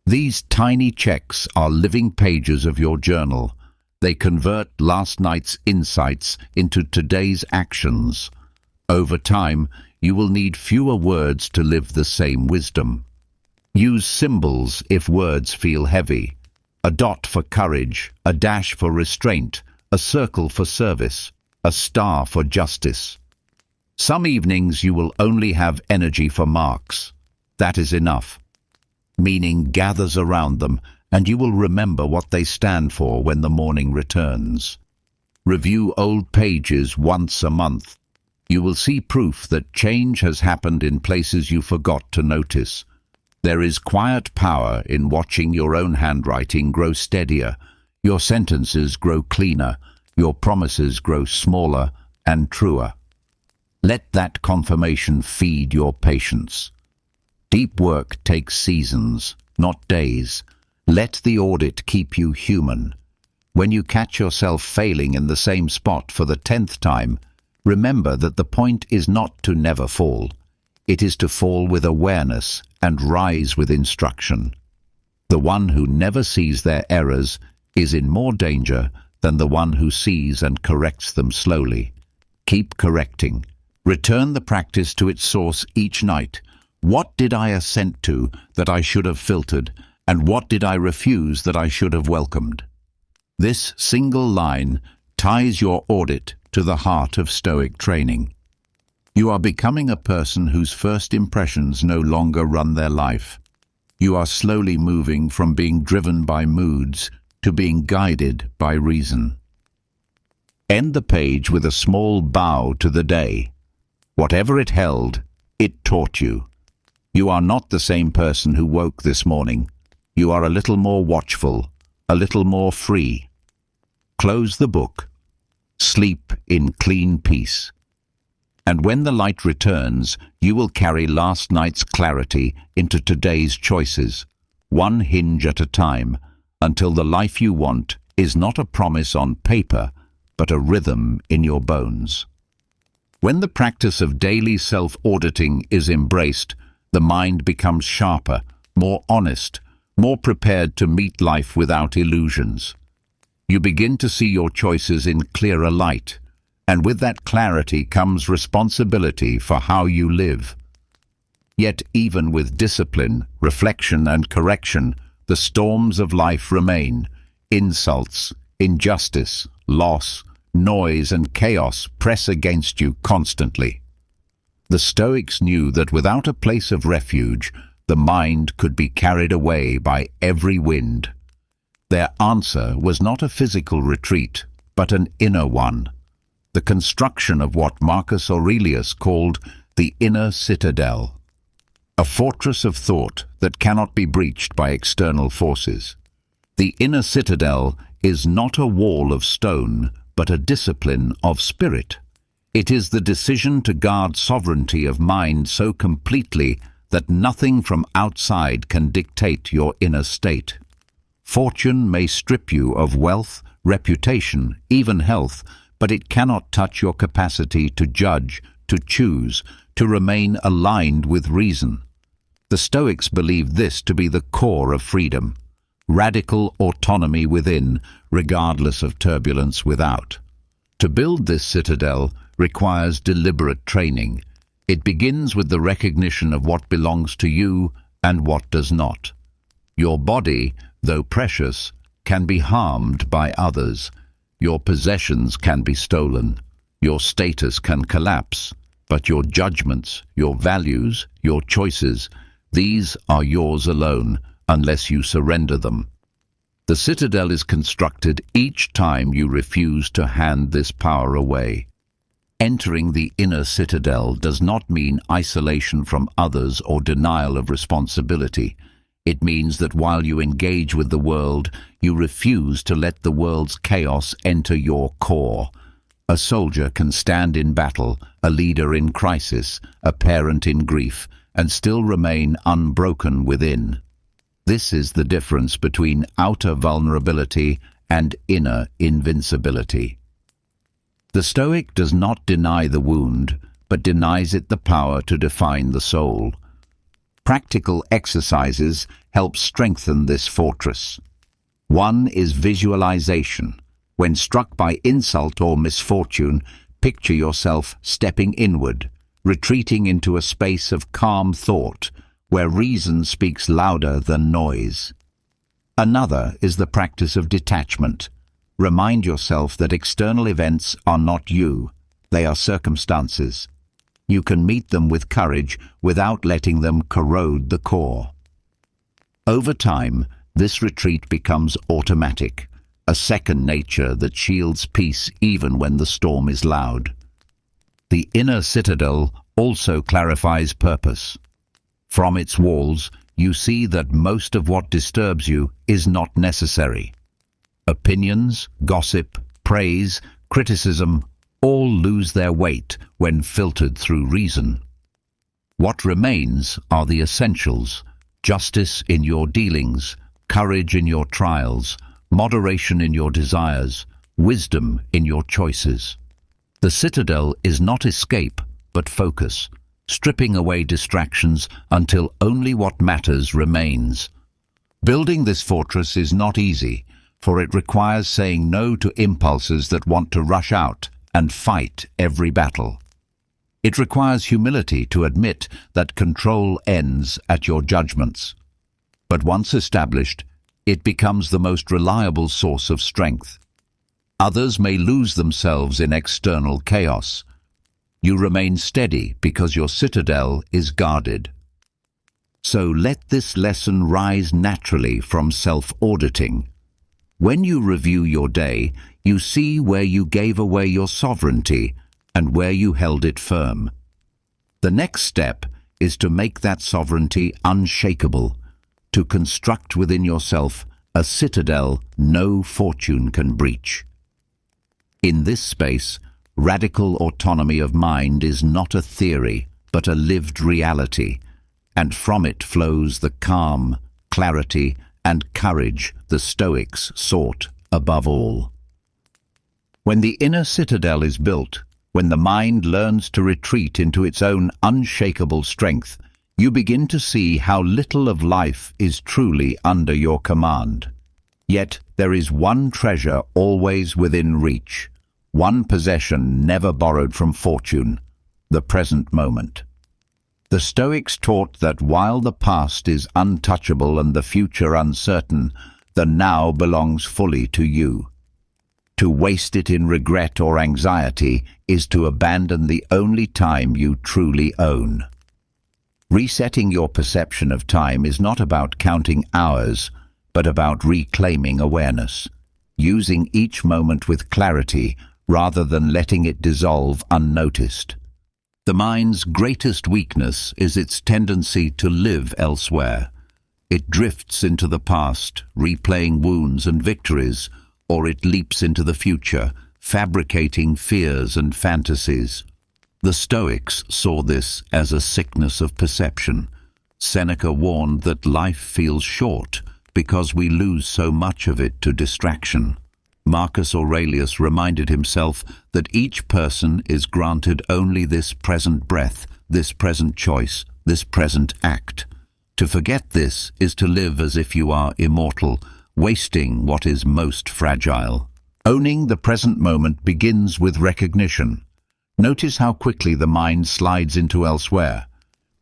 These tiny checks are living pages of your journal. They convert last night's insights into today's actions. Over time, you will need fewer words to live the same wisdom. Use symbols if words feel heavy. A dot for courage, a dash for restraint, a circle for service, a star for justice. Some evenings you will only have energy for marks. That is enough. Meaning gathers around them, and you will remember what they stand for when the morning returns. Review old pages once a month. You will see proof that change has happened in places you forgot to notice. There is quiet power in watching your own handwriting grow steadier, your sentences grow cleaner, your promises grow smaller and truer. Let that confirmation feed your patience. Deep work takes seasons, not days. Let the audit keep you human. When you catch yourself failing in the same spot for the 10th time, remember that the point is not to never fall. It is to fall with awareness and rise with instruction. The one who never sees their errors is in more danger than the one who sees and corrects them slowly. Keep correcting. Return the practice to its source each night. What did I assent to that I should have filtered, and what did I refuse that I should have welcomed? This single line ties your audit to the heart of Stoic training. You are becoming a person whose first impressions no longer run their life. You are slowly moving from being driven by moods to being guided by reason. End the page with a small bow to the day. Whatever it held, it taught you. You are not the same person who woke this morning. You are a little more watchful, a little more free. Close the book. Sleep in clean peace. And when the light returns, you will carry last night's clarity into today's choices, one hinge at a time, until the life you want is not a promise on paper, but a rhythm in your bones. When the practice of daily self-auditing is embraced, the mind becomes sharper, more honest, more prepared to meet life without illusions. You begin to see your choices in clearer light, and with that clarity comes responsibility for how you live. Yet even with discipline, reflection and correction, the storms of life remain. Insults, injustice, loss, noise and chaos press against you constantly. The Stoics knew that without a place of refuge, the mind could be carried away by every wind. Their answer was not a physical retreat, but an inner one. The construction of what Marcus Aurelius called the inner citadel, a fortress of thought that cannot be breached by external forces. The inner citadel is not a wall of stone, but a discipline of spirit. It is the decision to guard sovereignty of mind so completely that nothing from outside can dictate your inner state. Fortune may strip you of wealth, reputation, even health, but it cannot touch your capacity to judge, to choose, to remain aligned with reason. The Stoics believed this to be the core of freedom, radical autonomy within, regardless of turbulence without. To build this citadel requires deliberate training. It begins with the recognition of what belongs to you and what does not. Your body, though precious, can be harmed by others. Your possessions can be stolen. Your status can collapse. But your judgments, your values, your choices, these are yours alone unless you surrender them. The citadel is constructed each time you refuse to hand this power away. Entering the inner citadel does not mean isolation from others or denial of responsibility. It means that while you engage with the world, you refuse to let the world's chaos enter your core. A soldier can stand in battle, a leader in crisis, a parent in grief, and still remain unbroken within. This is the difference between outer vulnerability and inner invincibility. The Stoic does not deny the wound, but denies it the power to define the soul. Practical exercises help strengthen this fortress. One is visualization. When struck by insult or misfortune, picture yourself stepping inward, retreating into a space of calm thought, where reason speaks louder than noise. Another is the practice of detachment. Remind yourself that external events are not you, they are circumstances. You can meet them with courage without letting them corrode the core. Over time, this retreat becomes automatic, a second nature that shields peace even when the storm is loud. The inner citadel also clarifies purpose. From its walls, you see that most of what disturbs you is not necessary. Opinions, gossip, praise, criticism, all lose their weight when filtered through reason. What remains are the essentials: justice in your dealings, courage in your trials, moderation in your desires, wisdom in your choices. The citadel is not escape, but focus, stripping away distractions until only what matters remains. Building this fortress is not easy, for it requires saying no to impulses that want to rush out and fight every battle. It requires humility to admit that control ends at your judgments. But once established, it becomes the most reliable source of strength. Others may lose themselves in external chaos. You remain steady because your citadel is guarded. So let this lesson rise naturally from self-auditing. When you review your day, you see where you gave away your sovereignty and where you held it firm. The next step is to make that sovereignty unshakable, to construct within yourself a citadel no fortune can breach. In this space, radical autonomy of mind is not a theory, but a lived reality, and from it flows the calm, clarity, and courage the Stoics sought above all. When the inner citadel is built, when the mind learns to retreat into its own unshakable strength, you begin to see how little of life is truly under your command. Yet there is one treasure always within reach, one possession never borrowed from fortune: the present moment. The Stoics taught that while the past is untouchable and the future uncertain, the now belongs fully to you. To waste it in regret or anxiety is to abandon the only time you truly own. Resetting your perception of time is not about counting hours, but about reclaiming awareness, using each moment with clarity rather than letting it dissolve unnoticed. The mind's greatest weakness is its tendency to live elsewhere. It drifts into the past, replaying wounds and victories, or it leaps into the future, fabricating fears and fantasies. The Stoics saw this as a sickness of perception. Seneca warned that life feels short because we lose so much of it to distraction. Marcus Aurelius reminded himself that each person is granted only this present breath, this present choice, this present act. To forget this is to live as if you are immortal, wasting what is most fragile. Owning the present moment begins with recognition. Notice how quickly the mind slides into elsewhere.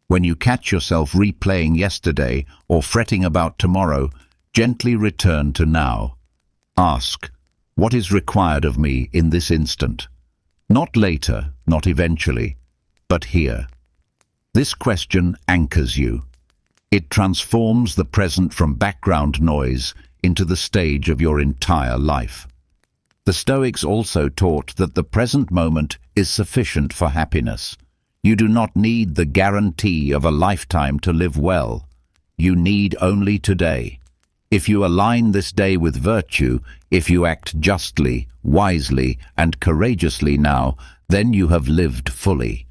When you catch yourself replaying yesterday or fretting about tomorrow, gently return to now. Ask, what is required of me in this instant? Not later, not eventually, but here. This question anchors you. It transforms the present from background noise into the stage of your entire life. The Stoics also taught that the present moment is sufficient for happiness. You do not need the guarantee of a lifetime to live well. You need only today. If you align this day with virtue, if you act justly, wisely, and courageously now, then you have lived fully.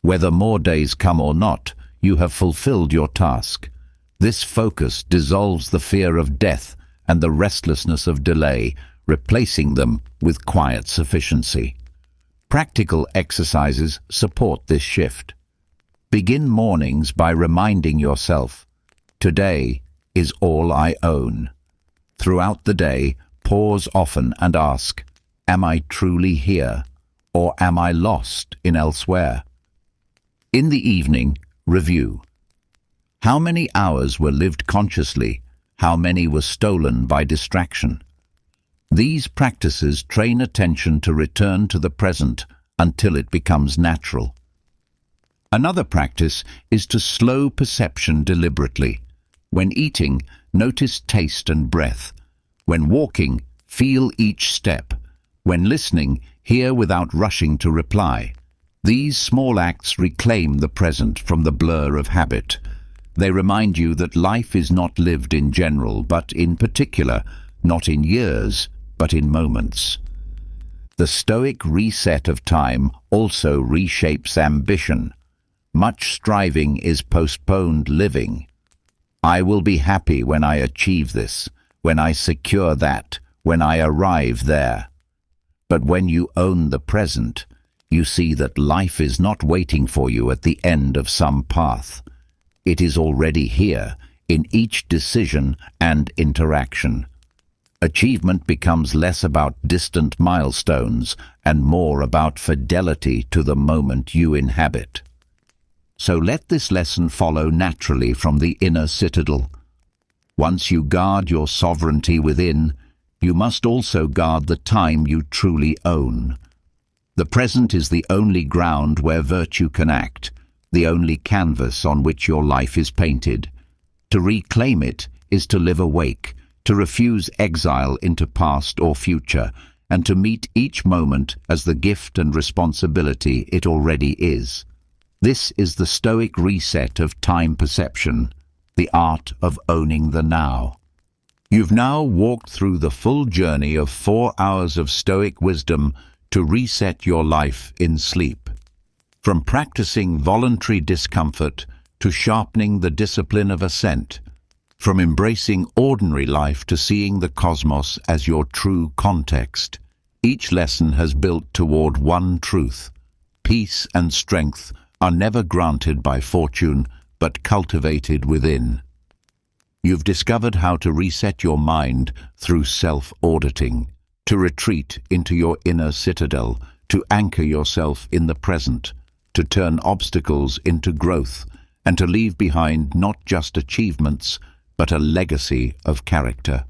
Whether more days come or not, you have fulfilled your task. This focus dissolves the fear of death and the restlessness of delay, replacing them with quiet sufficiency. Practical exercises support this shift. Begin mornings by reminding yourself, today is all I own. Throughout the day, pause often and ask, am I truly here, or am I lost in elsewhere? In the evening, review. How many hours were lived consciously? How many were stolen by distraction? These practices train attention to return to the present until it becomes natural. Another practice is to slow perception deliberately. When eating, notice taste and breath. When walking, feel each step. When listening, hear without rushing to reply. These small acts reclaim the present from the blur of habit. They remind you that life is not lived in general, but in particular, not in years, but in moments. The Stoic reset of time also reshapes ambition. Much striving is postponed living. I will be happy when I achieve this, when I secure that, when I arrive there. But when you own the present, you see that life is not waiting for you at the end of some path. It is already here, in each decision and interaction. Achievement becomes less about distant milestones and more about fidelity to the moment you inhabit. So let this lesson follow naturally from the inner citadel. Once you guard your sovereignty within, you must also guard the time you truly own. The present is the only ground where virtue can act, the only canvas on which your life is painted. To reclaim it is to live awake, to refuse exile into past or future, and to meet each moment as the gift and responsibility it already is. This is the Stoic reset of time perception, the art of owning the now. You've now walked through the full journey of 4 hours of Stoic wisdom to reset your life in sleep. From practicing voluntary discomfort to sharpening the discipline of ascent, from embracing ordinary life to seeing the cosmos as your true context, each lesson has built toward one truth: peace and strength are never granted by fortune, but cultivated within. You've discovered how to reset your mind through self-auditing, to retreat into your inner citadel, to anchor yourself in the present, to turn obstacles into growth, and to leave behind not just achievements, but a legacy of character.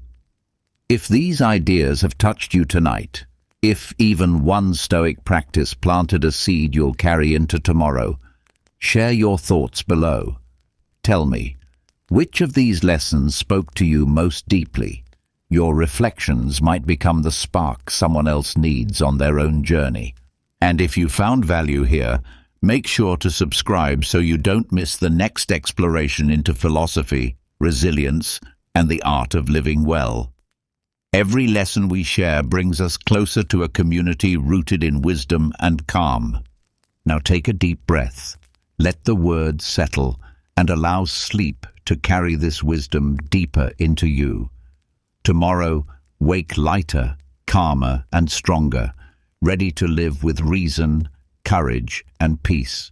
If these ideas have touched you tonight, if even one Stoic practice planted a seed you'll carry into tomorrow, share your thoughts below. Tell me, which of these lessons spoke to you most deeply? Your reflections might become the spark someone else needs on their own journey. And if you found value here, make sure to subscribe so you don't miss the next exploration into philosophy, resilience, and the art of living well. Every lesson we share brings us closer to a community rooted in wisdom and calm. Now take a deep breath, let the words settle, and allow sleep to carry this wisdom deeper into you. Tomorrow, wake lighter, calmer, and stronger, ready to live with reason, courage, and peace.